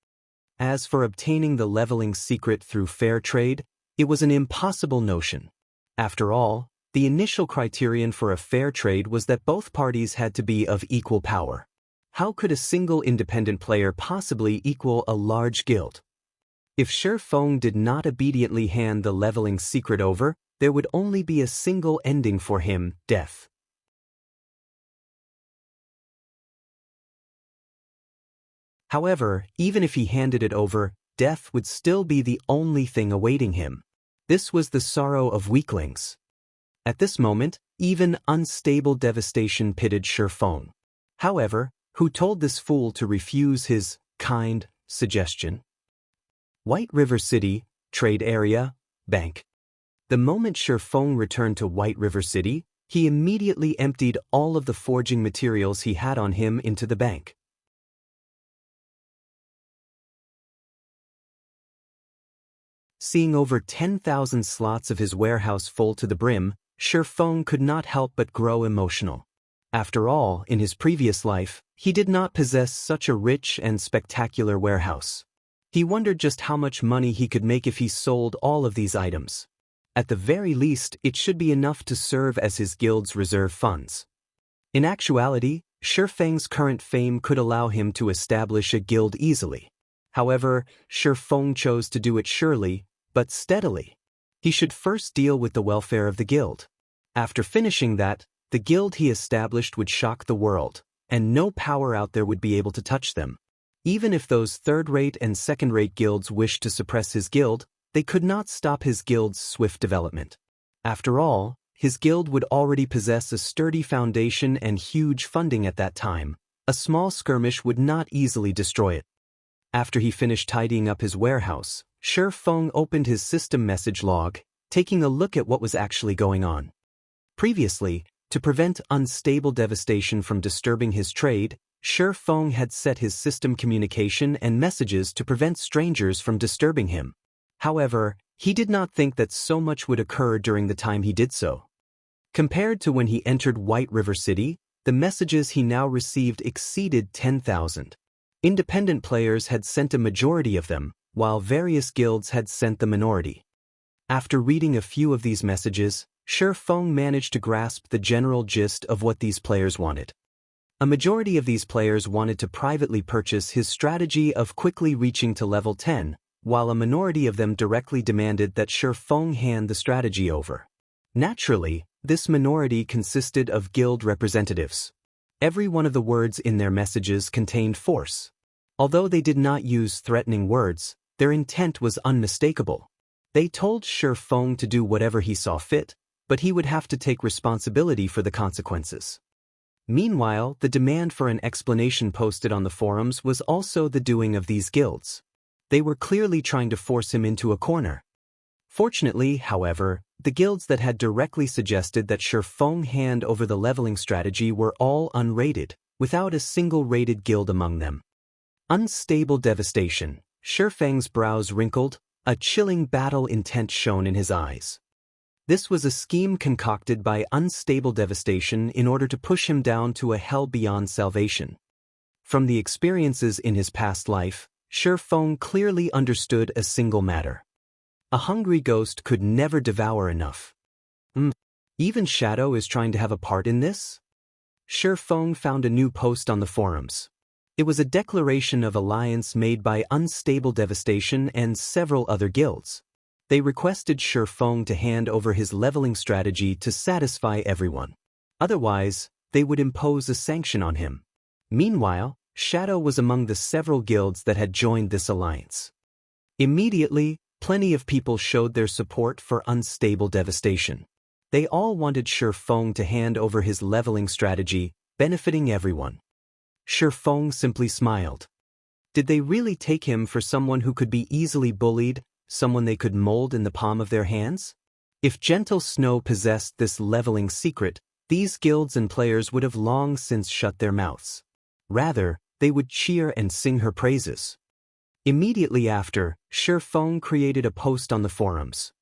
As for obtaining the leveling secret through fair trade, it was an impossible notion. After all, the initial criterion for a fair trade was that both parties had to be of equal power. How could a single independent player possibly equal a large guild? If Shifeng did not obediently hand the leveling secret over, there would only be a single ending for him: death. However, even if he handed it over, death would still be the only thing awaiting him. This was the sorrow of weaklings. At this moment, even unstable devastation pitted Shifeng. However, who told this fool to refuse his kind suggestion? White River City, Trade Area, Bank. The moment Shifeng returned to White River City, he immediately emptied all of the forging materials he had on him into the bank. Seeing over 10,000 slots of his warehouse full to the brim, Shifeng could not help but grow emotional. After all, in his previous life, he did not possess such a rich and spectacular warehouse. He wondered just how much money he could make if he sold all of these items. At the very least, it should be enough to serve as his guild's reserve funds. In actuality, Shifeng's current fame could allow him to establish a guild easily. However, Shifeng chose to do it surely, but steadily. He should first deal with the welfare of the guild. After finishing that, the guild he established would shock the world, and no power out there would be able to touch them. Even if those third-rate and second-rate guilds wished to suppress his guild, they could not stop his guild's swift development. After all, his guild would already possess a sturdy foundation and huge funding at that time. A small skirmish would not easily destroy it. After he finished tidying up his warehouse, Shifeng opened his system message log, taking a look at what was actually going on. Previously, to prevent unstable devastation from disturbing his trade, Shifeng had set his system communication and messages to prevent strangers from disturbing him. However, he did not think that so much would occur during the time he did so. Compared to when he entered White River City, the messages he now received exceeded 10,000. Independent players had sent a majority of them, while various guilds had sent the minority. After reading a few of these messages, Shifeng managed to grasp the general gist of what these players wanted. A majority of these players wanted to privately purchase his strategy of quickly reaching to level 10, while a minority of them directly demanded that Shifeng hand the strategy over. Naturally, this minority consisted of guild representatives. Every one of the words in their messages contained force. Although they did not use threatening words, their intent was unmistakable. They told Shifeng to do whatever he saw fit, but he would have to take responsibility for the consequences. Meanwhile, the demand for an explanation posted on the forums was also the doing of these guilds. They were clearly trying to force him into a corner. Fortunately, however, the guilds that had directly suggested that Shifeng hand over the leveling strategy were all unrated, without a single rated guild among them. Unstable devastation. Shifeng's brows wrinkled, a chilling battle intent shone in his eyes. This was a scheme concocted by unstable devastation in order to push him down to a hell beyond salvation. From the experiences in his past life, Shifeng clearly understood a single matter. A hungry ghost could never devour enough. Even Shadow is trying to have a part in this? Shifeng found a new post on the forums. It was a declaration of alliance made by Unstable Devastation and several other guilds. They requested Shifeng to hand over his leveling strategy to satisfy everyone. Otherwise, they would impose a sanction on him. Meanwhile, Shadow was among the several guilds that had joined this alliance. Immediately, plenty of people showed their support for Unstable Devastation. They all wanted Shifeng to hand over his leveling strategy, benefiting everyone. Shifeng simply smiled. Did they really take him for someone who could be easily bullied, someone they could mold in the palm of their hands? If Gentle Snow possessed this leveling secret, these guilds and players would have long since shut their mouths. Rather, they would cheer and sing her praises. Immediately after, Shifeng created a post on the forums,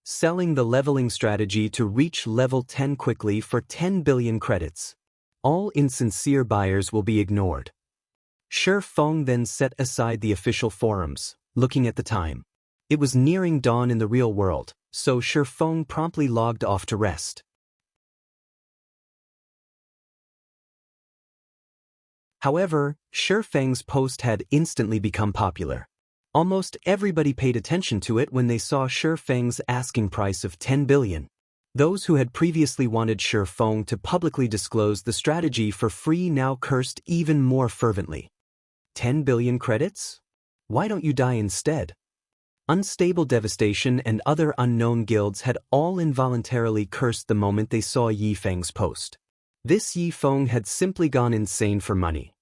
selling the leveling strategy to reach level 10 quickly for 10 billion credits. All insincere buyers will be ignored. Shifeng then set aside the official forums, looking at the time. It was nearing dawn in the real world, so Shifeng promptly logged off to rest. However, Shifeng's post had instantly become popular. Almost everybody paid attention to it when they saw Shifeng's asking price of 10 billion. Those who had previously wanted Shifeng to publicly disclose the strategy for free now cursed even more fervently. 10 billion credits? Why don't you die instead? Unstable Devastation and other unknown guilds had all involuntarily cursed the moment they saw Yifeng's post. This Yifeng had simply gone insane for money.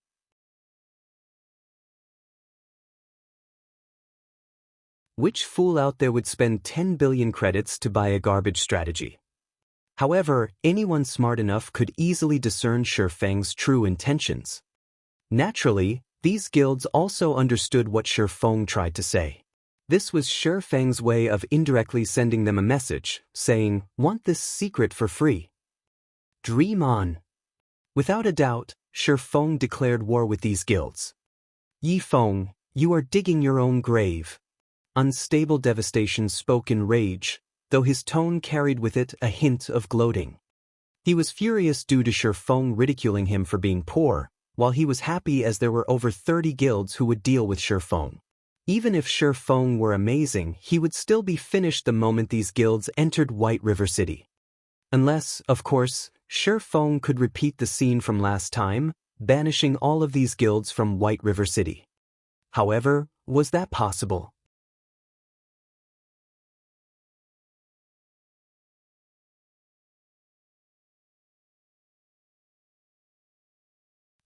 Which fool out there would spend 10 billion credits to buy a garbage strategy? However, anyone smart enough could easily discern Shifeng's true intentions. Naturally, these guilds also understood what Shifeng tried to say. This was Shifeng's way of indirectly sending them a message, saying, "Want this secret for free? Dream on." Without a doubt, Shifeng declared war with these guilds. "Yifeng, you are digging your own grave." Unstable Devastation spoke in rage, though his tone carried with it a hint of gloating. He was furious due to Shifeng ridiculing him for being poor, while he was happy as there were over 30 guilds who would deal with Shifeng. Even if Shifeng were amazing, he would still be finished the moment these guilds entered White River City. Unless, of course, Shifeng could repeat the scene from last time, banishing all of these guilds from White River City. However, was that possible?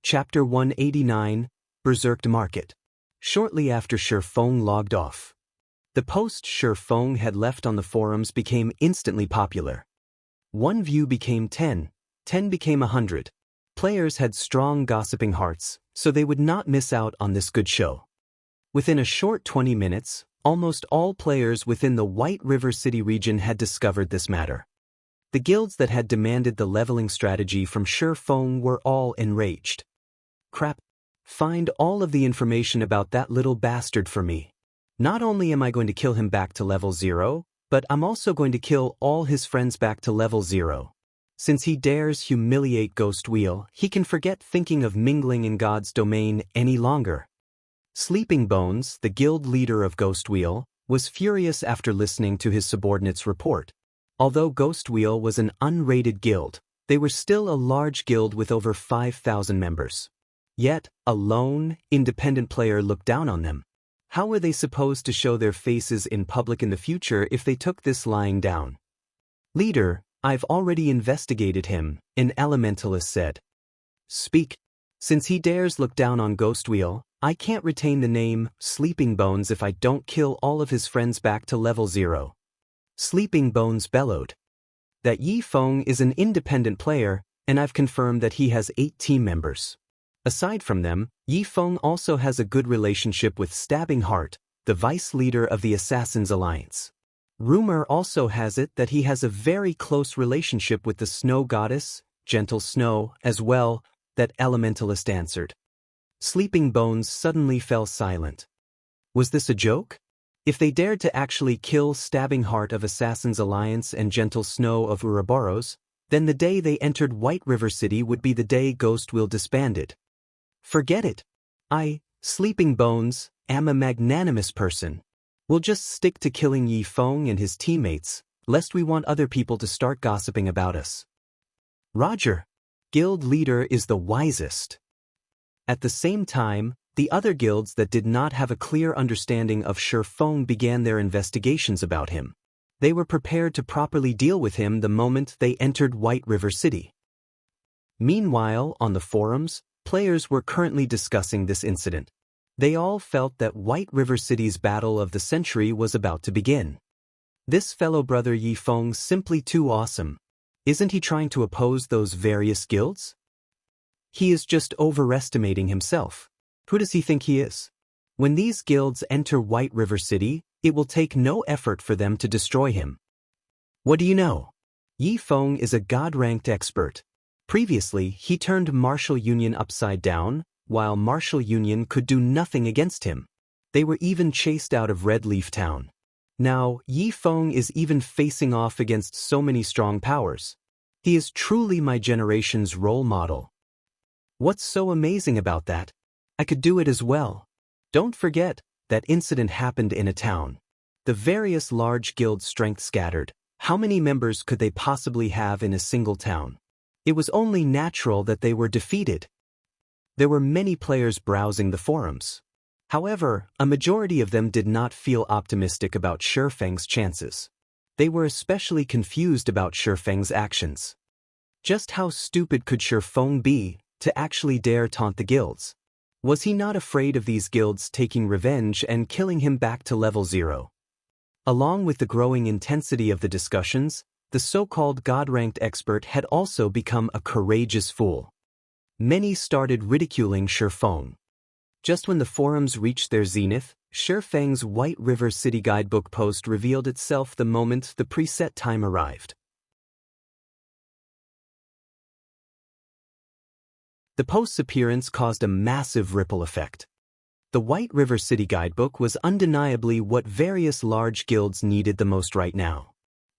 Chapter 189, Berserked Market. Shortly after Shifeng logged off, the post Shifeng had left on the forums became instantly popular. One view became 10, 10 became 100. Players had strong gossiping hearts, so they would not miss out on this good show. Within a short 20 minutes, almost all players within the White River City region had discovered this matter. The guilds that had demanded the leveling strategy from Shifeng were all enraged. "Crap. Find all of the information about that little bastard for me. Not only am I going to kill him back to level 0, but I'm also going to kill all his friends back to level 0. Since he dares humiliate Ghost Wheel, he can forget thinking of mingling in God's domain any longer." Sleeping Bones, the guild leader of Ghost Wheel, was furious after listening to his subordinate's report. Although Ghost Wheel was an unrated guild, they were still a large guild with over 5,000 members. Yet, a lone, independent player looked down on them. How were they supposed to show their faces in public in the future if they took this lying down? "Leader, I've already investigated him," an elementalist said. "Speak. Since he dares look down on Ghost Wheel, I can't retain the name Sleeping Bones if I don't kill all of his friends back to level 0. Sleeping Bones bellowed. "That Yifeng is an independent player, and I've confirmed that he has 8 team members. Aside from them, Yifeng also has a good relationship with Stabbing Heart, the vice leader of the Assassin's Alliance. Rumor also has it that he has a very close relationship with the Snow Goddess, Gentle Snow, as well," that elementalist answered. Sleeping Bones suddenly fell silent. Was this a joke? If they dared to actually kill Stabbing Heart of Assassin's Alliance and Gentle Snow of Ouroboros, then the day they entered White River City would be the day Ghost Wheel disbanded. "Forget it. I, Sleeping Bones, am a magnanimous person. We'll just stick to killing Yifeng and his teammates, lest we want other people to start gossiping about us." "Roger. Guild leader is the wisest." At the same time, the other guilds that did not have a clear understanding of Shifeng began their investigations about him. They were prepared to properly deal with him the moment they entered White River City. Meanwhile, on the forums, players were currently discussing this incident. They all felt that White River City's battle of the century was about to begin. This fellow brother Yi Feng's simply too awesome. Isn't he trying to oppose those various guilds? He is just overestimating himself. Who does he think he is? When these guilds enter White River City, it will take no effort for them to destroy him. What do you know? Yi Feng is a God-ranked expert. Previously, he turned Martial Union upside down, while Martial Union could do nothing against him. They were even chased out of Red Leaf Town. Now, Yi Feng is even facing off against so many strong powers. He is truly my generation's role model. What's so amazing about that? I could do it as well. Don't forget, that incident happened in a town. The various large guilds' strength scattered. How many members could they possibly have in a single town? It was only natural that they were defeated. There were many players browsing the forums. However, a majority of them did not feel optimistic about Shifeng's chances. They were especially confused about Shifeng's actions. Just how stupid could Shifeng be to actually dare taunt the guilds? Was he not afraid of these guilds taking revenge and killing him back to level 0? Along with the growing intensity of the discussions, the so-called God-ranked expert had also become a courageous fool. Many started ridiculing Shifeng. Just when the forums reached their zenith, Shifeng's White River City guidebook post revealed itself the moment the preset time arrived. The post's appearance caused a massive ripple effect. The White River City guidebook was undeniably what various large guilds needed the most right now.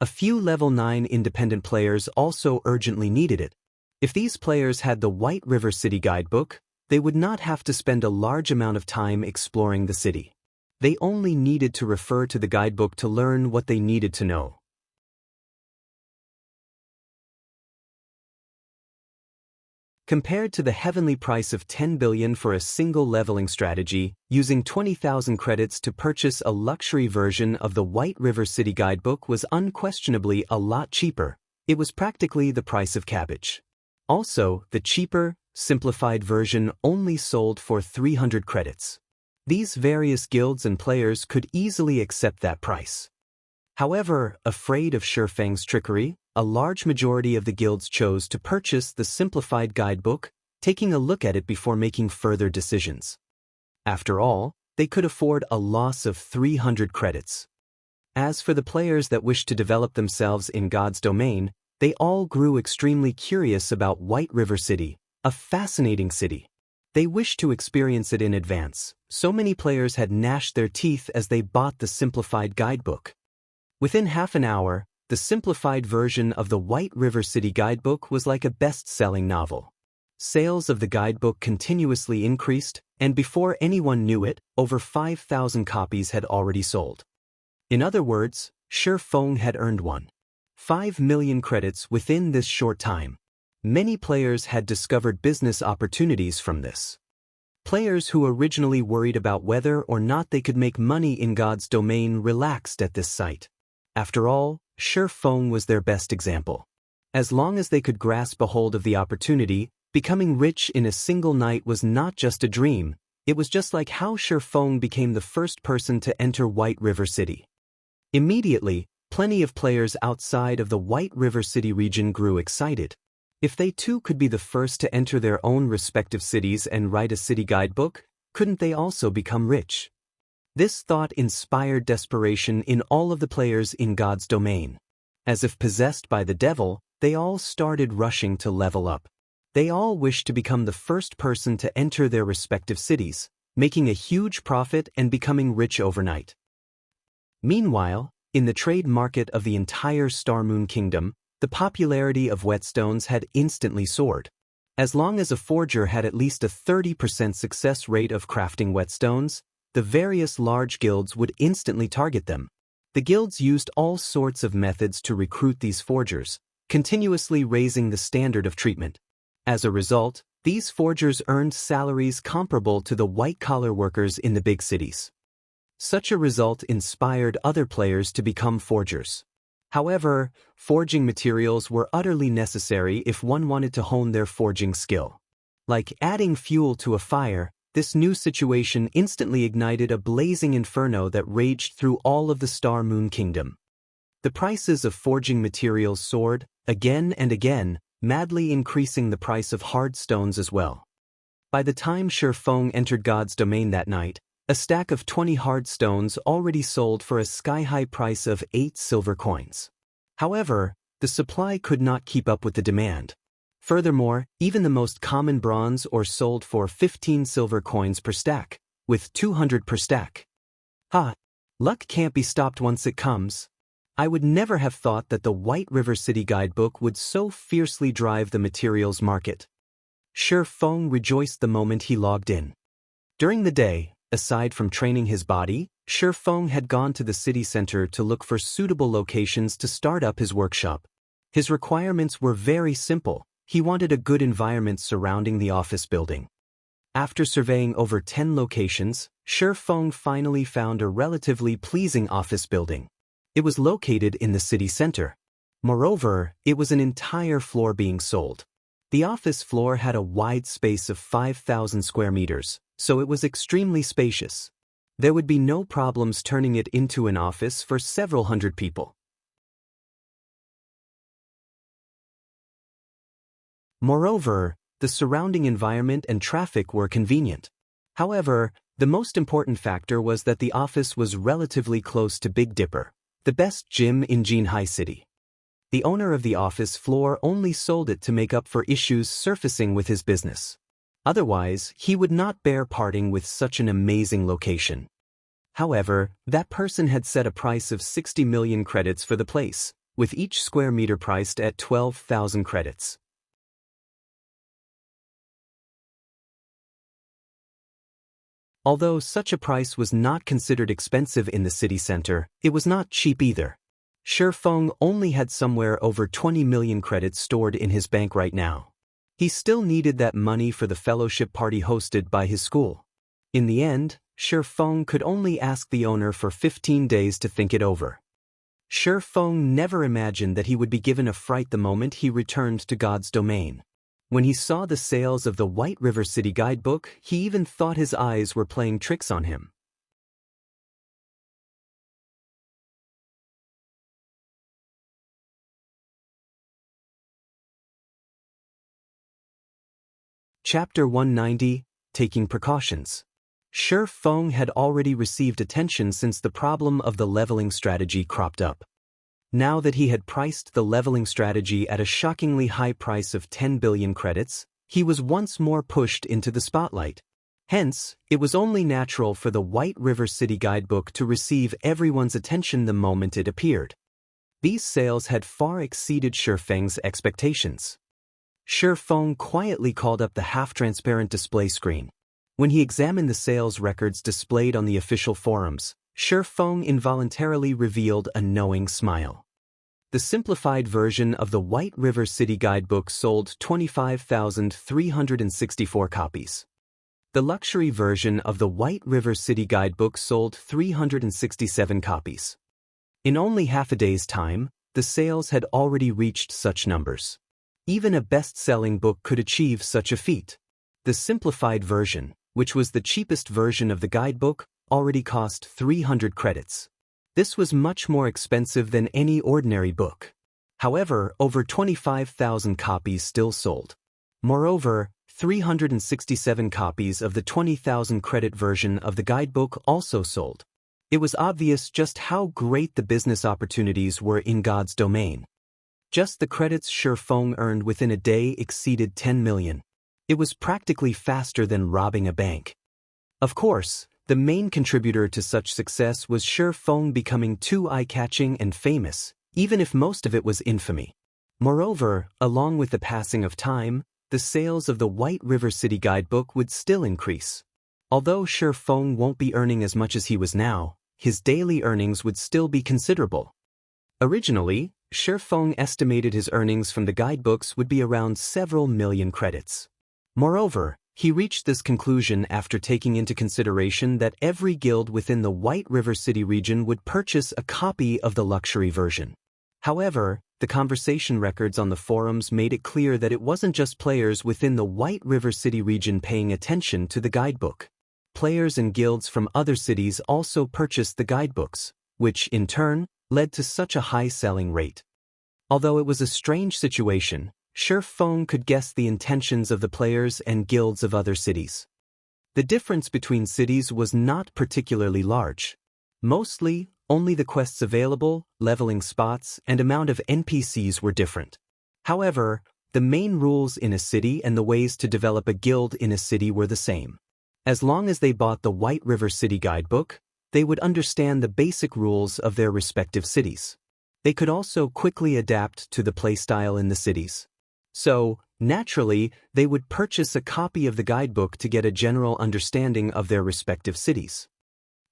A few level 9 independent players also urgently needed it. If these players had the White River City guidebook, they would not have to spend a large amount of time exploring the city. They only needed to refer to the guidebook to learn what they needed to know. Compared to the heavenly price of 10 billion for a single leveling strategy, using 20,000 credits to purchase a luxury version of the White River City guidebook was unquestionably a lot cheaper. It was practically the price of cabbage. Also, the cheaper, simplified version only sold for 300 credits. These various guilds and players could easily accept that price. However, afraid of Shifeng's trickery, a large majority of the guilds chose to purchase the simplified guidebook, taking a look at it before making further decisions. After all, they could afford a loss of 300 credits. As for the players that wished to develop themselves in God's domain, they all grew extremely curious about White River City, a fascinating city. They wished to experience it in advance. So many players had gnashed their teeth as they bought the simplified guidebook. Within half an hour, the simplified version of the White River City guidebook was like a best-selling novel. Sales of the guidebook continuously increased, and before anyone knew it, over 5,000 copies had already sold. In other words, Shifeng had earned 1.5 million credits within this short time. Many players had discovered business opportunities from this. Players who originally worried about whether or not they could make money in God's domain relaxed at this sight. After all, Shifeng was their best example. As long as they could grasp a hold of the opportunity, becoming rich in a single night was not just a dream, it was just like how Shifeng became the first person to enter White River City. Immediately, plenty of players outside of the White River City region grew excited. If they too could be the first to enter their own respective cities and write a city guidebook, couldn't they also become rich? This thought inspired desperation in all of the players in God's domain. As if possessed by the devil, they all started rushing to level up. They all wished to become the first person to enter their respective cities, making a huge profit and becoming rich overnight. Meanwhile, in the trade market of the entire Star Moon Kingdom, the popularity of whetstones had instantly soared. As long as a forger had at least a 30% success rate of crafting whetstones, the various large guilds would instantly target them. The guilds used all sorts of methods to recruit these forgers, continuously raising the standard of treatment. As a result, these forgers earned salaries comparable to the white-collar workers in the big cities. Such a result inspired other players to become forgers. However, forging materials were utterly necessary if one wanted to hone their forging skill. Like adding fuel to a fire, This new situation instantly ignited a blazing inferno that raged through all of the Star Moon Kingdom. The prices of forging materials soared, again and again, madly increasing the price of hard stones as well. By the time Shi Feng entered God's domain that night, a stack of 20 hard stones already sold for a sky-high price of 8 silver coins. However, the supply could not keep up with the demand. Furthermore, even the most common bronze ore sold for 15 silver coins per stack, with 200 per stack. Luck can't be stopped once it comes. I would never have thought that the White River City guidebook would so fiercely drive the materials market. Shi Feng rejoiced the moment he logged in. During the day, aside from training his body, Shi Feng had gone to the city center to look for suitable locations to start up his workshop. His requirements were very simple. He wanted a good environment surrounding the office building. After surveying over 10 locations, Shi Feng finally found a relatively pleasing office building. It was located in the city center. Moreover, it was an entire floor being sold. The office floor had a wide space of 5,000 square meters, so it was extremely spacious. There would be no problems turning it into an office for several hundred people. Moreover, the surrounding environment and traffic were convenient. However, the most important factor was that the office was relatively close to Big Dipper, the best gym in Jinhai City. The owner of the office floor only sold it to make up for issues surfacing with his business. Otherwise, he would not bear parting with such an amazing location. However, that person had set a price of 60 million credits for the place, with each square meter priced at 12,000 credits. Although such a price was not considered expensive in the city center, it was not cheap either. Shi Feng only had somewhere over 20 million credits stored in his bank right now. He still needed that money for the fellowship party hosted by his school. In the end, Shi Feng could only ask the owner for 15 days to think it over. Shi Feng never imagined that he would be given a fright the moment he returned to God's domain. When he saw the sales of the White River City guidebook, he even thought his eyes were playing tricks on him. Chapter 190, Taking Precautions. Shi Feng had already received attention since the problem of the leveling strategy cropped up. Now that he had priced the leveling strategy at a shockingly high price of 10 billion credits, he was once more pushed into the spotlight. Hence, it was only natural for the White River City guidebook to receive everyone's attention the moment it appeared. These sales had far exceeded Shi Feng's expectations. Shi Feng quietly called up the half-transparent display screen. When he examined the sales records displayed on the official forums, Shi Feng involuntarily revealed a knowing smile. The simplified version of the White River City guidebook sold 25,364 copies. The luxury version of the White River City guidebook sold 367 copies. In only half a day's time, the sales had already reached such numbers. Even a best-selling book could achieve such a feat. The simplified version, which was the cheapest version of the guidebook, already cost 300 credits. This was much more expensive than any ordinary book. However, over 25,000 copies still sold. Moreover, 367 copies of the 20,000 credit version of the guidebook also sold. It was obvious just how great the business opportunities were in God's domain. Just the credits Shi Feng earned within a day exceeded 10 million. It was practically faster than robbing a bank. Of course, the main contributor to such success was Shi Feng becoming too eye-catching and famous, even if most of it was infamy. Moreover, along with the passing of time, the sales of the White River City guidebook would still increase. Although Shi Feng won't be earning as much as he was now, his daily earnings would still be considerable. Originally, Shi Feng estimated his earnings from the guidebooks would be around several million credits. Moreover, he reached this conclusion after taking into consideration that every guild within the White River City region would purchase a copy of the luxury version. However, the conversation records on the forums made it clear that it wasn't just players within the White River City region paying attention to the guidebook. Players and guilds from other cities also purchased the guidebooks, which, in turn, led to such a high selling rate. Although it was a strange situation, Shi Feng could guess the intentions of the players and guilds of other cities. The difference between cities was not particularly large. Mostly, only the quests available, leveling spots, and amount of NPCs were different. However, the main rules in a city and the ways to develop a guild in a city were the same. As long as they bought the White River City guidebook, they would understand the basic rules of their respective cities. They could also quickly adapt to the playstyle in the cities. So, naturally, they would purchase a copy of the guidebook to get a general understanding of their respective cities.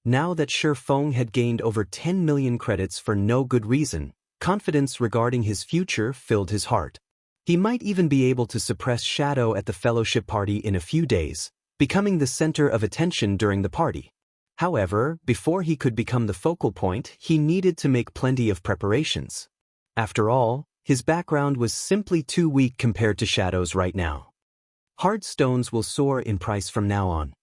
Now that Shi Feng had gained over 10 million credits for no good reason, confidence regarding his future filled his heart. He might even be able to suppress Shadow at the fellowship party in a few days, becoming the center of attention during the party. However, before he could become the focal point, he needed to make plenty of preparations. After all, his background was simply too weak compared to Shadow's right now. Hard stones will soar in price from now on.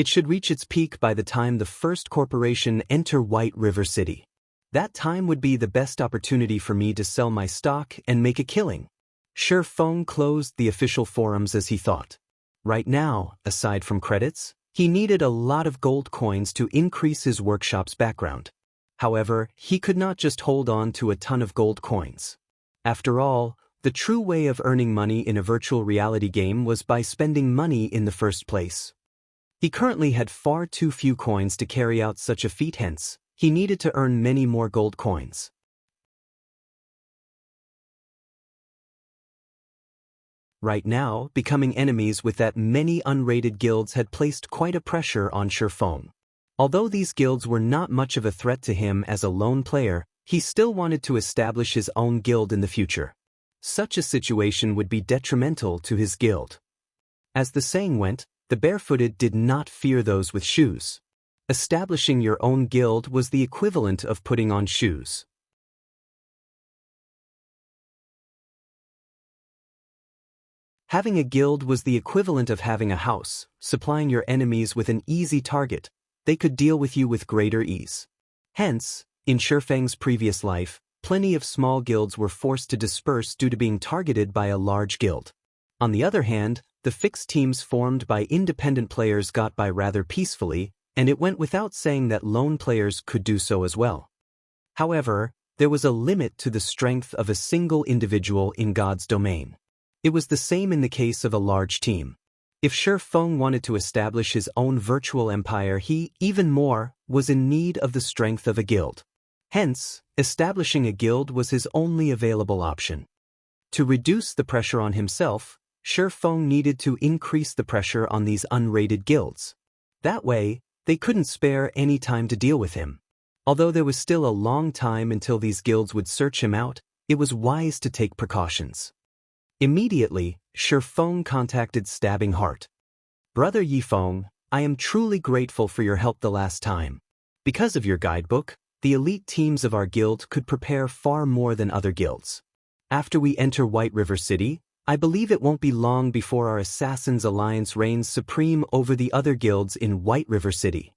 It should reach its peak by the time the first corporation enter White River City. That time would be the best opportunity for me to sell my stock and make a killing. Shi Feng closed the official forums as he thought. Right now, aside from credits, he needed a lot of gold coins to increase his workshop's background. However, he could not just hold on to a ton of gold coins. After all, the true way of earning money in a virtual reality game was by spending money in the first place. He currently had far too few coins to carry out such a feat, hence, he needed to earn many more gold coins. Right now, becoming enemies with that many unrated guilds had placed quite a pressure on Shi Feng. Although these guilds were not much of a threat to him as a lone player, he still wanted to establish his own guild in the future. Such a situation would be detrimental to his guild. As the saying went, the barefooted did not fear those with shoes. Establishing your own guild was the equivalent of putting on shoes. Having a guild was the equivalent of having a house, supplying your enemies with an easy target. They could deal with you with greater ease. Hence, in Shi Feng's previous life, plenty of small guilds were forced to disperse due to being targeted by a large guild. On the other hand, the fixed teams formed by independent players got by rather peacefully, and it went without saying that lone players could do so as well. However, there was a limit to the strength of a single individual in God's domain. It was the same in the case of a large team. If Shi Feng wanted to establish his own virtual empire, he, even more, was in need of the strength of a guild. Hence, establishing a guild was his only available option. To reduce the pressure on himself, Shi Feng needed to increase the pressure on these unrated guilds. That way, they couldn't spare any time to deal with him. Although there was still a long time until these guilds would search him out, it was wise to take precautions. Immediately, Shi Feng contacted Stabbing Heart. Brother Yifeng, I am truly grateful for your help the last time. Because of your guidebook, the elite teams of our guild could prepare far more than other guilds. After we enter White River City, I believe it won't be long before our Assassins Alliance reigns supreme over the other guilds in White River City.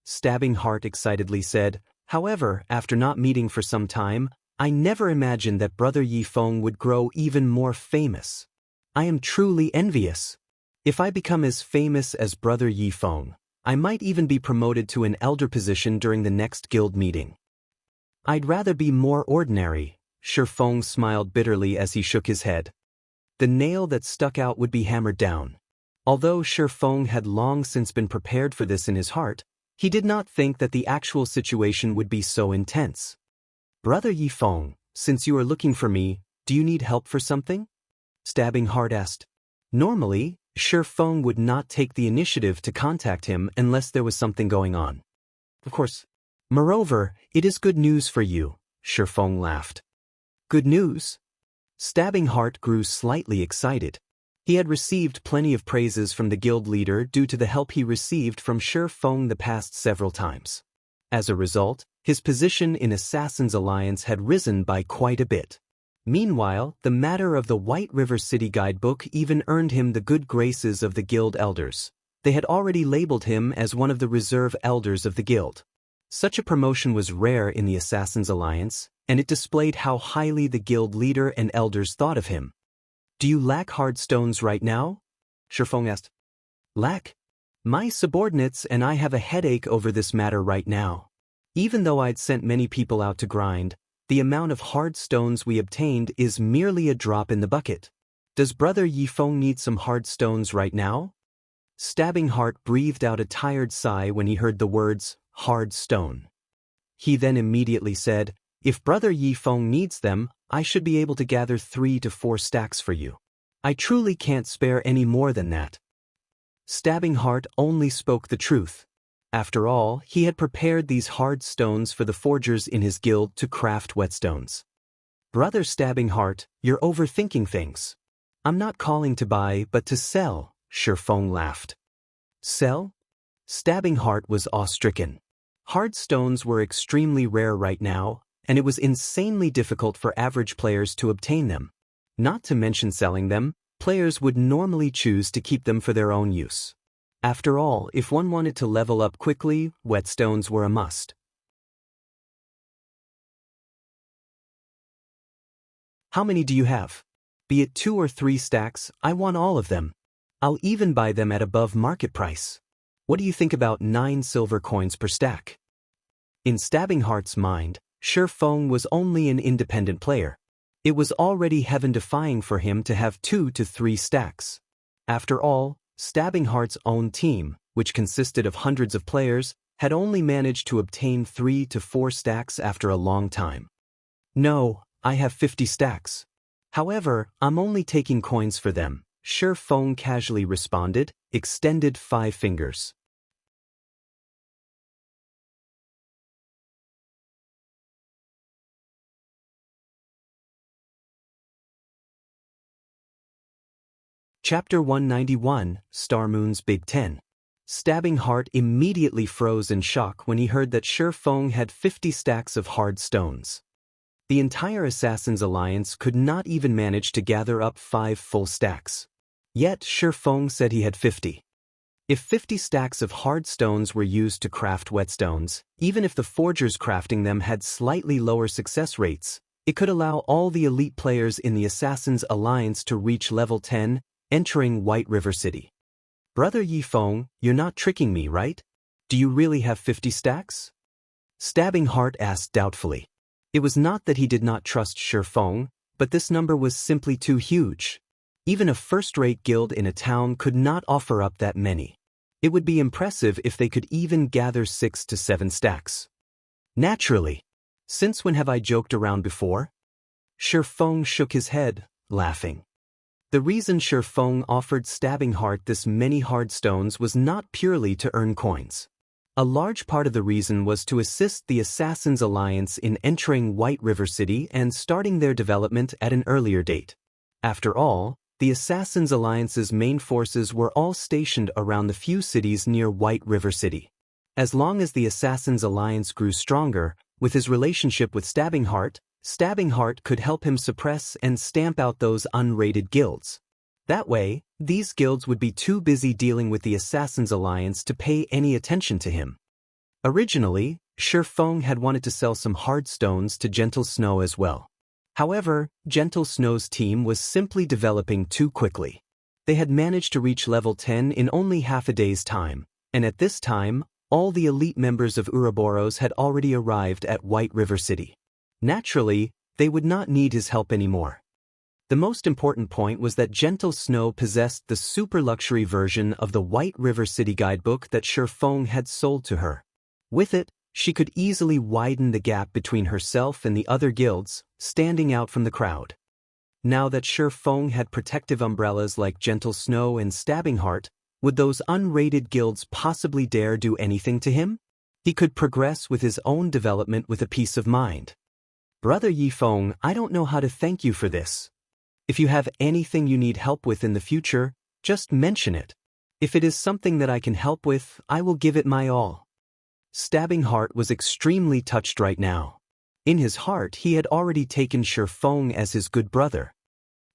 Stabbing Heart excitedly said, however, after not meeting for some time, I never imagined that Brother Yifeng would grow even more famous. I am truly envious. If I become as famous as Brother Yifeng, I might even be promoted to an elder position during the next guild meeting. I'd rather be more ordinary, Shi Feng smiled bitterly as he shook his head. The nail that stuck out would be hammered down. Although Shi Feng had long since been prepared for this in his heart, he did not think that the actual situation would be so intense. Brother Yifeng, since you are looking for me, do you need help for something? Stabbing Heart asked. Normally, Shi Feng would not take the initiative to contact him unless there was something going on. Of course. Moreover, it is good news for you, Shi Feng laughed. Good news? Stabbing Heart grew slightly excited. He had received plenty of praises from the guild leader due to the help he received from Shi Feng the past several times. As a result, His position in Assassin's Alliance had risen by quite a bit. Meanwhile, the matter of the White River City guidebook even earned him the good graces of the guild elders. They had already labeled him as one of the reserve elders of the guild. Such a promotion was rare in the Assassin's Alliance, and it displayed how highly the guild leader and elders thought of him. "Do you lack hard stones right now?" Shifeng asked. "Lack? My subordinates and I have a headache over this matter right now. Even though I'd sent many people out to grind, the amount of hard stones we obtained is merely a drop in the bucket. Does Brother Yifeng need some hard stones right now?" Stabbing Heart breathed out a tired sigh when he heard the words, "hard stone." He then immediately said, "If Brother Yifeng needs them, I should be able to gather 3 to 4 stacks for you. I truly can't spare any more than that." Stabbing Heart only spoke the truth. After all, he had prepared these hard stones for the forgers in his guild to craft whetstones. "Brother Stabbing Heart, you're overthinking things. I'm not calling to buy but to sell," Shifeng laughed. "Sell?" Stabbing Heart was awe-stricken. Hard stones were extremely rare right now, and it was insanely difficult for average players to obtain them. Not to mention selling them, players would normally choose to keep them for their own use. After all, if one wanted to level up quickly, whetstones were a must. "How many do you have? Be it 2 or 3 stacks, I want all of them. I'll even buy them at above market price. What do you think about 9 silver coins per stack?" In Stabbing Heart's mind, Shifeng was only an independent player. It was already heaven-defying for him to have 2 to 3 stacks. After all, Stabbing Heart's own team, which consisted of hundreds of players, had only managed to obtain 3 to 4 stacks after a long time. "No, I have 50 stacks. However, I'm only taking coins for them," Shifeng casually responded, extended 5 fingers. Chapter 191, Star Moon's Big 10. Stabbing Heart immediately froze in shock when he heard that Shifeng had 50 stacks of hard stones. The entire Assassin's Alliance could not even manage to gather up 5 full stacks. Yet Shifeng said he had 50. If 50 stacks of hard stones were used to craft whetstones, even if the forgers crafting them had slightly lower success rates, it could allow all the elite players in the Assassin's Alliance to reach level 10, entering White River City. "Brother Yifeng, you're not tricking me, right? Do you really have 50 stacks?" Stabbing Heart asked doubtfully. It was not that he did not trust Shifeng, but this number was simply too huge. Even a first-rate guild in a town could not offer up that many. It would be impressive if they could even gather 6 to 7 stacks. "Naturally. Since when have I joked around before?" Shifeng shook his head, laughing. The reason Shifeng offered Stabbing Heart this many hard stones was not purely to earn coins. A large part of the reason was to assist the Assassin's Alliance in entering White River City and starting their development at an earlier date. After all, the Assassin's Alliance's main forces were all stationed around the few cities near White River City. As long as the Assassin's Alliance grew stronger, with his relationship with Stabbing Heart could help him suppress and stamp out those unrated guilds. That way, these guilds would be too busy dealing with the Assassin's Alliance to pay any attention to him. Originally, Shifeng had wanted to sell some hard stones to Gentle Snow as well. However, Gentle Snow's team was simply developing too quickly. They had managed to reach level 10 in only half a day's time, and at this time, all the elite members of Ouroboros had already arrived at White River City. Naturally, they would not need his help anymore. The most important point was that Gentle Snow possessed the super luxury version of the White River City guidebook that Shifeng had sold to her. With it, she could easily widen the gap between herself and the other guilds, standing out from the crowd. Now that Shifeng had protective umbrellas like Gentle Snow and Stabbing Heart, would those unrated guilds possibly dare do anything to him? He could progress with his own development with a peace of mind. "Brother Yifeng, I don't know how to thank you for this. If you have anything you need help with in the future, just mention it. If it is something that I can help with, I will give it my all." Stabbing Heart was extremely touched right now. In his heart he had already taken Shifeng as his good brother.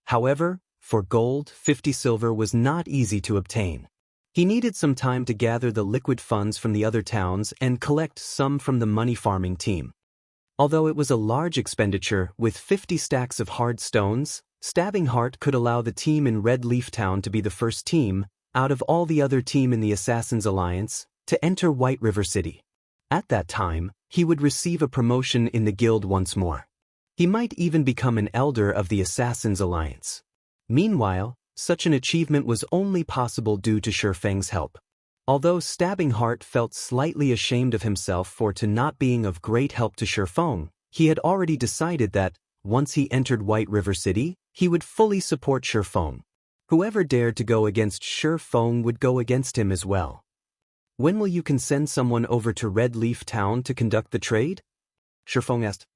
However, for gold, 50 silver was not easy to obtain. He needed some time to gather the liquid funds from the other towns and collect some from the money farming team. Although it was a large expenditure, with 50 stacks of hard stones, Stabbing Heart could allow the team in Red Leaf Town to be the first team, out of all the other team in the Assassin's Alliance, to enter White River City. At that time, he would receive a promotion in the guild once more. He might even become an elder of the Assassin's Alliance. Meanwhile, such an achievement was only possible due to Shifeng's help. Although Stabbing Heart felt slightly ashamed of himself for not being of great help to Shifeng, he had already decided that, once he entered White River City, he would fully support Shifeng. Whoever dared to go against Shifeng would go against him as well. When will you send someone over to Red Leaf Town to conduct the trade? Shifeng asked.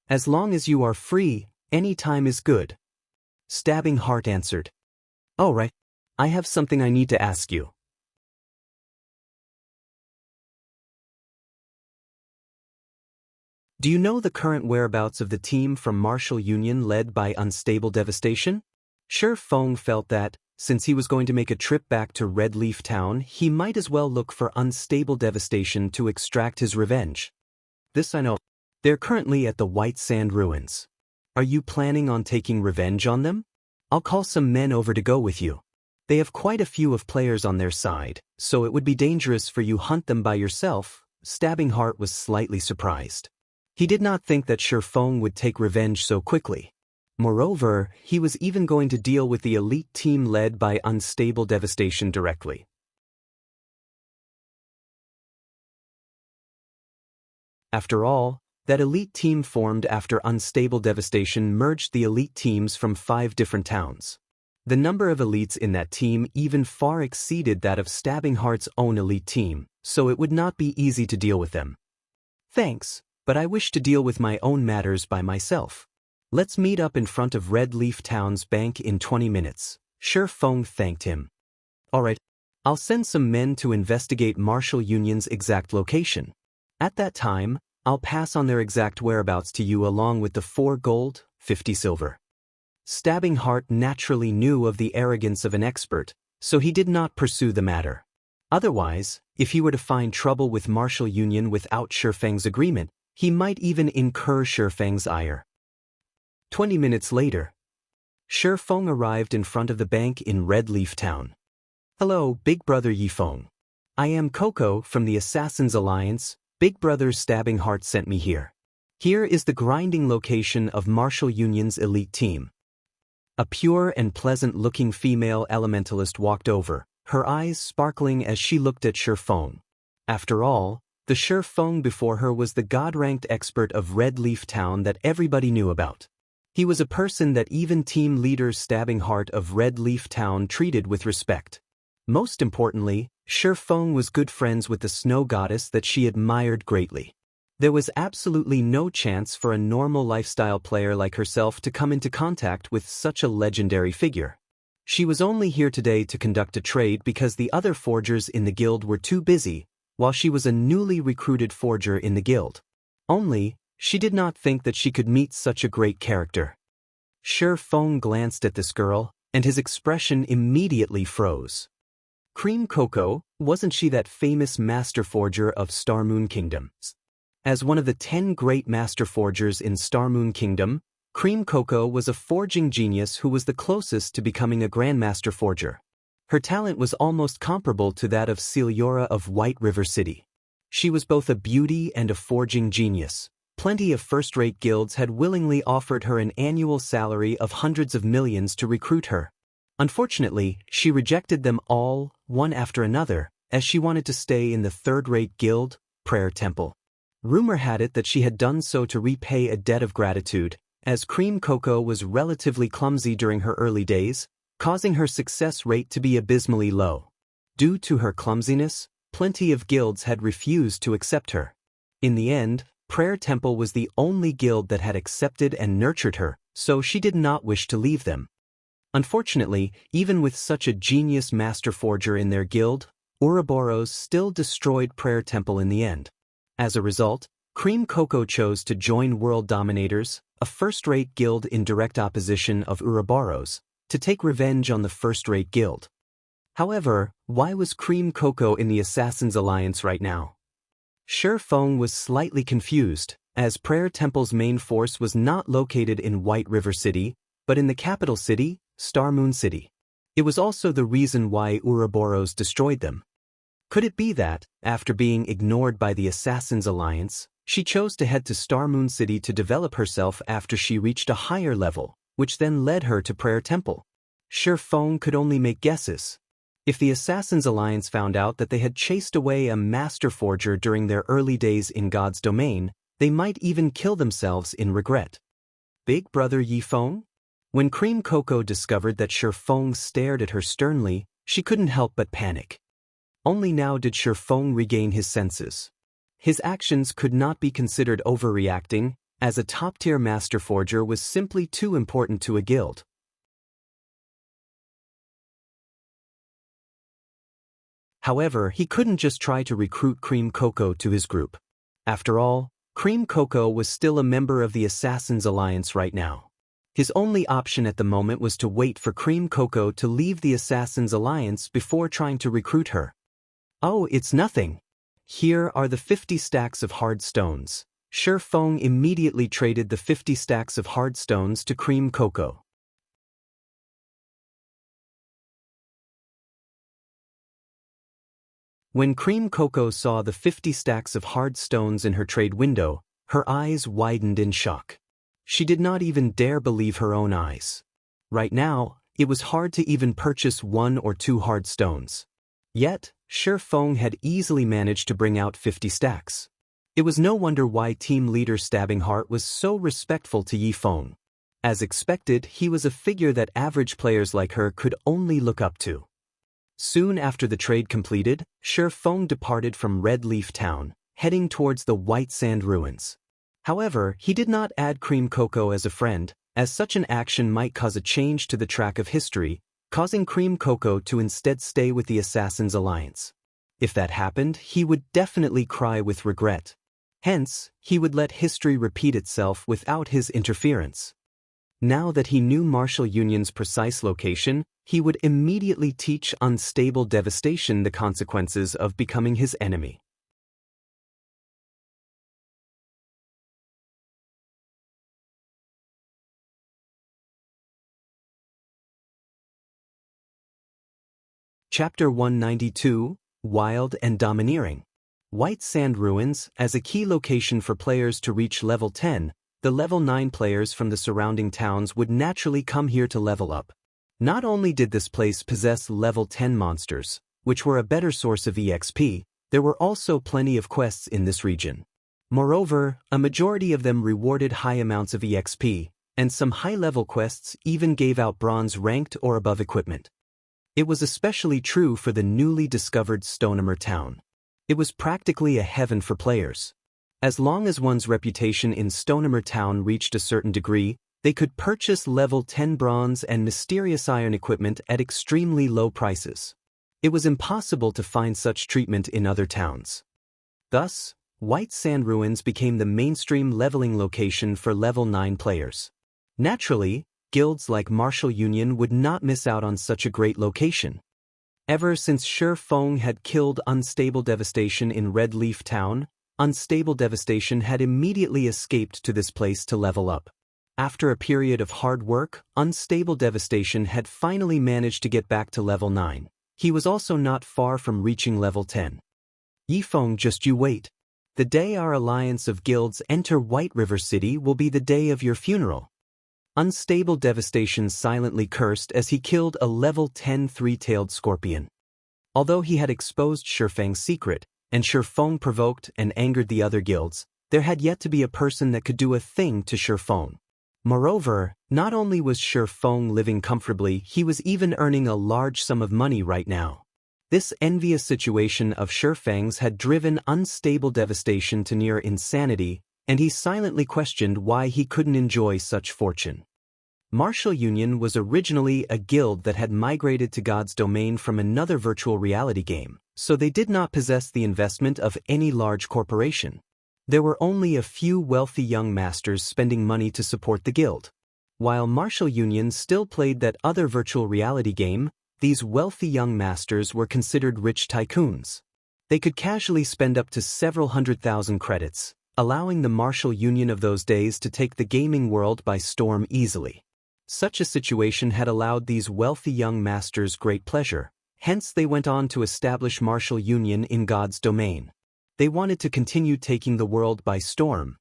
As long as you are free, any time is good. Stabbing Heart answered. All right. I have something I need to ask you. Do you know the current whereabouts of the team from Martial Union led by Unstable Devastation? Shifeng felt that, since he was going to make a trip back to Red Leaf Town, he might as well look for Unstable Devastation to extract his revenge. This I know. They're currently at the White Sand Ruins. Are you planning on taking revenge on them? I'll call some men over to go with you. They have quite a few of players on their side, so it would be dangerous for you hunt them by yourself. Stabbing Heart was slightly surprised. He did not think that Shifeng would take revenge so quickly. Moreover, he was even going to deal with the elite team led by Unstable Devastation directly. After all, that elite team formed after Unstable Devastation merged the elite teams from 5 different towns. The number of elites in that team even far exceeded that of Stabbing Heart's own elite team, so it would not be easy to deal with them. Thanks, but I wish to deal with my own matters by myself. Let's meet up in front of Red Leaf Town's bank in 20 minutes. Shifeng thanked him. All right, I'll send some men to investigate Martial Union's exact location. At that time, I'll pass on their exact whereabouts to you along with the 4 gold, 50 silver. Stabbing Heart naturally knew of the arrogance of an expert, so he did not pursue the matter. Otherwise, if he were to find trouble with Martial Union without Shifeng's agreement, he might even incur Shifeng's ire. 20 minutes later, Shifeng arrived in front of the bank in Red Leaf Town. Hello, Big Brother Yifeng. I am Coco from the Assassin's Alliance. Big Brother Stabbing Heart sent me here. Here is the grinding location of Martial Union's elite team. A pure and pleasant-looking female elementalist walked over, her eyes sparkling as she looked at Shifeng. After all, the Shifeng before her was the god-ranked expert of Red Leaf Town that everybody knew about. He was a person that even team leader Stabbing Heart of Red Leaf Town treated with respect. Most importantly, Shifeng was good friends with the snow goddess that she admired greatly. There was absolutely no chance for a normal lifestyle player like herself to come into contact with such a legendary figure. She was only here today to conduct a trade because the other forgers in the guild were too busy, while she was a newly recruited forger in the guild. Only, she did not think that she could meet such a great character. Shifeng glanced at this girl, and his expression immediately froze. Cream Coco, wasn't she that famous master forger of Starmoon Kingdom? As one of the 10 great master forgers in Starmoon Kingdom, Cream Coco was a forging genius who was the closest to becoming a grandmaster forger. Her talent was almost comparable to that of Celiora of White River City. She was both a beauty and a forging genius. Plenty of first-rate guilds had willingly offered her an annual salary of hundreds of millions to recruit her. Unfortunately, she rejected them all, one after another, as she wanted to stay in the third-rate guild, Prayer Temple. Rumor had it that she had done so to repay a debt of gratitude, as Cream Coco was relatively clumsy during her early days, causing her success rate to be abysmally low. Due to her clumsiness, plenty of guilds had refused to accept her. In the end, Prayer Temple was the only guild that had accepted and nurtured her, so she did not wish to leave them. Unfortunately, even with such a genius master forger in their guild, Ouroboros still destroyed Prayer Temple in the end. As a result, Cream Cocoa chose to join World Dominators, a first-rate guild in direct opposition of Ouroboros, to take revenge on the first-rate guild. However, why was Cream Cocoa in the Assassins' Alliance right now? Shi Feng was slightly confused, as Prayer Temple's main force was not located in White River City, but in the capital city, Star Moon City. It was also the reason why Ouroboros destroyed them. Could it be that, after being ignored by the Assassins' Alliance, she chose to head to Star Moon City to develop herself after she reached a higher level, which then led her to Prayer Temple? Shi Feng could only make guesses. If the Assassins' Alliance found out that they had chased away a master forger during their early days in God's domain, they might even kill themselves in regret. Big Brother Yi Feng? When Cream Cocoa discovered that Shi Feng stared at her sternly, she couldn't help but panic. Only now did Shi Feng regain his senses. His actions could not be considered overreacting, as a top-tier master forger was simply too important to a guild. However, he couldn't just try to recruit Cream Cocoa to his group. After all, Cream Cocoa was still a member of the Assassins' Alliance right now. His only option at the moment was to wait for Cream Cocoa to leave the Assassins' Alliance before trying to recruit her. Oh, it's nothing. Here are the 50 stacks of hard stones. Shi Feng immediately traded the 50 stacks of hard stones to Cream Cocoa. When Cream Cocoa saw the 50 stacks of hard stones in her trade window, her eyes widened in shock. She did not even dare believe her own eyes. Right now, it was hard to even purchase 1 or 2 hard stones. Yet, Shi Feng had easily managed to bring out 50 stacks. It was no wonder why team leader Stabbing Heart was so respectful to Yi Feng. As expected, he was a figure that average players like her could only look up to. Soon after the trade completed, Shi Feng departed from Red Leaf Town, heading towards the White Sand Ruins. However, he did not add Cream Cocoa as a friend, as such an action might cause a change to the track of history, causing Cream Cocoa to instead stay with the Assassins' Alliance. If that happened, he would definitely cry with regret. Hence, he would let history repeat itself without his interference. Now that he knew Martial Union's precise location, he would immediately teach Unstable Devastation the consequences of becoming his enemy. Chapter 192, Wild and Domineering. White Sand Ruins, as a key location for players to reach level 10, the level 9 players from the surrounding towns would naturally come here to level up. Not only did this place possess level 10 monsters, which were a better source of EXP, there were also plenty of quests in this region. Moreover, a majority of them rewarded high amounts of EXP, and some high-level quests even gave out bronze-ranked or above equipment. It was especially true for the newly discovered Stonehammer town. It was practically a heaven for players. As long as one's reputation in Stonehammer town reached a certain degree, they could purchase level 10 bronze and mysterious iron equipment at extremely low prices. It was impossible to find such treatment in other towns. Thus, White Sand Ruins became the mainstream leveling location for level 9 players. Naturally, guilds like Martial Union would not miss out on such a great location. Ever since Shi Feng had killed Unstable Devastation in Red Leaf Town, Unstable Devastation had immediately escaped to this place to level up. After a period of hard work, Unstable Devastation had finally managed to get back to level 9. He was also not far from reaching level 10. Yi Feng, just you wait. The day our alliance of guilds enter White River City will be the day of your funeral. Unstable Devastation silently cursed as he killed a level 10 three-tailed scorpion. Although he had exposed Shi Feng's secret, and Shi Feng provoked and angered the other guilds, there had yet to be a person that could do a thing to Shi Feng. Moreover, not only was Shi Feng living comfortably, he was even earning a large sum of money right now. This envious situation of Shi Feng's had driven Unstable Devastation to near insanity, and he silently questioned why he couldn't enjoy such fortune. Martial Union was originally a guild that had migrated to God's domain from another virtual reality game, so they did not possess the investment of any large corporation. There were only a few wealthy young masters spending money to support the guild. While Martial Union still played that other virtual reality game, these wealthy young masters were considered rich tycoons. They could casually spend up to several 100,000 credits, allowing the Martial Union of those days to take the gaming world by storm easily. Such a situation had allowed these wealthy young masters great pleasure, hence they went on to establish Martial Union in God's domain. They wanted to continue taking the world by storm.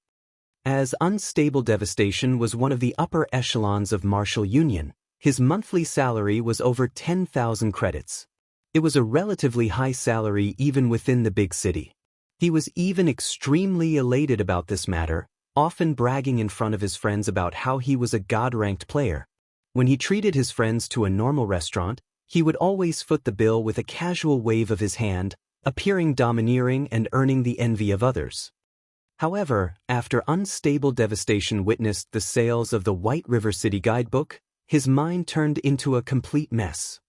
As Unstable Devastation was one of the upper echelons of Martial Union, his monthly salary was over 10,000 credits. It was a relatively high salary even within the big city. He was even extremely elated about this matter, often bragging in front of his friends about how he was a God-ranked player. When he treated his friends to a normal restaurant, he would always foot the bill with a casual wave of his hand, appearing domineering and earning the envy of others. However, after Unstable Devastation witnessed the sales of the White River City guidebook, his mind turned into a complete mess.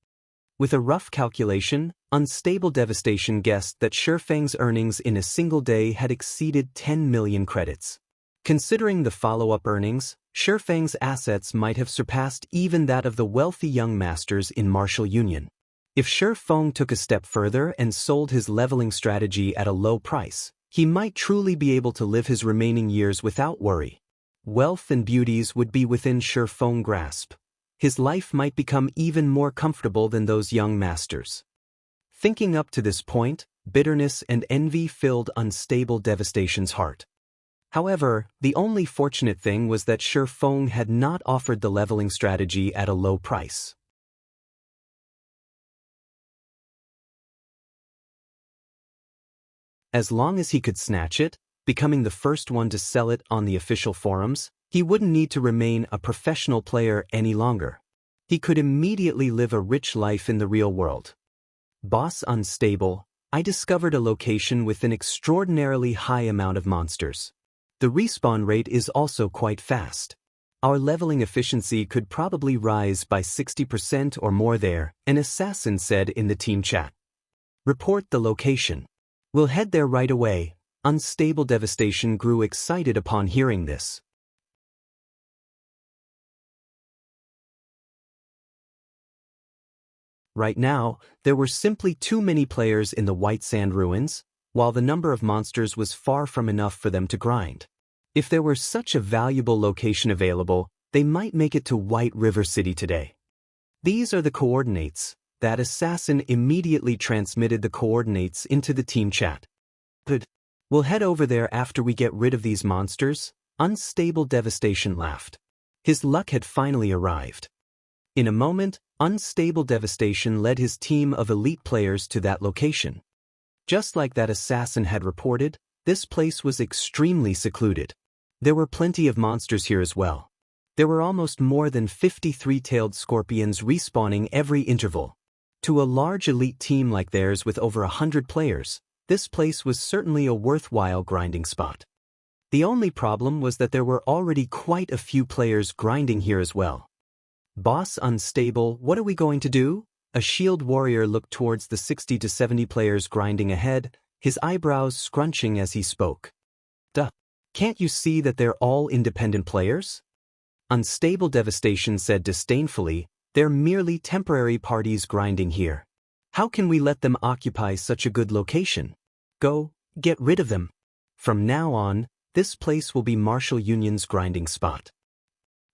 With a rough calculation, Unstable Devastation guessed that Shifeng's earnings in a single day had exceeded 10 million credits. Considering the follow-up earnings, Shifeng's assets might have surpassed even that of the wealthy young masters in Martial Union. If Shifeng took a step further and sold his leveling strategy at a low price, he might truly be able to live his remaining years without worry. Wealth and beauties would be within Shifeng's grasp. His life might become even more comfortable than those young masters. Thinking up to this point, bitterness and envy filled Unstable Devastation's heart. However, the only fortunate thing was that Shifeng had not offered the leveling strategy at a low price. As long as he could snatch it, becoming the first one to sell it on the official forums, he wouldn't need to remain a professional player any longer. He could immediately live a rich life in the real world. Boss Unstable, I discovered a location with an extraordinarily high amount of monsters. The respawn rate is also quite fast. Our leveling efficiency could probably rise by 60% or more there, an assassin said in the team chat. Report the location. We'll head there right away. Unstable Devastation grew excited upon hearing this. Right now, there were simply too many players in the White Sand Ruins, while the number of monsters was far from enough for them to grind. If there were such a valuable location available, they might make it to White River City today. These are the coordinates. That assassin immediately transmitted the coordinates into the team chat. Good. We'll head over there after we get rid of these monsters. Unstable Devastation laughed. His luck had finally arrived. In a moment, Unstable Devastation led his team of elite players to that location. Just like that assassin had reported, this place was extremely secluded. There were plenty of monsters here as well. There were almost more than 50 three-tailed scorpions respawning every interval. To a large elite team like theirs with over 100 players, this place was certainly a worthwhile grinding spot. The only problem was that there were already quite a few players grinding here as well. Boss Unstable, what are we going to do? A shield warrior looked towards the 60 to 70 players grinding ahead, his eyebrows scrunching as he spoke. Duh. Can't you see that they're all independent players? Unstable Devastation said disdainfully, they're merely temporary parties grinding here. How can we let them occupy such a good location? Go, get rid of them. From now on, this place will be Martial Union's grinding spot.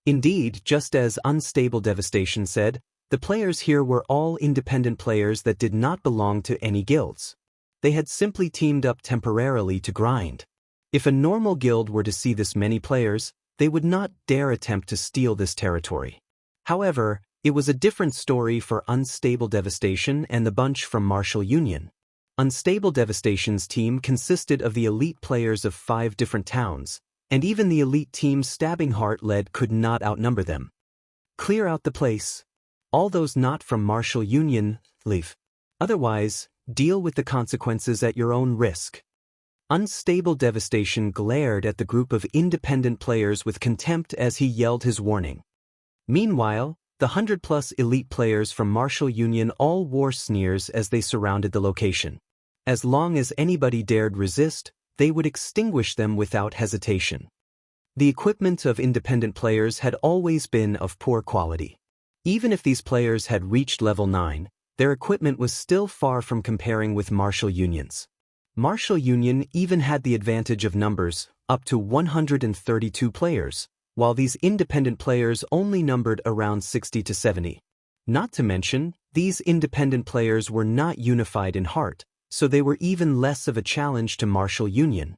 Indeed, just as Unstable Devastation said, the players here were all independent players that did not belong to any guilds. They had simply teamed up temporarily to grind. If a normal guild were to see this many players, they would not dare attempt to steal this territory. However, it was a different story for Unstable Devastation and the bunch from Martial Union. Unstable Devastation's team consisted of the elite players of 5 different towns, and even the elite team Stabbing Heart led could not outnumber them. Clear out the place. All those not from Martial Union, leave. Otherwise, deal with the consequences at your own risk. Unstable Devastation glared at the group of independent players with contempt as he yelled his warning. Meanwhile, the 100-plus elite players from Martial Union all wore sneers as they surrounded the location. As long as anybody dared resist, they would extinguish them without hesitation. The equipment of independent players had always been of poor quality. Even if these players had reached level 9, their equipment was still far from comparing with martial unions. Martial Union even had the advantage of numbers, up to 132 players, while these independent players only numbered around 60 to 70. Not to mention, these independent players were not unified in heart, so they were even less of a challenge to Martial Union.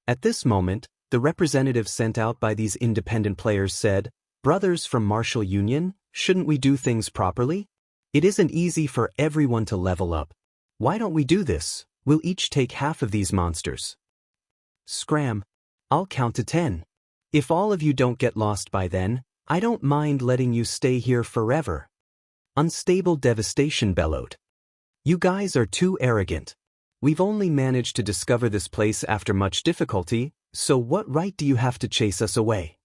At this moment, the representative sent out by these independent players said, "Brothers from Martial Union, shouldn't we do things properly? It isn't easy for everyone to level up. Why don't we do this? We'll each take half of these monsters. Scram. I'll count to 10. If all of you don't get lost by then, I don't mind letting you stay here forever." Unstable Devastation bellowed. "You guys are too arrogant. We've only managed to discover this place after much difficulty, so what right do you have to chase us away?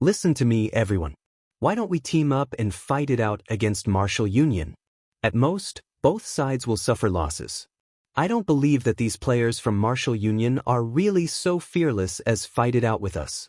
Listen to me, everyone. Why don't we team up and fight it out against Martial Union? At most, both sides will suffer losses. I don't believe that these players from Martial Union are really so fearless as fight it out with us."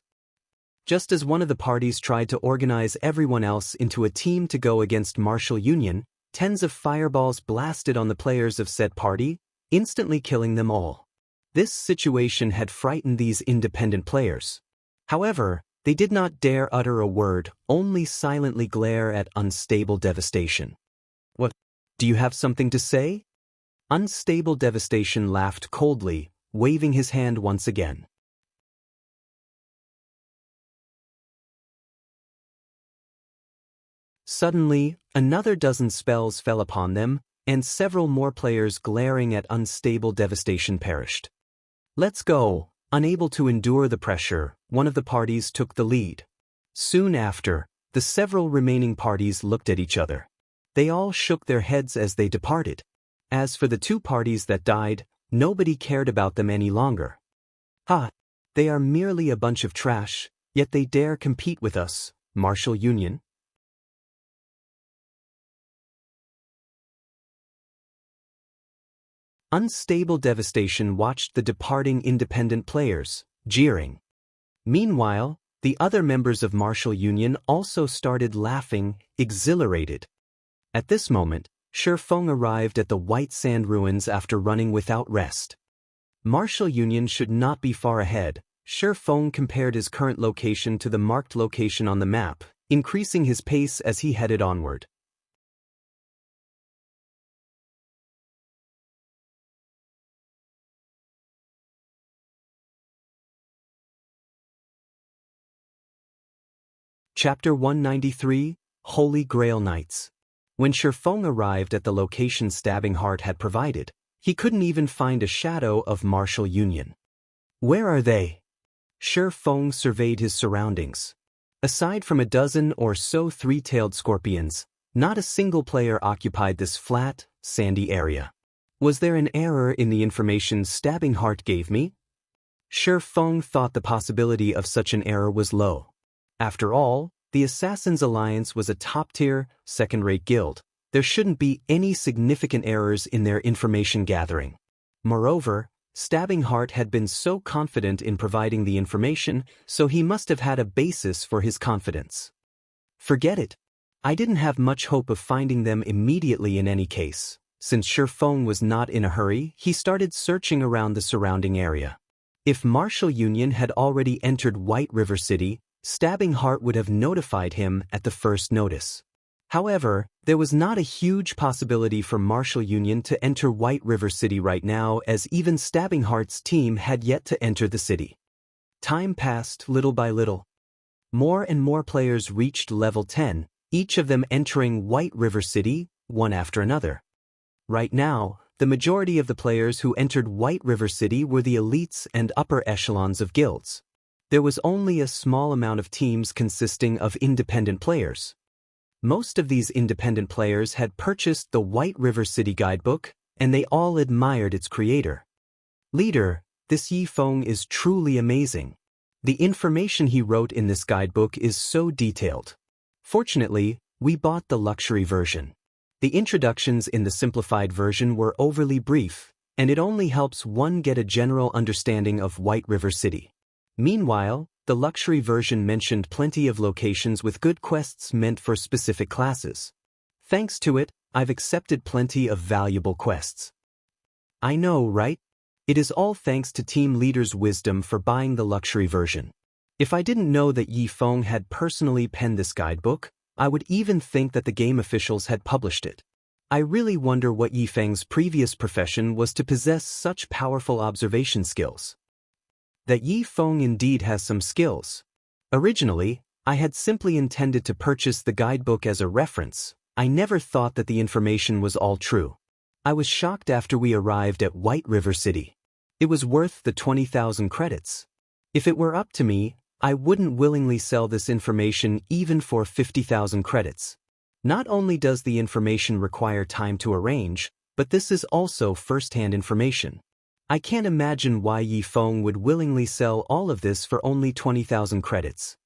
Just as one of the parties tried to organize everyone else into a team to go against Martial Union, tens of fireballs blasted on the players of said party, instantly killing them all. This situation had frightened these independent players. However, they did not dare utter a word, only silently glare at Unstable Devastation. "What? Do you have something to say?" Unstable Devastation laughed coldly, waving his hand once again. Suddenly, another dozen spells fell upon them, and several more players glaring at Unstable Devastation perished. "Let's go." Unable to endure the pressure, one of the parties took the lead. Soon after, the several remaining parties looked at each other. They all shook their heads as they departed. As for the two parties that died, nobody cared about them any longer. "Ha! They are merely a bunch of trash, yet they dare compete with us, Martial Union." Unstable Devastation watched the departing independent players, jeering. Meanwhile, the other members of Martial Union also started laughing, exhilarated. At this moment, Shifeng arrived at the White Sand Ruins after running without rest. Martial Union should not be far ahead. Shifeng compared his current location to the marked location on the map, increasing his pace as he headed onward. Chapter 193, Holy Grail Nights. When Shifeng arrived at the location Stabbing Heart had provided, he couldn't even find a shadow of Martial Union. "Where are they?" Shifeng surveyed his surroundings. Aside from a dozen or so three-tailed scorpions, not a single player occupied this flat, sandy area. Was there an error in the information Stabbing Heart gave me? Shifeng thought the possibility of such an error was low. After all, the Assassin's Alliance was a top-tier, second-rate guild. There shouldn't be any significant errors in their information gathering. Moreover, Stabbing Heart had been so confident in providing the information, so he must have had a basis for his confidence. Forget it. I didn't have much hope of finding them immediately in any case. Since Shifeng was not in a hurry, he started searching around the surrounding area. If Martial Union had already entered White River City, Stabbing Heart would have notified him at the first notice. However, there was not a huge possibility for Martial Union to enter White River City right now, as even Stabbing Heart's team had yet to enter the city. Time passed little by little. More and more players reached level 10, each of them entering White River City, one after another. Right now, the majority of the players who entered White River City were the elites and upper echelons of guilds. There was only a small amount of teams consisting of independent players. Most of these independent players had purchased the White River City guidebook, and they all admired its creator. "Leader, this Yifeng is truly amazing. The information he wrote in this guidebook is so detailed. Fortunately, we bought the luxury version. The introductions in the simplified version were overly brief, and it only helps one get a general understanding of White River City. Meanwhile, the luxury version mentioned plenty of locations with good quests meant for specific classes. Thanks to it, I've accepted plenty of valuable quests. I know, right? It is all thanks to team leader's wisdom for buying the luxury version. If I didn't know that Yi Feng had personally penned this guidebook, I would even think that the game officials had published it. I really wonder what Yi Feng's previous profession was to possess such powerful observation skills. That Yi Feng indeed has some skills. Originally, I had simply intended to purchase the guidebook as a reference. I never thought that the information was all true. I was shocked after we arrived at White River City. It was worth the 20,000 credits. If it were up to me, I wouldn't willingly sell this information even for 50,000 credits. Not only does the information require time to arrange, but this is also first-hand information. I can't imagine why Yi Feng would willingly sell all of this for only 20,000 credits.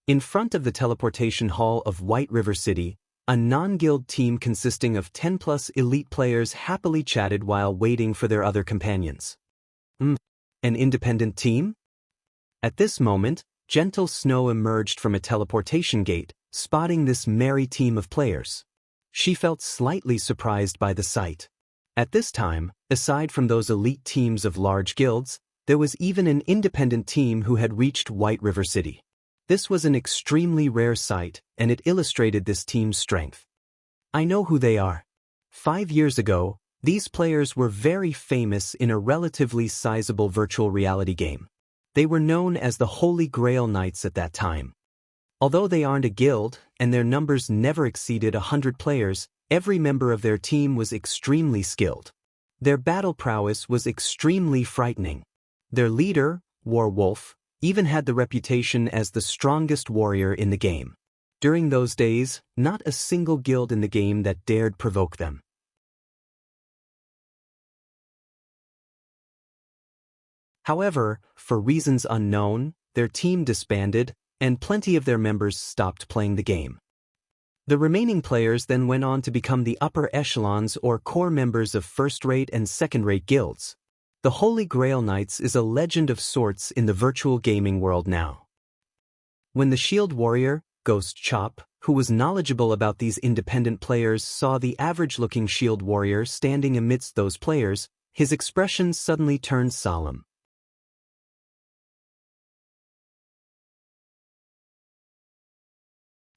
In front of the teleportation hall of White River City, a non-guild team consisting of 10+ elite players happily chatted while waiting for their other companions. An independent team? At this moment, Gentle Snow emerged from a teleportation gate, spotting this merry team of players. She felt slightly surprised by the sight. At this time, aside from those elite teams of large guilds, there was even an independent team who had reached White River City. This was an extremely rare sight, and it illustrated this team's strength. I know who they are. 5 years ago, these players were very famous in a relatively sizable virtual reality game. They were known as the Holy Grail Knights at that time. Although they aren't a guild, and their numbers never exceeded 100 players, every member of their team was extremely skilled. Their battle prowess was extremely frightening. Their leader, Warwolf, even had the reputation as the strongest warrior in the game. During those days, not a single guild in the game that dared provoke them. However, for reasons unknown, their team disbanded, and plenty of their members stopped playing the game. The remaining players then went on to become the upper echelons or core members of first-rate and second-rate guilds. The Holy Grail Knights is a legend of sorts in the virtual gaming world now. When the Shield Warrior, Ghost Chop, who was knowledgeable about these independent players, saw the average-looking Shield Warrior standing amidst those players, his expression suddenly turned solemn.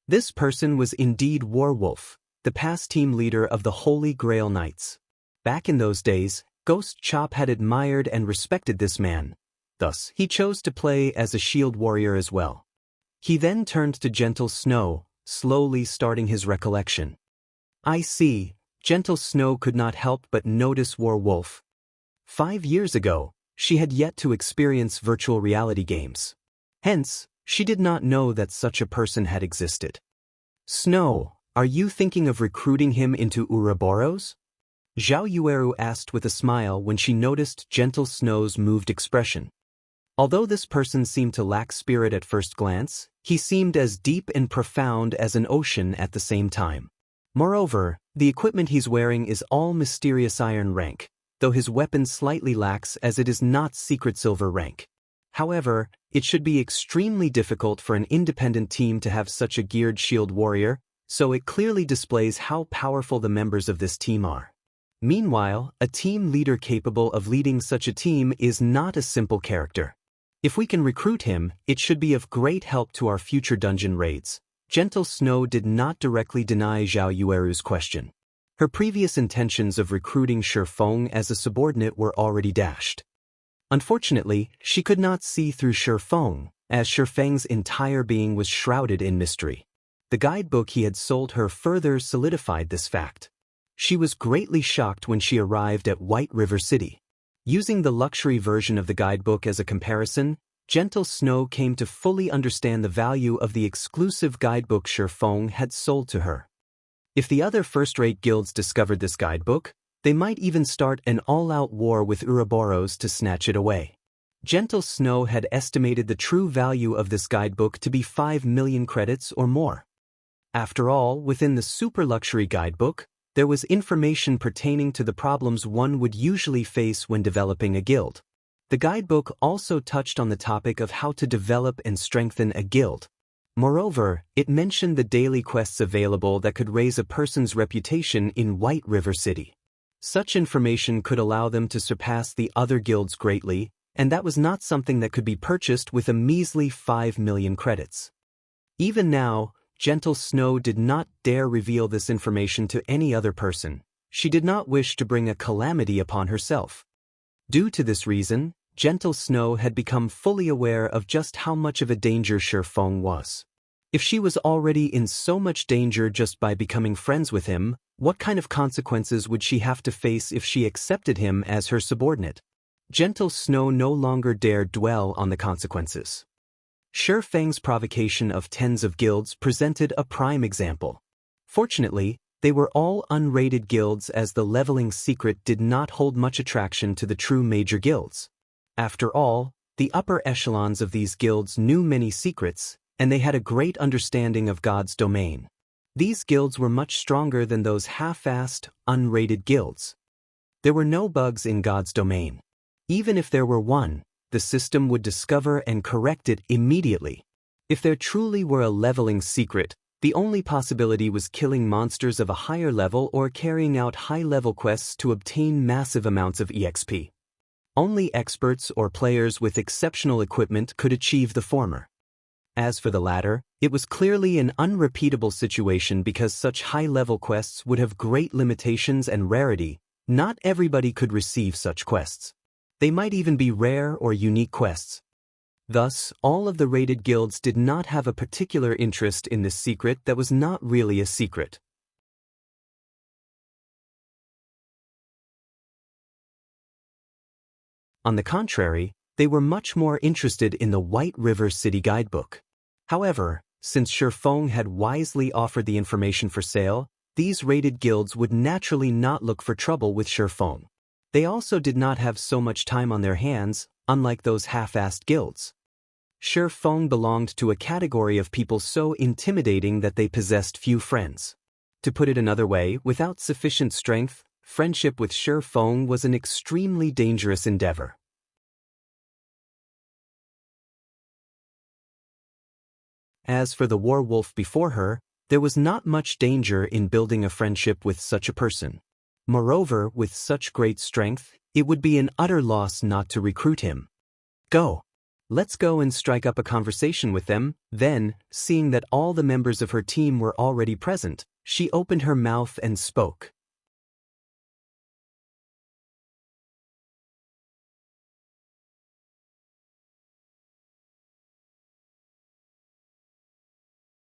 This person was indeed Warwolf, the past team leader of the Holy Grail Knights. Back in those days, Ghost Chop had admired and respected this man. Thus, he chose to play as a shield warrior as well. He then turned to Gentle Snow, slowly starting his recollection. I see, Gentle Snow could not help but notice Warwolf. 5 years ago, she had yet to experience virtual reality games. Hence, she did not know that such a person had existed. Snow, are you thinking of recruiting him into Ouroboros? Zhao Yueru asked with a smile when she noticed Gentle Snow's moved expression. Although this person seemed to lack spirit at first glance, he seemed as deep and profound as an ocean at the same time. Moreover, the equipment he's wearing is all mysterious iron rank, though his weapon slightly lacks as it is not secret silver rank. However, it should be extremely difficult for an independent team to have such a geared shield warrior, so it clearly displays how powerful the members of this team are. Meanwhile, a team leader capable of leading such a team is not a simple character. If we can recruit him, it should be of great help to our future dungeon raids. Gentle Snow did not directly deny Zhao Yueru's question. Her previous intentions of recruiting Shifeng as a subordinate were already dashed. Unfortunately, she could not see through Shifeng, as Shifeng's entire being was shrouded in mystery. The guidebook he had sold her further solidified this fact. She was greatly shocked when she arrived at White River City. Using the luxury version of the guidebook as a comparison, Gentle Snow came to fully understand the value of the exclusive guidebook Shifeng had sold to her. If the other first-rate guilds discovered this guidebook, they might even start an all-out war with Ouroboros to snatch it away. Gentle Snow had estimated the true value of this guidebook to be 5 million credits or more. After all, within the super luxury guidebook, there was information pertaining to the problems one would usually face when developing a guild. The guidebook also touched on the topic of how to develop and strengthen a guild. Moreover, it mentioned the daily quests available that could raise a person's reputation in White River City. Such information could allow them to surpass the other guilds greatly, and that was not something that could be purchased with a measly 5 million credits. Even now, Gentle Snow did not dare reveal this information to any other person. She did not wish to bring a calamity upon herself. Due to this reason, Gentle Snow had become fully aware of just how much of a danger Shifeng was. If she was already in so much danger just by becoming friends with him, what kind of consequences would she have to face if she accepted him as her subordinate? Gentle Snow no longer dared dwell on the consequences. Shifeng's provocation of tens of guilds presented a prime example. Fortunately, they were all unrated guilds, as the leveling secret did not hold much attraction to the true major guilds. After all, the upper echelons of these guilds knew many secrets, and they had a great understanding of God's domain. These guilds were much stronger than those half-assed, unrated guilds. There were no bugs in God's domain. Even if there were one, the system would discover and correct it immediately. If there truly were a leveling secret, the only possibility was killing monsters of a higher level or carrying out high-level quests to obtain massive amounts of EXP. Only experts or players with exceptional equipment could achieve the former. As for the latter, it was clearly an unrepeatable situation because such high-level quests would have great limitations and rarity. Not everybody could receive such quests. They might even be rare or unique quests. Thus, all of the rated guilds did not have a particular interest in this secret that was not really a secret. On the contrary, they were much more interested in the White River City guidebook. However, since Shifeng had wisely offered the information for sale, these rated guilds would naturally not look for trouble with Shifeng. They also did not have so much time on their hands, unlike those half-assed guilds. Shifeng belonged to a category of people so intimidating that they possessed few friends. To put it another way, without sufficient strength, friendship with Shifeng was an extremely dangerous endeavor. As for the werewolf before her, there was not much danger in building a friendship with such a person. Moreover, with such great strength, it would be an utter loss not to recruit him. Go. Let's go and strike up a conversation with them. Then, seeing that all the members of her team were already present, she opened her mouth and spoke.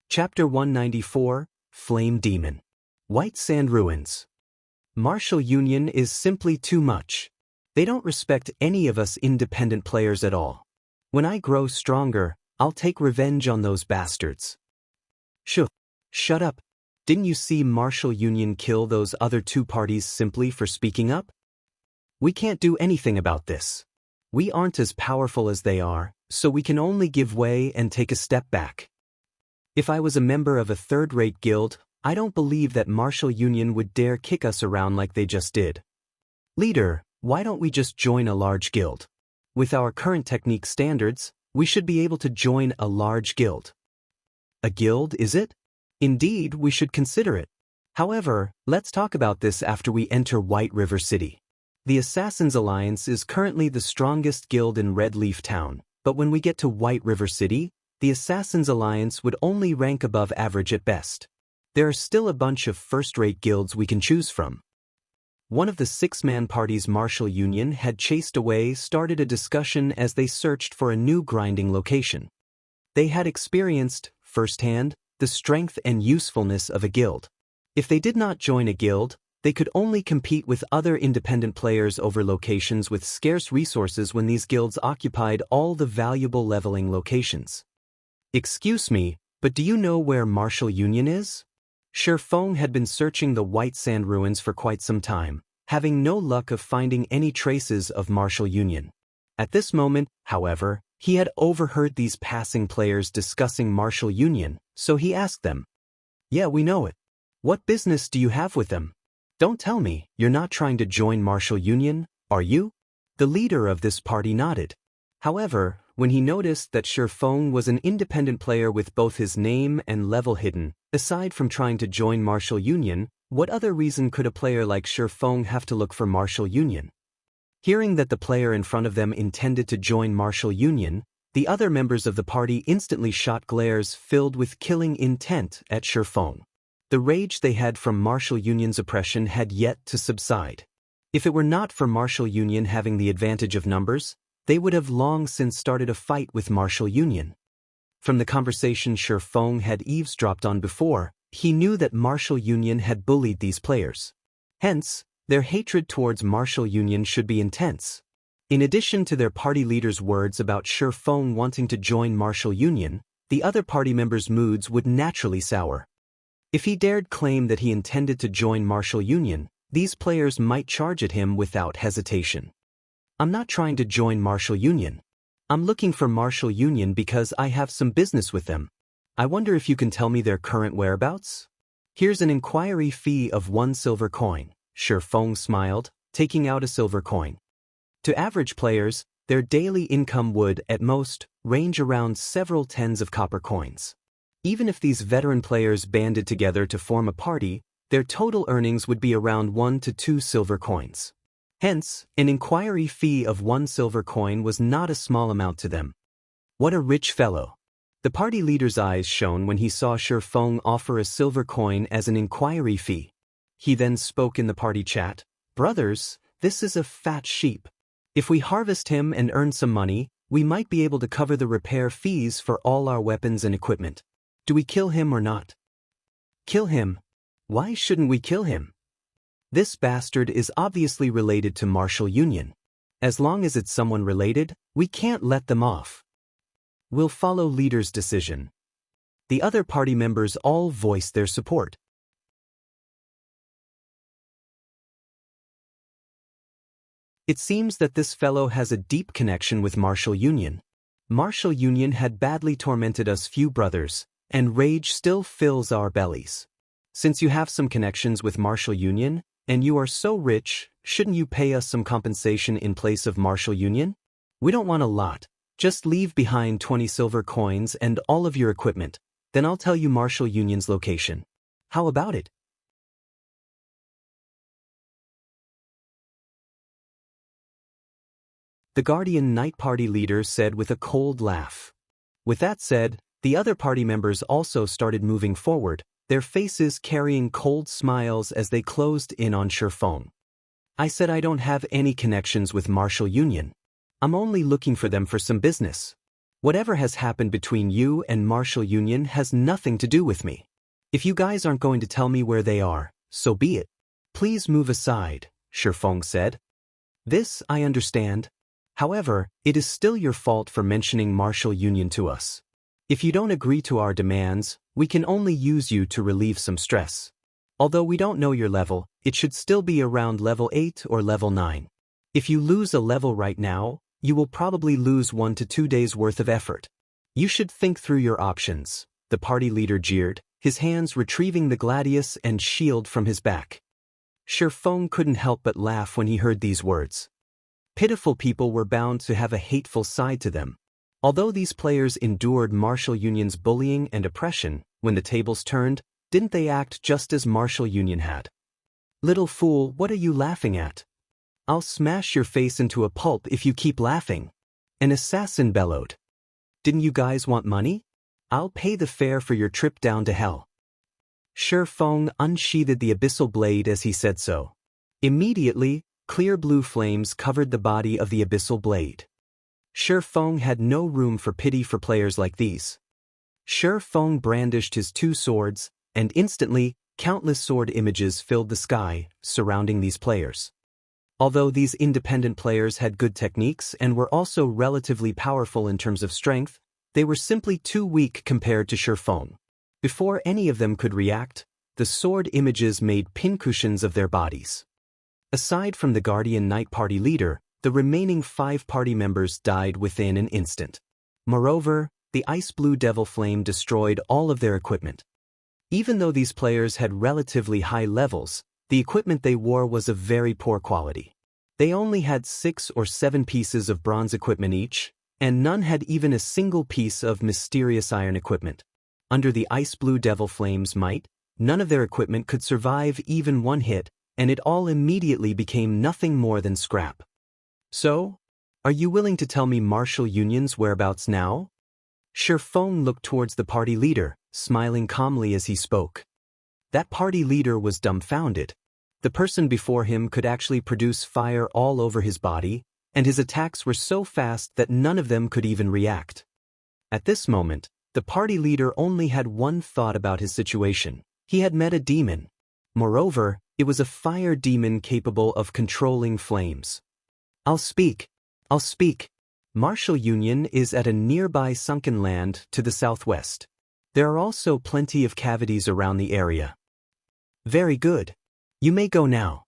Chapter 194, Flame Demon. White Sand Ruins. Martial Union is simply too much. They don't respect any of us independent players at all. When I grow stronger, I'll take revenge on those bastards. Shut up. Didn't you see Martial Union kill those other two parties simply for speaking up? We can't do anything about this. We aren't as powerful as they are, so we can only give way and take a step back. If I was a member of a third-rate guild, I don't believe that Martial Union would dare kick us around like they just did. Leader, why don't we just join a large guild? With our current technique standards, we should be able to join a large guild. A guild, is it? Indeed, we should consider it. However, let's talk about this after we enter White River City. The Assassins Alliance is currently the strongest guild in Red Leaf Town, but when we get to White River City, the Assassins Alliance would only rank above average at best. There are still a bunch of first-rate guilds we can choose from. One of the six-man party's Martial Union had chased away started a discussion as they searched for a new grinding location. They had experienced, firsthand, the strength and usefulness of a guild. If they did not join a guild, they could only compete with other independent players over locations with scarce resources when these guilds occupied all the valuable leveling locations. Excuse me, but do you know where Martial Union is? Shifeng had been searching the White Sand Ruins for quite some time, having no luck of finding any traces of Martial Union. At this moment, however, he had overheard these passing players discussing Martial Union, so he asked them. Yeah, we know it. What business do you have with them? Don't tell me you're not trying to join Martial Union, are you? The leader of this party nodded. However, when he noticed that Feng was an independent player with both his name and level hidden, aside from trying to join Martial Union, what other reason could a player like Feng have to look for Martial Union? Hearing that the player in front of them intended to join Martial Union, the other members of the party instantly shot glares filled with killing intent at Feng. The rage they had from Martial Union's oppression had yet to subside. If it were not for Martial Union having the advantage of numbers, they would have long since started a fight with Martial Union. From the conversation Feng had eavesdropped on before, he knew that Martial Union had bullied these players. Hence, their hatred towards Martial Union should be intense. In addition to their party leader's words about Feng wanting to join Martial Union, the other party members' moods would naturally sour. If he dared claim that he intended to join Martial Union, these players might charge at him without hesitation. I'm not trying to join Martial Union. I'm looking for Martial Union because I have some business with them. I wonder if you can tell me their current whereabouts? Here's an inquiry fee of 1 silver coin. Feng smiled, taking out a silver coin. To average players, their daily income would, at most, range around several tens of copper coins. Even if these veteran players banded together to form a party, their total earnings would be around 1 to 2 silver coins. Hence, an inquiry fee of 1 silver coin was not a small amount to them. What a rich fellow. The party leader's eyes shone when he saw Feng offer a silver coin as an inquiry fee. He then spoke in the party chat, "Brothers, this is a fat sheep. If we harvest him and earn some money, we might be able to cover the repair fees for all our weapons and equipment. Do we kill him or not?" "Kill him? Why shouldn't we kill him? This bastard is obviously related to Martial Union. As long as it's someone related, we can't let them off. We'll follow leader's decision." The other party members all voiced their support. It seems that this fellow has a deep connection with Martial Union. Martial Union had badly tormented us few brothers, and rage still fills our bellies. Since you have some connections with Martial Union, and you are so rich, shouldn't you pay us some compensation in place of Martial Union? We don't want a lot. Just leave behind 20 silver coins and all of your equipment, then I'll tell you Martial Union's location. How about it? The Guardian Night Party leader said with a cold laugh. With that said, the other party members also started moving forward, their faces carrying cold smiles as they closed in on Feng. "I said I don't have any connections with Martial Union. I'm only looking for them for some business. Whatever has happened between you and Martial Union has nothing to do with me. If you guys aren't going to tell me where they are, so be it. Please move aside," Feng said. "This I understand. However, it is still your fault for mentioning Martial Union to us. If you don't agree to our demands, we can only use you to relieve some stress. Although we don't know your level, it should still be around level 8 or level 9. If you lose a level right now, you will probably lose 1 to 2 days' worth of effort. You should think through your options," the party leader jeered, his hands retrieving the gladius and shield from his back. Feng couldn't help but laugh when he heard these words. Pitiful people were bound to have a hateful side to them. Although these players endured Martial Union's bullying and oppression, when the tables turned, didn't they act just as Martial Union had? "Little fool, what are you laughing at? I'll smash your face into a pulp if you keep laughing," an assassin bellowed. "Didn't you guys want money? I'll pay the fare for your trip down to hell." Feng unsheathed the abyssal blade as he said so. Immediately, clear blue flames covered the body of the abyssal blade. Feng had no room for pity for players like these. Feng brandished his 2 swords, and instantly, countless sword images filled the sky, surrounding these players. Although these independent players had good techniques and were also relatively powerful in terms of strength, they were simply too weak compared to Feng. Before any of them could react, the sword images made pincushions of their bodies. Aside from the Guardian Night Party leader, the remaining 5 party members died within an instant. Moreover, the ice blue devil flame destroyed all of their equipment. Even though these players had relatively high levels, The equipment they wore was of very poor quality. They only had 6 or 7 pieces of bronze equipment each, and none had even a single piece of mysterious iron equipment. Under the ice blue devil flame's might, none of their equipment could survive even one hit, and it all immediately became nothing more than scrap. So, are you willing to tell me martial union's whereabouts now? Shi Feng looked towards the party leader, smiling calmly as he spoke. That party leader was dumbfounded. The person before him could actually produce fire all over his body, and his attacks were so fast that none of them could even react. At this moment, the party leader only had one thought about his situation. He had met a demon. Moreover, it was a fire demon capable of controlling flames. I'll speak. Martial Union is at a nearby sunken land to the southwest. There are also plenty of cavities around the area. Very good. You may go now.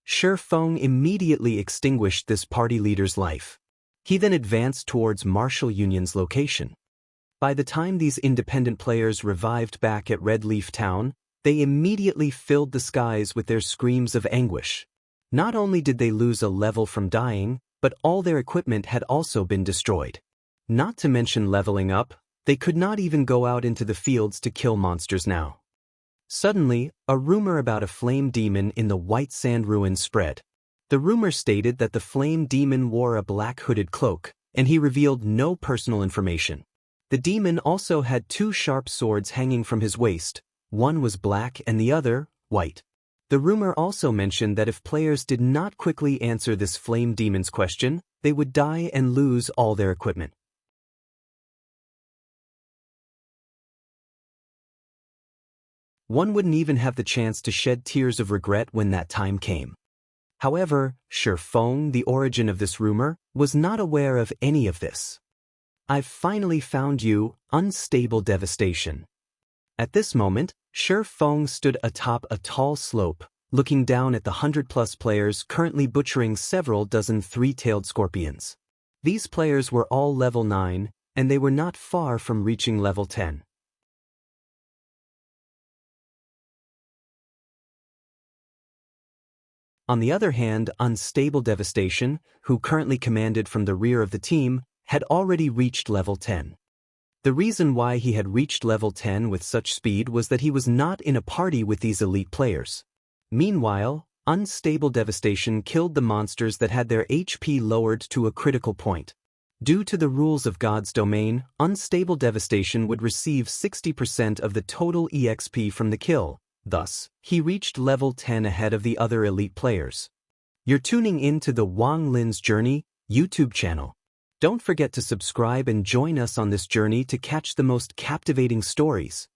Shi Feng immediately extinguished this party leader's life. He then advanced towards Martial Union's location. By the time these independent players revived back at Red Leaf Town, they immediately filled the skies with their screams of anguish. Not only did they lose a level from dying, but all their equipment had also been destroyed. Not to mention leveling up, they could not even go out into the fields to kill monsters now. Suddenly, a rumor about a flame demon in the White Sand Ruins spread. The rumor stated that the flame demon wore a black hooded cloak, and he revealed no personal information. The demon also had 2 sharp swords hanging from his waist, one was black and the other, white. The rumor also mentioned that if players did not quickly answer this flame demon's question, they would die and lose all their equipment. One wouldn't even have the chance to shed tears of regret when that time came. However, Shi Feng, the origin of this rumor, was not aware of any of this. I've finally found you, unstable devastation. At this moment, Shi Feng stood atop a tall slope, looking down at the 100+ players currently butchering several dozen 3-tailed scorpions. These players were all level 9, and they were not far from reaching level 10. On the other hand, Unstable Devastation, who currently commanded from the rear of the team, had already reached level 10. The reason why he had reached level 10 with such speed was that he was not in a party with these elite players. Meanwhile, Unstable Devastation killed the monsters that had their HP lowered to a critical point. Due to the rules of God's domain, Unstable Devastation would receive 60% of the total EXP from the kill. Thus, he reached level 10 ahead of the other elite players. You're tuning in to the Wang Lin's Journey YouTube channel. Don't forget to subscribe and join us on this journey to catch the most captivating stories.